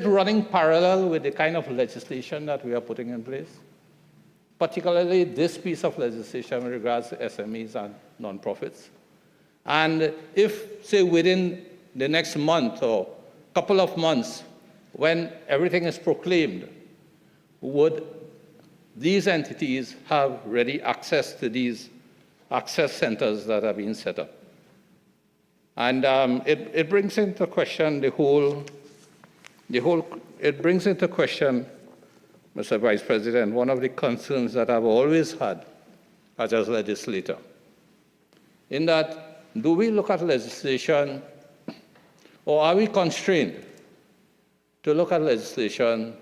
running parallel with the kind of legislation that we are putting in place? Particularly this piece of legislation with regards to SMEs and nonprofits. And if, say, within the next month or couple of months, when everything is proclaimed, would these entities have ready access to these access centers that are being set up? And it brings into question it brings into question, Mr. Vice President, one of the concerns that I've always had as a legislator, in that, do we look at legislation, or are we constrained to look at legislation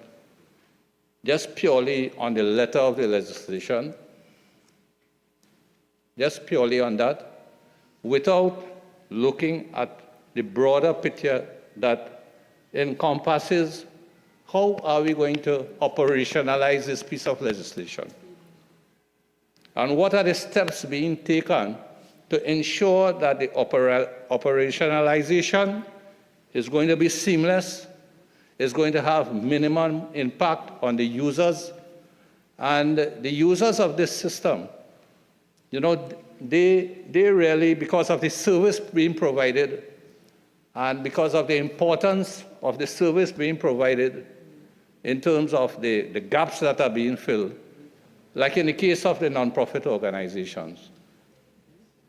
just purely on the letter of the legislation, just purely on that, without looking at the broader picture that encompasses how are we going to operationalize this piece of legislation? And what are the steps being taken to ensure that the operationalization is going to be seamless, is going to have minimum impact on the users, and the users of this system, you know, they really, because of the service being provided and because of the importance of the service being provided in terms of the gaps that are being filled, like in the case of the nonprofit organizations,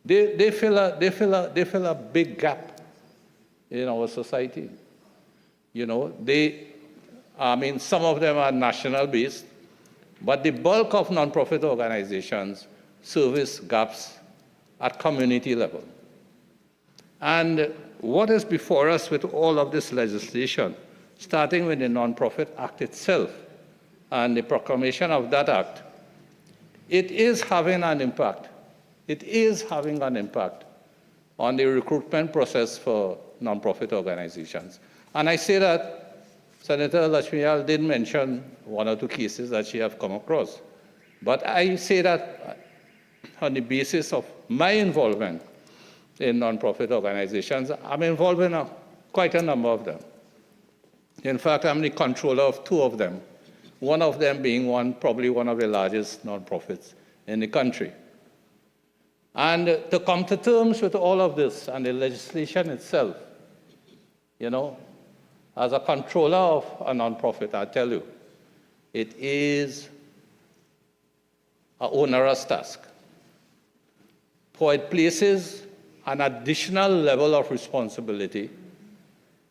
they fill a big gap in our society. You know, some of them are national based, but the bulk of nonprofit organizations service gaps at community level. And what is before us with all of this legislation, starting with the Nonprofit Act itself and the proclamation of that act, it is having an impact. It is having an impact on the recruitment process for nonprofit organizations. And I say that Senator Lashmiyal did mention one or two cases that she has come across. But I say that on the basis of my involvement in nonprofit organizations. I'm involved in quite a number of them. In fact, I'm the controller of two of them, one of them being probably one of the largest nonprofits in the country. And to come to terms with all of this and the legislation itself, you know, as a controller of a nonprofit, I tell you, it is an onerous task. For it places an additional level of responsibility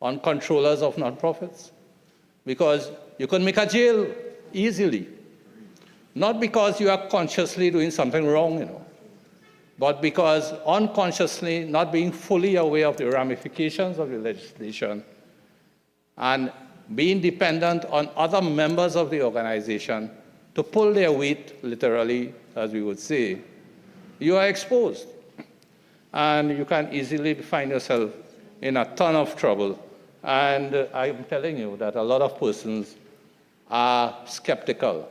on controllers of nonprofits, because you can make a jail easily, not because you are consciously doing something wrong, you know, but because unconsciously not being fully aware of the ramifications of the legislation and being dependent on other members of the organization to pull their weight, literally, as we would say, you are exposed. And you can easily find yourself in a ton of trouble. And I'm telling you that a lot of persons are skeptical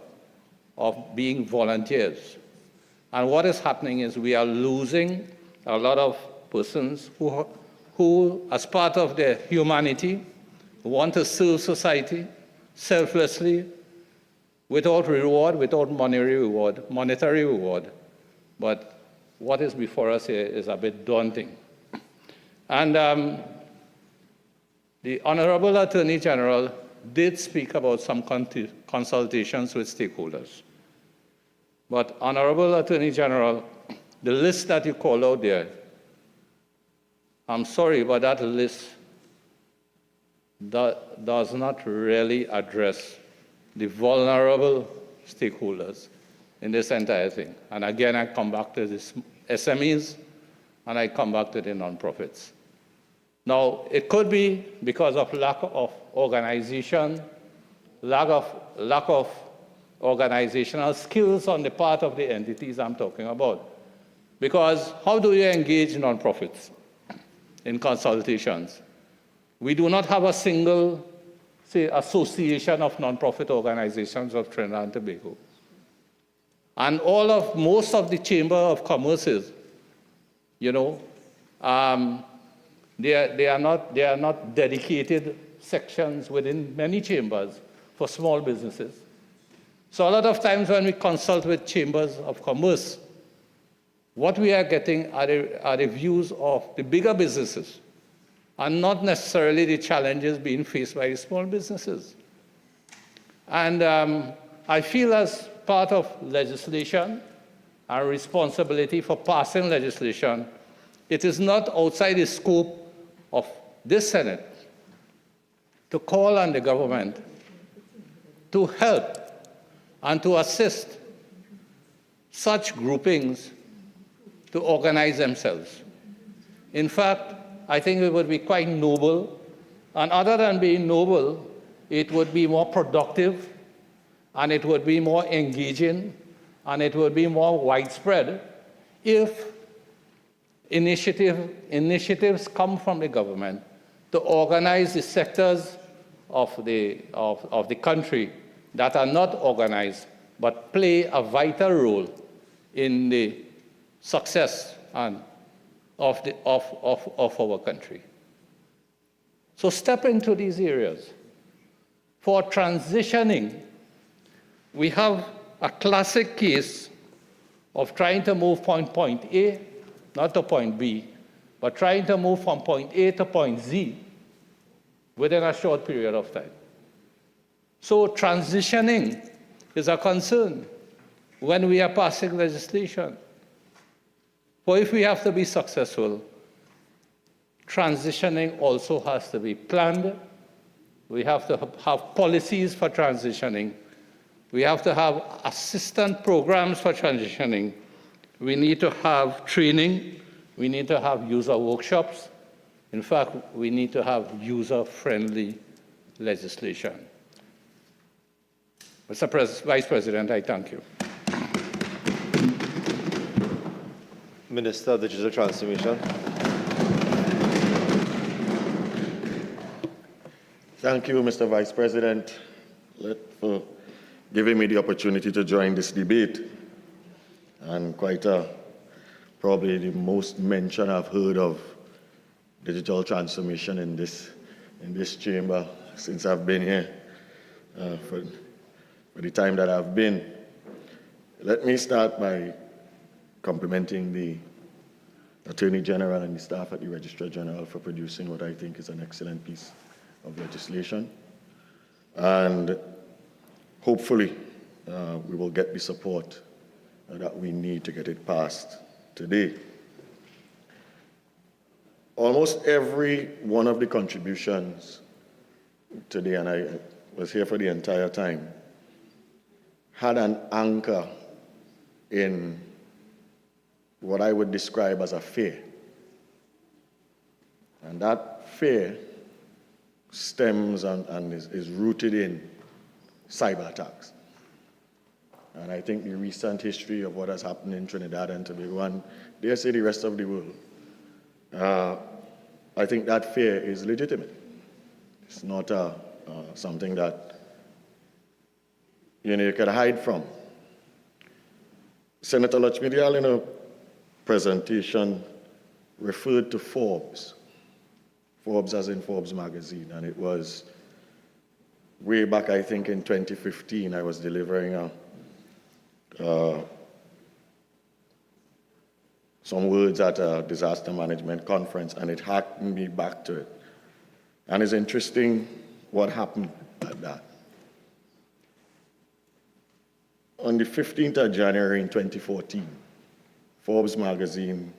of being volunteers. And what is happening is we are losing a lot of persons who as part of their humanity, want to serve society selflessly, without reward, without monetary reward. But what is before us here is a bit daunting. And the Honorable Attorney General did speak about some consultations with stakeholders. But, Honorable Attorney General, the list that you call out there, I'm sorry, but that list does not really address the vulnerable stakeholders in this entire thing. And again, I come back to the SMEs, and I come back to the nonprofits. Now, it could be because of lack of organization, lack of organizational skills on the part of the entities I'm talking about. Because how do you engage nonprofits in consultations? We do not have a single, say, association of nonprofit organizations of Trinidad and Tobago. And most of the Chamber of Commerce's, they are not dedicated sections within many chambers for small businesses. So a lot of times when we consult with chambers of commerce, what we are getting are the views of the bigger businesses and not necessarily the challenges being faced by the small businesses. And I feel as part of legislation and responsibility for passing legislation, it is not outside the scope of this Senate to call on the government to help and to assist such groupings to organize themselves. In fact, I think it would be quite noble, and other than being noble, it would be more productive, and it would be more engaging, and it would be more widespread if initiatives come from the government to organize the sectors of the country that are not organized but play a vital role in the success of our country. So step into these areas. For transitioning, we have a classic case of trying to move from point A, not to point B, but trying to move from point A to point Z within a short period of time. So transitioning is a concern when we are passing legislation. For if we have to be successful, transitioning also has to be planned. We have to have policies for transitioning. We have to have assistant programs for transitioning. We need to have training. We need to have user workshops. In fact, we need to have user-friendly legislation. Mr. Vice President, I thank you. Minister of Digital Transformation. Thank you, Mr. Vice President, for giving me the opportunity to join this debate. And probably the most mention I've heard of digital transformation in this chamber since I've been here, for the time that I've been. Let me start by complimenting the Attorney General and the staff at the Registrar General for producing what I think is an excellent piece of legislation. And hopefully, we will get the support that we need to get it passed today. Almost every one of the contributions today, and I was here for the entire time, had an anchor in what I would describe as a fear. And that fear stems and is rooted in cyber attacks. And I think the recent history of what has happened in Trinidad and Tobago, and dare say the rest of the world, I think that fear is legitimate. It's not something that you can hide from. Senator Lachmidial, in a presentation, referred to Forbes as in Forbes magazine, and it was way back, I think, in 2015, I was delivering some words at a disaster management conference, and it harkened me back to it. And it's interesting what happened at that. On the 15th of January in 2014, Forbes magazine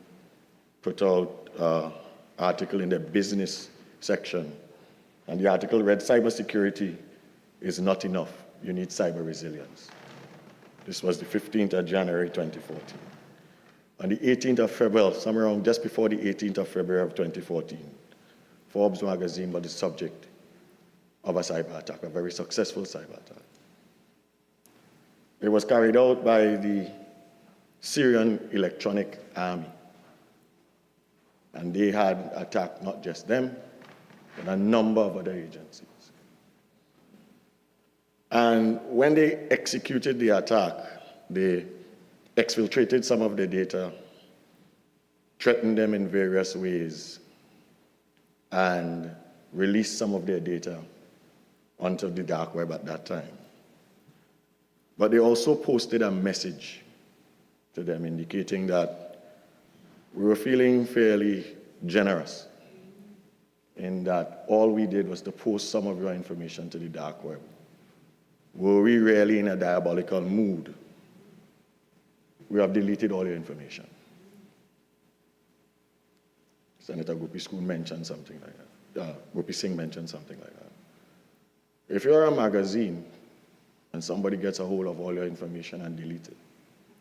put out an article in the business section, and the article read, "Cybersecurity is not enough. You need cyber resilience." This was the 15th of January 2014. On the 18th of February, somewhere around just before the 18th of February of 2014, Forbes magazine was the subject of a cyber attack, a very successful cyber attack. It was carried out by the Syrian Electronic Army. And they had attacked not just them, but a number of other agencies. And when they executed the attack, they exfiltrated some of the data, threatened them in various ways, and released some of their data onto the dark web at that time. But they also posted a message to them indicating that we were feeling fairly generous in that all we did was to post some of your information to the dark web. Were we really in a diabolical mood? We have deleted all your information. Senator Gopi Singh mentioned something like that. Gopi Singh mentioned something like that. If you're a magazine and somebody gets a hold of all your information and delete it,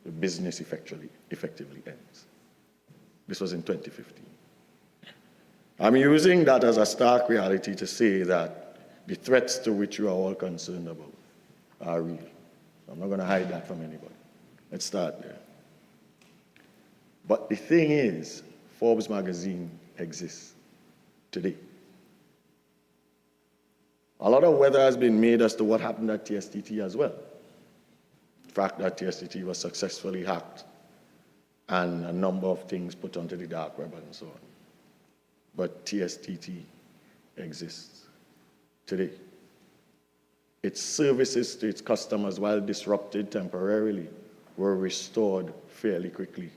the business effectively ends. This was in 2015. I'm using that as a stark reality to say that the threats to which you are all concerned about are real. I'm not going to hide that from anybody. Let's start there. But the thing is, Forbes magazine exists today. A lot of weather has been made as to what happened at TSTT as well. The fact that TSTT was successfully hacked and a number of things put onto the dark web and so on. But TSTT exists today. Its services to its customers, while disrupted temporarily, were restored fairly quickly,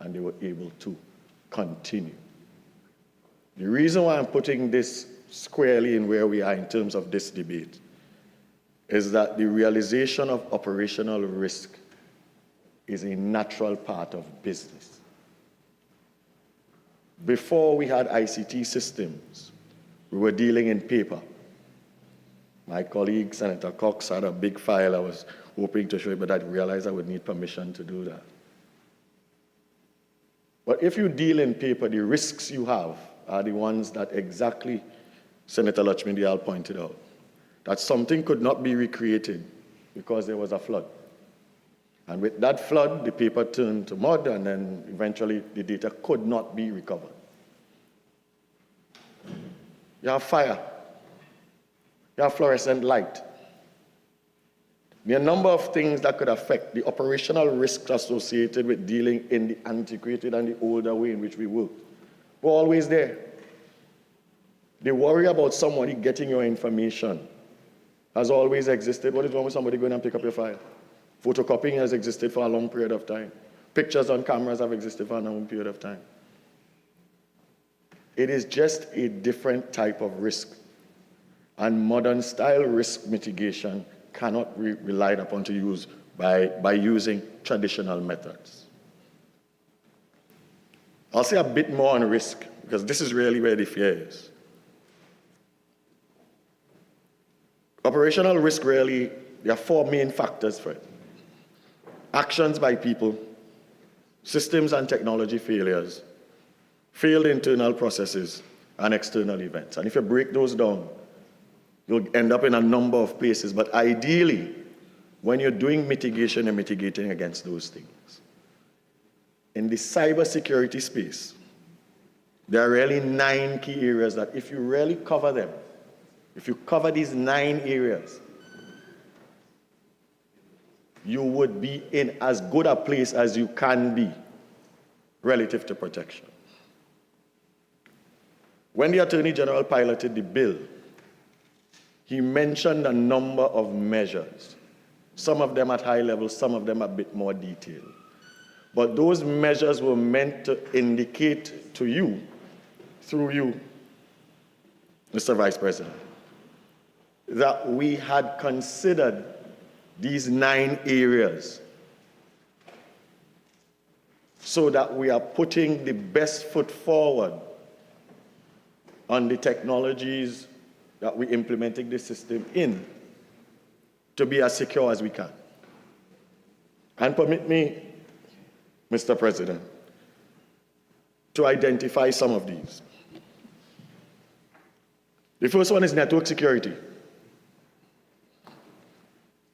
and they were able to continue. The reason why I'm putting this squarely in where we are in terms of this debate is that the realization of operational risk is a natural part of business. Before we had ICT systems, we were dealing in paper. My colleague, Senator Cox, had a big file I was hoping to show you, but I realized I would need permission to do that. But if you deal in paper, the risks you have are the ones that exactly Senator Lakshmi Dayal pointed out, that something could not be recreated because there was a flood. And with that flood, the paper turned to mud, and then eventually the data could not be recovered. You have fire. You have fluorescent light. There are a number of things that could affect the operational risks associated with dealing in the antiquated and the older way in which we work. We're always there. The worry about somebody getting your information has always existed. What is wrong with somebody going and pick up your file? Photocopying has existed for a long period of time. Pictures on cameras have existed for a long period of time. It is just a different type of risk. And modern style risk mitigation cannot be relied upon to use by using traditional methods. I'll say a bit more on risk, because this is really where the fear is. Operational risk really, there are four main factors for it. Actions by people, systems and technology failures, failed internal processes, and external events. And if you break those down, you'll end up in a number of places. But ideally, when you're doing mitigation, you're mitigating against those things. In the cybersecurity space, there are really 9 key areas that if you really cover them, if you cover these 9 areas, you would be in as good a place as you can be relative to protection. When the Attorney General piloted the bill, he mentioned a number of measures, some of them at high level, some of them a bit more detailed. But those measures were meant to indicate to you, through you, Mr. Vice President, that we had considered these 9 areas, so that we are putting the best foot forward on the technologies that we're implementing this system in to be as secure as we can. And permit me, Mr. President, to identify some of these. The first one is network security.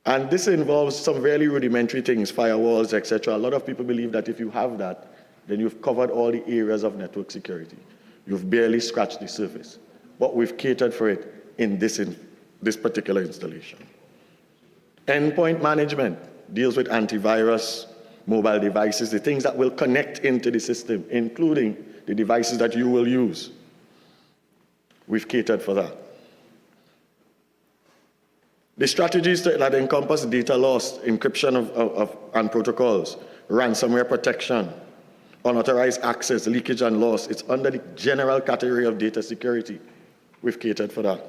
And this involves some really rudimentary things, firewalls, etc. A lot of people believe that if you have that, then you've covered all the areas of network security. You've barely scratched the surface. But we've catered for it in this particular installation. Endpoint management deals with antivirus, mobile devices, the things that will connect into the system, including the devices that you will use. We've catered for that. The strategies that encompass data loss, encryption and protocols, ransomware protection, unauthorized access, leakage and loss, it's under the general category of data security. We've catered for that.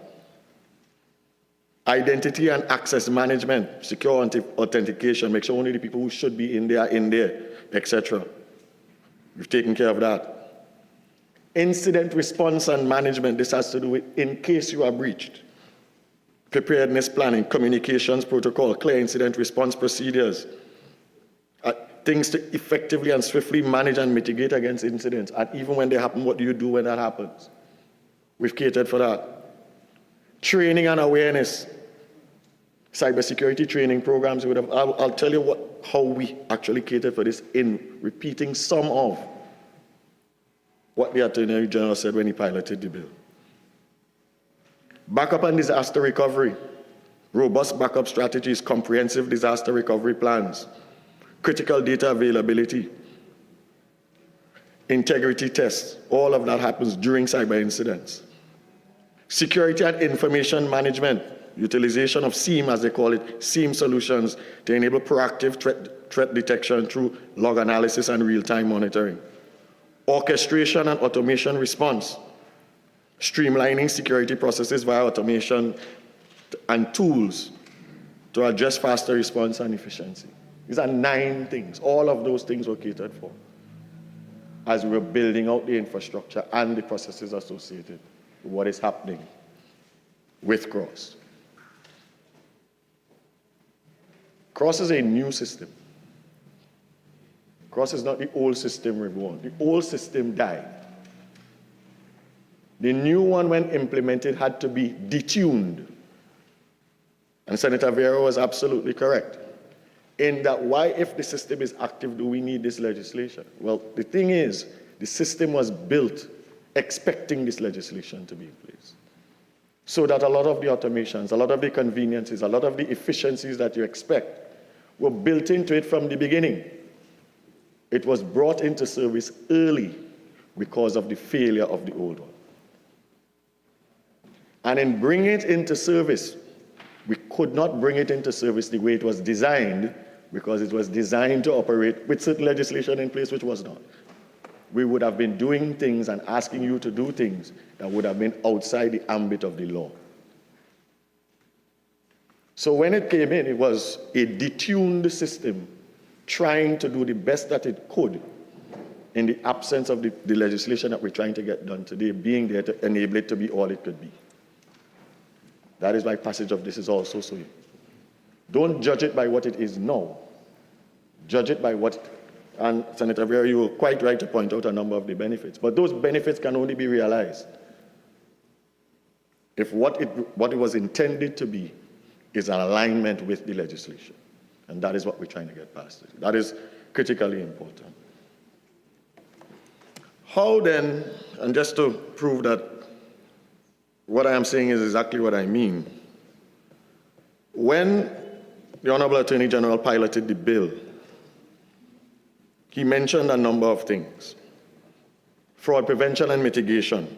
Identity and access management, secure authentication, make sure only the people who should be in there, etc. We've taken care of that. Incident response and management, this has to do with in case you are breached. Preparedness planning, communications protocol, clear incident response procedures, things to effectively and swiftly manage and mitigate against incidents. And even when they happen, what do you do when that happens? We've catered for that. Training and awareness, cybersecurity training programs. I'll tell you how we actually catered for this in repeating some of what the Attorney General said when he piloted the bill. Backup and disaster recovery, robust backup strategies, comprehensive disaster recovery plans, critical data availability, integrity tests, all of that happens during cyber incidents. Security and information management, utilization of SIEM, as they call it, SIEM solutions to enable proactive threat detection through log analysis and real-time monitoring. Orchestration and automation response, streamlining security processes via automation and tools to address faster response and efficiency. These are 9 things. All of those things were catered for as we were building out the infrastructure and the processes associated with what is happening with CROSS. CROSS is a new system. CROSS is not the old system reborn. The old system died. The new one, when implemented, had to be detuned. And Senator Vera was absolutely correct in that why, if the system is active, do we need this legislation? Well, the thing is, the system was built expecting this legislation to be in place, so that a lot of the automations, a lot of the conveniences, a lot of the efficiencies that you expect were built into it from the beginning. It was brought into service early because of the failure of the old one. And in bringing it into service, we could not bring it into service the way it was designed, because it was designed to operate with certain legislation in place which was not. We would have been doing things and asking you to do things that would have been outside the ambit of the law. So when it came in, it was a detuned system trying to do the best that it could in the absence of the legislation that we're trying to get done today, being there to enable it to be all it could be. That is why passage of this is also so. Don't judge it by what it is now. Judge it by what, and Senator Vera, you were quite right to point out a number of the benefits, but those benefits can only be realized if what it was intended to be is an alignment with the legislation. And that is what we're trying to get past. That is critically important. How then, and just to prove that what I am saying is exactly what I mean, when the Honorable Attorney General piloted the bill, he mentioned a number of things. Fraud prevention and mitigation.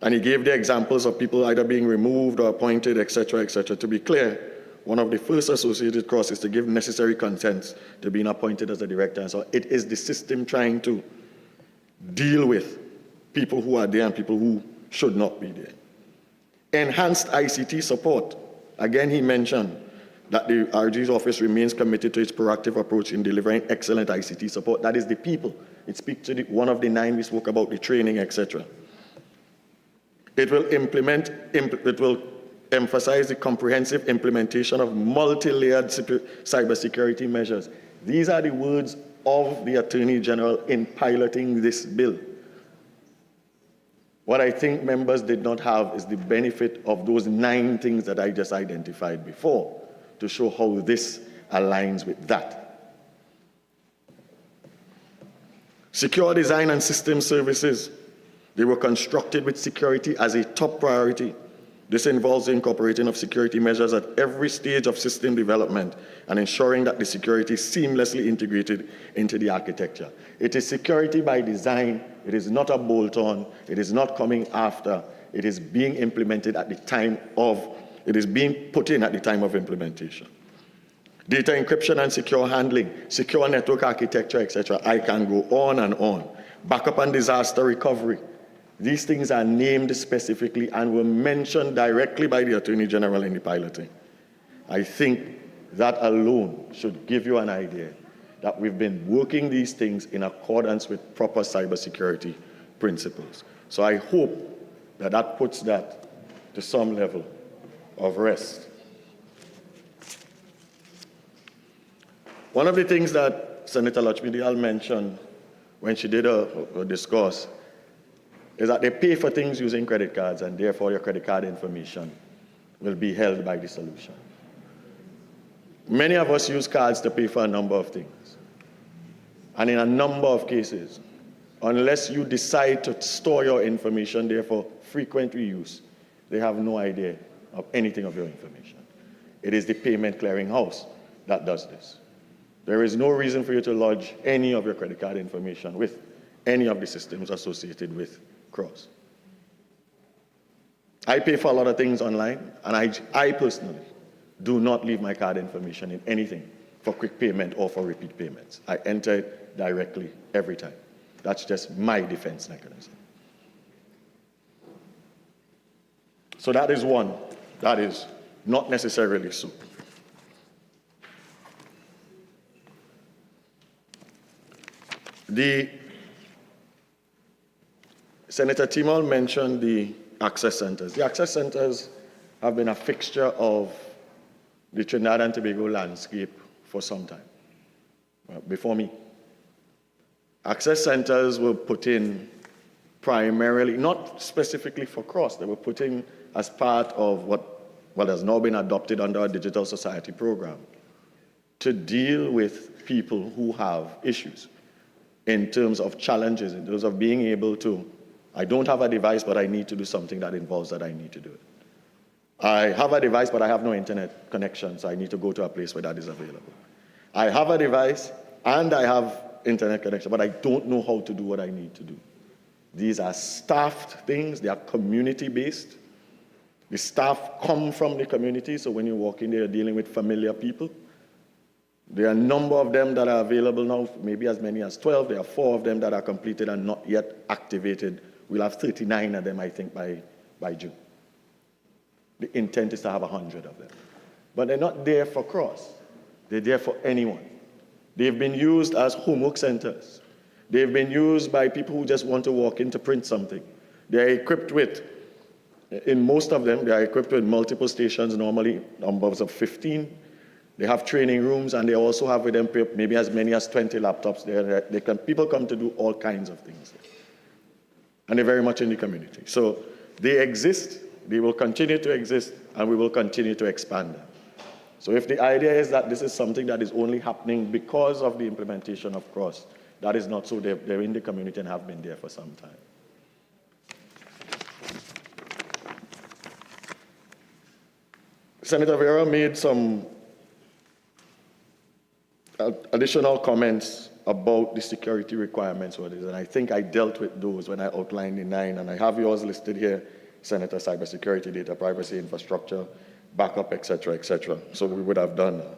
And he gave the examples of people either being removed or appointed, etc., etc. To be clear, one of the first associated costs is to give necessary consents to being appointed as a director. And so it is the system trying to deal with people who are there and people who should not be there. Enhanced ICT support. Again, he mentioned that the RG's office remains committed to its proactive approach in delivering excellent ICT support. That is the people. It speaks to one of the 9 we spoke about, the training, etc. It will emphasize the comprehensive implementation of multi-layered cybersecurity measures. These are the words of the Attorney General in piloting this bill. What I think members did not have is the benefit of those 9 things that I just identified before to show how this aligns with that. Secure design and system services. They were constructed with security as a top priority. This involves the incorporating of security measures at every stage of system development and ensuring that the security is seamlessly integrated into the architecture. It is security by design. It is not a bolt-on. It is not coming after. It is being implemented at the time of, it is being put in at the time of implementation. Data encryption and secure handling, secure network architecture, etc. I can go on and on. Backup and disaster recovery. These things are named specifically and were mentioned directly by the Attorney General in the piloting. I think that alone should give you an idea that we've been working these things in accordance with proper cybersecurity principles. So I hope that that puts that to some level of rest. One of the things that Senator Lachmi mentioned when she did a discourse is that they pay for things using credit cards, and therefore your credit card information will be held by the solution. Many of us use cards to pay for a number of things. And in a number of cases, unless you decide to store your information there for frequent reuse, they have no idea of anything of your information. It is the payment clearinghouse that does this. There is no reason for you to lodge any of your credit card information with any of the systems associated with Cross. I pay for a lot of things online, and I personally do not leave my card information in anything for quick payment or for repeat payments. I enter it directly every time. That's just my defense mechanism. So that is one. That is not necessarily so. Senator Timol mentioned the access centers. The access centers have been a fixture of the Trinidad and Tobago landscape for some time, before me. Access centers were put in primarily, not specifically for Cross, they were put in as part of what has now been adopted under our Digital Society program to deal with people who have issues in terms of challenges, in terms of being able to, I don't have a device, but I need to do something that involves that I need to do it. I have a device, but I have no internet connection, so I need to go to a place where that is available. I have a device, and I have internet connection, but I don't know how to do what I need to do. These are staffed things. They are community-based. The staff come from the community, so when you walk in there, you're dealing with familiar people. There are a number of them that are available now, maybe as many as 12. There are 4 of them that are completed and not yet activated. We'll have 39 of them, I think, by June. The intent is to have 100 of them. But they're not there for Cross. They're there for anyone. They've been used as homework centers. They've been used by people who just want to walk in to print something. They're equipped with, in most of them, they are equipped with multiple stations, normally numbers of 15. They have training rooms, and they also have with them maybe as many as 20 laptops there. People come to do all kinds of things. And they're very much in the community. So they exist, they will continue to exist, and we will continue to expand them. So if the idea is that this is something that is only happening because of the implementation of Cross, that is not so. They're in the community and have been there for some time. Senator Vera made some additional comments about the security requirements for this, and I think I dealt with those when I outlined the 9, and I have yours listed here, Senator: cybersecurity, data privacy, infrastructure, backup, etc., etc. So we would have done that.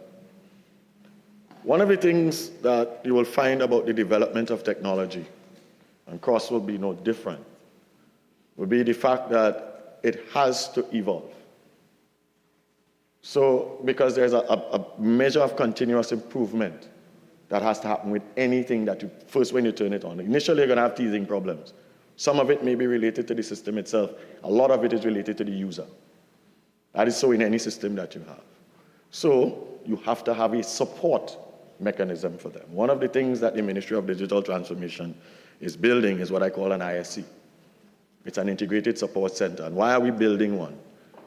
One of the things that you will find about the development of technology, and Cross will be no different, will be the fact that it has to evolve. So, because there's a measure of continuous improvement that has to happen with anything that you, first when you turn it on. Initially, you're going to have teething problems. Some of it may be related to the system itself. A lot of it is related to the user. That is so in any system that you have. So, you have to have a support mechanism for them. One of the things that the Ministry of Digital Transformation is building is what I call an ISC. It's an integrated support center. And why are we building one?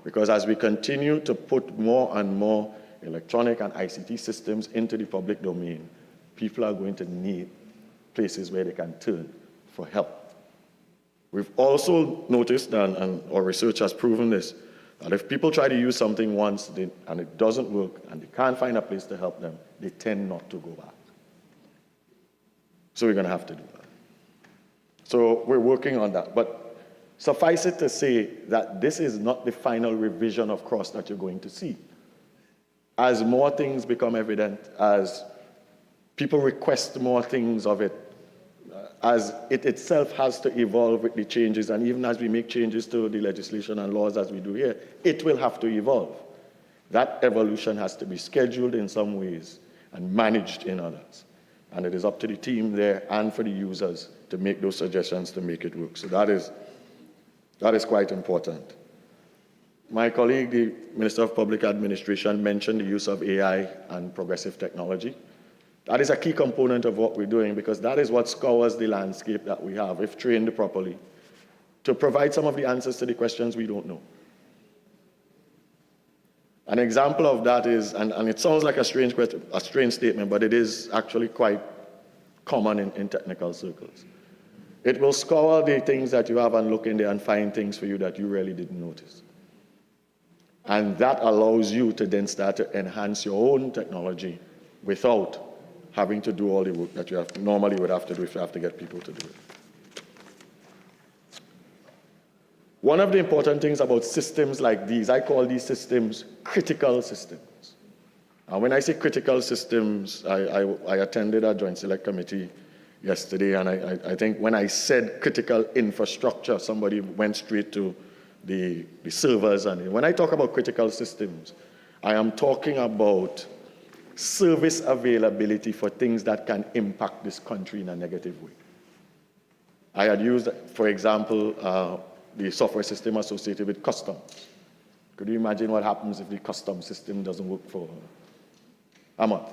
Because as we continue to put more and more electronic and ICT systems into the public domain, people are going to need places where they can turn for help. We've also noticed, and our research has proven this, that if people try to use something once and it doesn't work and they can't find a place to help them, they tend not to go back. So we're going to have to do that. So we're working on that. But suffice it to say that this is not the final revision of CROSS that you're going to see. As more things become evident, as people request more things of it, as it itself has to evolve with the changes, and even as we make changes to the legislation and laws as we do here, it will have to evolve. That evolution has to be scheduled in some ways and managed in others. And it is up to the team there and for the users to make those suggestions to make it work. So that is quite important. My colleague, the Minister of Public Administration, mentioned the use of AI and progressive technology. That is a key component of what we're doing because that is what scours the landscape that we have, if trained properly, to provide some of the answers to the questions we don't know. An example of that is, and it sounds like a strange statement, but it is actually quite common in technical circles. It will scour the things that you have and look in there and find things for you that you really didn't notice. And that allows you to then start to enhance your own technology without having to do all the work that you normally would have to do if you have to get people to do it. One of the important things about systems like these, I call these systems critical systems. And when I say critical systems, I attended a Joint Select Committee yesterday, and I think when I said critical infrastructure, somebody went straight to the servers. And when I talk about critical systems, I am talking about service availability for things that can impact this country in a negative way. I had used, for example, the software system associated with customs. Could you imagine what happens if the customs system doesn't work for a month?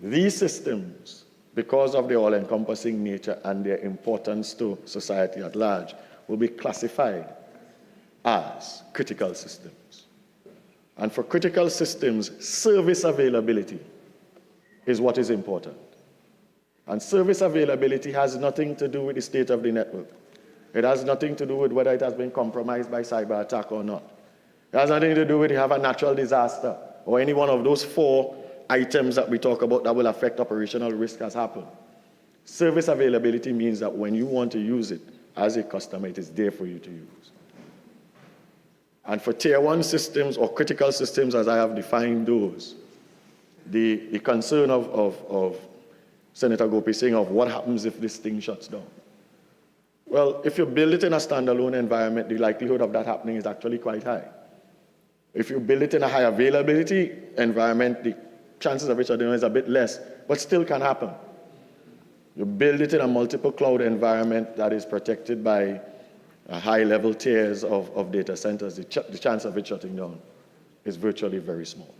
These systems, because of their all-encompassing nature and their importance to society at large, will be classified as critical systems. And for critical systems, service availability is what is important. And service availability has nothing to do with the state of the network. It has nothing to do with whether it has been compromised by cyber attack or not. It has nothing to do with you have a natural disaster or any one of those 4 items that we talk about that will affect operational risk has happened. Service availability means that when you want to use it as a customer, it is there for you to use. And for tier 1 systems or critical systems, as I have defined those, the concern of Senator Gopi saying of what happens if this thing shuts down. Well, if you build it in a standalone environment, the likelihood of that happening is actually quite high. If you build it in a high availability environment, the chances of it shutting down is a bit less, but still can happen. You build it in a multiple cloud environment that is protected by high-level tiers of data centers, the chance of it shutting down is virtually very small.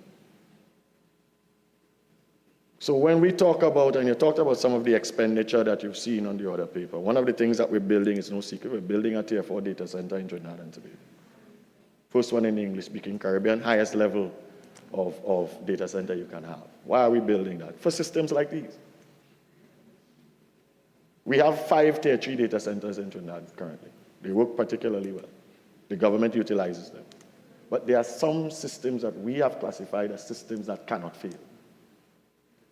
So when we talk about, and you talked about some of the expenditure that you've seen on the other paper, one of the things that we're building is no secret. We're building a tier 4 data center in Trinidad and Tobago. First one in the English-speaking Caribbean, highest level of data center you can have. Why are we building that? For systems like these. We have 5 tier 3 data centers in Trinidad currently. They work particularly well. The government utilizes them. But there are some systems that we have classified as systems that cannot fail.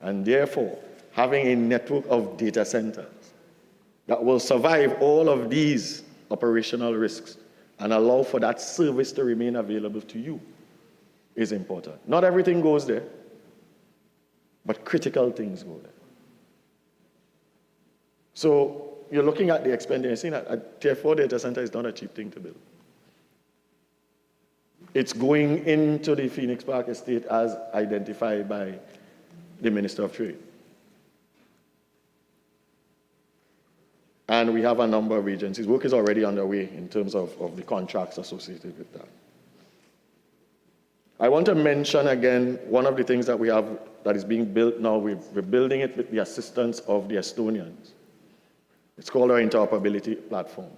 And therefore, having a network of data centers that will survive all of these operational risks and allow for that service to remain available to you is important. Not everything goes there, but critical things go there. So you're looking at the expenditure, seeing that a tier 4 data center is not a cheap thing to build. It's going into the Phoenix Park estate as identified by the Minister of Trade. And we have a number of agencies. Work is already underway in terms of the contracts associated with that. I want to mention again one of the things that we have that is being built now. We're building it with the assistance of the Estonians. It's called our interoperability platform.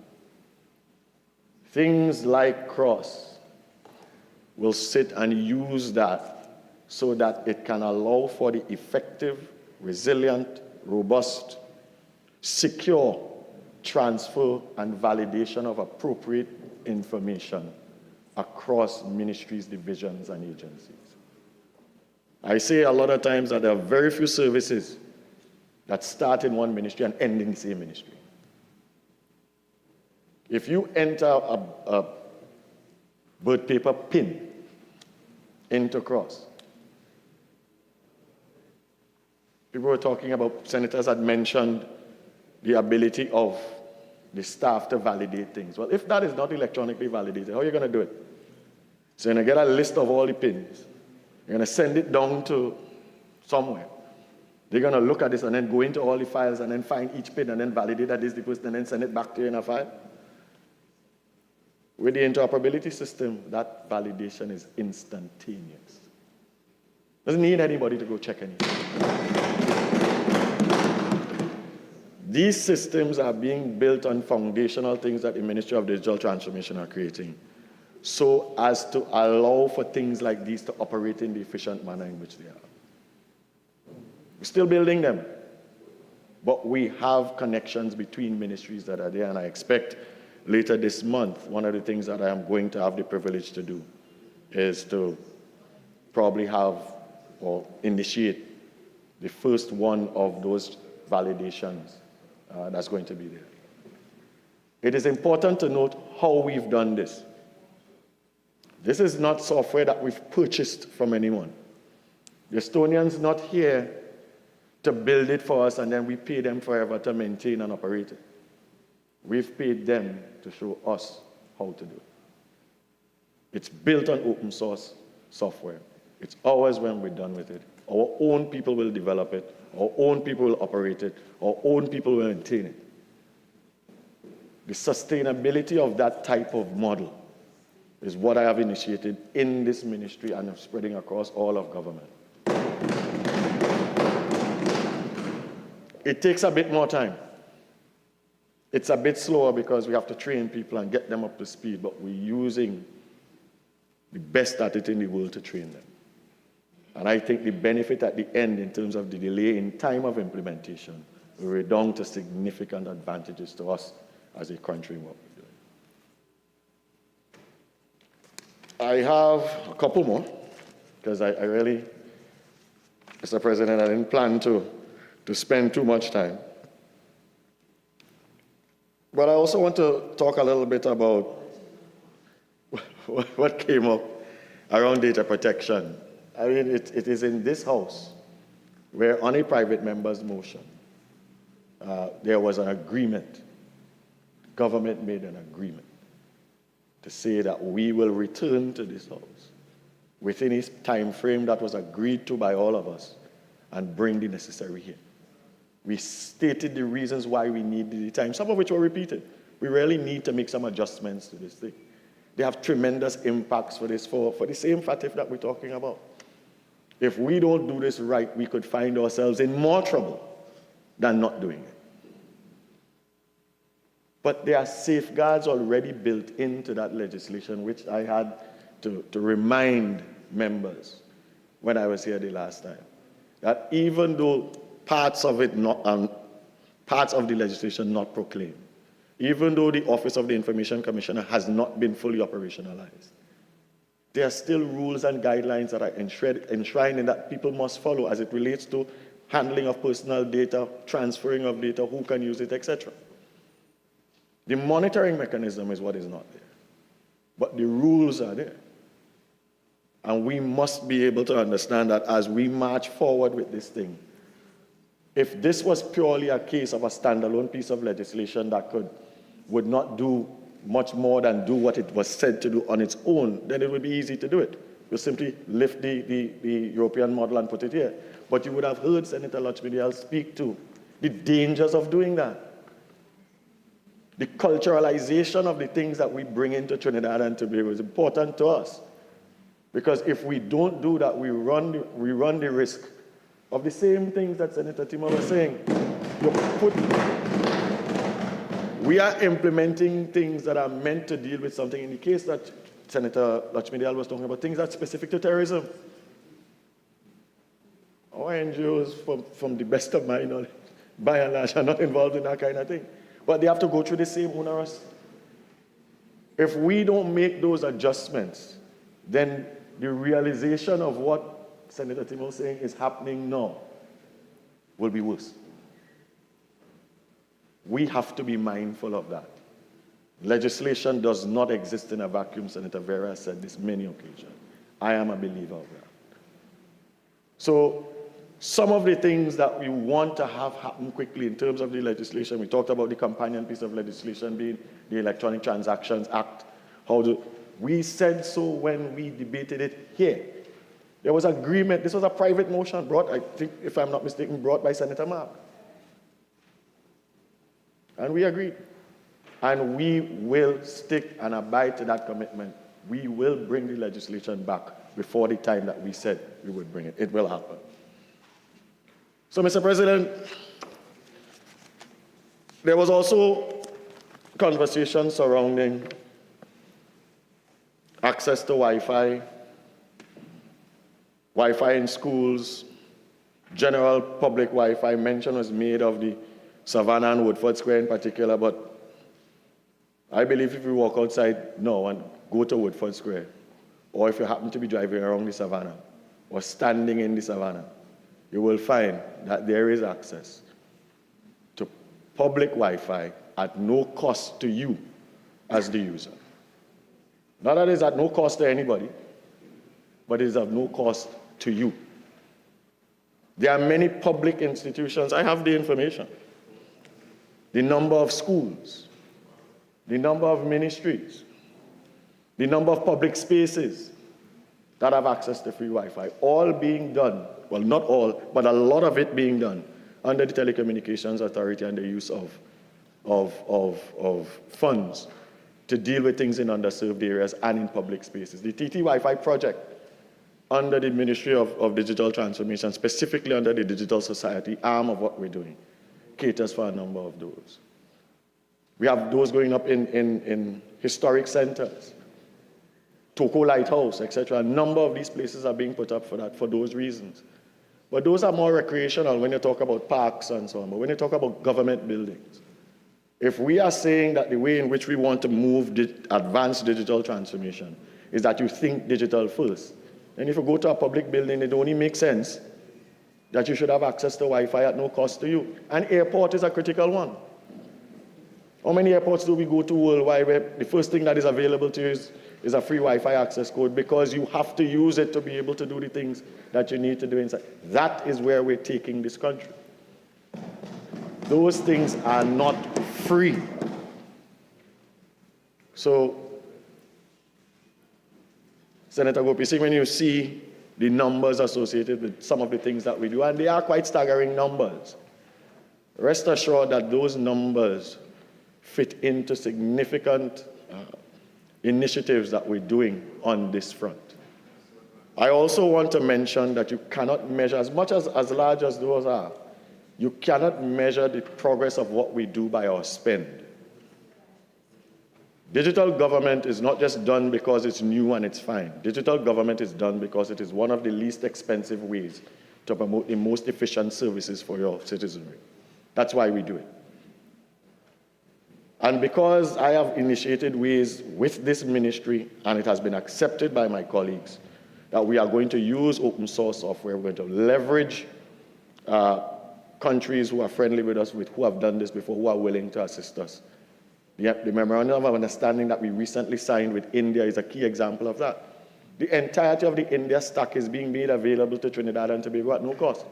Things like CROSS will sit and use that so that it can allow for the effective, resilient, robust, secure transfer and validation of appropriate information across ministries, divisions, and agencies. I say a lot of times that there are very few services that start in one ministry and end in the same ministry. If you enter a birth paper pin into CROSS, people were talking about, senators had mentioned the ability of the staff to validate things. Well, if that is not electronically validated, how are you going to do it? So you're going to get a list of all the pins. You're going to send it down to somewhere. They're going to look at this and then go into all the files and then find each pin and then validate that is the person and then send it back to you in a file. With the interoperability system, that validation is instantaneous. Doesn't need anybody to go check anything. These systems are being built on foundational things that the Ministry of Digital Transformation are creating, so as to allow for things like these to operate in the efficient manner in which they are. We're still building them, but we have connections between ministries that are there, and I expect later this month, one of the things that I am going to have the privilege to do is to probably have or initiate the first one of those validations that's going to be there. It is important to note how we've done this. This is not software that we've purchased from anyone. The Estonians not here to build it for us and then we pay them forever to maintain and operate it. We've paid them to show us how to do it. It's built on open source software. It's ours when we're done with it. Our own people will develop it. Our own people will operate it. Our own people will maintain it. The sustainability of that type of model is what I have initiated in this ministry and I'm spreading across all of government. It takes a bit more time. It's a bit slower because we have to train people and get them up to speed, but we're using the best at it in the world to train them. And I think the benefit at the end in terms of the delay in time of implementation will redound to significant advantages to us as a country in what we're doing. I have a couple more, because I really, Mr. President, I didn't plan to spend too much time. But I also want to talk a little bit about what came up around data protection. I mean, it is in this House where on a private member's motion, there was an agreement. Government made an agreement to say that we will return to this House within a time frame that was agreed to by all of us and bring the necessary here. We stated the reasons why we needed the time, some of which were repeated. We really need to make some adjustments to this thing. They have tremendous impacts for this, for the same FATF that we're talking about. If we don't do this right, we could find ourselves in more trouble than not doing it. But there are safeguards already built into that legislation, which I had to remind members when I was here the last time, that even though parts of it parts of the legislation not proclaimed, even though the Office of the Information Commissioner has not been fully operationalized, there are still rules and guidelines that are enshrined in that people must follow as it relates to handling of personal data, transferring of data, who can use it, etc. The monitoring mechanism is what is not there, but the rules are there. And we must be able to understand that as we march forward with this thing, if this was purely a case of a standalone piece of legislation that would not do much more than do what it was said to do on its own, then it would be easy to do it. You simply lift the European model and put it here. But you would have heard Senator Lachmidial speak to the dangers of doing that. The culturalization of the things that we bring into Trinidad and Tobago is important to us. Because if we don't do that, we run the risk of the same things that Senator Timor was saying. We are implementing things that are meant to deal with something. In the case that Senator Lachmidial was talking about, things that are specific to terrorism. Our NGOs, from the best of my knowledge, by and large, are not involved in that kind of thing. But they have to go through the same onerous. If we don't make those adjustments, then the realization of what Senator Timor was saying is happening now will be worse. We have to be mindful of that. Legislation does not exist in a vacuum. Senator Vera has said this many occasions. I am a believer of that. So some of the things that we want to have happen quickly in terms of the legislation, we talked about the companion piece of legislation being the Electronic Transactions Act. We said so when we debated it here. There was agreement. This was a private motion brought, I think, if I'm not mistaken, brought by Senator Mark. And we agreed. And we will stick and abide to that commitment. We will bring the legislation back before the time that we said we would bring it. It will happen. So, Mr. President, there was also conversation surrounding access to Wi-Fi in schools, general public Wi-Fi. Mention was made of the Savannah and Woodford Square in particular, but I believe if you walk outside now and go to Woodford Square, or if you happen to be driving around the Savannah or standing in the Savannah, you will find that there is access to public Wi-Fi at no cost to you as the user. Not that it is at no cost to anybody, but it is of no cost to you. There are many public institutions, I have the information, the number of schools, the number of ministries, the number of public spaces that have access to free Wi-Fi, all being done, well, not all, but a lot of it being done under the Telecommunications Authority and the use of funds to deal with things in underserved areas and in public spaces. The TT Wi-Fi project under the Ministry of Digital Transformation, specifically under the Digital Society arm of what we're doing, caters for a number of those. We have those going up in historic centers, Toko Lighthouse, etc. A number of these places are being put up for that, for those reasons. But those are more recreational when you talk about parks and so on. But when you talk about government buildings, if we are saying that the way in which we want to move advanced digital transformation is that you think digital first, then if you go to a public building, it only makes sense that you should have access to Wi-Fi at no cost to you. An airport is a critical one. How many airports do we go to worldwide where the first thing that is available to you is a free Wi-Fi access code because you have to use it to be able to do the things that you need to do inside? That is where we're taking this country. Those things are not free. So, Senator Gopi Singh, when you see the numbers associated with some of the things that we do, and they are quite staggering numbers, rest assured that those numbers fit into significant initiatives that we're doing on this front. I also want to mention that you cannot measure, as much as large as those are, you cannot measure the progress of what we do by our spend. Digital government is not just done because it's new and it's fine. Digital government is done because it is one of the least expensive ways to promote the most efficient services for your citizenry. That's why we do it. And because I have initiated ways with this ministry, and it has been accepted by my colleagues, that we are going to use open source software, we're going to leverage countries who are friendly with us, who have done this before, who are willing to assist us. The Memorandum of Understanding that we recently signed with India is a key example of that. The entirety of the India stack is being made available to Trinidad and Tobago at no cost,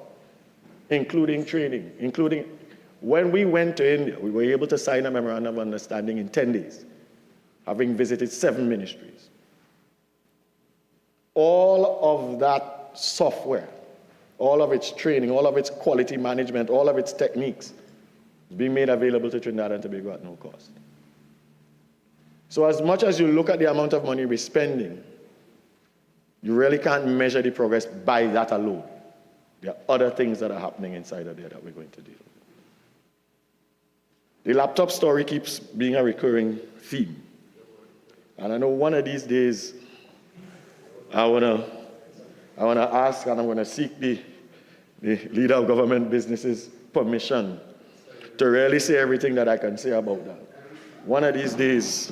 including training, including when we went to India, we were able to sign a Memorandum of Understanding in 10 days. having visited 7 ministries. All of that software, all of its training, all of its quality management, all of its techniques is being made available to Trinidad and Tobago at no cost. So as much as you look at the amount of money we're spending, you really can't measure the progress by that alone. There are other things that are happening inside of there that we're going to deal with. The laptop story keeps being a recurring theme. And I know one of these days, I wanna ask and I'm gonna seek the leader of government businesses' permission to really say everything that I can say about that. One of these days,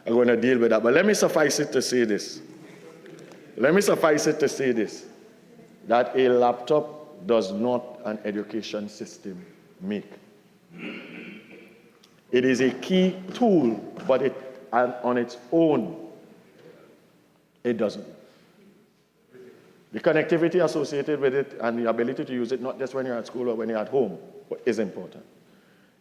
I'm gonna deal with that. But let me suffice it to say this. That a laptop does not an education system make. It is a key tool, but on its own, it doesn't. The connectivity associated with it and the ability to use it, not just when you're at school or when you're at home, is important.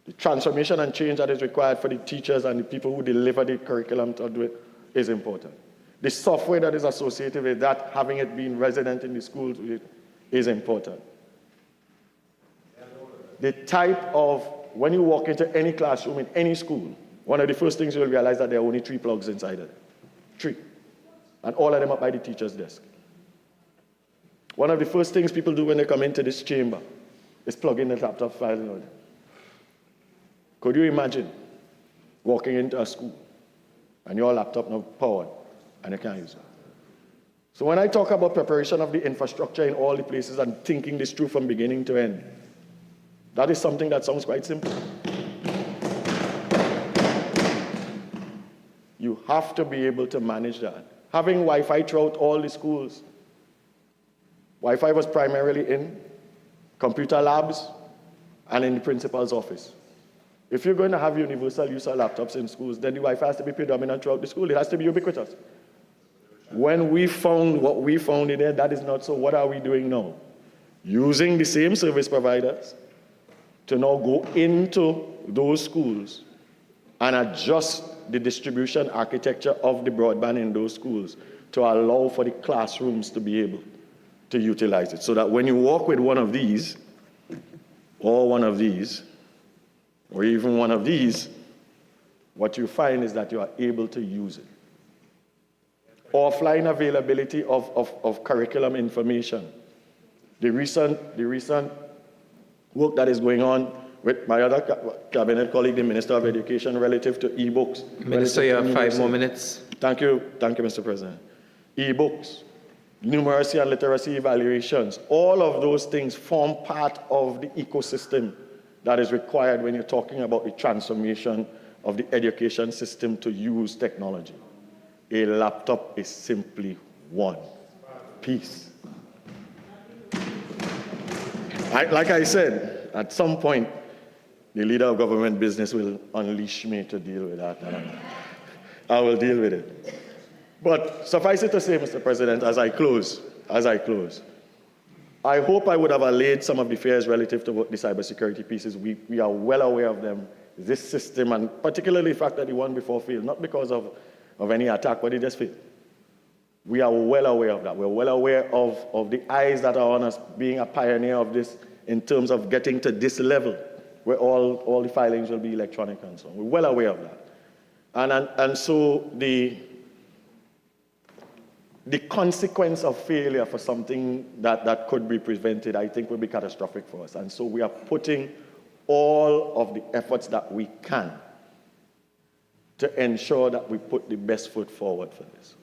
The transformation and change that is required for the teachers and the people who deliver the curriculum to do it is important. The software that is associated with that, having it being resident in the schools, is important. The type of, when you walk into any classroom in any school, one of the first things you'll realize that there are only 3 plugs inside of it. 3. And all of them up by the teacher's desk. One of the first things people do when they come into this chamber is plug in the laptop file in order. Could you imagine walking into a school and your laptop now powered and you can't use it? So when I talk about preparation of the infrastructure in all the places and thinking this through from beginning to end, that is something that sounds quite simple. You have to be able to manage that. Having Wi-Fi throughout all the schools. Wi-Fi was primarily in computer labs and in the principal's office. If you're going to have universal use of laptops in schools, then the Wi-Fi has to be predominant throughout the school. It has to be ubiquitous. When we found what we found in there, that is not so. What are we doing now? Using the same service providers to now go into those schools and adjust the distribution architecture of the broadband in those schools to allow for the classrooms to be able to utilize it. So that when you walk with one of these, or one of these, or even one of these, what you find is that you are able to use it. Offline availability of curriculum information. The recent work that is going on with my other cabinet colleague, the Minister of Education, relative to e-books. Minister, you have 5 more minutes. Thank you, Mr. President. E-books, numeracy and literacy evaluations, all of those things form part of the ecosystem that is required when you're talking about the transformation of the education system to use technology. A laptop is simply one piece. Like I said, at some point, the leader of government business will unleash me to deal with that, and I will deal with it. But suffice it to say, Mr. President, as I close, I hope I would have allayed some of the fears relative to the cybersecurity pieces. We are well aware of them. This system, and particularly the fact that the one before failed, not because of any attack, but it just failed. We are well aware of that. We're well aware of the eyes that are on us being a pioneer of this in terms of getting to this level where all the filings will be electronic and so on. We're well aware of that. And so the consequence of failure for something that could be prevented, I think, will be catastrophic for us. And so we are putting all of the efforts that we can to ensure that we put the best foot forward for this.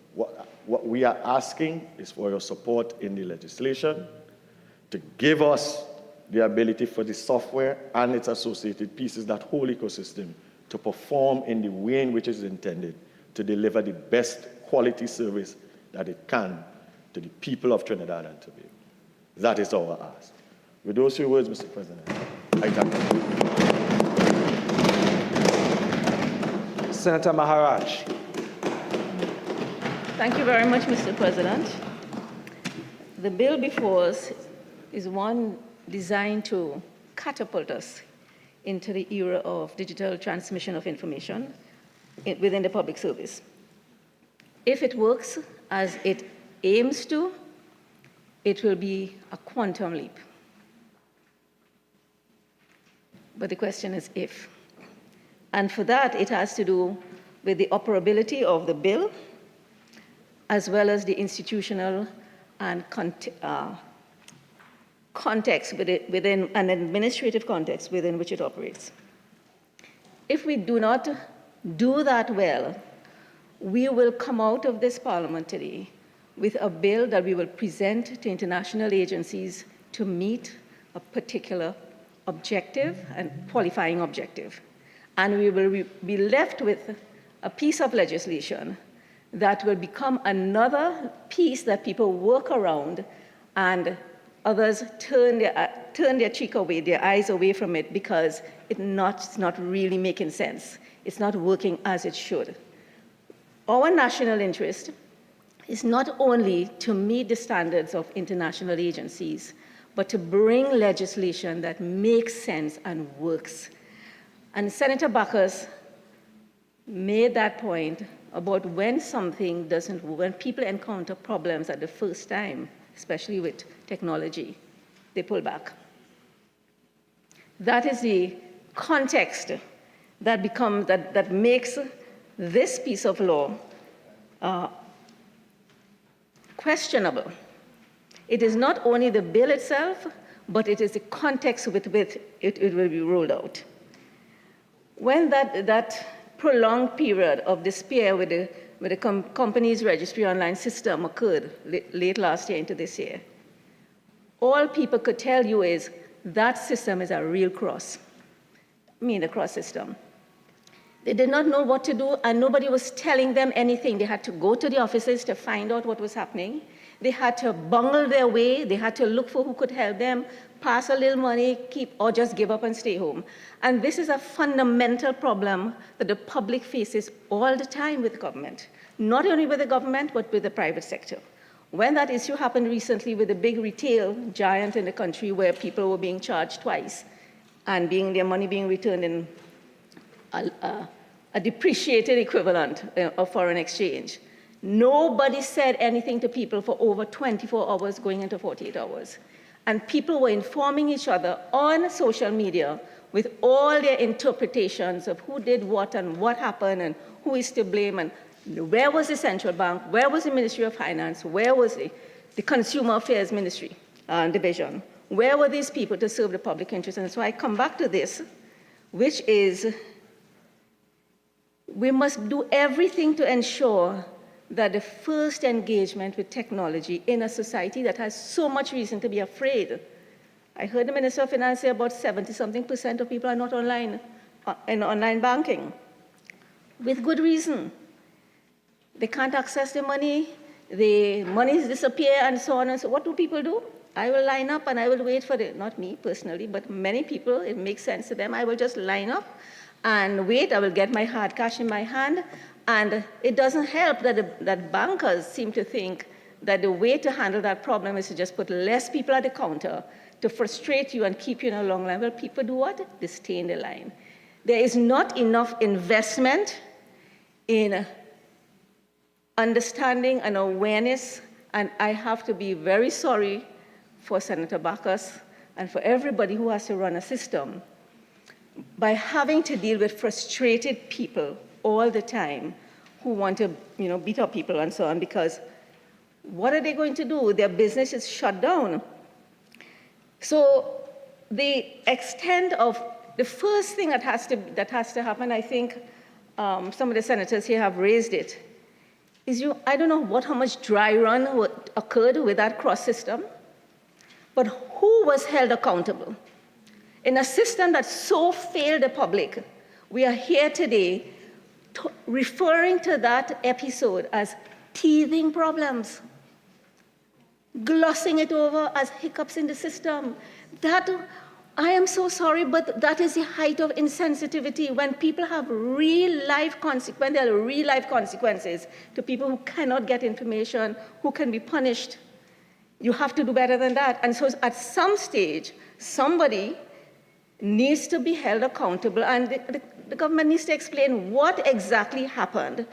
What we are asking is for your support in the legislation to give us the ability for the software and its associated pieces, that whole ecosystem, to perform in the way in which it is intended to deliver the best quality service that it can to the people of Trinidad and Tobago. That is our ask. With those few words, Mr. President, I thank you. Senator Maharaj. Thank you very much, Mr. President. The bill before us is one designed to catapult us into the era of digital transmission of information within the public service. If it works as it aims to, it will be a quantum leap. But the question is if. And for that, it has to do with the operability of the bill, as well as the institutional and context within an administrative context within which it operates. If we do not do that well, we will come out of this parliament today with a bill that we will present to international agencies to meet a particular objective and qualifying objective. And we will be left with a piece of legislation that will become another piece that people work around and others turn their cheek away, their eyes away from it because it's not really making sense. It's not working as it should. Our national interest is not only to meet the standards of international agencies, but to bring legislation that makes sense and works. And Senator Bacchus made that point about when something doesn't work, when people encounter problems at the first time, especially with technology, they pull back. That is the context that makes this piece of law questionable. It is not only the bill itself, but it is the context with which it will be rolled out. When that prolonged period of despair with the company's registry online system occurred late last year into this year, all people could tell you is that system is a real cross. I mean, the cross system. They did not know what to do, and nobody was telling them anything. They had to go to the offices to find out what was happening. They had to bungle their way. They had to look for who could help them, pass a little money, or just give up and stay home. And this is a fundamental problem that the public faces all the time with government, not only with the government, but with the private sector. When that issue happened recently with the big retail giant in the country where people were being charged twice and their money being returned in a depreciated equivalent of foreign exchange, nobody said anything to people for over 24 hours going into 48 hours. And people were informing each other on social media with all their interpretations of who did what and what happened and who is to blame and where was the central bank, where was the Ministry of Finance, where was the Consumer Affairs Ministry division, where were these people to serve the public interest? And so I come back to this, which is we must do everything to ensure that the first engagement with technology in a society that has so much reason to be afraid. I heard the Minister of Finance say about 70-something% of people are not online, in online banking, with good reason. They can't access their money, the monies disappear, and so on and so on. What do people do? I will line up and I will wait for it. Not me personally, but many people, it makes sense to them. I will just line up and wait. I will get my hard cash in my hand. And it doesn't help that bankers seem to think that the way to handle that problem is to just put less people at the counter to frustrate you and keep you in a long line. Well, people do what? They stay in the line. There is not enough investment in understanding and awareness, and I have to be very sorry for Senator Bacchus and for everybody who has to run a system by having to deal with frustrated people all the time who want to, beat up people and so on, because what are they going to do? Their business is shut down. So the extent of the first thing that has to happen, I think some of the senators here have raised it, is I don't know how much dry run occurred with that cross system, but who was held accountable? In a system that so failed the public, we are here today referring to that episode as teething problems, glossing it over as hiccups in the system. I am so sorry, but that is the height of insensitivity when people have real-life consequences. There are real-life consequences to people who cannot get information, who can be punished. You have to do better than that. And so at some stage, somebody needs to be held accountable. And The government needs to explain what exactly happened,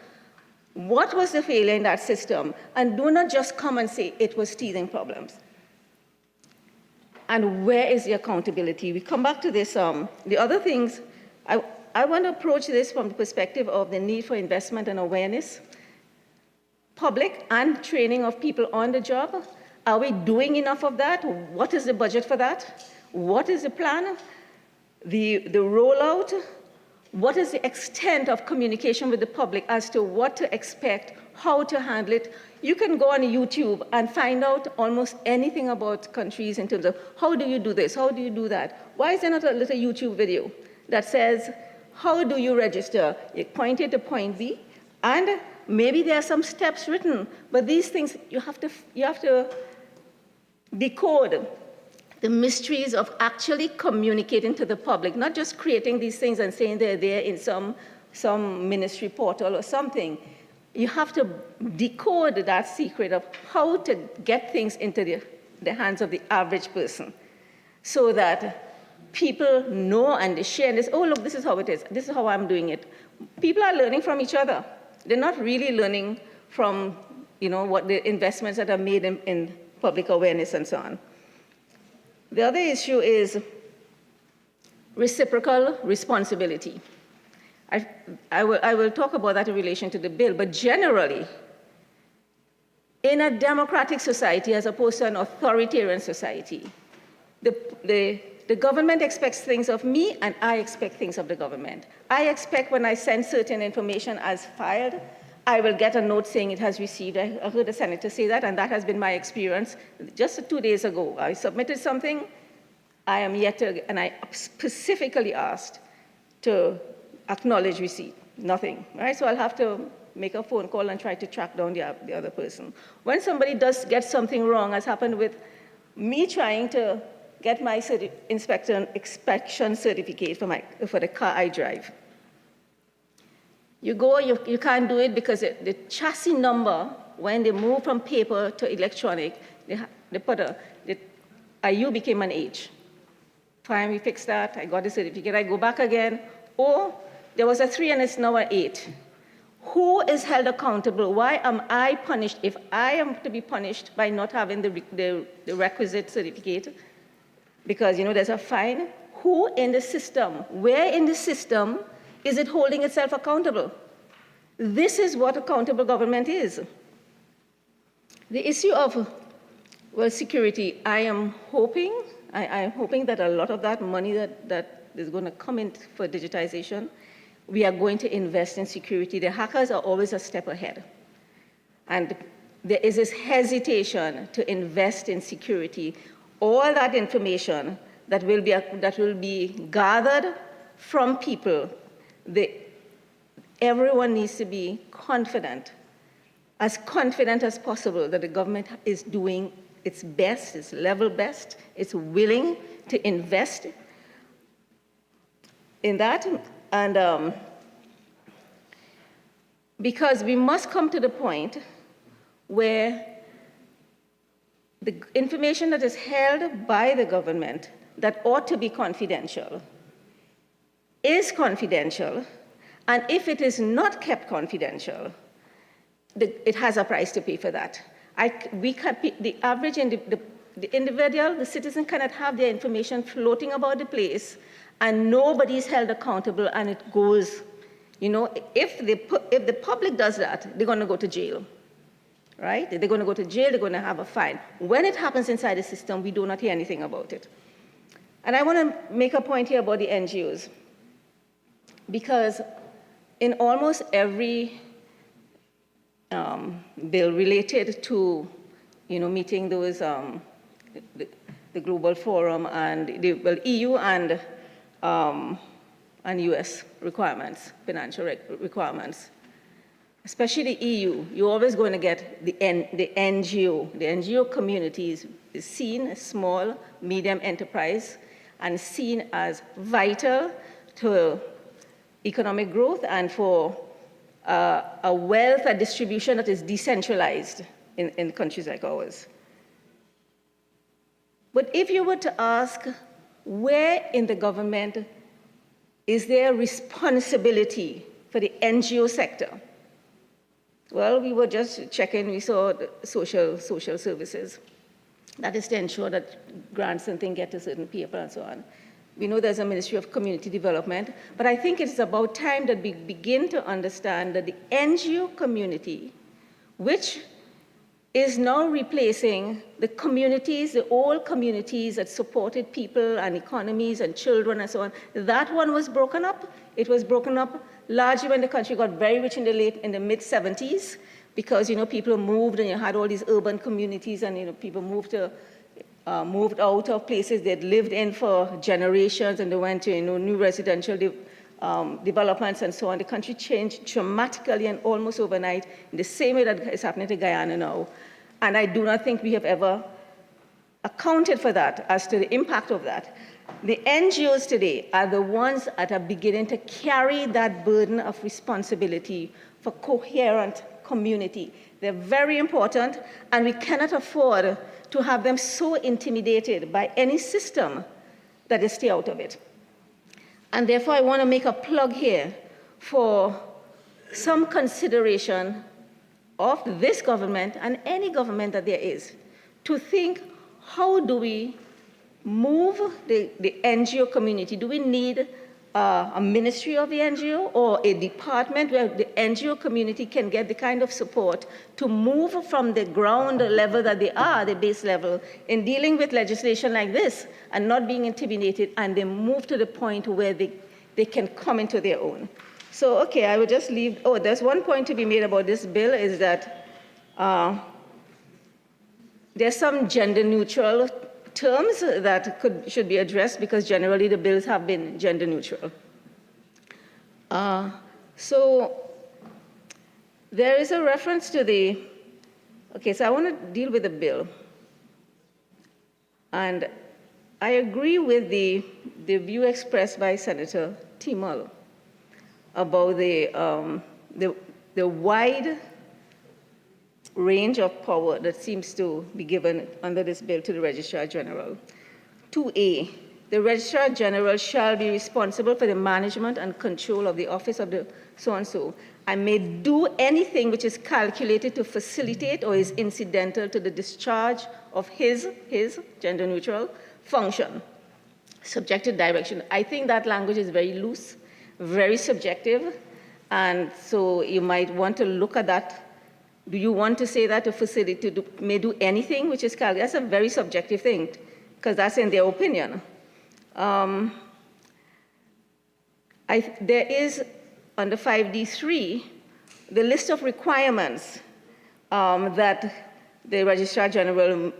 what was the failure in that system, and do not just come and say it was teething problems. And where is the accountability? We come back to this, the other things, I want to approach this from the perspective of the need for investment and awareness, public and training of people on the job. Are we doing enough of that? What is the budget for that? What is the plan? The rollout? What is the extent of communication with the public as to what to expect, how to handle it? You can go on YouTube and find out almost anything about countries in terms of how do you do this, how do you do that? Why is there not a little YouTube video that says, how do you register? You point A to point B, and maybe there are some steps written, but these things you have to decode the mysteries of actually communicating to the public, not just creating these things and saying they're there in some ministry portal or something. You have to decode that secret of how to get things into the hands of the average person so that people know and they share this, oh, look, this is how it is. This is how I'm doing it. People are learning from each other. They're not really learning from, what the investments that are made in public awareness and so on. The other issue is reciprocal responsibility. I will talk about that in relation to the bill, but generally, in a democratic society as opposed to an authoritarian society, the government expects things of me and I expect things of the government. I expect when I send certain information as filed, I will get a note saying it has received. I heard a senator say that, and that has been my experience. Just 2 days ago, I submitted something. I am yet to, and I specifically asked to acknowledge receipt. Nothing, right? So I'll have to make a phone call and try to track down the other person. When somebody does get something wrong, as happened with me trying to get my inspection certificate for the car I drive. You go, you can't do it because the chassis number, when they move from paper to electronic, they put the IU became an H. Fine, we fixed that. I got the certificate. I go back again. Oh, there was a 3 and it's now an 8. Who is held accountable? Why am I punished? If I am to be punished by not having the requisite certificate, because there's a fine, who in the system, where in the system is it holding itself accountable? This is what accountable government is. The issue of, security, I am hoping that a lot of that money that is going to come in for digitization, we are going to invest in security. The hackers are always a step ahead. And there is this hesitation to invest in security. All that information that will be gathered from people, everyone needs to be confident as possible that the government is doing its best, its level best, it's willing to invest in that. And because we must come to the point where the information that is held by the government that ought to be confidential is confidential, and if it is not kept confidential, it has a price to pay for that. The average the individual, the citizen cannot have their information floating about the place and nobody is held accountable and it goes, if the public does that, they're going to go to jail, right? They're going to go to jail, they're going to have a fine. When it happens inside the system, we do not hear anything about it. And I want to make a point here about the NGOs, because in almost every bill related to, meeting those, the Global Forum and the EU and US requirements, financial requirements, especially the EU, you're always going to get the NGO. The NGO community is seen as small, medium enterprise and seen as vital to economic growth and for a wealth and distribution that is decentralized in countries like ours. But if you were to ask where in the government is there responsibility for the NGO sector? Well, we were just checking, we saw the social services. That is to ensure that grants and things get to certain people and so on. We know there's a Ministry of Community Development, but I think it's about time that we begin to understand that the NGO community, which is now replacing the communities, the old communities that supported people and economies and children and so on. That one was broken up. It was broken up largely when the country got very rich in the mid-70s, because people moved and you had all these urban communities, and people moved out of places they'd lived in for generations, and they went to new residential developments and so on. The country changed dramatically and almost overnight in the same way that is happening to Guyana now. And I do not think we have ever accounted for that, as to the impact of that. The NGOs today are the ones that are beginning to carry that burden of responsibility for coherent community. They're very important, and we cannot afford to have them so intimidated by any system that they stay out of it. And therefore, I want to make a plug here for some consideration of this government and any government that there is, to think, how do we move the NGO community? Do we need a ministry of the NGO or a department where the NGO community can get the kind of support to move from the ground level that they are, the base level, in dealing with legislation like this and not being intimidated, and they move to the point where they can come into their own? So, okay, I will just leave. Oh, there's one point to be made about this bill, is that there's some gender-neutral terms that should be addressed, because generally the bills have been gender neutral. So there is a reference to okay, so I want to deal with the bill. And I agree with the view expressed by Senator Timal about the wide range of power that seems to be given under this bill to the Registrar General. 2A, the Registrar General shall be responsible for the management and control of the office of the so-and-so, and may do anything which is calculated to facilitate or is incidental to the discharge of his gender-neutral function, subject to direction. I think that language is very loose, very subjective, and so you might want to look at that. Do you want to say that a facility may do anything which is calculated? That's a very subjective thing, because that's in their opinion. There is, under 5D3, the list of requirements that the Registrar General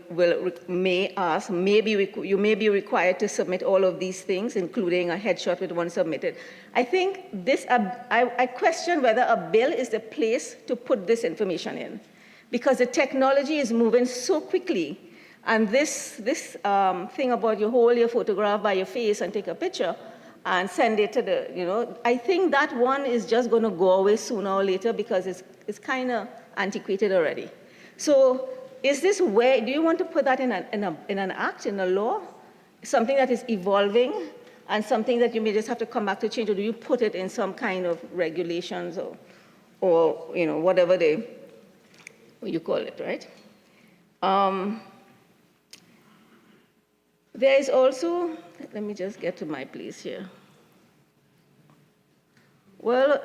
may ask. You may be required to submit all of these things, including a headshot with one submitted. I think this, I question whether a bill is the place to put this information in, because the technology is moving so quickly. And this thing about you hold your photograph by your face and take a picture and send it to the, I think that one is just going to go away sooner or later, because it's kind of antiquated already. So is this where, do you want to put that in an act, in a law, something that is evolving and something that you may just have to come back to change, or do you put it in some kind of regulations or whatever you call it, right? There is also, let me just get to my place here. Well,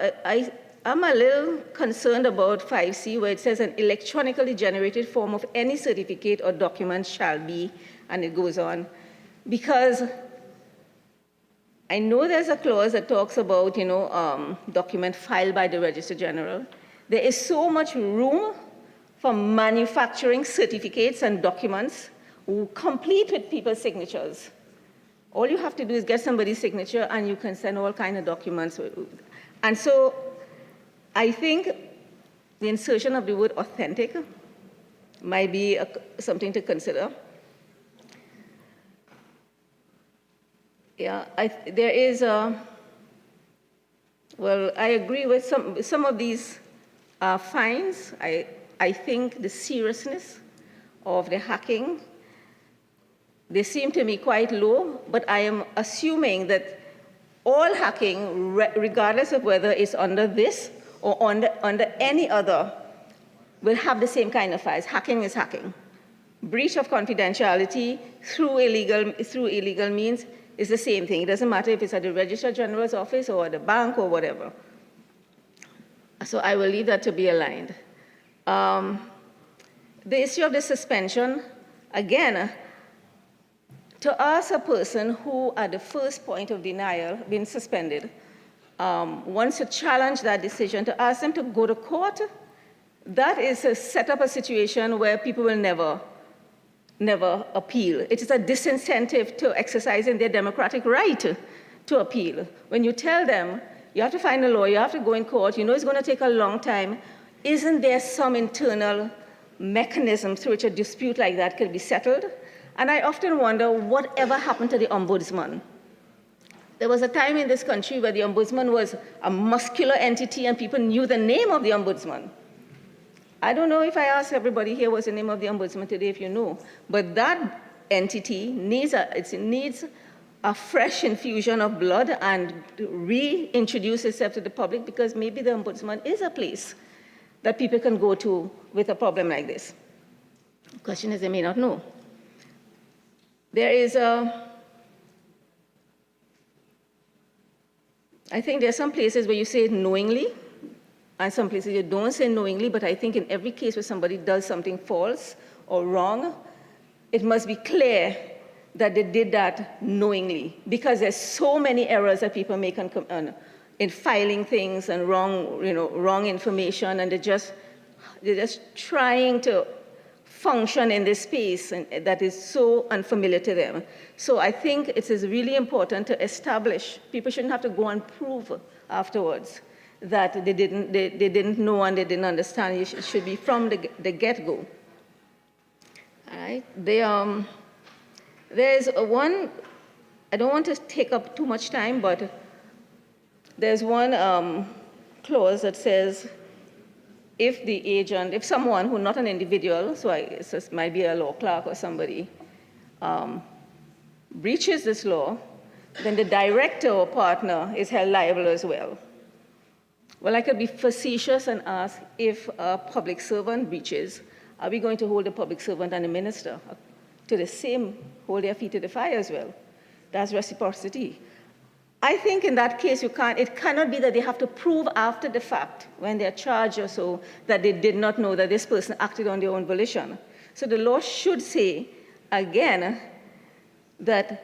I'm a little concerned about 5C, where it says an electronically generated form of any certificate or document shall be, and it goes on. Because I know there's a clause that talks about, document filed by the Registrar General. There is so much room for manufacturing certificates and documents complete with people's signatures. All you have to do is get somebody's signature, and you can send all kinds of documents. And so I think the insertion of the word authentic might be something to consider. Yeah, there is well, I agree with some of these fines. I think the seriousness of the hacking, they seem to me quite low, but I am assuming that all hacking, regardless of whether it's under this or under any other, will have the same kind of files. Hacking is hacking. Breach of confidentiality through illegal means is the same thing. It doesn't matter if it's at the Registrar General's office or at the bank or whatever. So I will leave that to be aligned. The issue of the suspension, again, to ask a person who at the first point of denial been suspended wants to challenge that decision, to ask them to go to court, that is to set up a situation where people will never appeal. It is a disincentive to exercising their democratic right to appeal. When you tell them, you have to find a lawyer, you have to go in court, you know it's going to take a long time, isn't there some internal mechanism through which a dispute like that could be settled? And I often wonder, whatever happened to the ombudsman? There was a time in this country where the ombudsman was a muscular entity and people knew the name of the ombudsman. I don't know if I asked everybody here what's the name of the ombudsman today, if you know, but that entity needs a fresh infusion of blood and reintroduce itself to the public, because maybe the ombudsman is a place that people can go to with a problem like this. The question is, they may not know. There is I think there are some places where you say it knowingly, and some places you don't say knowingly, but I think in every case where somebody does something false or wrong, it must be clear that they did that knowingly, because there's so many errors that people make in filing things and wrong information, and they're just trying to function in this space that is so unfamiliar to them. So I think it is really important to establish, people shouldn't have to go and prove afterwards that they didn't know and they didn't understand. It should be from the get-go. All right. There's one, I don't want to take up too much time, but there's one clause that says, if the agent, if someone who's not an individual, so it might be a law clerk or somebody, breaches this law, then the director or partner is held liable as well. Well, I could be facetious and ask, if a public servant breaches, are we going to hold the public servant and the minister to the same, hold their feet to the fire as well? That's reciprocity. I think in that case, it cannot be that they have to prove after the fact, when they're charged or so, that they did not know that this person acted on their own volition. So the law should say, again, that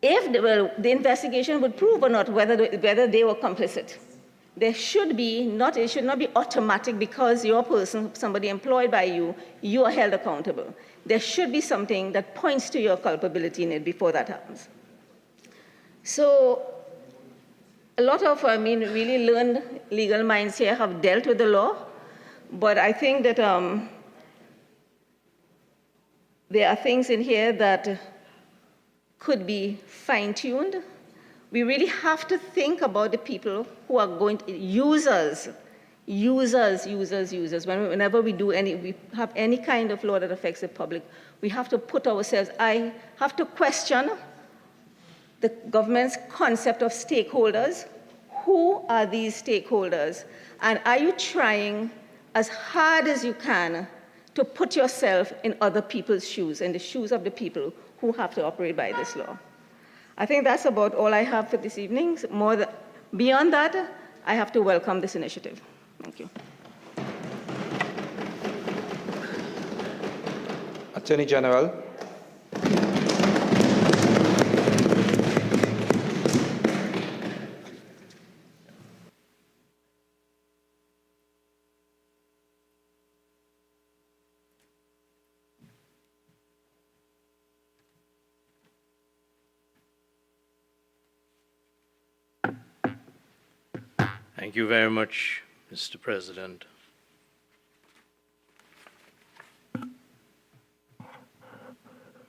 if the investigation would prove or not whether they were complicit, there should be not, it should not be automatic because you're a person, somebody employed by you, you are held accountable. There should be something that points to your culpability in it before that happens. So a lot of, really learned legal minds here have dealt with the law, but I think that there are things in here that could be fine-tuned. We really have to think about the people who are going to, users. Whenever we have any kind of law that affects the public, we have to put ourselves, I have to question the government's concept of stakeholders. Who are these stakeholders? And are you trying as hard as you can to put yourself in other people's shoes, in the shoes of the people who have to operate by this law? I think that's about all I have for this evening. Beyond that, I have to welcome this initiative. Thank you. Attorney General. Thank you very much, Mr. President.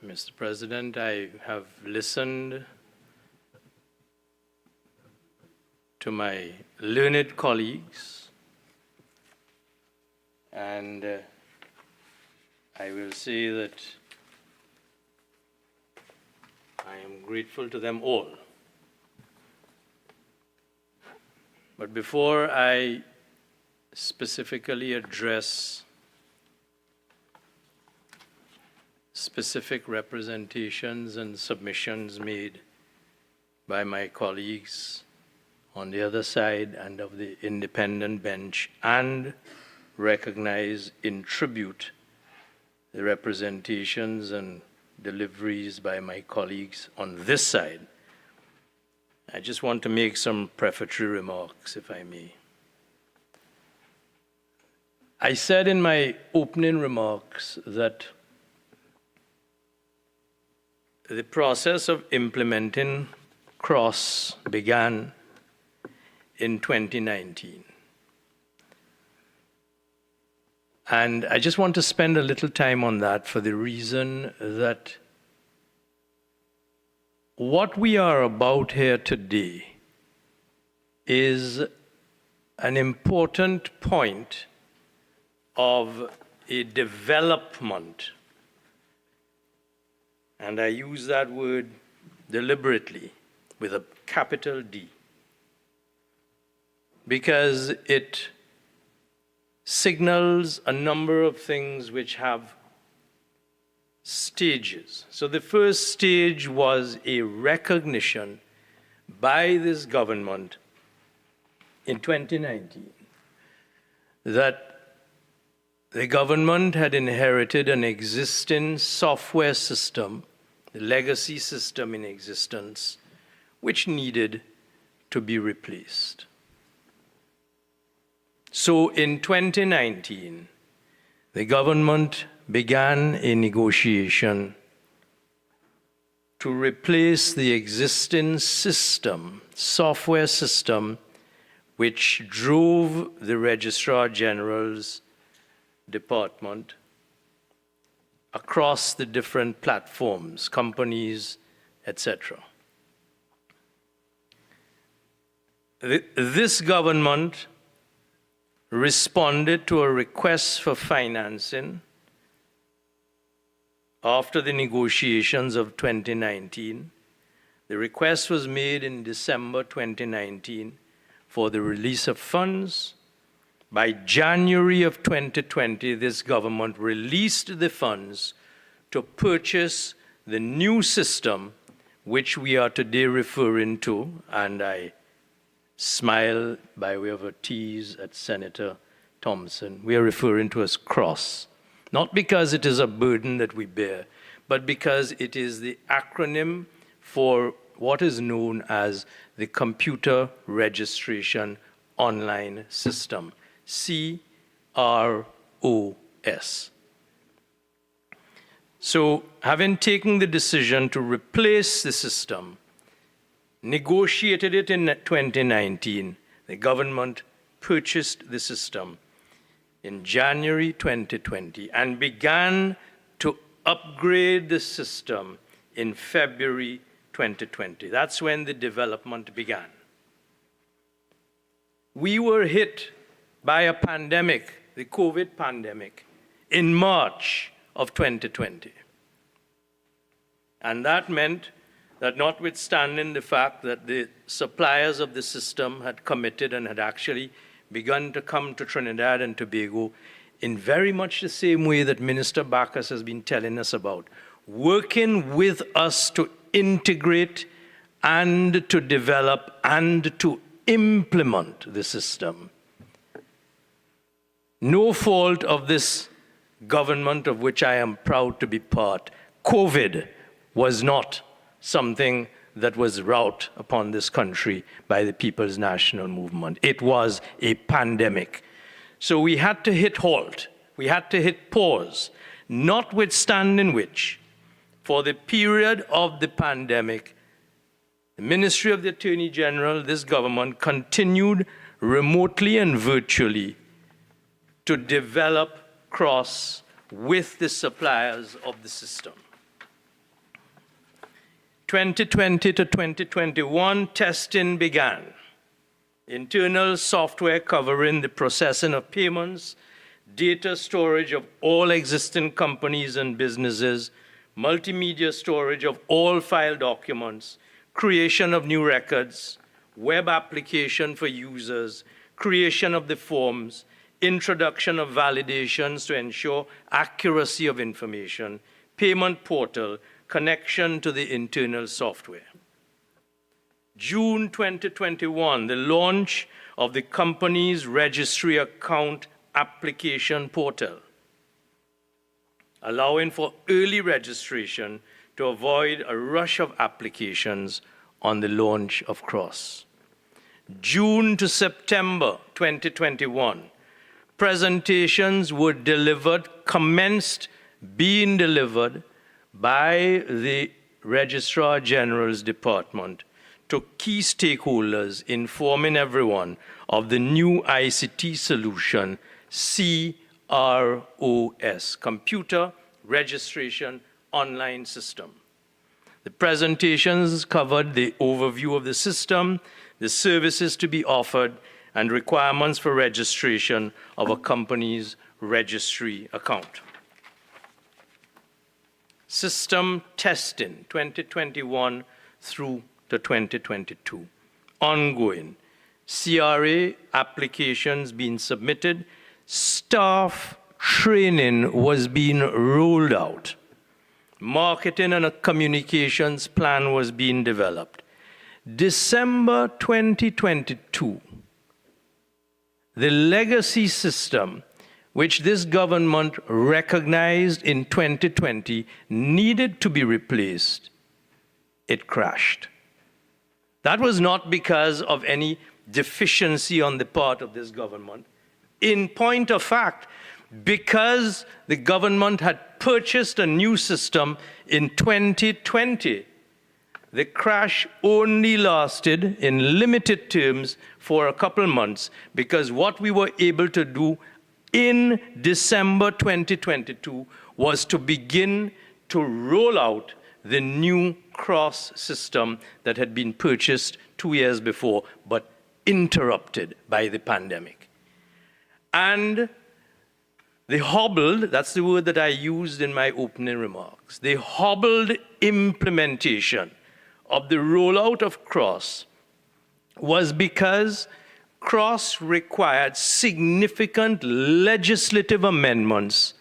Mr. President, I have listened to my learned colleagues, and I will say that I am grateful to them all But before I specifically address specific representations and submissions made by my colleagues on the other side and of the independent bench, and recognize in tribute the representations and deliveries by my colleagues on this side, I just want to make some prefatory remarks, if I may. I said in my opening remarks that the process of implementing CROSS began in 2019. And I just want to spend a little time on that for the reason that what we are about here today is an important point of a development. And I use that word deliberately with a capital D, because it signals a number of things which have stages. So the first stage was a recognition by this government in 2019 that the government had inherited an existing software system, the legacy system in existence, which needed to be replaced. So in 2019, the government began a negotiation to replace the existing system, software system, which drove the Registrar General's department across the different platforms, companies, etc. This government responded to a request for financing after the negotiations of 2019. The request was made in December 2019 for the release of funds. By January of 2020, this government released the funds to purchase the new system, which we are today referring to, and I smile by way of a tease at Senator Thompson, we are referring to as CROSS. Not because it is a burden that we bear, but because it is the acronym for what is known as the Computer Registration Online System, CROS. So, having taken the decision to replace the system, negotiated it in 2019, the government purchased the system in January 2020 and began to upgrade the system in February 2020. That's when the development began. We were hit by a pandemic, the COVID pandemic, in March of 2020. And that meant that notwithstanding the fact that the suppliers of the system had committed and had actually begun to come to Trinidad and Tobago in very much the same way that Minister Bacchus has been telling us about, working with us to integrate and to develop and to implement the system. No fault of this government of which I am proud to be part. COVID was not something that was wrought upon this country by the People's National Movement. It was a pandemic. So we had to hit halt. We had to hit pause, notwithstanding which, for the period of the pandemic, the Ministry of the Attorney General, this government, continued remotely and virtually to develop CROSS with the suppliers of the system. 2020 to 2021, testing began. Internal software covering the processing of payments, data storage of all existing companies and businesses, multimedia storage of all file documents, creation of new records, web application for users, creation of the forms, introduction of validations to ensure accuracy of information, payment portal, connection to the internal software. June 2021, the launch of the company's registry account application portal, allowing for early registration to avoid a rush of applications on the launch of CROSS. June to September 2021, presentations were delivered, commenced being delivered by the Registrar General's department to key stakeholders, informing everyone of the new ICT solution, CROS, Computer Registration Online System. The presentations covered the overview of the system, the services to be offered, and requirements for registration of a company's registry account. System testing, 2021 through to 2022. Ongoing. CRA applications being submitted. Staff training was being rolled out. Marketing and a communications plan was being developed. December 2022, the legacy system, which this government recognized in 2020 needed to be replaced, it crashed. That was not because of any deficiency on the part of this government. In point of fact, because the government had purchased a new system in 2020, the crash only lasted in limited terms for a couple months, because what we were able to do in December 2022 was to begin to roll out the new CROSS system that had been purchased 2 years before, but interrupted by the pandemic. And the hobbled, that's the word that I used in my opening remarks, the hobbled implementation of the rollout of CROSS was because CROSS required significant legislative amendments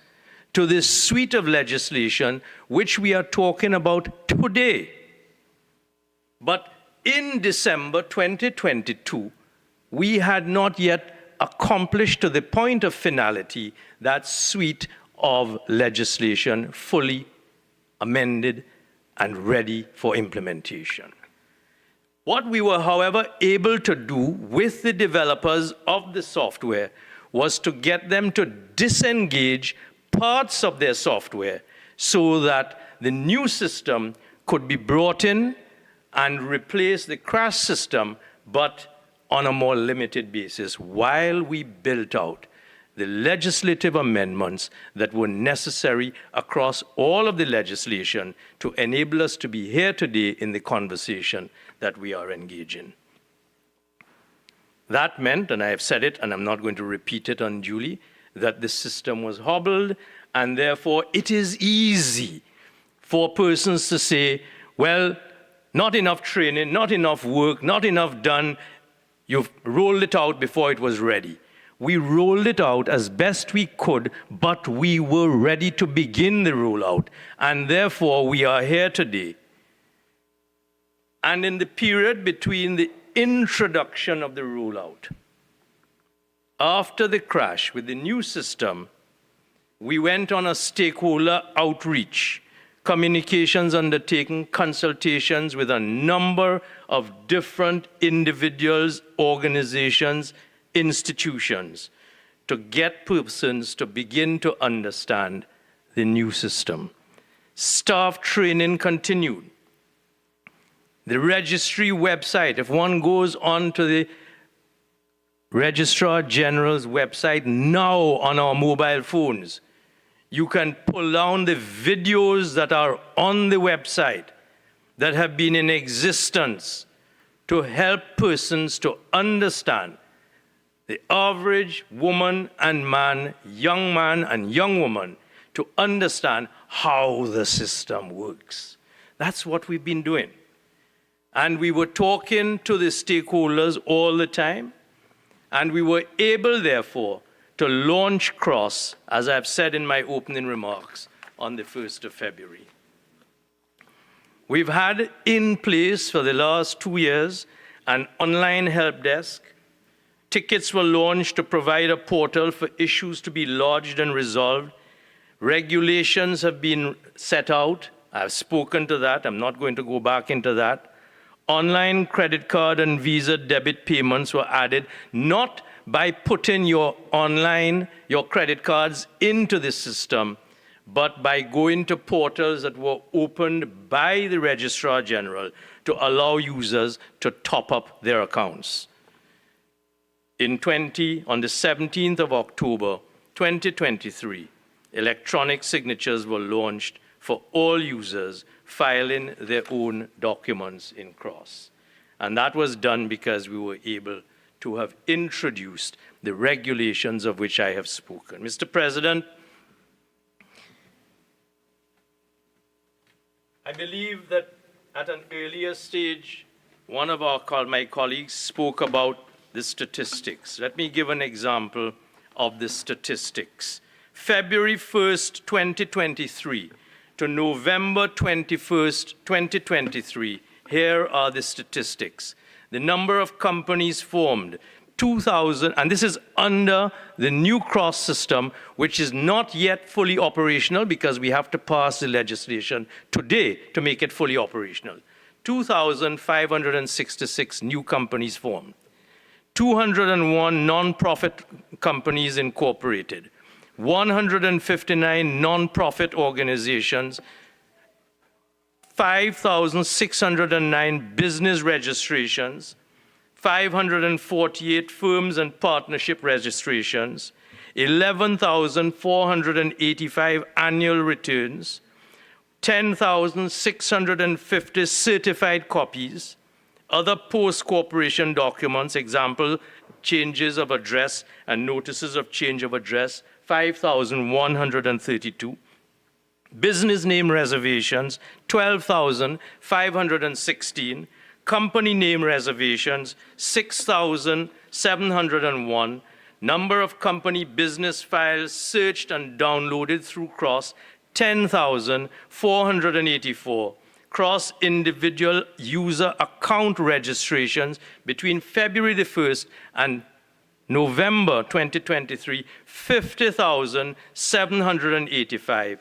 to this suite of legislation which we are talking about today. But in December 2022, we had not yet accomplished to the point of finality that suite of legislation fully amended and ready for implementation. What we were, however, able to do with the developers of the software was to get them to disengage parts of their software so that the new system could be brought in and replace the crash system, but on a more limited basis, while we built out the legislative amendments that were necessary across all of the legislation to enable us to be here today in the conversation that we are engaging. That meant, and I have said it, and I'm not going to repeat it unduly, that the system was hobbled, and therefore it is easy for persons to say, well, not enough training, not enough work, not enough done, you've rolled it out before it was ready. We rolled it out as best we could, but we were ready to begin the rollout, and therefore we are here today. And in the period between the introduction of the rollout, after the crash with the new system, we went on a stakeholder outreach, communications undertaking, consultations with a number of different individuals, organizations, institutions, to get persons to begin to understand the new system. Staff training continued. The registry website, if one goes on to the Registrar General's website now on our mobile phones, you can pull down the videos that are on the website that have been in existence to help persons to understand the average woman and man and young woman, to understand how the system works. That's what we've been doing. And we were talking to the stakeholders all the time. And we were able, therefore, to launch CROSS, as I've said in my opening remarks, on the 1st of February. We've had in place for the last 2 years an online help desk. Tickets were launched to provide a portal for issues to be lodged and resolved. Regulations have been set out. I've spoken to that. I'm not going to go back into that. Online credit card and Visa debit payments were added, not by putting your credit cards into the system, but by going to portals that were opened by the Registrar General to allow users to top up their accounts. On the 17th of October, 2023, electronic signatures were launched for all users filing their own documents in CROSS. And that was done because we were able to have introduced the regulations of which I have spoken. Mr. President, I believe that at an earlier stage, one of my colleagues spoke about the statistics. Let me give an example of the statistics. February 1st, 2023 to November 21st, 2023, here are the statistics. The number of companies formed, 2,000, and this is under the new CROSS system, which is not yet fully operational because we have to pass the legislation today to make it fully operational. 2,566 new companies formed. 201 non-profit companies incorporated. 159 non-profit organizations, 5,609 business registrations, 548 firms and partnership registrations, 11,485 annual returns, 10,650 certified copies, other post-corporation documents, example, changes of address and notices of change of address, 5,132. Business name reservations, 12,516. Company name reservations, 6,701. Number of company business files searched and downloaded through CROSS, 10,484. CROSS individual user account registrations between February the 1st and November 2023, 50,785.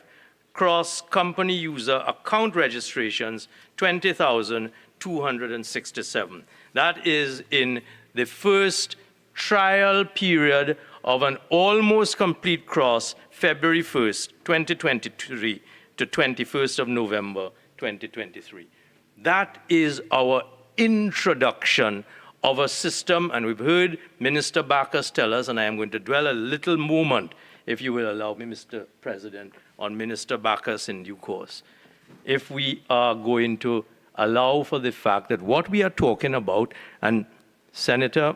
CROSS company user account registrations, 20,267. That is in the first trial period of an almost complete CROSS, February 1st, 2023 to 21st of November, 2023. That is our introduction of a system, and we've heard Minister Bacchus tell us, and I am going to dwell a little moment, if you will allow me, Mr. President, on Minister Bacchus in due course. If we are going to allow for the fact that what we are talking about, and Senator,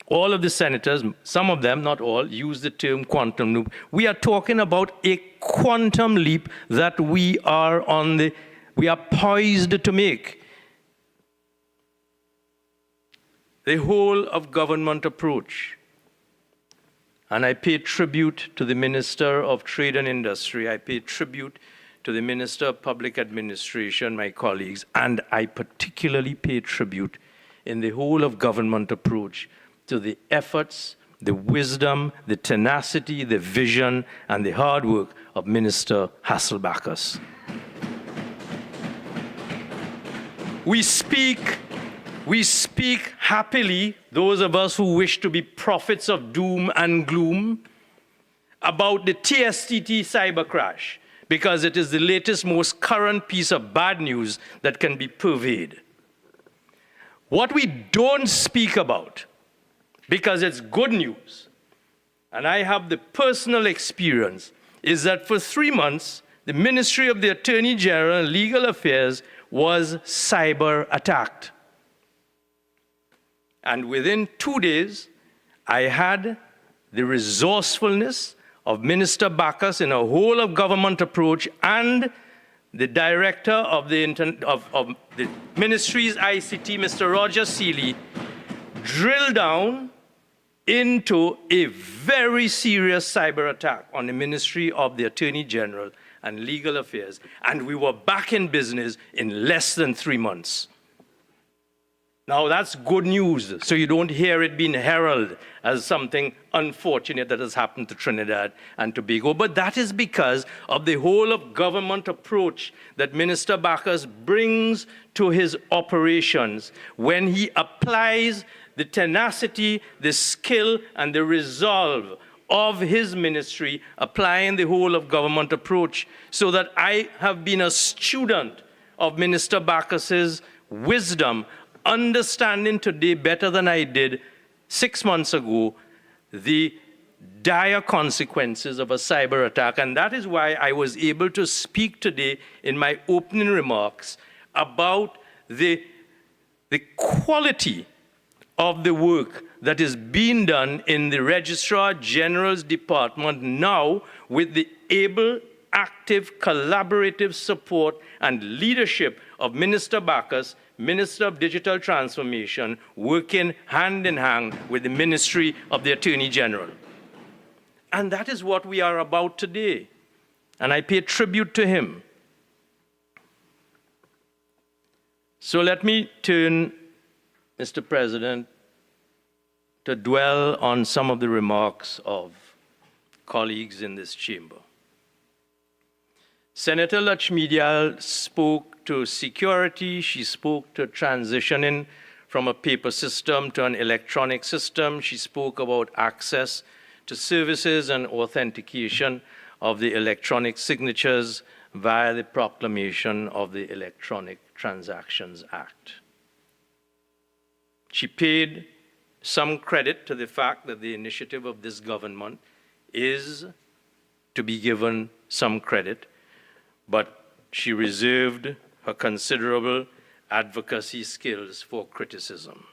all of the senators, some of them, not all, use the term quantum leap. We are talking about a quantum leap that we are poised to make. The whole of government approach. And I pay tribute to the Minister of Trade and Industry. I pay tribute to the Minister of Public Administration, my colleagues, and I particularly pay tribute in the whole of government approach to the efforts, the wisdom, the tenacity, the vision, and the hard work of Minister Hasselbachus. We speak happily, those of us who wish to be prophets of doom and gloom, about the TSTT cyber crash, because it is the latest, most current piece of bad news that can be purveyed. What we don't speak about, because it's good news, and I have the personal experience, is that for 3 months, the Ministry of the Attorney General and Legal Affairs was cyber attacked. And within 2 days, I had the resourcefulness of Minister Bacchus in a whole of government approach and the director of the ministry's ICT, Mr. Roger Seeley, drilled down into a very serious cyber attack on the Ministry of the Attorney General and Legal Affairs, and we were back in business in less than 3 months. Now that's good news, so you don't hear it being heralded as something unfortunate that has happened to Trinidad and Tobago, but that is because of the whole of government approach that Minister Bacchus brings to his operations when he applies the tenacity, the skill, and the resolve of his ministry, applying the whole of government approach, so that I have been a student of Minister Bacchus's wisdom, understanding today better than I did 6 months ago the dire consequences of a cyber attack. And that is why I was able to speak today in my opening remarks about the quality of the work that is being done in the Registrar General's department now, with the able, active, collaborative support and leadership of Minister Bacchus, Minister of Digital Transformation, working hand in hand with the Ministry of the Attorney General. And that is what we are about today. And I pay tribute to him. So let me turn, Mr. President, to dwell on some of the remarks of colleagues in this chamber. Senator Lakshmidiyal spoke to security. She spoke to transitioning from a paper system to an electronic system. She spoke about access to services and authentication of the electronic signatures via the proclamation of the Electronic Transactions Act. She paid some credit to the fact that the initiative of this government is to be given some credit, but she reserved her considerable advocacy skills for criticism.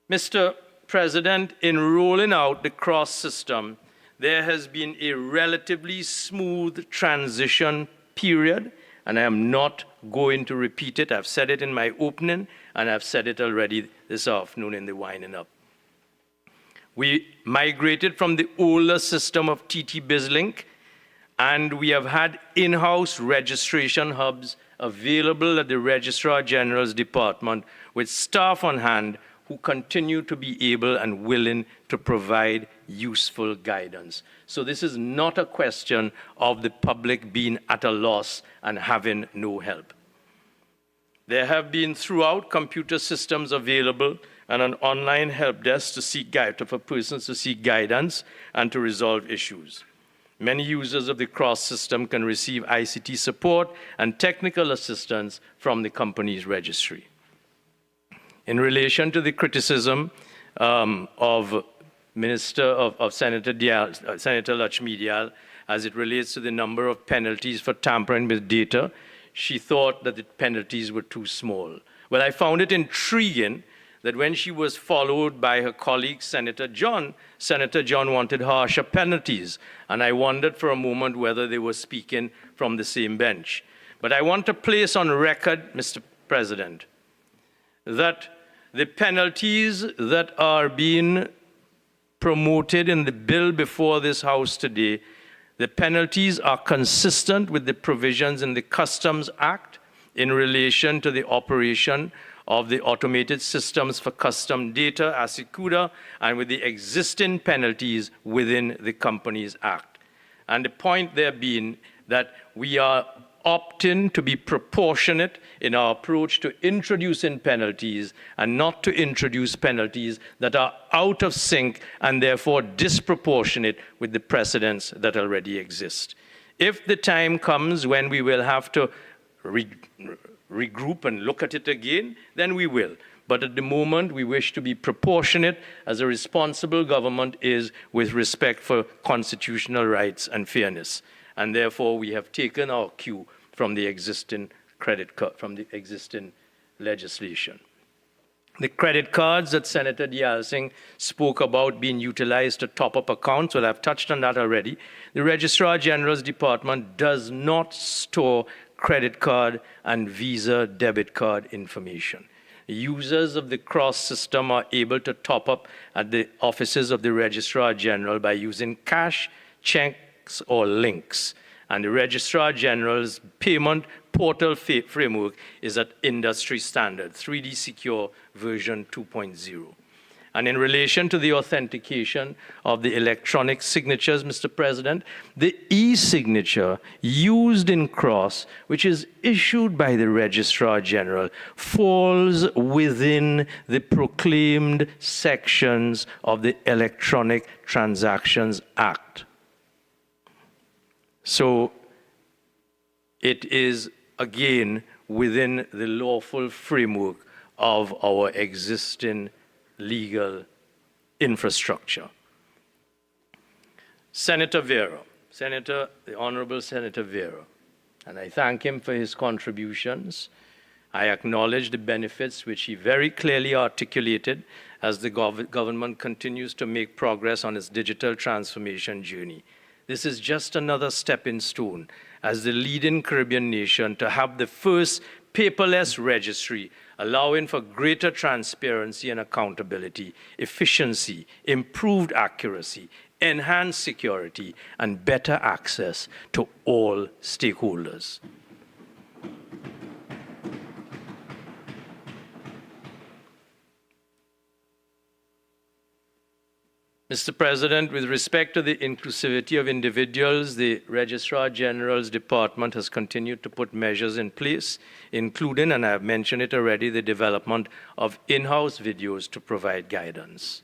Mr. President, in rolling out the cross system, there has been a relatively smooth transition period, and I am not going to repeat it. I've said it in my opening, and I've said it already this afternoon in the winding up. We migrated from the older system of TT BizLink, and we have had in-house registration hubs available at the Registrar General's department with staff on hand who continue to be able and willing to provide useful guidance. So this is not a question of the public being at a loss and having no help. There have been throughout computer systems available and an online help desk to seek for persons to seek guidance and to resolve issues. Many users of the cross system can receive ICT support and technical assistance from the company's registry. In relation to the criticism of Senator Lakshmidiyal as it relates to the number of penalties for tampering with data, she thought that the penalties were too small. Well, I found it intriguing that when she was followed by her colleague, Senator John wanted harsher penalties, and I wondered for a moment whether they were speaking from the same bench. But I want to place on record, Mr. President, that the penalties that are being promoted in the bill before this House today, the penalties are consistent with the provisions in the Customs Act in relation to the operation of the automated systems for custom data, ASICUDA, and with the existing penalties within the Companies Act. And the point there being that we are opting to be proportionate in our approach to introducing penalties and not to introduce penalties that are out of sync and therefore disproportionate with the precedents that already exist. If the time comes when we will have to regroup and look at it again, then we will. But at the moment, we wish to be proportionate as a responsible government is with respect for constitutional rights and fairness. And therefore, we have taken our cue from the existing from the existing legislation. The credit cards that Senator Dialsing spoke about being utilized to top up accounts, well, I've touched on that already. The Registrar General's Department does not store credit card and Visa debit card information. Users of the CROSS system are able to top up at the offices of the Registrar General by using cash, checks, or links. And the Registrar General's payment portal framework is at industry standard, 3D Secure version 2.0. And in relation to the authentication of the electronic signatures, Mr. President, the e-signature used in CROSS, which is issued by the Registrar General, falls within the proclaimed sections of the Electronic Transactions Act. So it is, again, within the lawful framework of our existing legal infrastructure. Senator Vera, the Honorable Senator Vera, and I thank him for his contributions. I acknowledge the benefits which he very clearly articulated as the government continues to make progress on its digital transformation journey. This is just another stepping stone as the leading Caribbean nation to have the first paperless registry, allowing for greater transparency and accountability, efficiency, improved accuracy, enhanced security, and better access to all stakeholders. Mr. President, with respect to the inclusivity of individuals, the Registrar General's Department has continued to put measures in place, including, and I have mentioned it already, the development of in-house videos to provide guidance.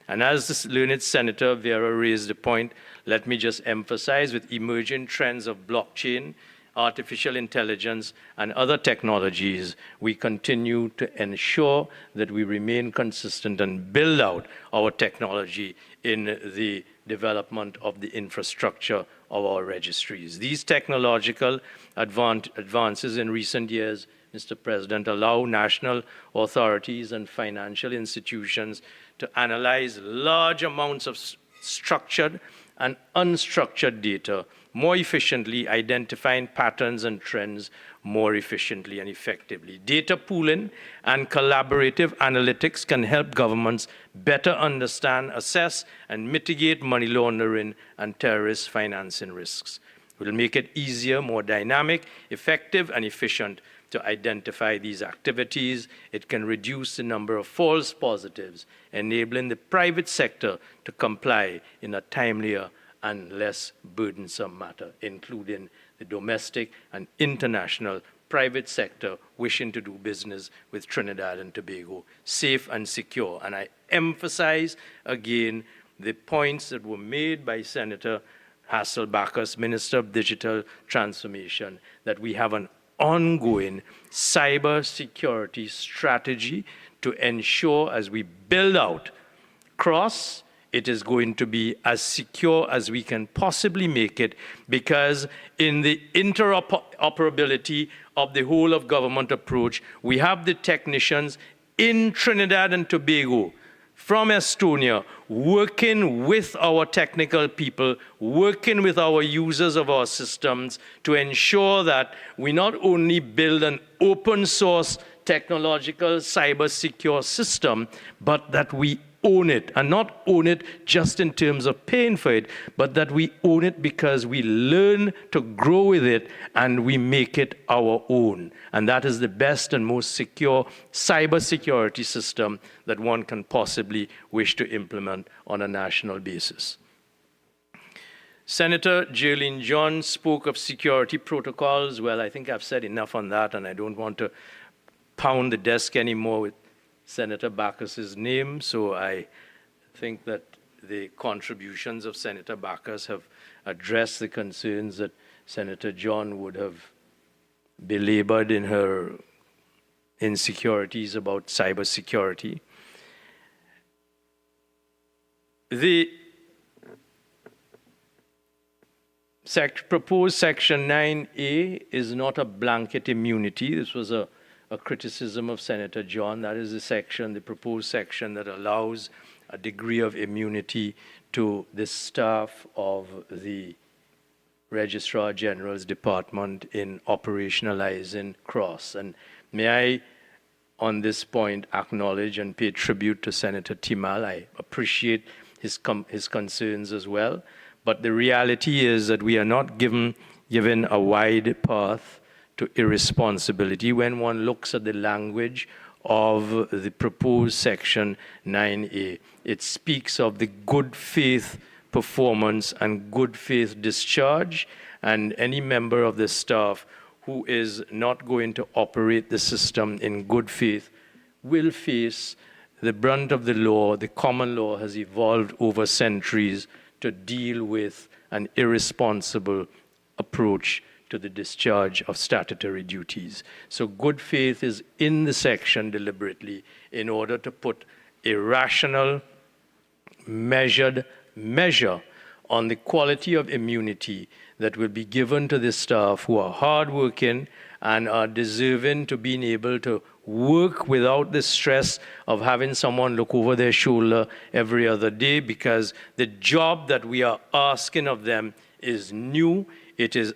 And as the learned Senator Vera raised the point, let me just emphasize with emerging trends of blockchain, artificial intelligence, and other technologies, we continue to ensure that we remain consistent and build out our technology in the development of the infrastructure of our registries. These technological advances in recent years, Mr. President, allow national authorities and financial institutions to analyze large amounts of structured and unstructured data more efficiently, identifying patterns and trends more efficiently and effectively. Data pooling and collaborative analytics can help governments better understand, assess, and mitigate money laundering and terrorist financing risks. It will make it easier, more dynamic, effective, and efficient to identify these activities. It can reduce the number of false positives, enabling the private sector to comply in a timelier and less burdensome matter, including the domestic and international private sector wishing to do business with Trinidad and Tobago, safe and secure. And I emphasize again the points that were made by Senator Hasselbachers, Minister of Digital Transformation, that we have an ongoing cyber security strategy to ensure as we build out CROSS, it is going to be as secure as we can possibly make it, because in the interoperability of the whole of government approach, we have the technicians in Trinidad and Tobago from Estonia working with our technical people, working with our users of our systems to ensure that we not only build an open source technological cyber secure system, but that we own it, and not own it just in terms of paying for it, but that we own it because we learn to grow with it and we make it our own. And that is the best and most secure cyber security system that one can possibly wish to implement on a national basis. Senator Jerlene John spoke of security protocols. Well, I think I've said enough on that, and I don't want to pound the desk anymore with Senator Bacchus's name, so I think that the contributions of Senator Bacchus have addressed the concerns that Senator John would have belabored in her insecurities about cybersecurity. The proposed Section 9A is not a blanket immunity. This was a a criticism of Senator John. That is the section, the proposed section that allows a degree of immunity to the staff of the Registrar General's department in operationalizing CROSS. And may I, on this point, acknowledge and pay tribute to Senator Timal. I appreciate his concerns as well. But the reality is that we are not given a wide path to irresponsibility when one looks at the language of the proposed section 9A. It speaks of the good faith performance and good faith discharge, and any member of the staff who is not going to operate the system in good faith will face the brunt of the law. The common law has evolved over centuries to deal with an irresponsible approach to the discharge of statutory duties. So good faith is in the section deliberately in order to put a rational, measured measure on the quality of immunity that will be given to the staff who are hardworking and are deserving to being able to work without the stress of having someone look over their shoulder every other day, because the job that we are asking of them is new, it is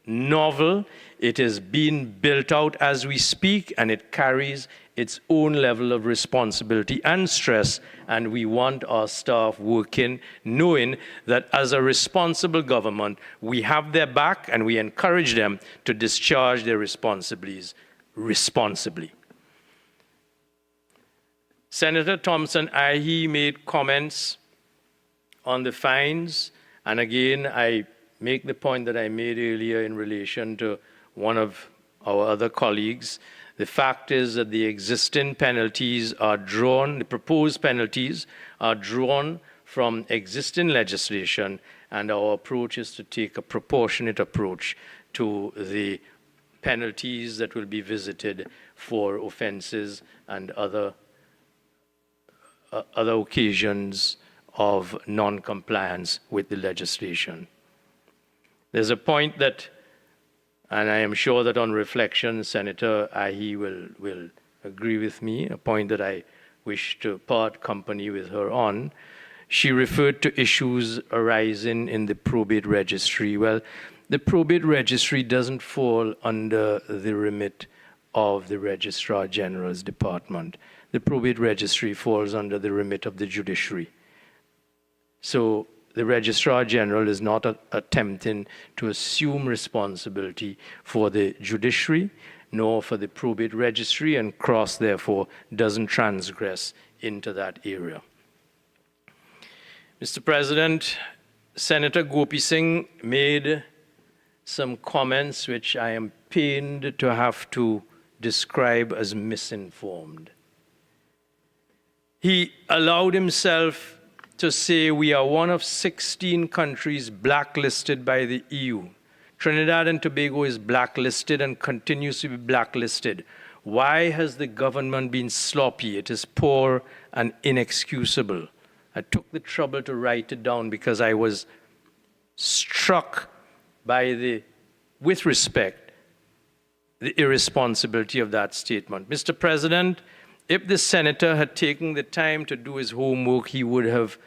novel, it is being built out as we speak, and it carries its own level of responsibility and stress, and we want our staff working knowing that as a responsible government, we have their back and we encourage them to discharge their responsibilities responsibly. Senator Thompson Ahi made comments on the fines, and again, I make the point that I made earlier in relation to one of our other colleagues. The fact is that the existing penalties are drawn, the proposed penalties are drawn from existing legislation, and our approach is to take a proportionate approach to the penalties that will be visited for offenses and other occasions of non-compliance with the legislation. There's a point that, and I am sure that on reflection, Senator Ahi will agree with me, a point that I wish to part company with her on. She referred to issues arising in the probate registry. Well, the probate registry doesn't fall under the remit of the Registrar General's department. The probate registry falls under the remit of the judiciary. So the Registrar General is not attempting to assume responsibility for the judiciary, nor for the probate registry, and CROSS, therefore, doesn't transgress into that area. Mr. President, Senator Gopi Singh made some comments which I am pained to have to describe as misinformed. He allowed himself to say we are one of 16 countries blacklisted by the EU. Trinidad and Tobago is blacklisted and continues to be blacklisted. Why has the government been sloppy? It is poor and inexcusable. I took the trouble to write it down because I was struck by with respect, the irresponsibility of that statement. Mr. President, if the senator had taken the time to do his homework, he would have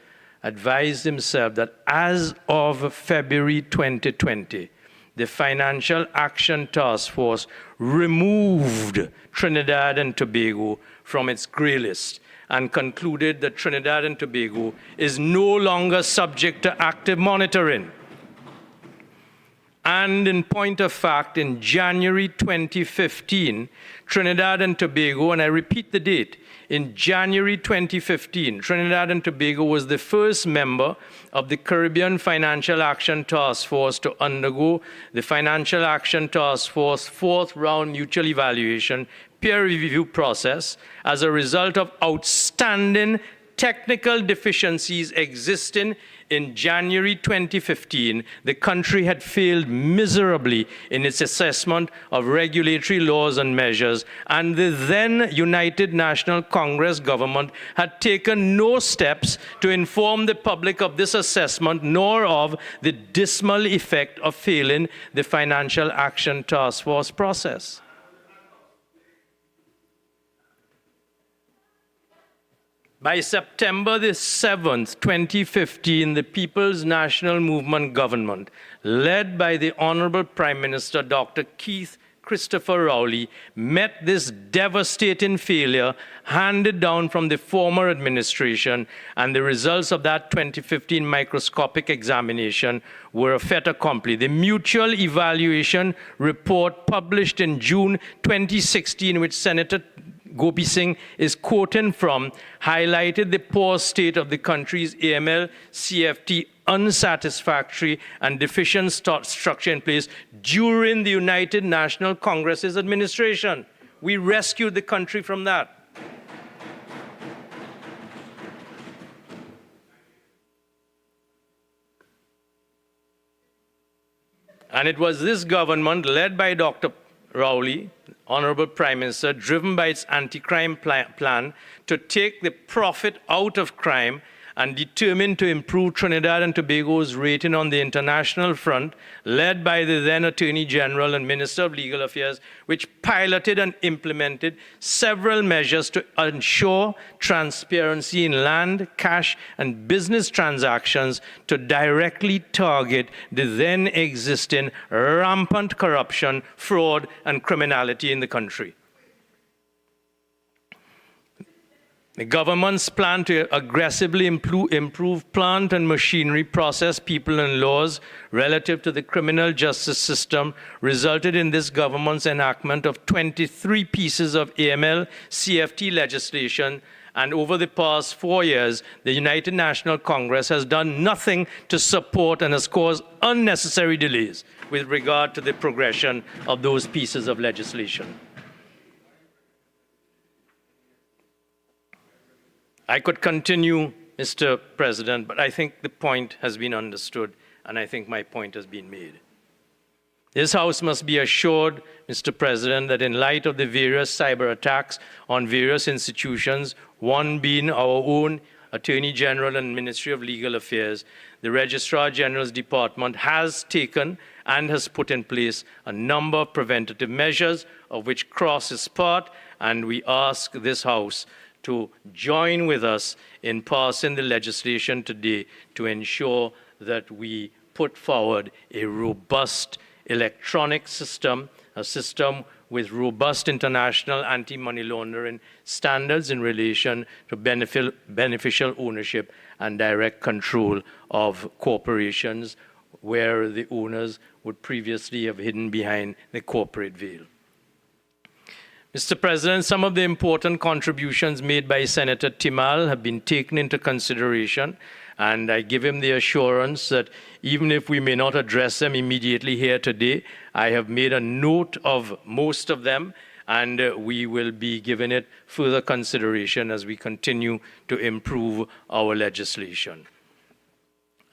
advised himself that as of February 2020, the Financial Action Task Force removed Trinidad and Tobago from its grey list and concluded that Trinidad and Tobago is no longer subject to active monitoring. And in point of fact, in January 2015, Trinidad and Tobago, and I repeat the date, in January 2015, Trinidad and Tobago was the first member of the Caribbean Financial Action Task Force to undergo the Financial Action Task Force fourth round mutual evaluation peer review process as a result of outstanding technical deficiencies existing in January 2015, the country had failed miserably in its assessment of regulatory laws and measures, and the then United National Congress government had taken no steps to inform the public of this assessment, nor of the dismal effect of failing the Financial Action Task Force process. By September the 7th, 2015, the People's National Movement government, led by the Honorable Prime Minister Dr. Keith Christopher Rowley, met this devastating failure handed down from the former administration, and the results of that 2015 microscopic examination were a fait accompli. The mutual evaluation report published in June 2016, which Senator Gopi Singh is quoting from, highlighted the poor state of the country's AML CFT unsatisfactory and deficient structure in place during the United National Congress's administration. We rescued the country from that. And it was this government, led by Dr. Rowley, Honorable Prime Minister, driven by its anti-crime plan to take the profit out of crime and determined to improve Trinidad and Tobago's rating on the international front, led by the then Attorney General and Minister of Legal Affairs, which piloted and implemented several measures to ensure transparency in land, cash, and business transactions to directly target the then existing rampant corruption, fraud, and criminality in the country. The government's plan to aggressively improve plant and machinery, process, people, and laws relative to the criminal justice system resulted in this government's enactment of 23 pieces of AML CFT legislation. And over the past 4 years, the United National Congress has done nothing to support and has caused unnecessary delays with regard to the progression of those pieces of legislation. I could continue, Mr. President, but I think the point has been understood, and I think my point has been made. This House must be assured, Mr. President, that in light of the various cyber attacks on various institutions, one being our own Attorney General and Ministry of Legal Affairs, the Registrar General's Department has taken and has put in place a number of preventative measures, of which CROSS is part, and we ask this House to join with us in passing the legislation today to ensure that we put forward a robust electronic system, a system with robust international anti-money laundering standards in relation to beneficial ownership and direct control of corporations where the owners would previously have hidden behind the corporate veil. Mr. President, some of the important contributions made by Senator Timal have been taken into consideration, and I give him the assurance that even if we may not address them immediately here today, I have made a note of most of them, and we will be giving it further consideration as we continue to improve our legislation.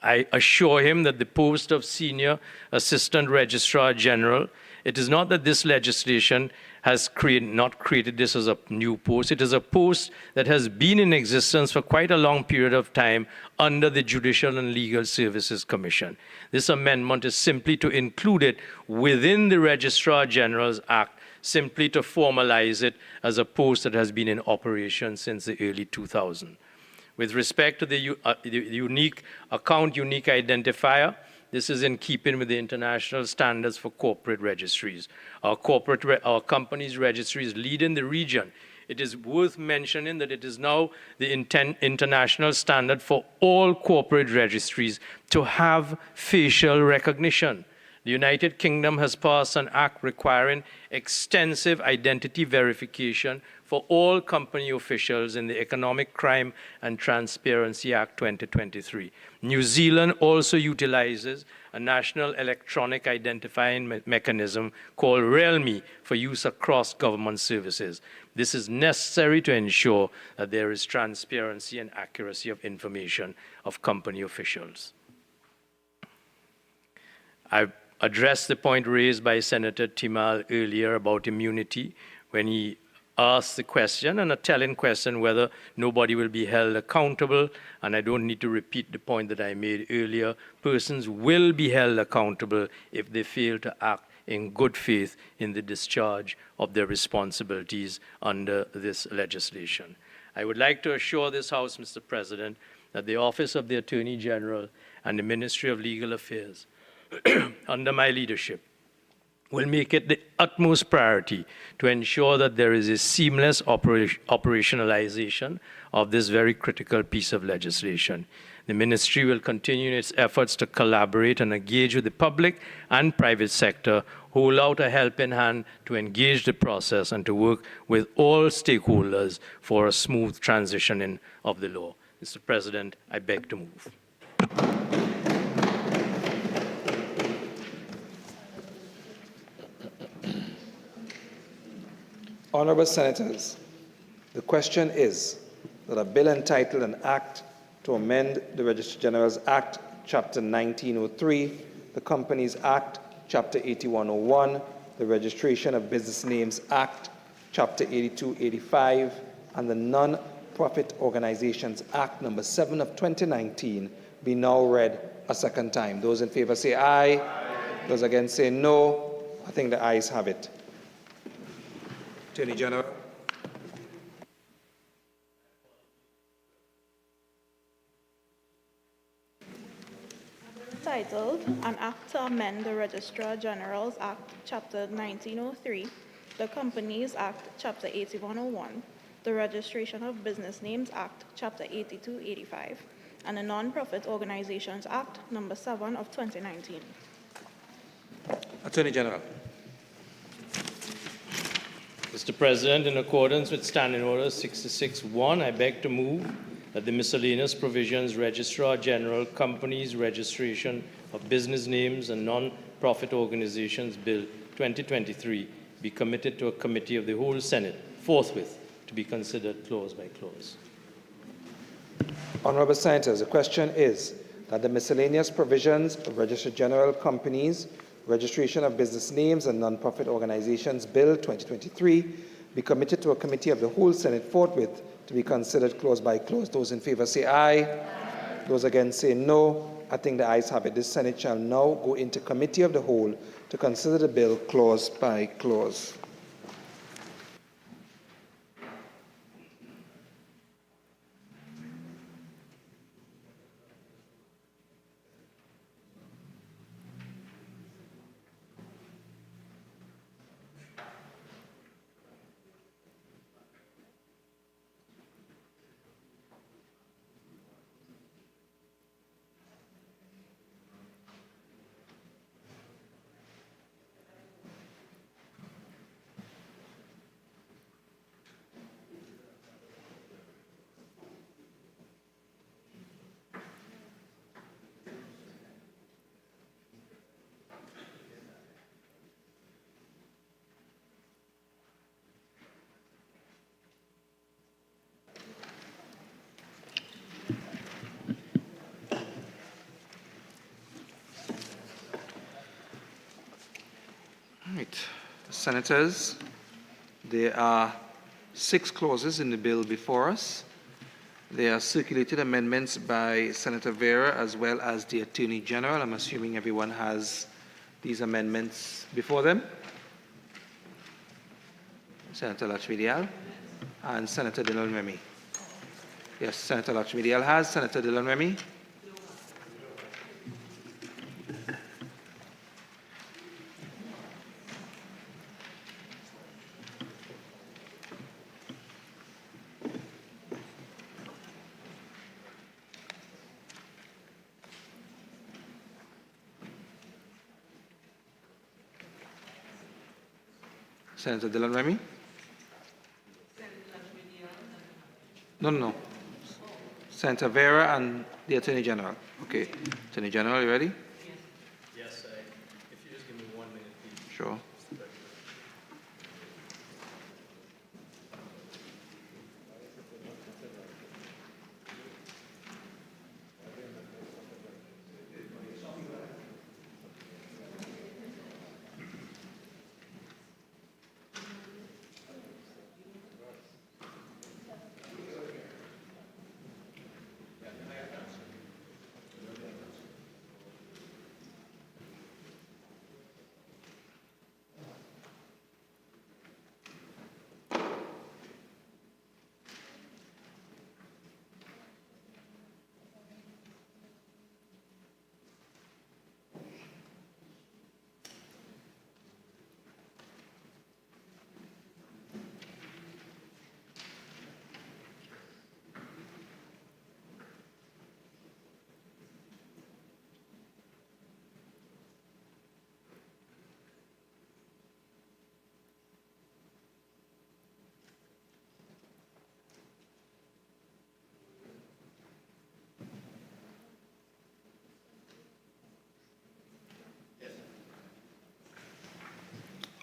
I assure him that the post of Senior Assistant Registrar General, it is not that this legislation has not created this as a new post. It is a post that has been in existence for quite a long period of time under the Judicial and Legal Services Commission. This amendment is simply to include it within the Registrar General's Act, simply to formalize it as a post that has been in operation since the early 2000s. With respect to the unique identifier, this is in keeping with the international standards for corporate registries. Our company's registries lead in the region. It is worth mentioning that it is now the international standard for all corporate registries to have facial recognition. The United Kingdom has passed an act requiring extensive identity verification for all company officials in the Economic Crime and Transparency Act 2023. New Zealand also utilizes a national electronic identifying mechanism called REALME for use across government services. This is necessary to ensure that there is transparency and accuracy of information of company officials. I've addressed the point raised by Senator Timal earlier about immunity when he asked the question, and a telling question, whether nobody will be held accountable. And I don't need to repeat the point that I made earlier. Persons will be held accountable if they fail to act in good faith in the discharge of their responsibilities under this legislation. I would like to assure this House, Mr. President, that the Office of the Attorney General and the Ministry of Legal Affairs, under my leadership, will make it the utmost priority to ensure that there is a seamless operationalization of this very critical piece of legislation. The ministry will continue its efforts to collaborate and engage with the public and private sector, hold out a helping hand to engage the process and to work with all stakeholders for a smooth transitioning of the law. Mr. President, I beg to move. Honourable Senators, the question is that a bill entitled an Act to amend the Registrar General's Act, Chapter 1903, the Companies Act, Chapter 8101, the Registration of Business Names Act, Chapter 8285, and the Non-Profit Organizations Act, Number 7 of 2019, be now read a second time. Those in favour say aye. Aye. Those against say no. I think the ayes have it. Attorney General. Titled, An Act to Amend the Registrar General's Act, Chapter 1903, the Companies Act, Chapter 8101, the Registration of Business Names Act, Chapter 8285, and the Non-Profit Organizations Act, Number 7 of 2019. Attorney General. Mr. President, in accordance with Standing Order 66-1, I beg to move that the miscellaneous provisions Registrar General Companies Registration of Business Names and Non-Profit Organizations Bill 2023 be committed to a committee of the whole Senate forthwith to be considered clause by clause. Honourable Senators, the question is that the miscellaneous provisions of Registrar General Companies Registration of Business Names and Non-Profit Organizations Bill 2023 be committed to a committee of the whole Senate forthwith to be considered clause by clause. Those in favour say aye. Aye. Those against say no. I think the ayes have it. This Senate shall now go into committee of the whole to consider the bill clause by clause. Right. Senators, there are 6 clauses in the bill before us. There are circulated amendments by Senator Vera as well as the Attorney General. I'm assuming everyone has these amendments before them. Senator Lachmidial and Senator Dillon Remy. Yes, Senator Lachmidial has. Senator Dillon Remy. Senator Dillon Remy? No. Senator Vera and the Attorney General. Okay. Attorney General, you ready? Yes, if you just give me 1 minute, please. Sure.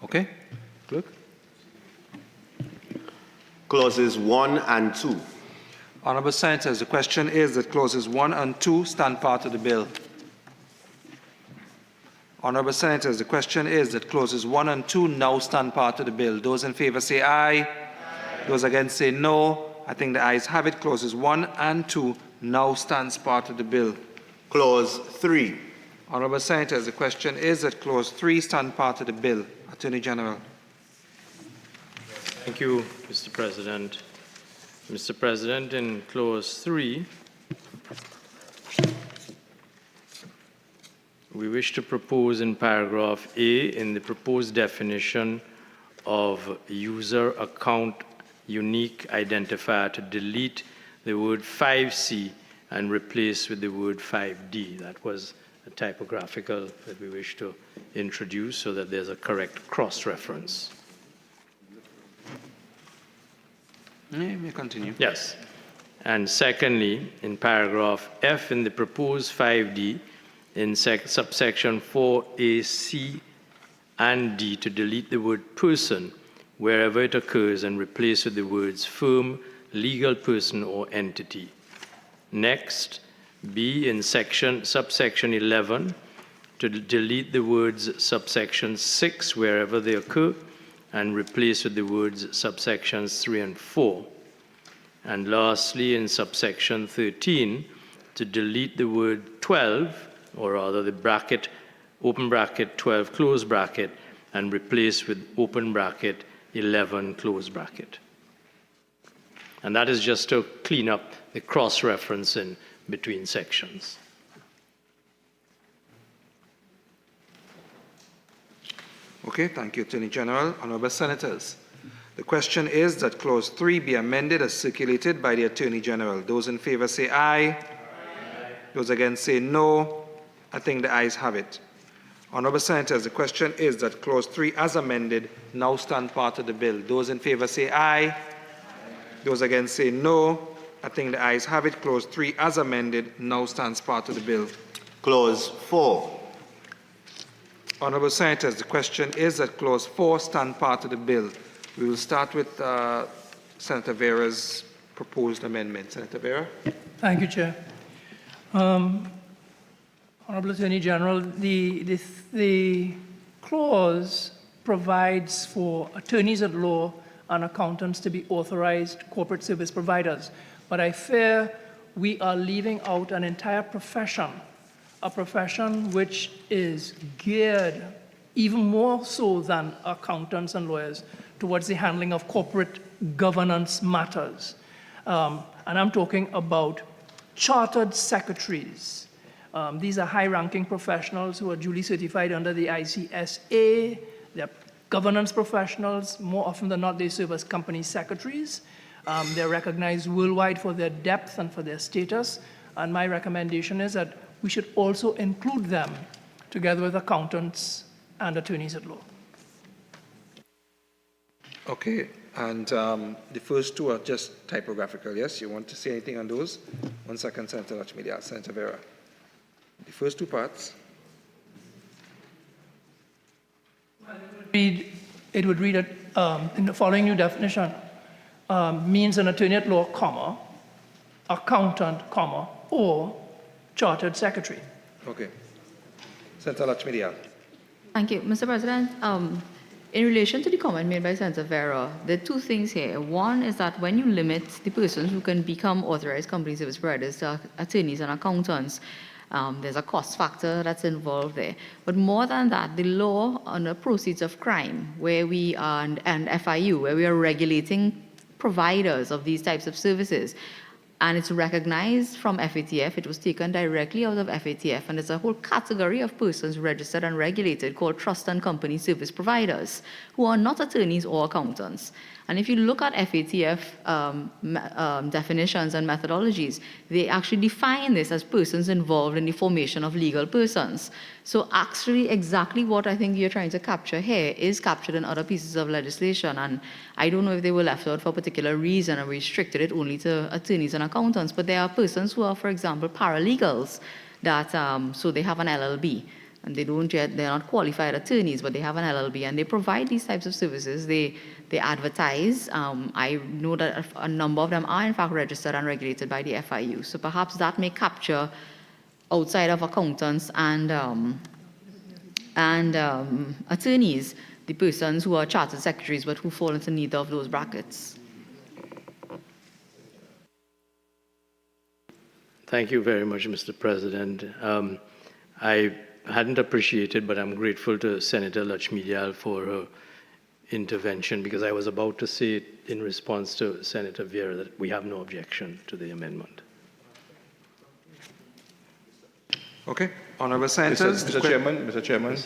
Okay, clerk. Clauses 1 and 2. Honourable Senators, the question is that clauses 1 and 2 stand part of the bill. Honourable Senators, the question is that clauses 1 and 2 now stand part of the bill. Those in favour say aye. Aye. Those against say no. I think the ayes have it. Clauses 1 and 2 now stands part of the bill. Clause 3. Honourable Senators, the question is that clause 3 stand part of the bill. Attorney General. Thank you, Mr. President. Mr. President, in clause 3, we wish to propose in paragraph A, in the proposed definition of user account unique identifier, to delete the word 5C and replace with the word 5D. That was a typographical that we wish to introduce so that there's a correct cross-reference. You may continue. Yes. And secondly, in paragraph F, in the proposed 5D, in subsection 4A, C, and D, to delete the word person wherever it occurs and replace with the words firm, legal person, or entity. Next, B, in subsection 11, to delete the words subsection 6 wherever they occur and replace with the words subsections 3 and 4. And lastly, in subsection 13, to delete the word 12, or rather the bracket, open bracket, 12, close bracket, and replace with open bracket, 11, close bracket. And that is just to clean up the cross-referencing between sections. Okay, thank you, Attorney General. Honourable Senators, the question is that clause 3 be amended as circulated by the Attorney General. Those in favour say aye. Aye. Those against say no. I think the ayes have it. Honourable Senators, the question is that clause 3 as amended now stand part of the bill. Those in favour say aye. Aye. Those against say no. I think the ayes have it. Clause 3 as amended now stands part of the bill. Clause 4. Honourable Senators, the question is that clause 4 stand part of the bill. We will start with Senator Vera's proposed amendment. Senator Vera. Thank you, Chair. Honourable Attorney General, the clause provides for attorneys at law and accountants to be authorized corporate service providers. But I fear we are leaving out an entire profession, a profession which is geared even more so than accountants and lawyers towards the handling of corporate governance matters. And I'm talking about chartered secretaries. These are high-ranking professionals who are duly certified under the ICSA. They're governance professionals. More often than not, they serve as company secretaries. They're recognized worldwide for their depth and for their status. And my recommendation is that we should also include them together with accountants and attorneys at law. Okay, and the first two are just typographical, yes? You want to say anything on those? 1 second, Senator Lachmidia. Senator Vera. The first two parts. It would read in the following new definition, means an attorney at law, comma, accountant, comma, or chartered secretary. Okay. Senator Lachmidia. Thank you, Mr. President. In relation to the comment made by Senator Vera, there are two things here. One is that when you limit the persons who can become authorized company service providers to attorneys and accountants, there's a cost factor that's involved there. But more than that, the law on the proceeds of crime, where we are, and FIU, where we are regulating providers of these types of services, and it's recognized from FATF. It was taken directly out of FATF, and there's a whole category of persons registered and regulated called trust and company service providers, who are not attorneys or accountants. And if you look at FATF definitions and methodologies, they actually define this as persons involved in the formation of legal persons. So actually exactly what I think you're trying to capture here is captured in other pieces of legislation. And I don't know if they were left out for a particular reason and restricted it only to attorneys and accountants, but there are persons who are, for example, paralegals that, so they have an LLB. and they're not qualified attorneys, but they have an LLB, and they provide these types of services. They advertise. I know that a number of them are in fact registered and regulated by the FIU. So perhaps that may capture, outside of accountants and attorneys, the persons who are chartered secretaries but who fall into neither of those brackets. Thank you very much, Mr. President. I hadn't appreciated, but I'm grateful to Senator Lakshmi for her intervention, because I was about to say in response to Senator Vieira that we have no objection to the amendment. Okay. Honourable Senators. Mr. Chairman.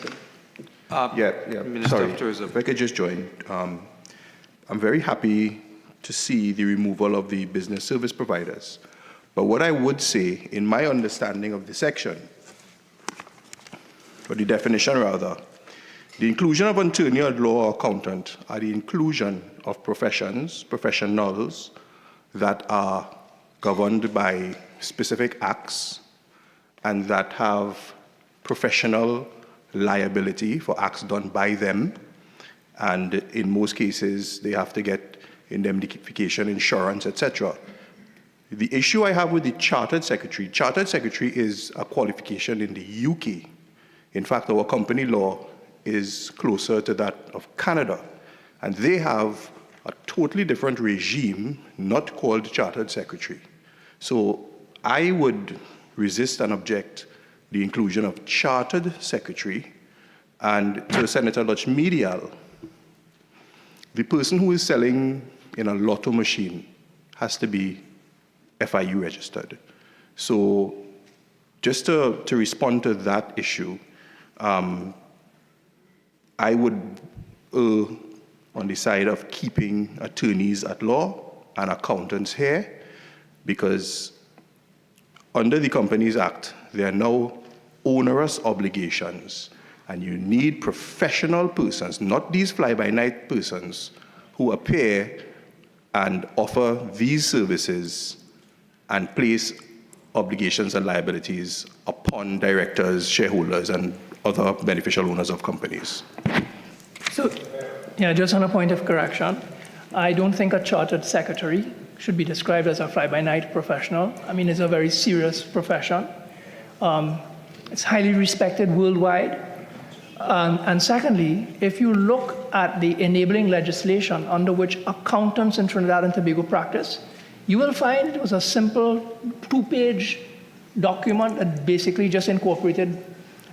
Sorry, if I could just join. I'm very happy to see the removal of the business service providers. But what I would say, in my understanding of the section, or the definition rather, the inclusion of attorney at law or accountant are the inclusion of professionals that are governed by specific acts and that have professional liability for acts done by them. And in most cases, they have to get indemnification, insurance, etc. The issue I have with the chartered secretary is a qualification in the UK. In fact, our company law is closer to that of Canada. And they have a totally different regime, not called chartered secretary. So I would resist and object the inclusion of chartered secretary. And to Senator Lakshmi, the person who is selling in a lotto machine has to be FIU registered. So just to respond to that issue, I would err on the side of keeping attorneys at law and accountants here, because under the Companies Act, there are now onerous obligations, and you need professional persons, not these fly-by-night persons, who appear and offer these services and place obligations and liabilities upon directors, shareholders, and other beneficial owners of companies. So, yeah, just on a point of correction, I don't think a chartered secretary should be described as a fly-by-night professional. I mean, it's a very serious profession. It's highly respected worldwide. And secondly, if you look at the enabling legislation under which accountants in Trinidad and Tobago practice, you will find it was a simple 2-page document that basically just incorporated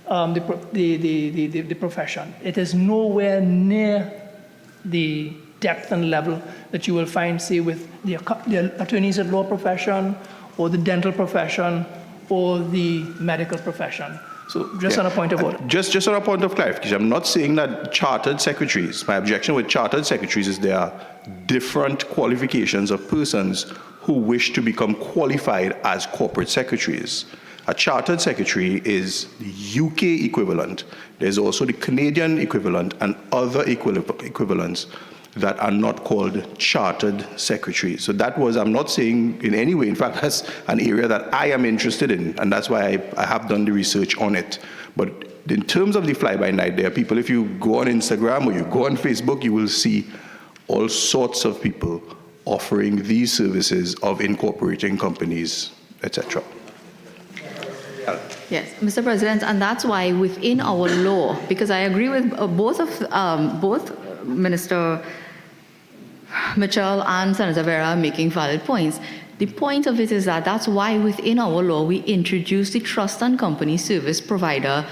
the profession. It is nowhere near the depth and level that you will find, say, with the attorneys at law profession, or the dental profession, or the medical profession. So just on a point of order. Just on a point of clarification, I'm not saying that chartered secretaries, my objection with chartered secretaries is there are different qualifications of persons who wish to become qualified as corporate secretaries. A chartered secretary is the UK equivalent. There's also the Canadian equivalent and other equivalents that are not called chartered secretaries. So that was, I'm not saying in any way, in fact, that's an area that I am interested in, and that's why I have done the research on it. But in terms of the fly-by-night, there are people, if you go on Instagram or you go on Facebook, you will see all sorts of people offering these services of incorporating companies, etc. Yes, Mr. President, and that's why within our law, because I agree with both Minister Mitchell and Senator Vera making valid points. The point of it is that that's why within our law we introduce the trust and company service provider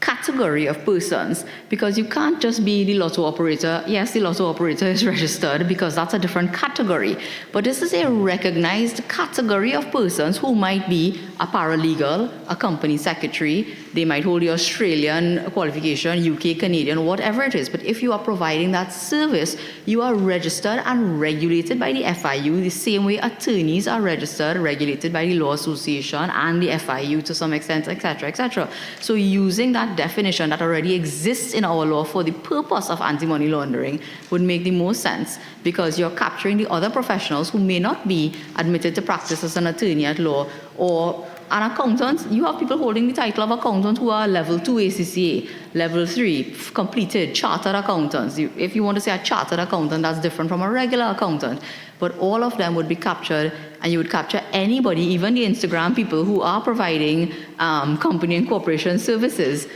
category of persons, because you can't just be the lotto operator. Yes, the lotto operator is registered because that's a different category, but this is a recognized category of persons who might be a paralegal, a company secretary, they might hold the Australian qualification, UK, Canadian, whatever it is, but if you are providing that service, you are registered and regulated by the FIU the same way attorneys are registered, regulated by the Law Association and the FIU to some extent, etc., etc. So using that definition that already exists in our law for the purpose of anti-money laundering would make the most sense, because you're capturing the other professionals who may not be admitted to practice as an attorney at law or An accountant, you have people holding the title of accountant who are level 2 ACCA, level 3 completed, chartered accountants. If you want to say a chartered accountant, that's different from a regular accountant. But all of them would be captured, and you would capture anybody, even the Instagram people who are providing company and corporation services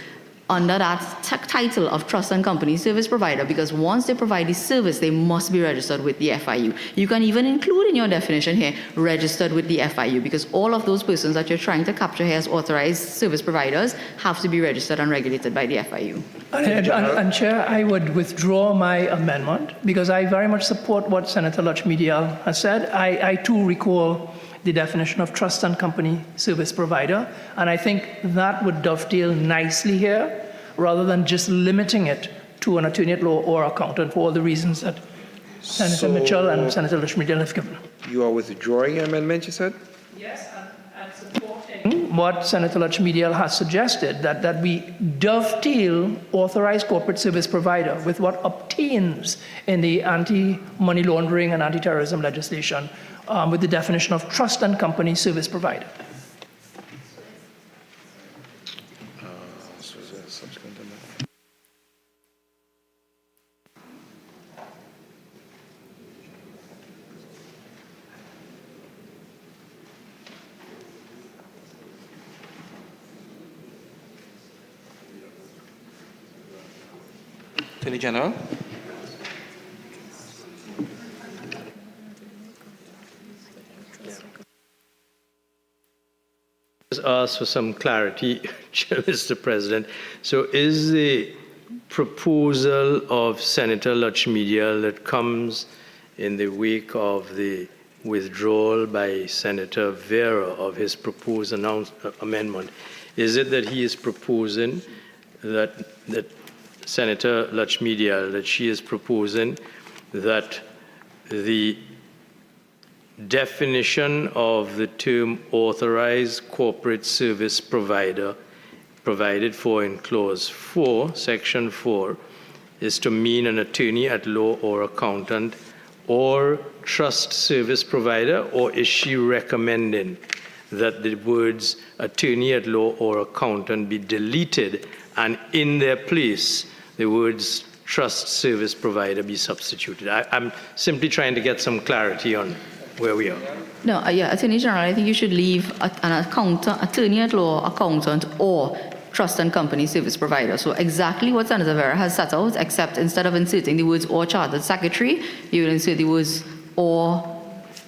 under that title of trust and company service provider, because once they provide the service, they must be registered with the FIU. You can even include in your definition here, registered with the FIU, because all of those persons that you're trying to capture here as authorized service providers have to be registered and regulated by the FIU. And Chair, I would withdraw my amendment because I very much support what Senator Lutch-Medial has said. I too recall the definition of trust and company service provider, and I think that would dovetail nicely here rather than just limiting it to an attorney at law or accountant for all the reasons that Senator Mitchell and Senator Lutch-Medial have given. You are withdrawing your amendment, you said? Yes, and supporting what Senator Lutch-Medial has suggested, that we dovetail authorized corporate service provider with what obtains in the anti-money laundering and anti-terrorism legislation with the definition of trust and company service provider. Attorney General. Just ask for some clarity, Mr. President. So is the proposal of Senator Lutch-Medial that comes in the wake of the withdrawal by Senator Vera of his proposed amendment, is it that he is proposing that Senator Lutch-Medial, that she is proposing that the definition of the term authorized corporate service provider provided for in clause 4, section 4, is to mean an attorney at law or accountant or trust service provider, or is she recommending that the words attorney at law or accountant be deleted and in their place the words trust service provider be substituted? I'm simply trying to get some clarity on where we are. No, yeah, Attorney General, I think you should leave an accountant, attorney at law, accountant, or trust and company service provider. So exactly what Senator Vera has set out, except instead of inserting the words or chartered secretary, you will insert the words or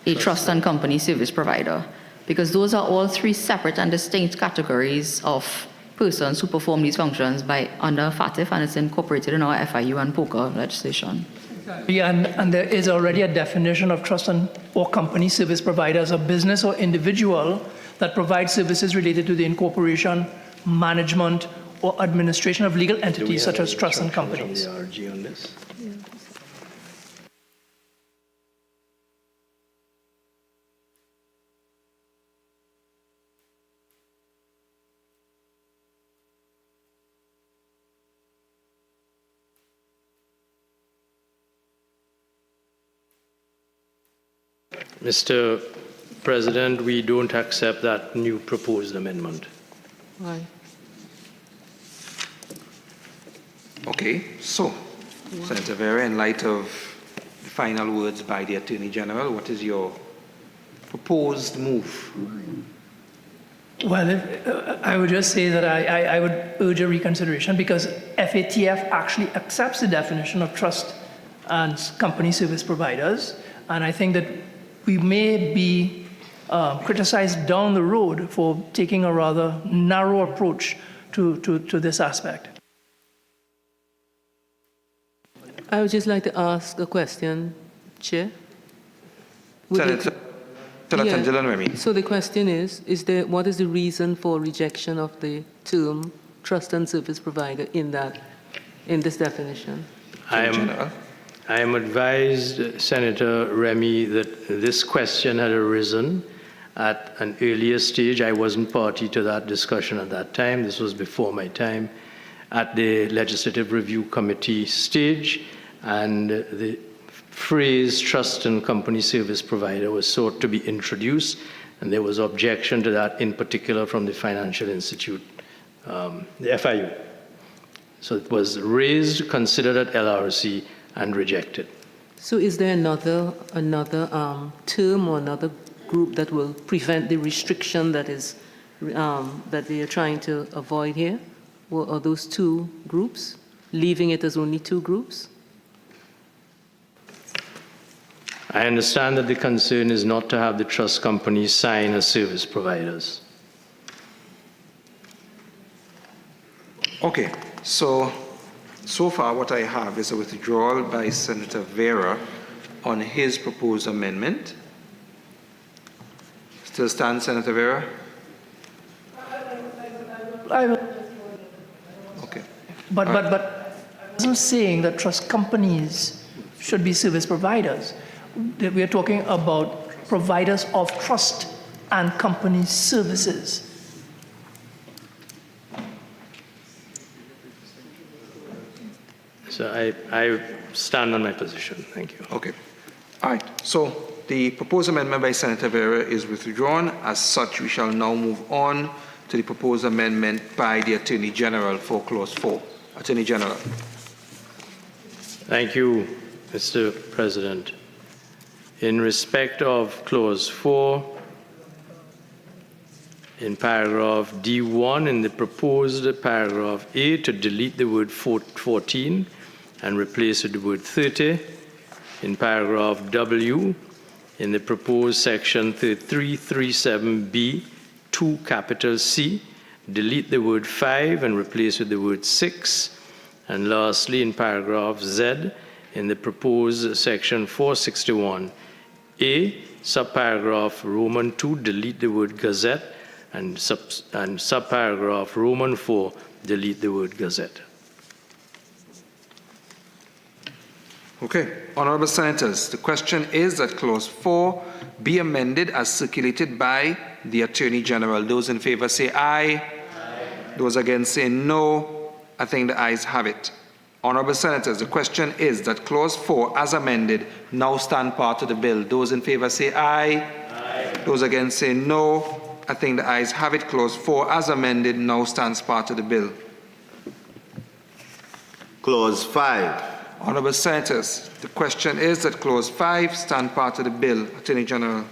a trust and company service provider. Because those are all three separate and distinct categories of persons who perform these functions under FATF, and it's incorporated in our FIU and POCA legislation. Yeah, and there is already a definition of trust and or company service provider as a business or individual that provides services related to the incorporation, management, or administration of legal entities such as trusts and companies. The RG on this? Mr. President, we don't accept that new proposed amendment. Why? Okay, so, Senator Vera, in light of the final words by the Attorney General, what is your proposed move? Well, I would just say that I would urge a reconsideration because FATF actually accepts the definition of trust and company service providers, and I think that we may be criticized down the road for taking a rather narrow approach to this aspect. I would just like to ask a question, Chair. Senator Remy. So the question is what is the reason for rejection of the term trust and service provider in this definition? I am advised, Senator Remy, that this question had arisen at an earlier stage. I wasn't party to that discussion at that time. This was before my time at the Legislative Review Committee stage, and the phrase trust and company service provider was sought to be introduced, and there was objection to that in particular from the Financial Institute, the FIU. So it was raised, considered at LRC, and rejected. So is there another term or another group that will prevent the restriction that is that they are trying to avoid here? Or are those two groups, leaving it as only two groups? I understand that the concern is not to have the trust companies sign as service providers. Okay, so far what I have is a withdrawal by Senator Vera on his proposed amendment. Still stands, Senator Vera? Okay. But I wasn't saying that trust companies should be service providers. We are talking about providers of trust and company services. So I stand on my position. Thank you. Okay. All right. So the proposed amendment by Senator Vera is withdrawn. As such, we shall now move on to the proposed amendment by the Attorney General for Clause 4. Attorney General. Thank you, Mr. President. In respect of Clause 4, in paragraph D1, in the proposed paragraph A, to delete the word 14 and replace it with the word 30. In paragraph W, in the proposed section 3337B, 2 capital C, delete the word 5 and replace with the word 6. And lastly, in paragraph Z, in the proposed section 461A, subparagraph Roman 2, delete the word Gazette, and subparagraph Roman 4, delete the word Gazette. Okay. Honorable Senators, the question is that Clause 4 be amended as circulated by the Attorney General. Those in favor say aye. Aye. Those against say no. I think the ayes have it. Honorable Senators, the question is that Clause 4, as amended, now stand part of the bill. Those in favor say aye. Aye. Those against say no. I think the ayes have it. Clause 4, as amended, now stands part of the bill. Clause 5. Honorable Senators, the question is that Clause 5 stand part of the bill. Attorney General.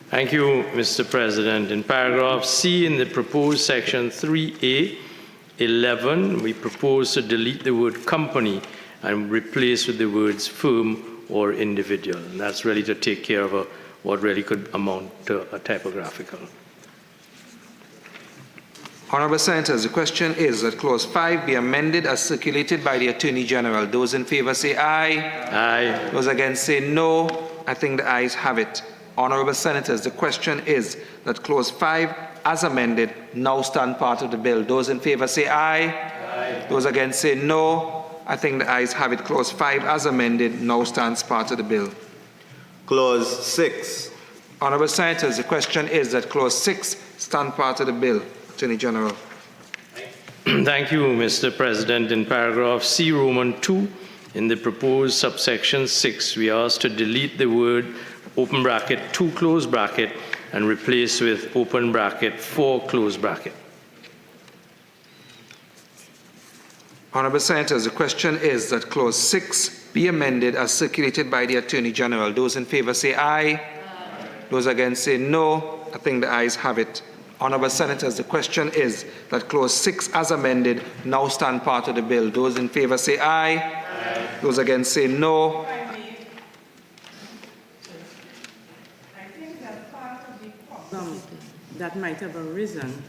Thank you, Mr. President. In paragraph C in the proposed section 3A11, we propose to delete the word company and replace with the words firm or individual. And that's really to take care of what really could amount to a typographical. Honorable Senators, the question is that Clause 5 be amended as circulated by the Attorney General. Those in favor say aye. Aye. Those against say no. I think the ayes have it. Honorable Senators, the question is that Clause 5, as amended, now stand part of the bill. Those in favor say aye. Aye. Those against say no. I think the ayes have it. Clause 5, as amended, now stands part of the bill. Clause 6. Honorable Senators, the question is that Clause 6 stand part of the bill. Attorney General. Thank you, Mr. President. In paragraph C, Roman 2, in the proposed subsection 6, we ask to delete the word open bracket 2 close bracket and replace with open bracket 4 close bracket. Honorable Senators, the question is that Clause 6 be amended as circulated by the Attorney General. Those in favor say aye. Aye. Those against say no. I think the ayes have it. Honorable Senators, the question is that Clause 6 as amended now stand part of the bill. Those in favor say aye. Aye. Those against say no. I think that part of the problem that might have arisen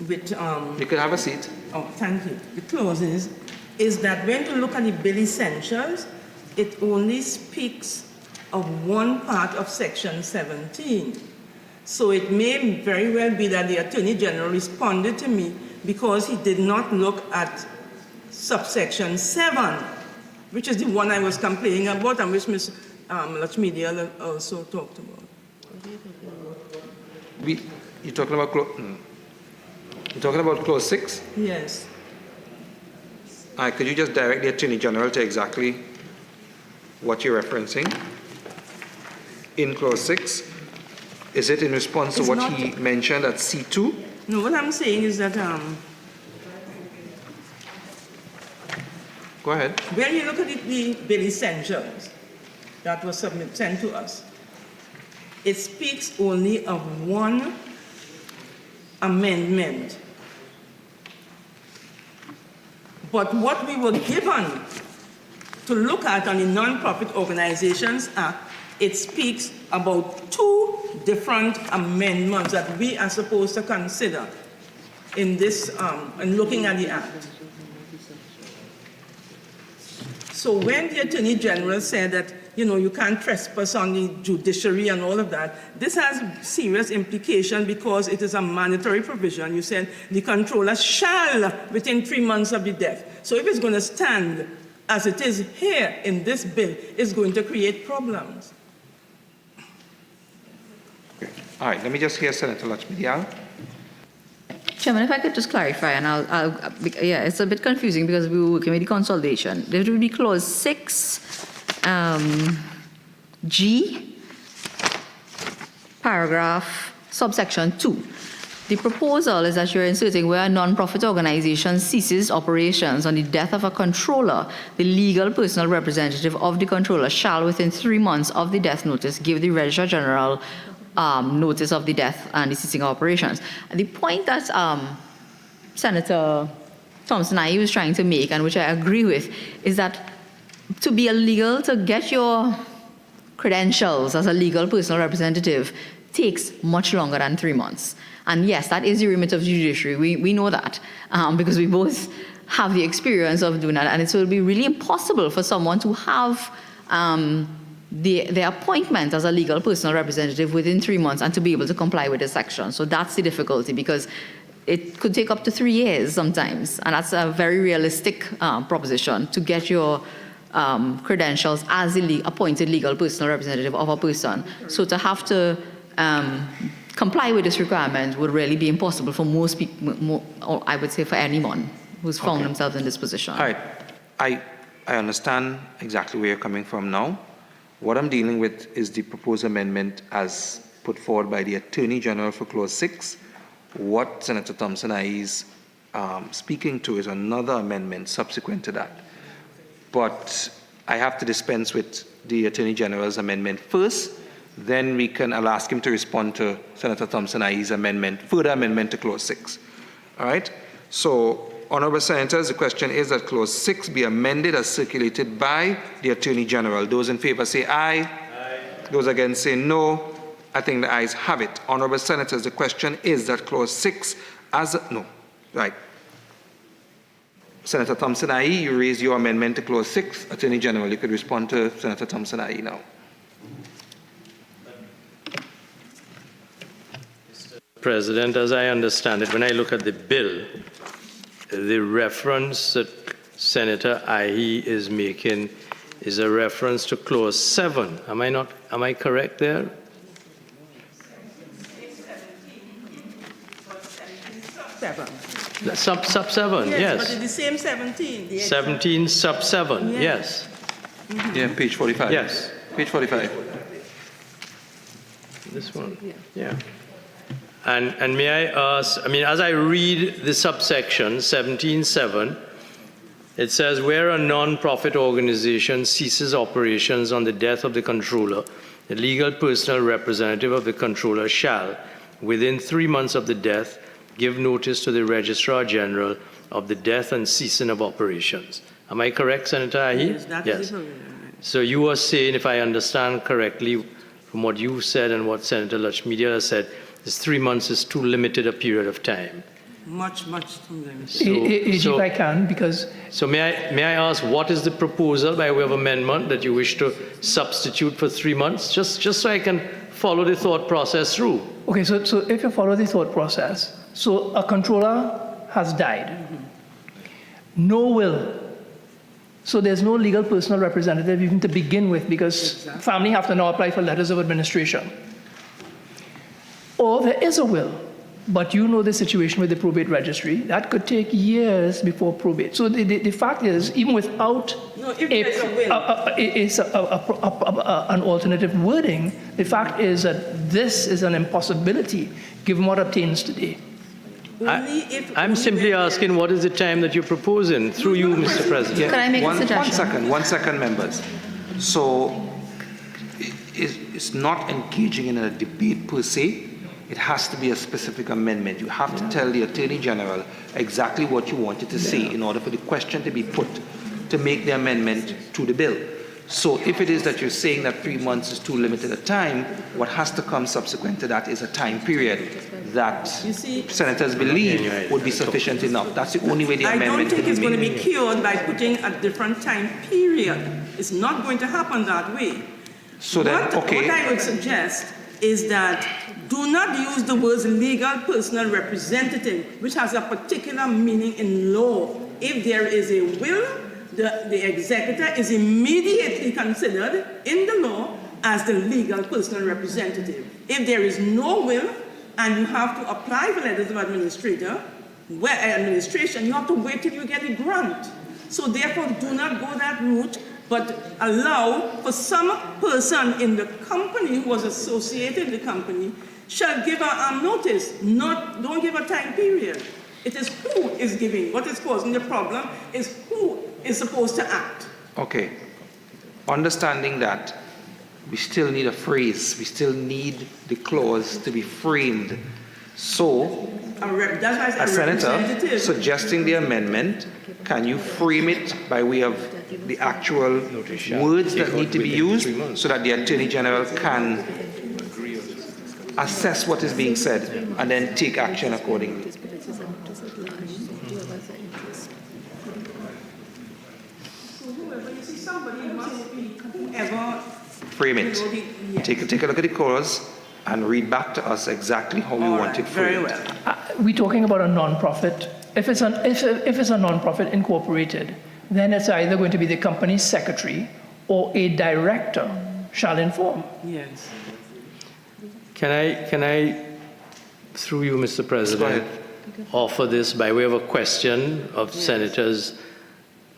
with you can have a seat. Oh, thank you. The clauses is that when you look at the bill essentials, it only speaks of one part of section 17. So it may very well be that the Attorney General responded to me because he did not look at subsection 7, which is the one I was complaining about and which Ms. Lachmedia also talked about. You're talking about Clause 6? Yes. Could you just direct the Attorney General to exactly what you're referencing in clause 6? Is it in response to It's what not- he mentioned at C2? No, what I'm saying is that Go ahead. when you look at the bill essentials that was sent to us, it speaks only of one amendment. But what we were given to look at on the Non-Profit Organizations Act, it speaks about 2 different amendments that we are supposed to consider in this, in looking at the act. So when the Attorney General said that, you can't trespass on the judiciary and all of that, this has serious implication because it is a mandatory provision. You said the controller shall within 3 months of the death. So if it's going to stand as it is here in this bill, it's going to create problems. All right, let me just hear Senator Lachmidial. Chairman, if I could just clarify, and yeah, it's a bit confusing because we were working with the consolidation. There will be clause 6, G, paragraph, subsection 2. The proposal is that you're inserting where a non-profit organization ceases operations on the death of a controller, the legal personal representative of the controller shall, within 3 months of the death notice, give the Registrar General notice of the death and the ceasing of operations. And the point that Senator Thompson-Ayi was trying to make, and which I agree with, is that to be a legal, to get your credentials as a legal personal representative takes much longer than 3 months. And yes, that is the remit of the judiciary. We know that because we both have the experience of doing that. And it will be really impossible for someone to have their appointment as a legal personal representative within 3 months and to be able to comply with the section. So that's the difficulty, because it could take up to 3 years sometimes. And that's a very realistic proposition to get your credentials as a appointed legal personal representative of a person. So to have to comply with this requirement would really be impossible for most people, or I would say for anyone who's found themselves in this position. All right, I understand exactly where you're coming from now. What I'm dealing with is the proposed amendment as put forward by the Attorney General for Clause 6. What Senator Thompson-Ayi is speaking to is another amendment subsequent to that. But I have to dispense with the Attorney General's amendment first, then I'll ask him to respond to Senator Thompson-Ayi's amendment, further amendment to Clause 6. All right? So, Honourable Senators, the question is that Clause 6 be amended as circulated by the Attorney General. Those in favour say aye. Aye. Those against say no. I think the ayes have it. Honourable Senators, the question is that Clause 6 no. Right. Senator Thompson-Ayi, you raised your amendment to Clause 6. Attorney General, you could respond to Senator Thompson-Ayi now. President, as I understand it, when I look at the bill, the reference that Senator Ayi is making is a reference to Clause 7. Am I correct there? Sub 7, yes. But it's the same 17. 17 sub 7, yes. Mm-hmm. Yeah, page 45. Yes. Page 45. This one, yeah. And may I ask, as I read the subsection 17.7, it says, where a non-profit organization ceases operations on the death of the controller, the legal personal representative of the controller shall, within 3 months of the death, give notice to the Registrar General of the death and ceasing of operations. Am I correct, Senator Ayi? Yes, that is it. So you were saying, if I understand correctly, from what you said and what Senator Lachmidial said, this 3 months is too limited a period of time. Much too limited. If I can, because... So may I ask, what is the proposal by way of amendment that you wish to substitute for 3 months? Just so I can follow the thought process through. Okay, so if you follow the thought process, so a controller has died. No will. So there's no legal personal representative even to begin with, because family have to now apply for letters of administration. Or there is a will, But you know the situation with the probate registry. That could take years before probate. So the fact is, even without an alternative wording, the fact is that this is an impossibility given what obtains today. I'm simply asking what is the time that you're proposing through you, Mr. President. Can I make a suggestion? One second, members. So it's not engaging in a debate per se. It has to be a specific amendment. You have to tell the Attorney General exactly what you wanted to say in order for the question to be put to make the amendment to the bill. So if it is that you're saying that 3 months is too limited a time, what has to come subsequent to that is a time period that senators believe would be sufficient enough. That's the only way the amendment I don't think can it's be going to made. be cured by putting a different time period. It's not going to happen that way. So then, What I would suggest is that do not use the words legal personal representative, which has a particular meaning in law. If there is a will, the executor is immediately considered in the law as the legal personal representative. If there is no will, and you have to apply for letters of administration, you have to wait till you get a grant. So therefore, do not go that route, but allow for some person in the company who was associated with the company shall give a notice, don't give a time period. It is who is giving. What is causing the problem is who is supposed to act. Okay. Understanding that, we still need a phrase. We still need the clause to be framed. So, a senator suggesting the amendment, can you frame it by way of the actual words that need to be used so that the Attorney General can assess what is being said and then take action accordingly? Frame it. Take a look at the clause and read back to us exactly how we want it framed. Very well. We're talking about a non-profit. If it's a non-profit incorporated, then it's either going to be the company's secretary or a director shall inform. Yes. Can I, through you, Mr. President, offer this by way of a question of senators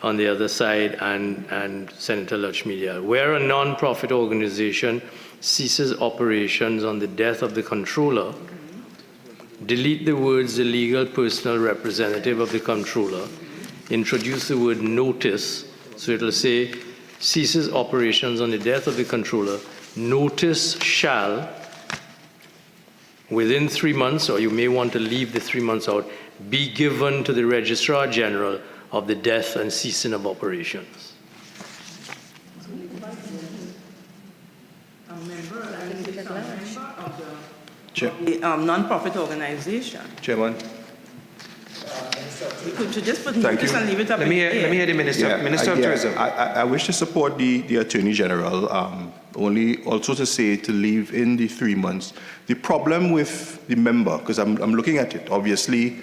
on the other side and Senator Lutchmedia? Where a non-profit organization ceases operations on the death of the controller, delete the words the legal personal representative of the controller, introduce the word notice, so it'll say ceases operations on the death of the controller, notice shall, within 3 months, or you may want to leave the 3 months out, be given to the Registrar General of the death and ceasing of operations. Non-profit organization. Chairman. We could just put Thank notice you. and leave it up Let me hear the Minister. Minister of Tourism. I wish to support the Attorney General, only also to say to leave in the 3 months. The problem with the member, because I'm looking at it, obviously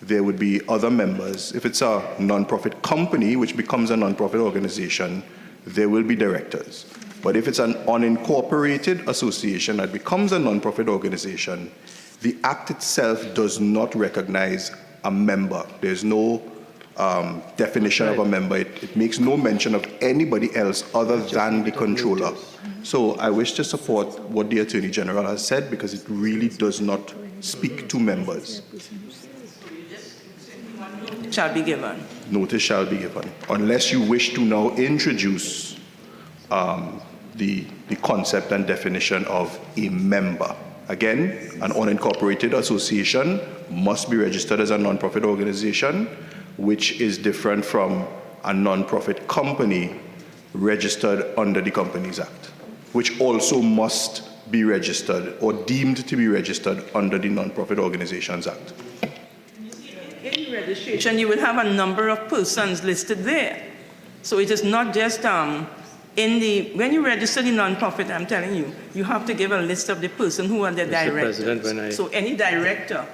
there would be other members. If it's a non-profit company, which becomes a non-profit organization, there will be directors. But if it's an unincorporated association that becomes a non-profit organization, the Act itself does not recognize a member. There's no definition of a member. It makes no mention of anybody else other than the controller. So I wish to support what the Attorney General has said because it really does not speak to members. Shall be given. Notice shall be given, unless you wish to now introduce the concept and definition of a member. Again, an unincorporated association must be registered as a non-profit organization, which is different from a non-profit company registered under the Companies Act, which also must be registered or deemed to be registered under the Non-Profit Organizations Act. In registration, you will have a number of persons listed there. So it is not just when you register the non-profit, I'm telling you, you have to give a list of the person who are the directors. So any director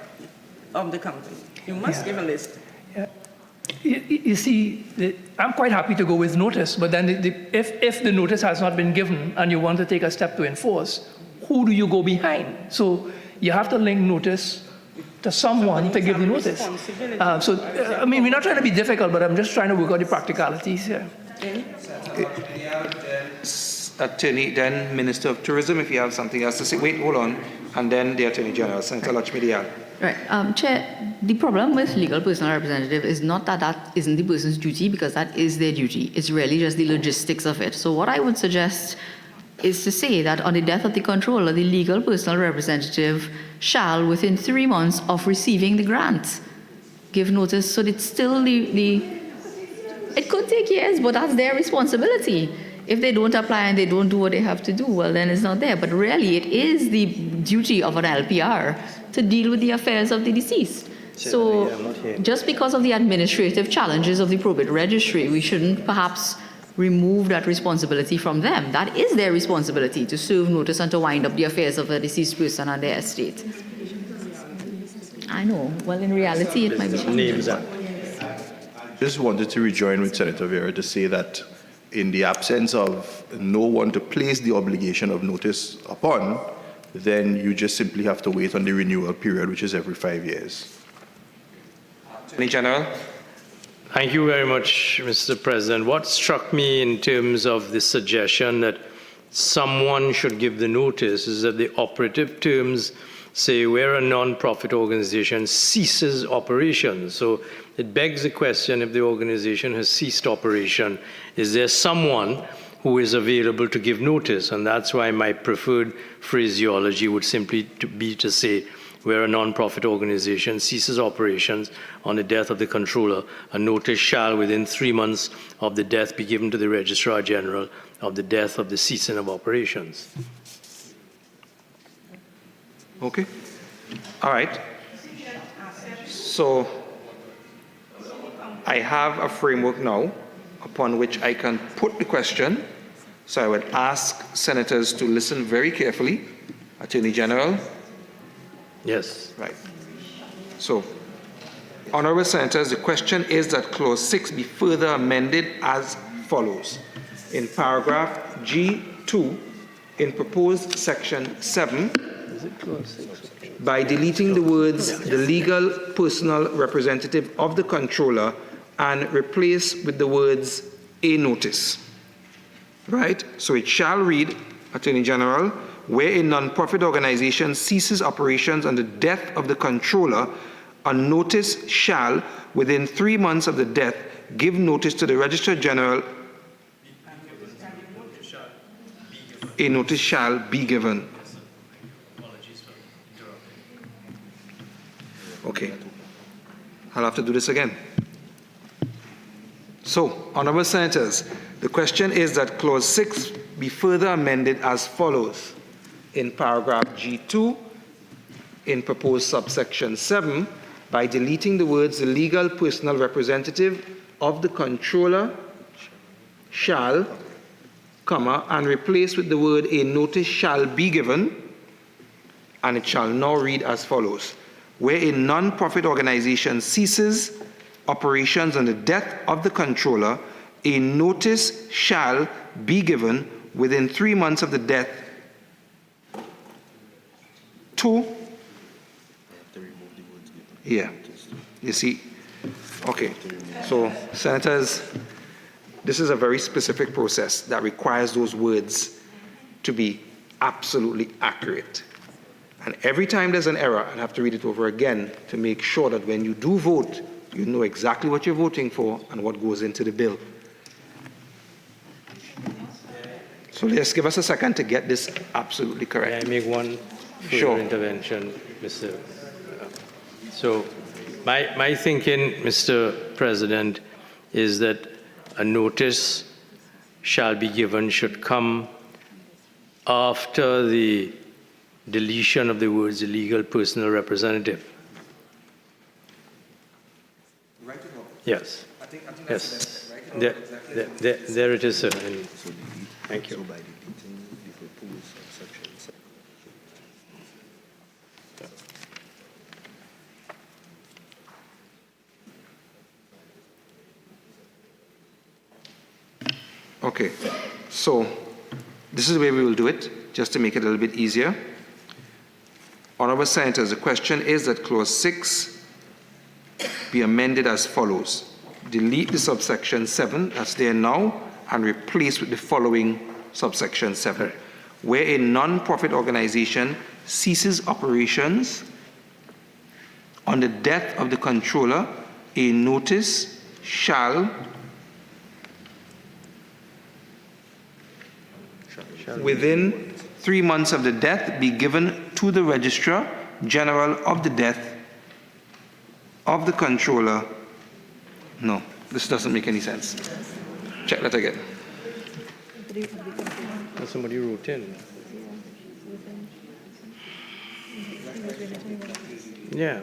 of the company, you must give a list. Yeah. You see, I'm quite happy to go with notice, but then if the notice has not been given and you want to take a step to enforce, who do you go behind? So you have to link notice to someone to give the notice. I mean, we're not trying to be difficult, but I'm just trying to work out the practicalities here. Attorney, then Minister of Tourism, if you have something else to say. Wait, hold on. And then the Attorney General, Senator Lakshmi Dayal. Right. Chair, the problem with legal personal representative is not that that isn't the person's duty, because that is their duty. It's really just the logistics of it. So what I would suggest is to say that on the death of the controller, the legal personal representative shall, within 3 months of receiving the grant, give notice. So it's still it could take years, but that's their responsibility. If they don't apply and they don't do what they have to do, well, then it's not there. But really, it is the duty of an LPR to deal with the affairs of the deceased. So just because of the administrative challenges of the probate registry, we shouldn't perhaps remove that responsibility from them. That is their responsibility, to serve notice and to wind up the affairs of a deceased person and their estate. I know. Well, in reality, it might be challenging. Just wanted to rejoin with Senator Vera to say that in the absence of no one to place the obligation of notice upon, then you just simply have to wait on the renewal period, which is every 5 years. Attorney General. Thank you very much, Mr. President. What struck me in terms of the suggestion that someone should give the notice is that the operative terms say where a non-profit organization ceases operations. So it begs the question, if the organization has ceased operation, is there someone who is available to give notice? And that's why my preferred phraseology would simply be to say, where a non-profit organization ceases operations on the death of the controller, a notice shall, within 3 months of the death, be given to the Registrar General of the death of the ceasing of operations. Okay. All right. So I have a framework now upon which I can put the question. So I would ask senators to listen very carefully. Attorney General. Yes. Right. So, honorable senators, the question is that clause 6 be further amended as follows. In paragraph G2, in proposed section 7, by deleting the words the legal personal representative of the controller and replace with the words a notice. Right? So it shall read, Attorney General, where a non-profit organization ceases operations on the death of the controller, a notice shall, within 3 months of the death, give notice to the Registrar General. A notice shall be given. Okay. I'll have to do this again. So, honorable senators, the question is that clause 6 be further amended as follows. In paragraph G2, in proposed subsection 7, by deleting the words the legal personal representative of the controller shall, comma, and replace with the word a notice shall be given, and it shall now read as follows. Where a non-profit organization ceases operations on the death of the controller, a notice shall be given within 3 months of the death to, yeah, you see, okay, so senators, this is a very specific process that requires those words to be absolutely accurate. And every time there's an error, I have to read it over again to make sure that when you do vote, you know exactly what you're voting for and what goes into the bill. So just give us a second to get this absolutely correct. May I make one further intervention, Mr. So my thinking, Mr. President, is that a notice shall be given should come after the deletion of the words legal personal representative. Yes. Yes. There it is, sir. Thank you. Okay, so this is the way we will do it, just to make it a little bit easier. Honourable Senators, the question is that Clause 6 be amended as follows. Delete the subsection 7 that's there now and replace with the following subsection 7. Where a non-profit organization ceases operations on the death of the controller, a notice shall within 3 months of the death be given to the Registrar General of the death of the controller. No, this doesn't make any sense. Check that again. Somebody wrote in. Yeah.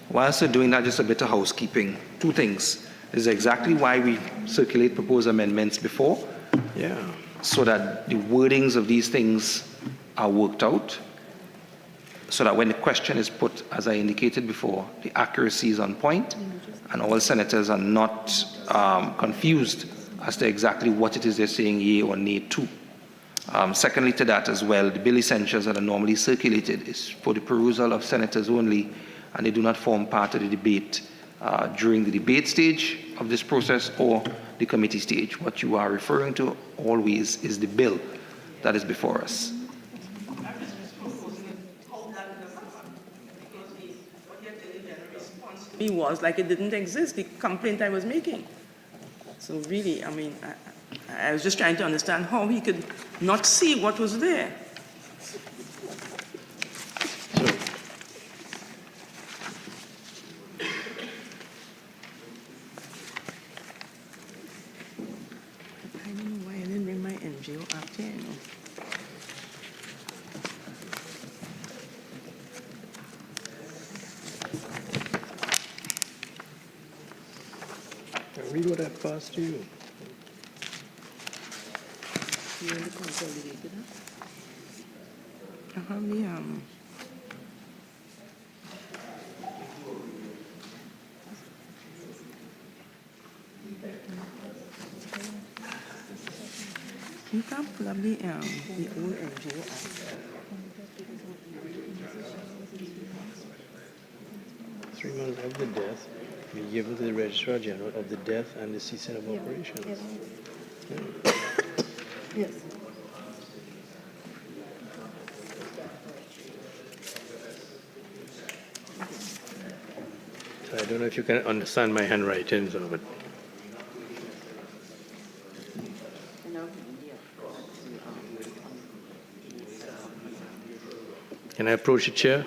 Whilst we're doing that, just a bit of housekeeping. 2 things. This is exactly why we circulate proposed amendments before. Yeah. So that the wordings of these things are worked out. So that when the question is put, as I indicated before, the accuracy is on point and all senators are not confused as to exactly what it is they're saying yea or nay to. Secondly to that as well, the bill essentials that are normally circulated is for the perusal of senators only, and they do not form part of the debate during the debate stage of this process or the committee stage. What you are referring to always is the bill that is before us. Me was like it didn't exist, the complaint I was making. So really, I mean, I was just trying to understand how he could not see what was there. I don't know why I didn't bring my NGO up here. You know. Read what I passed to you. You want the consolidated, huh? I have the, you can pull up the old NGO Act. 3 months of the death be given to the Registrar General of the death and the ceasing of operations. Yeah. Yes. So I don't know if you can understand my handwriting, so, but can I approach the chair?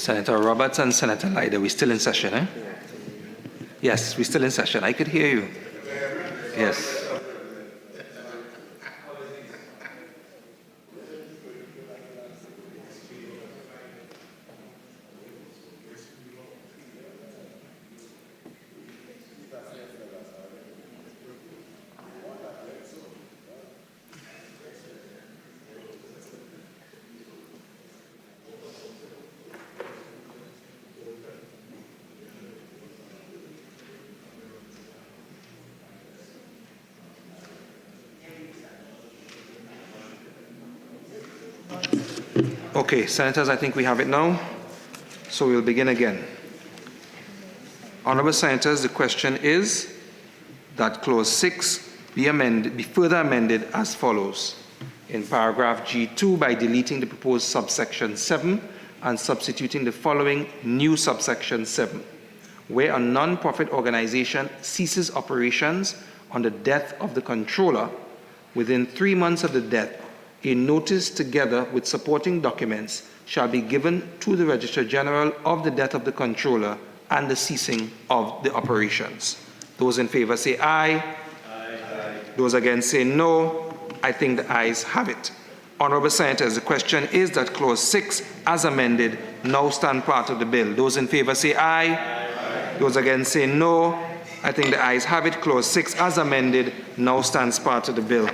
Senator Roberts and Senator Lyda, we're still in session, eh? Yes, we're still in session. I could hear you. Yes. Okay, Senators, I think we have it now. So we'll begin again. Honourable Senators, the question is that Clause 6 be further amended as follows. In paragraph G2, by deleting the proposed subsection 7 and substituting the following new subsection 7. Where a non-profit organization ceases operations on the death of the controller, within 3 months of the death, a notice together with supporting documents shall be given to the Registrar General of the death of the controller and the ceasing of the operations. Those in favor say aye. Aye. Those against say no. I think the ayes have it. Honourable Senators, the question is that Clause 6, as amended, now stand part of the bill. Those in favor say aye. Aye. Those against say no. I think the ayes have it. Clause 6, as amended, now stands part of the bill.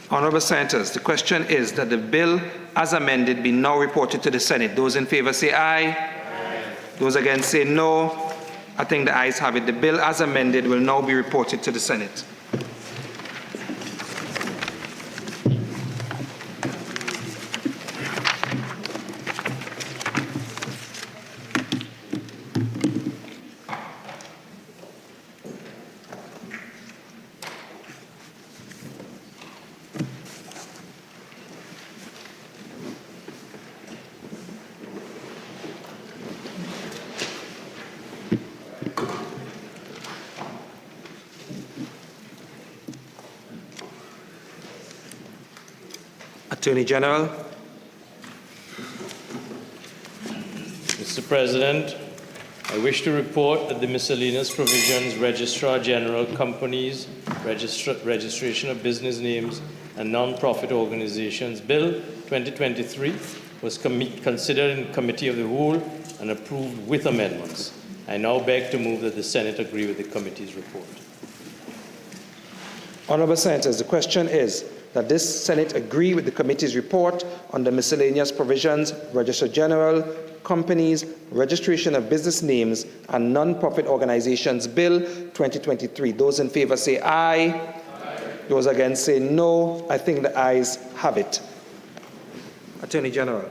Honourable Senators, the question is that the bill as amended be now reported to the Senate. Those in favour say aye. Aye. Those against say no. I think the ayes have it. The bill as amended will now be reported to the Senate. Attorney General. Mr. President, I wish to report that the Miscellaneous Provisions Registrar General Companies, Registration of Business Names and Non-Profit Organizations Bill 2023 was considered in Committee of the Whole and approved with amendments. I now beg to move that the Senate agree with the committee's report. Honourable Senators, the question is that this Senate agree with the committee's report on the Miscellaneous Provisions, Registrar General, Companies, Registration of Business Names and Non-Profit Organizations Bill 2023. Those in favour say aye. Aye. Those against say no. I think the ayes have it. Attorney General.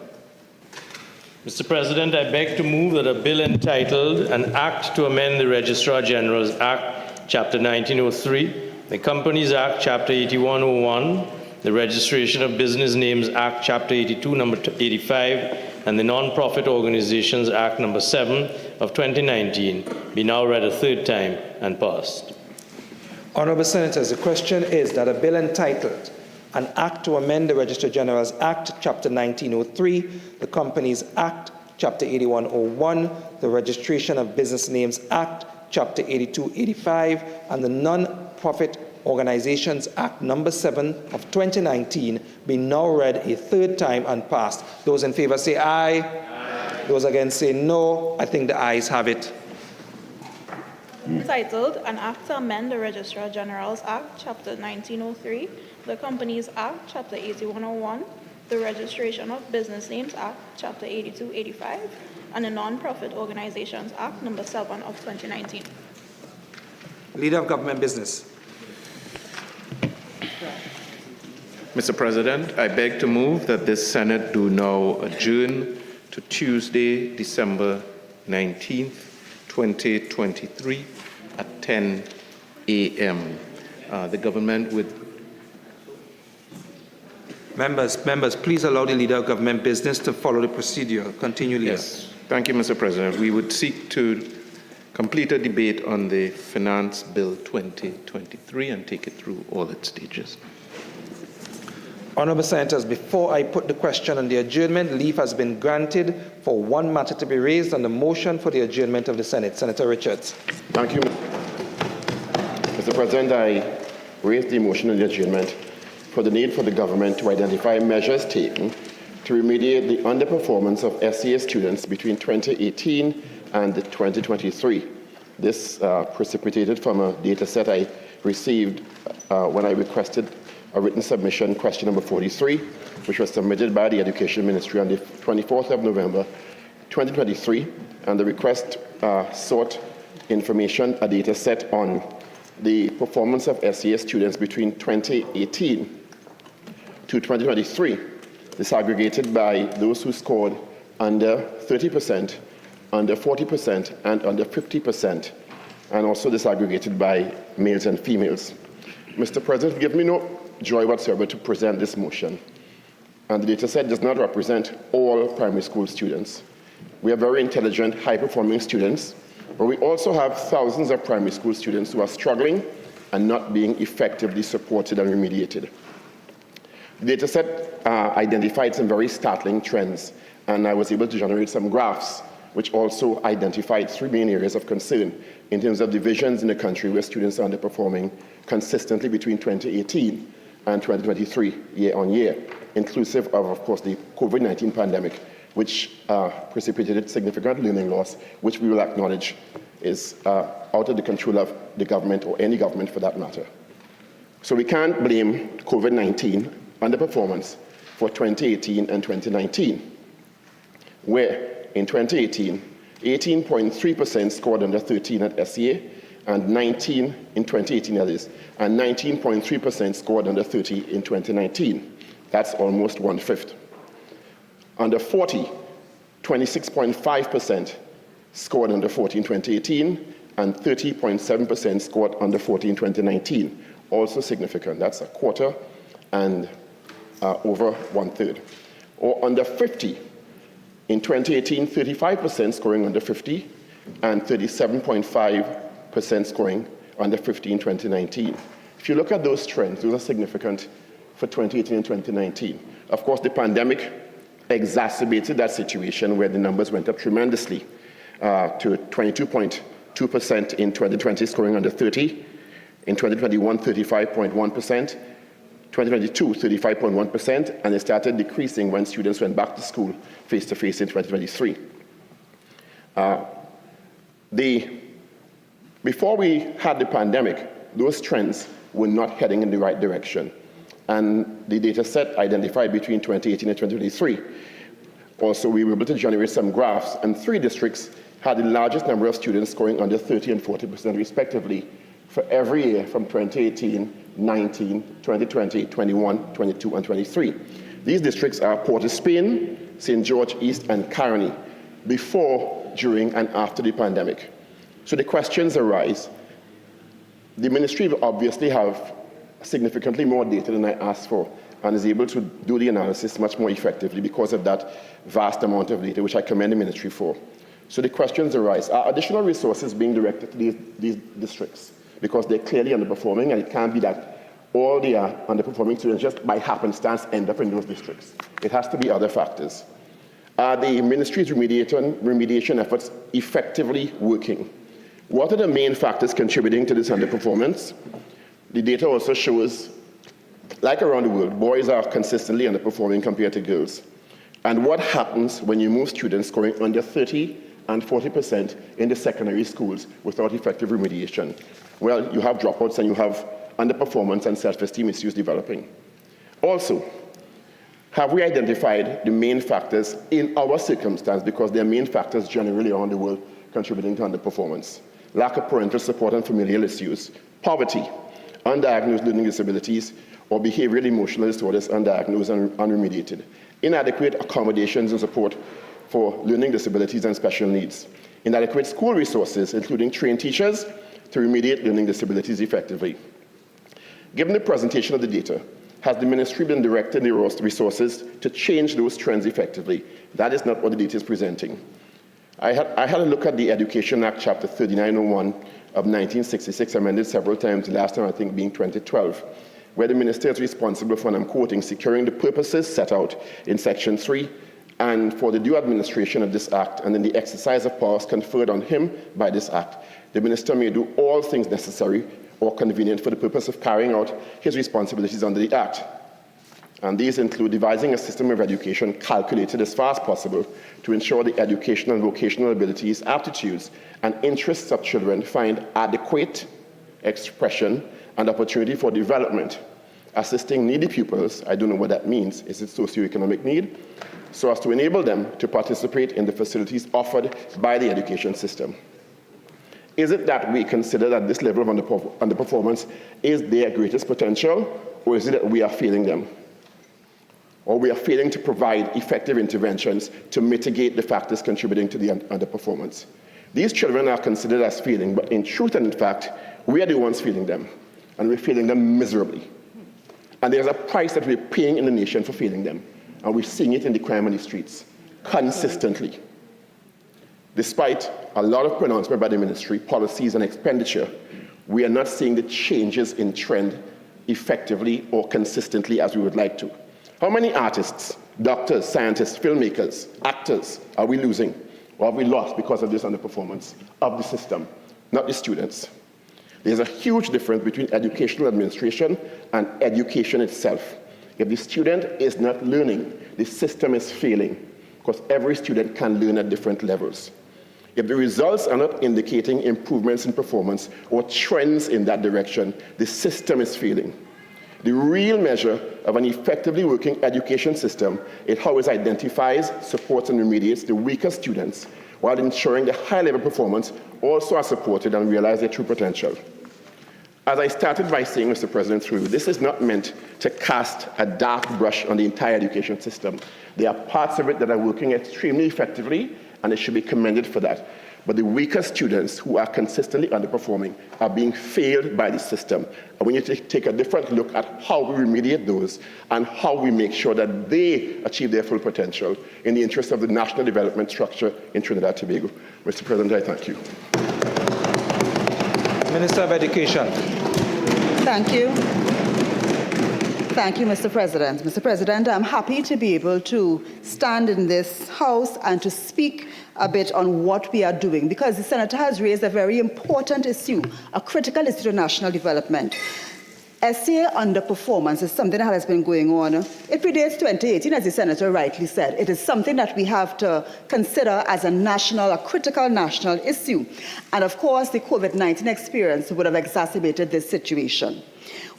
Mr. President, I beg to move that a bill entitled An Act to Amend the Registrar General's Act, Chapter 1903, the Companies Act, Chapter 8101, the Registration of Business Names Act, Chapter 82, Number 85, and the Non-Profit Organizations Act, Number 7 of 2019, be now read a third time and passed. Honourable Senators, the question is that a bill entitled An Act to Amend the Registrar General's Act, Chapter 1903, the Companies Act, Chapter 8101, the Registration of Business Names Act, Chapter 8285, and the Non-Profit Organizations Act Number 7 of 2019 be now read a third time and passed. Those in favour say aye. Aye. Those against say no. I think the ayes have it. Entitled An Act to Amend the Registrar General's Act, Chapter 1903, the Companies Act, Chapter 8101, the Registration of Business Names Act, Chapter 8285, and the Non-Profit Organizations Act, Number 7 of 2019. Leader of Government Business. Mr. President, I beg to move that this Senate do now adjourn to Tuesday, December 19th, 2023 at 10 a.m. The government would... Members, please allow the Leader of Government Business to follow the procedure. Continue, Leader. Yes. Thank you, Mr. President. We would seek to complete a debate on the Finance Bill 2023 and take it through all its stages. Honourable Senators, before I put the question on the adjournment, leave has been granted for one matter to be raised on the motion for the adjournment of the Senate. Senator Richards. Thank you, Mr. President. I raise the motion on the adjournment for the need for the government to identify measures taken to remediate the underperformance of SCA students between 2018 and 2023. This precipitated from a data set I received when I requested a written submission, question number 43, which was submitted by the Education Ministry on the 24th of November, 2023, and the request sought information, a data set on the performance of SCA students between 2018 to 2023, disaggregated by those who scored under 30%, under 40%, and under 50%, and also disaggregated by males and females. Mr. President, give me no joy whatsoever to present this motion. And the data set does not represent all primary school students. We are very intelligent, high-performing students, but we also have thousands of primary school students who are struggling and not being effectively supported and remediated. The data set identified some very startling trends, and I was able to generate some graphs which also identified three main areas of concern in terms of divisions in the country where students are underperforming consistently between 2018 and 2023, year on year, inclusive of course, the COVID-19 pandemic, which precipitated significant learning loss, which we will acknowledge is out of the control of the government or any government for that matter. So we can't blame COVID-19 underperformance for 2018 and 2019, where in 2018, 18.3% scored under 13 at SCA, and 19 in 2018 that is, and 19.3% scored under 30 in 2019. That's almost 1/5. Under 40, 26.5% scored under 40 in 2018, and 30.7% scored under 40 in 2019. Also significant. That's a quarter and over 1/3. Or under 50, in 2018, 35% scoring under 50, and 37.5% scoring under 50 in 2019. If you look at those trends, those are significant for 2018 and 2019. Of course, the pandemic exacerbated that situation where the numbers went up tremendously to 22.2% in 2020, scoring under 30. In 2021, 35.1%. 2022, 35.1%, and it started decreasing when students went back to school face-to-face in 2023. Before we had the pandemic, those trends were not heading in the right direction. And the data set identified between 2018 and 2023. Also, we were able to generate some graphs, and 3 districts had the largest number of students scoring under 30 and 40% respectively for every year from 2018, 19, 2020, 21, 22, and 23. These districts are Port of Spain, St. George East, and Caroni, before, during, and after the pandemic. So the questions arise. The ministry will obviously have significantly more data than I asked for, and is able to do the analysis much more effectively because of that vast amount of data, which I commend the ministry for. So the questions arise. Are additional resources being directed to these districts? Because they're clearly underperforming, and it can't be that all the underperforming students just by happenstance end up in those districts. It has to be other factors. Are the ministry's remediation efforts effectively working? What are the main factors contributing to this underperformance? The data also shows, like around the world, boys are consistently underperforming compared to girls. And what happens when you move students scoring under 30 and 40% in the secondary schools without effective remediation? Well, you have dropouts and you have underperformance and self-esteem issues developing. Also, have we identified the main factors in our circumstance, because there are main factors generally around the world contributing to underperformance? Lack of parental support and familial issues, poverty, undiagnosed learning disabilities, or behavioral emotional disorders undiagnosed and unremediated, inadequate accommodations and support for learning disabilities and special needs, inadequate school resources, including trained teachers, to remediate learning disabilities effectively. Given the presentation of the data, has the ministry been directing the resources to change those trends effectively? That is not what the data is presenting. I had a look at the Education Act, Chapter 3901 of 1966, amended several times, the last time I think being 2012, where the minister is responsible for, and I'm quoting, securing the purposes set out in Section 3 and for the due administration of this Act and in the exercise of powers conferred on him by this Act. The minister may do all things necessary or convenient for the purpose of carrying out his responsibilities under the Act. And these include devising a system of education calculated as far as possible to ensure the educational and vocational abilities, aptitudes, and interests of children find adequate expression and opportunity for development, assisting needy pupils, I don't know what that means, is it socioeconomic need, so as to enable them to participate in the facilities offered by the education system. Is it that we consider that this level of underperformance is their greatest potential, or is it that we are failing them? Or we are failing to provide effective interventions to mitigate the factors contributing to the underperformance? These children are considered as failing, but in truth and in fact, we are the ones failing them, and we're failing them miserably. And there's a price that we're paying in the nation for failing them, and we're seeing it in the crime on the streets, consistently. Despite a lot of pronouncement by the ministry, policies and expenditure, we are not seeing the changes in trend effectively or consistently as we would like to. How many artists, doctors, scientists, filmmakers, actors are we losing or have we lost because of this underperformance of the system, not the students? There's a huge difference between educational administration and education itself. If the student is not learning, the system is failing, because every student can learn at different levels. If the results are not indicating improvements in performance or trends in that direction, the system is failing. The real measure of an effectively working education system is how it identifies, supports, and remediates the weaker students, while ensuring the high-level performance also are supported and realize their true potential. As I started by saying, Mr. President, through you, this is not meant to cast a dark brush on the entire education system. There are parts of it that are working extremely effectively, and they should be commended for that. But the weaker students who are consistently underperforming are being failed by the system. And we need to take a different look at how we remediate those and how we make sure that they achieve their full potential in the interest of the national development structure in Trinidad and Tobago. Mr. President, I thank you. Minister of Education. Thank you. Thank you, Mr. President. Mr. President, I'm happy to be able to stand in this House and to speak a bit on what we are doing, because the Senator has raised a very important issue, a critical issue to national development. SCA underperformance is something that has been going on. It predates 2018, as the Senator rightly said. It is something that we have to consider as a critical national issue. And of course, the COVID-19 experience would have exacerbated this situation.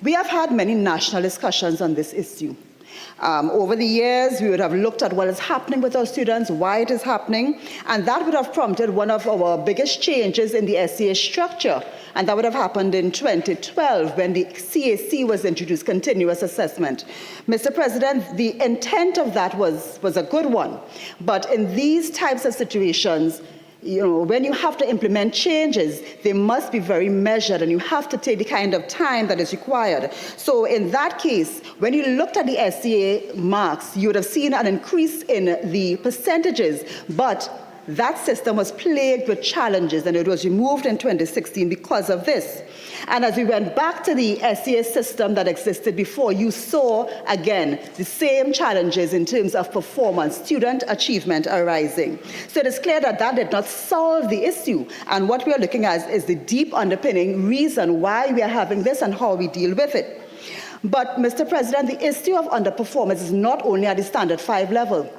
We have had many national discussions on this issue. Over the years, we would have looked at what is happening with our students, why it is happening, and that would have prompted one of our biggest changes in the SCA structure, and that would have happened in 2012 when the CAC was introduced, continuous assessment. Mr. President, the intent of that was a good one, but in these types of situations, when you have to implement changes, they must be very measured, and you have to take the kind of time that is required. So in that case, when you looked at the SCA marks, you would have seen an increase in the percentages, but that system was plagued with challenges, and it was removed in 2016 because of this. And as we went back to the SCA system that existed before, you saw, again, the same challenges in terms of performance, student achievement arising. So it is clear that that did not solve the issue. And what we are looking at is the deep underpinning reason why we are having this and how we deal with it. But, Mr. President, the issue of underperformance is not only at the Standard 5 level.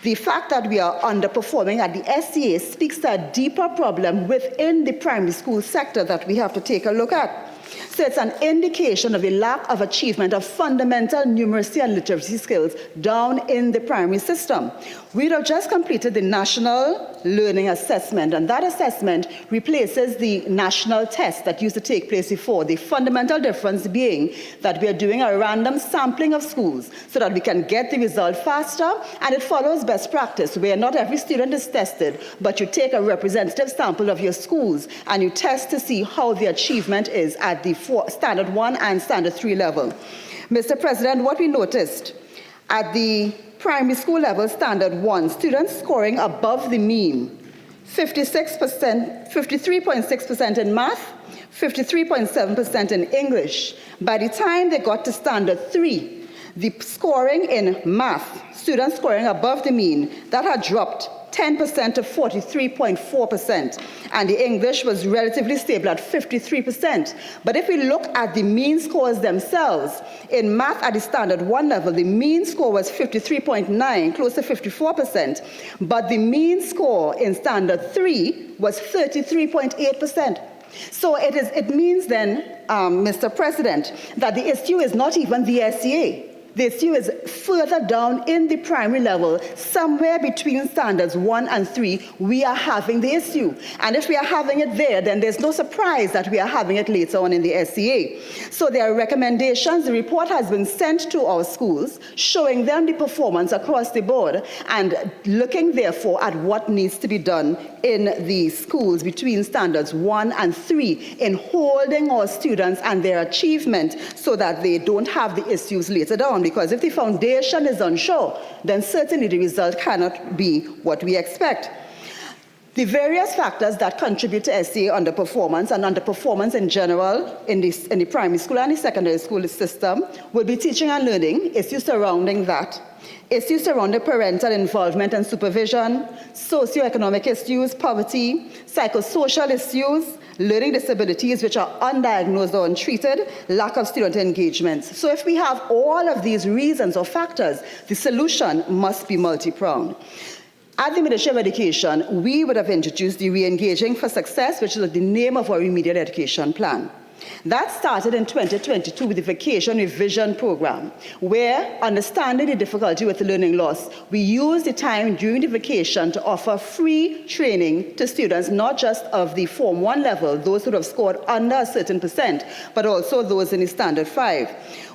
The fact that we are underperforming at the SCA speaks to a deeper problem within the primary school sector that we have to take a look at. So it's an indication of a lack of achievement of fundamental numeracy and literacy skills down in the primary system. We have just completed the National Learning Assessment, and that assessment replaces the national test that used to take place before. The fundamental difference being that we are doing a random sampling of schools so that we can get the result faster, and it follows best practice, where not every student is tested, but you take a representative sample of your schools and you test to see how the achievement is at the Standard 1 and Standard 3 level. Mr. President, what we noticed at the primary school level, Standard 1, students scoring above the mean 53.6% in math, 53.7% in English. By the time they got to standard 3, the scoring in math, students scoring above the mean, that had dropped 10% to 43.4%, and the English was relatively stable at 53%. But if we look at the mean scores themselves, in math at the standard 1 level, the mean score was 53.9, close to 54%, but the mean score in standard 3 was 33.8%. So it means then, Mr. President, that the issue is not even the SEA. The issue is further down in the primary level, somewhere between standards 1 and 3, we are having the issue. And if we are having it there, then there's no surprise that we are having it later on in the SEA. So there are recommendations. The report has been sent to our schools, showing them the performance across the board and looking, therefore, at what needs to be done in the schools between standards 1 and 3 in holding our students and their achievement so that they don't have the issues later down. Because if the foundation is unsure, then certainly the result cannot be what we expect. The various factors that contribute to SEA underperformance and underperformance in general in the primary school and the secondary school system would be teaching and learning, issues surrounding that, issues surrounding parental involvement and supervision, socioeconomic issues, poverty, psychosocial issues, learning disabilities which are undiagnosed or untreated, lack of student engagement. So if we have all of these reasons or factors, the solution must be multi-pronged. At the Ministry of Education, we would have introduced the Re-engaging for Success, which is the name of our remedial education plan. That started in 2022 with the Vacation Revision Program, where, understanding the difficulty with learning loss, we used the time during the vacation to offer free training to students, not just of the Form 1 level, those who have scored under a certain percent, but also those in the Standard 5.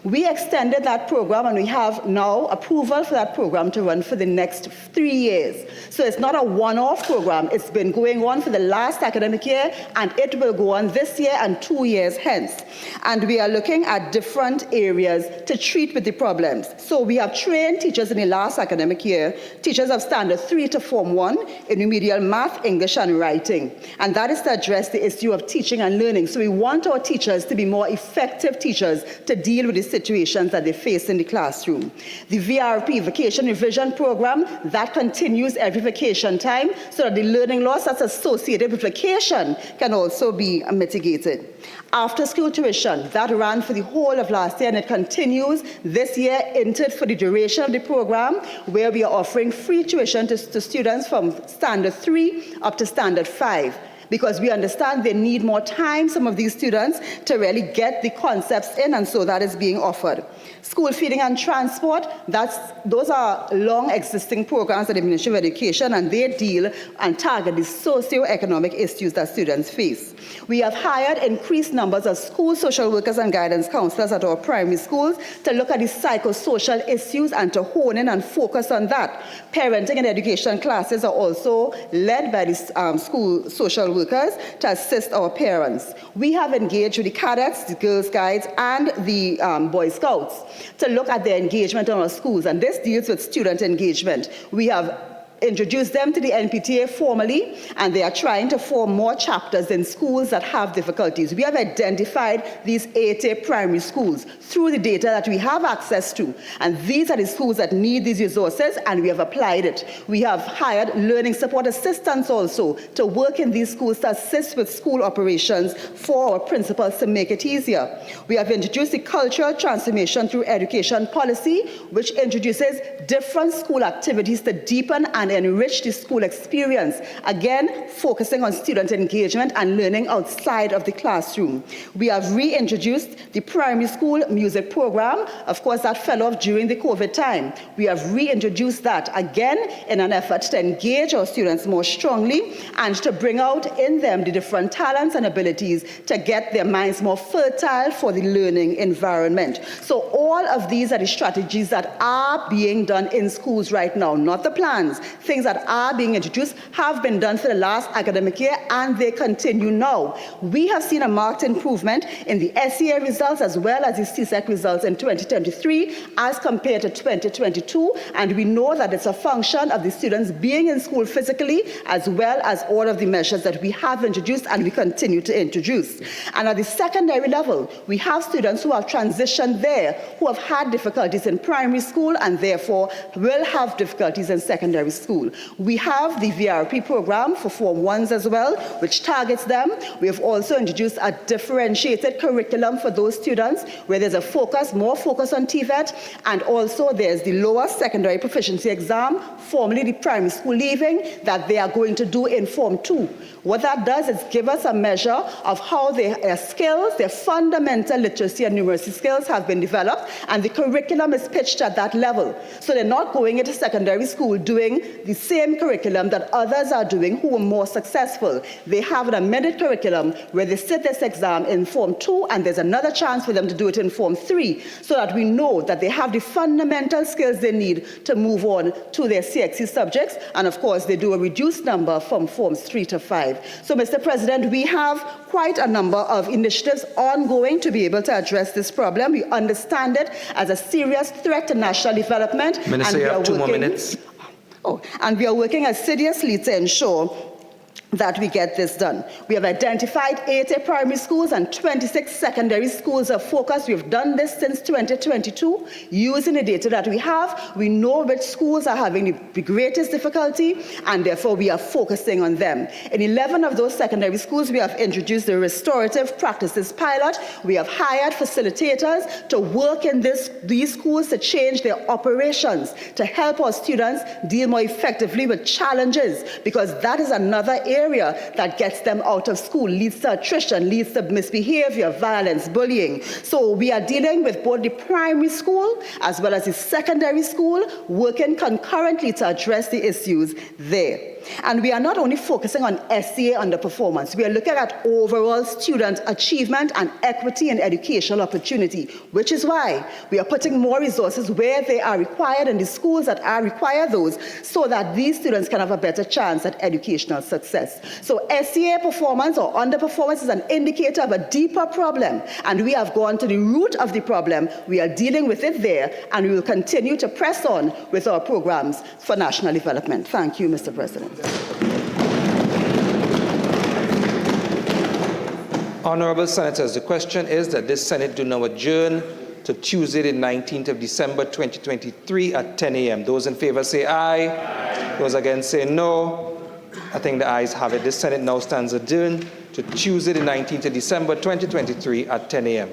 We extended that program, and we have now approval for that program to run for the next 3 years. So it's not a one-off program. It's been going on for the last academic year, and it will go on this year and 2 years hence. And we are looking at different areas to treat with the problems. So we have trained teachers in the last academic year, teachers of Standard 3 to Form 1 in remedial math, English, and writing. And that is to address the issue of teaching and learning. So we want our teachers to be more effective teachers to deal with the situations that they face in the classroom. The VRP, Vacation Revision Program, that continues every vacation time so that the learning loss that's associated with vacation can also be mitigated. After school tuition, that ran for the whole of last year, and it continues this year into for the duration of the program, where we are offering free tuition to students from Standard 3 up to Standard 5. Because we understand they need more time, some of these students, to really get the concepts in, and so that is being offered. School feeding and transport, those are long existing programs at the Ministry of Education, and they deal and target the socio-economic issues that students face. We have hired increased numbers of school social workers and guidance counselors at our primary schools to look at the psychosocial issues and to hone in and focus on that. Parenting and education classes are also led by the school social workers to assist our parents. We have engaged with the cadets, the Girl Scouts, and the Boy Scouts to look at their engagement in our schools, and this deals with student engagement. We have introduced them to the NPTA formally, and they are trying to form more chapters in schools that have difficulties. We have identified these 80 primary schools through the data that we have access to, and these are the schools that need these resources, and we have applied it. We have hired learning support assistants also to work in these schools to assist with school operations for our principals to make it easier. We have introduced the cultural transformation through education policy, which introduces different school activities to deepen and enrich the school experience, again focusing on student engagement and learning outside of the classroom. We have reintroduced the primary school music program. Of course, that fell off during the COVID time. We have reintroduced that again in an effort to engage our students more strongly and to bring out in them the different talents and abilities to get their minds more fertile for the learning environment. So all of these are the strategies that are being done in schools right now, not the plans. things that are being introduced have been done for the last academic year, and they continue now. We have seen a marked improvement in the SEA results as well as the CSEC results in 2023 as compared to 2022, and we know that it's a function of the students being in school physically as well as all of the measures that we have introduced and we continue to introduce. And at the secondary level, we have students who have transitioned there, who have had difficulties in primary school and therefore will have difficulties in secondary school. We have the VRP program for Form 1s as well, which targets them. We have also introduced a differentiated curriculum for those students where there's a focus, more focus on TVET, and also there's the lower secondary proficiency exam, formerly the primary school leaving, that they are going to do in Form 2. What that does is give us a measure of how their skills, their fundamental literacy and numeracy skills have been developed, and the curriculum is pitched at that level. So they're not going into secondary school doing the same curriculum that others are doing who are more successful. They have an amended curriculum where they sit this exam in Form 2, and there's another chance for them to do it in Form 3, so that we know that they have the fundamental skills they need to move on to their CXC subjects, and of course they do a reduced number from Forms 3 to 5. So, Mr. President, we have quite a number of initiatives ongoing to be able to address this problem. We understand it as a serious threat to national development. Minister, you have 2 more minutes. And we are working assiduously to ensure that we get this done. We have identified 80 primary schools and 26 secondary schools of focus. We've done this since 2022. Using the data that we have, we know which schools are having the greatest difficulty, and therefore we are focusing on them. In 11 of those secondary schools, we have introduced the restorative practices pilot. We have hired facilitators to work in these schools to change their operations, to help our students deal more effectively with challenges, because that is another area that gets them out of school, leads to attrition, leads to misbehavior, violence, bullying. So we are dealing with both the primary school as well as the secondary school, working concurrently to address the issues there. And we are not only focusing on SEA underperformance, we are looking at overall student achievement and equity in educational opportunity, which is why we are putting more resources where they are required in the schools that are require those, so that these students can have a better chance at educational success. So SEA performance or underperformance is an indicator of a deeper problem, and we have gone to the root of the problem. We are dealing with it there, and we will continue to press on with our programs for national development. Thank you, Mr. President. Honourable Senators, the question is that this Senate do now adjourn to Tuesday, the 19th of December, 2023 at 10 a.m. Those in favour say aye. Aye. Those against say no. I think the ayes have it. This Senate now stands adjourned to Tuesday, the 19th of December, 2023 at 10 a.m.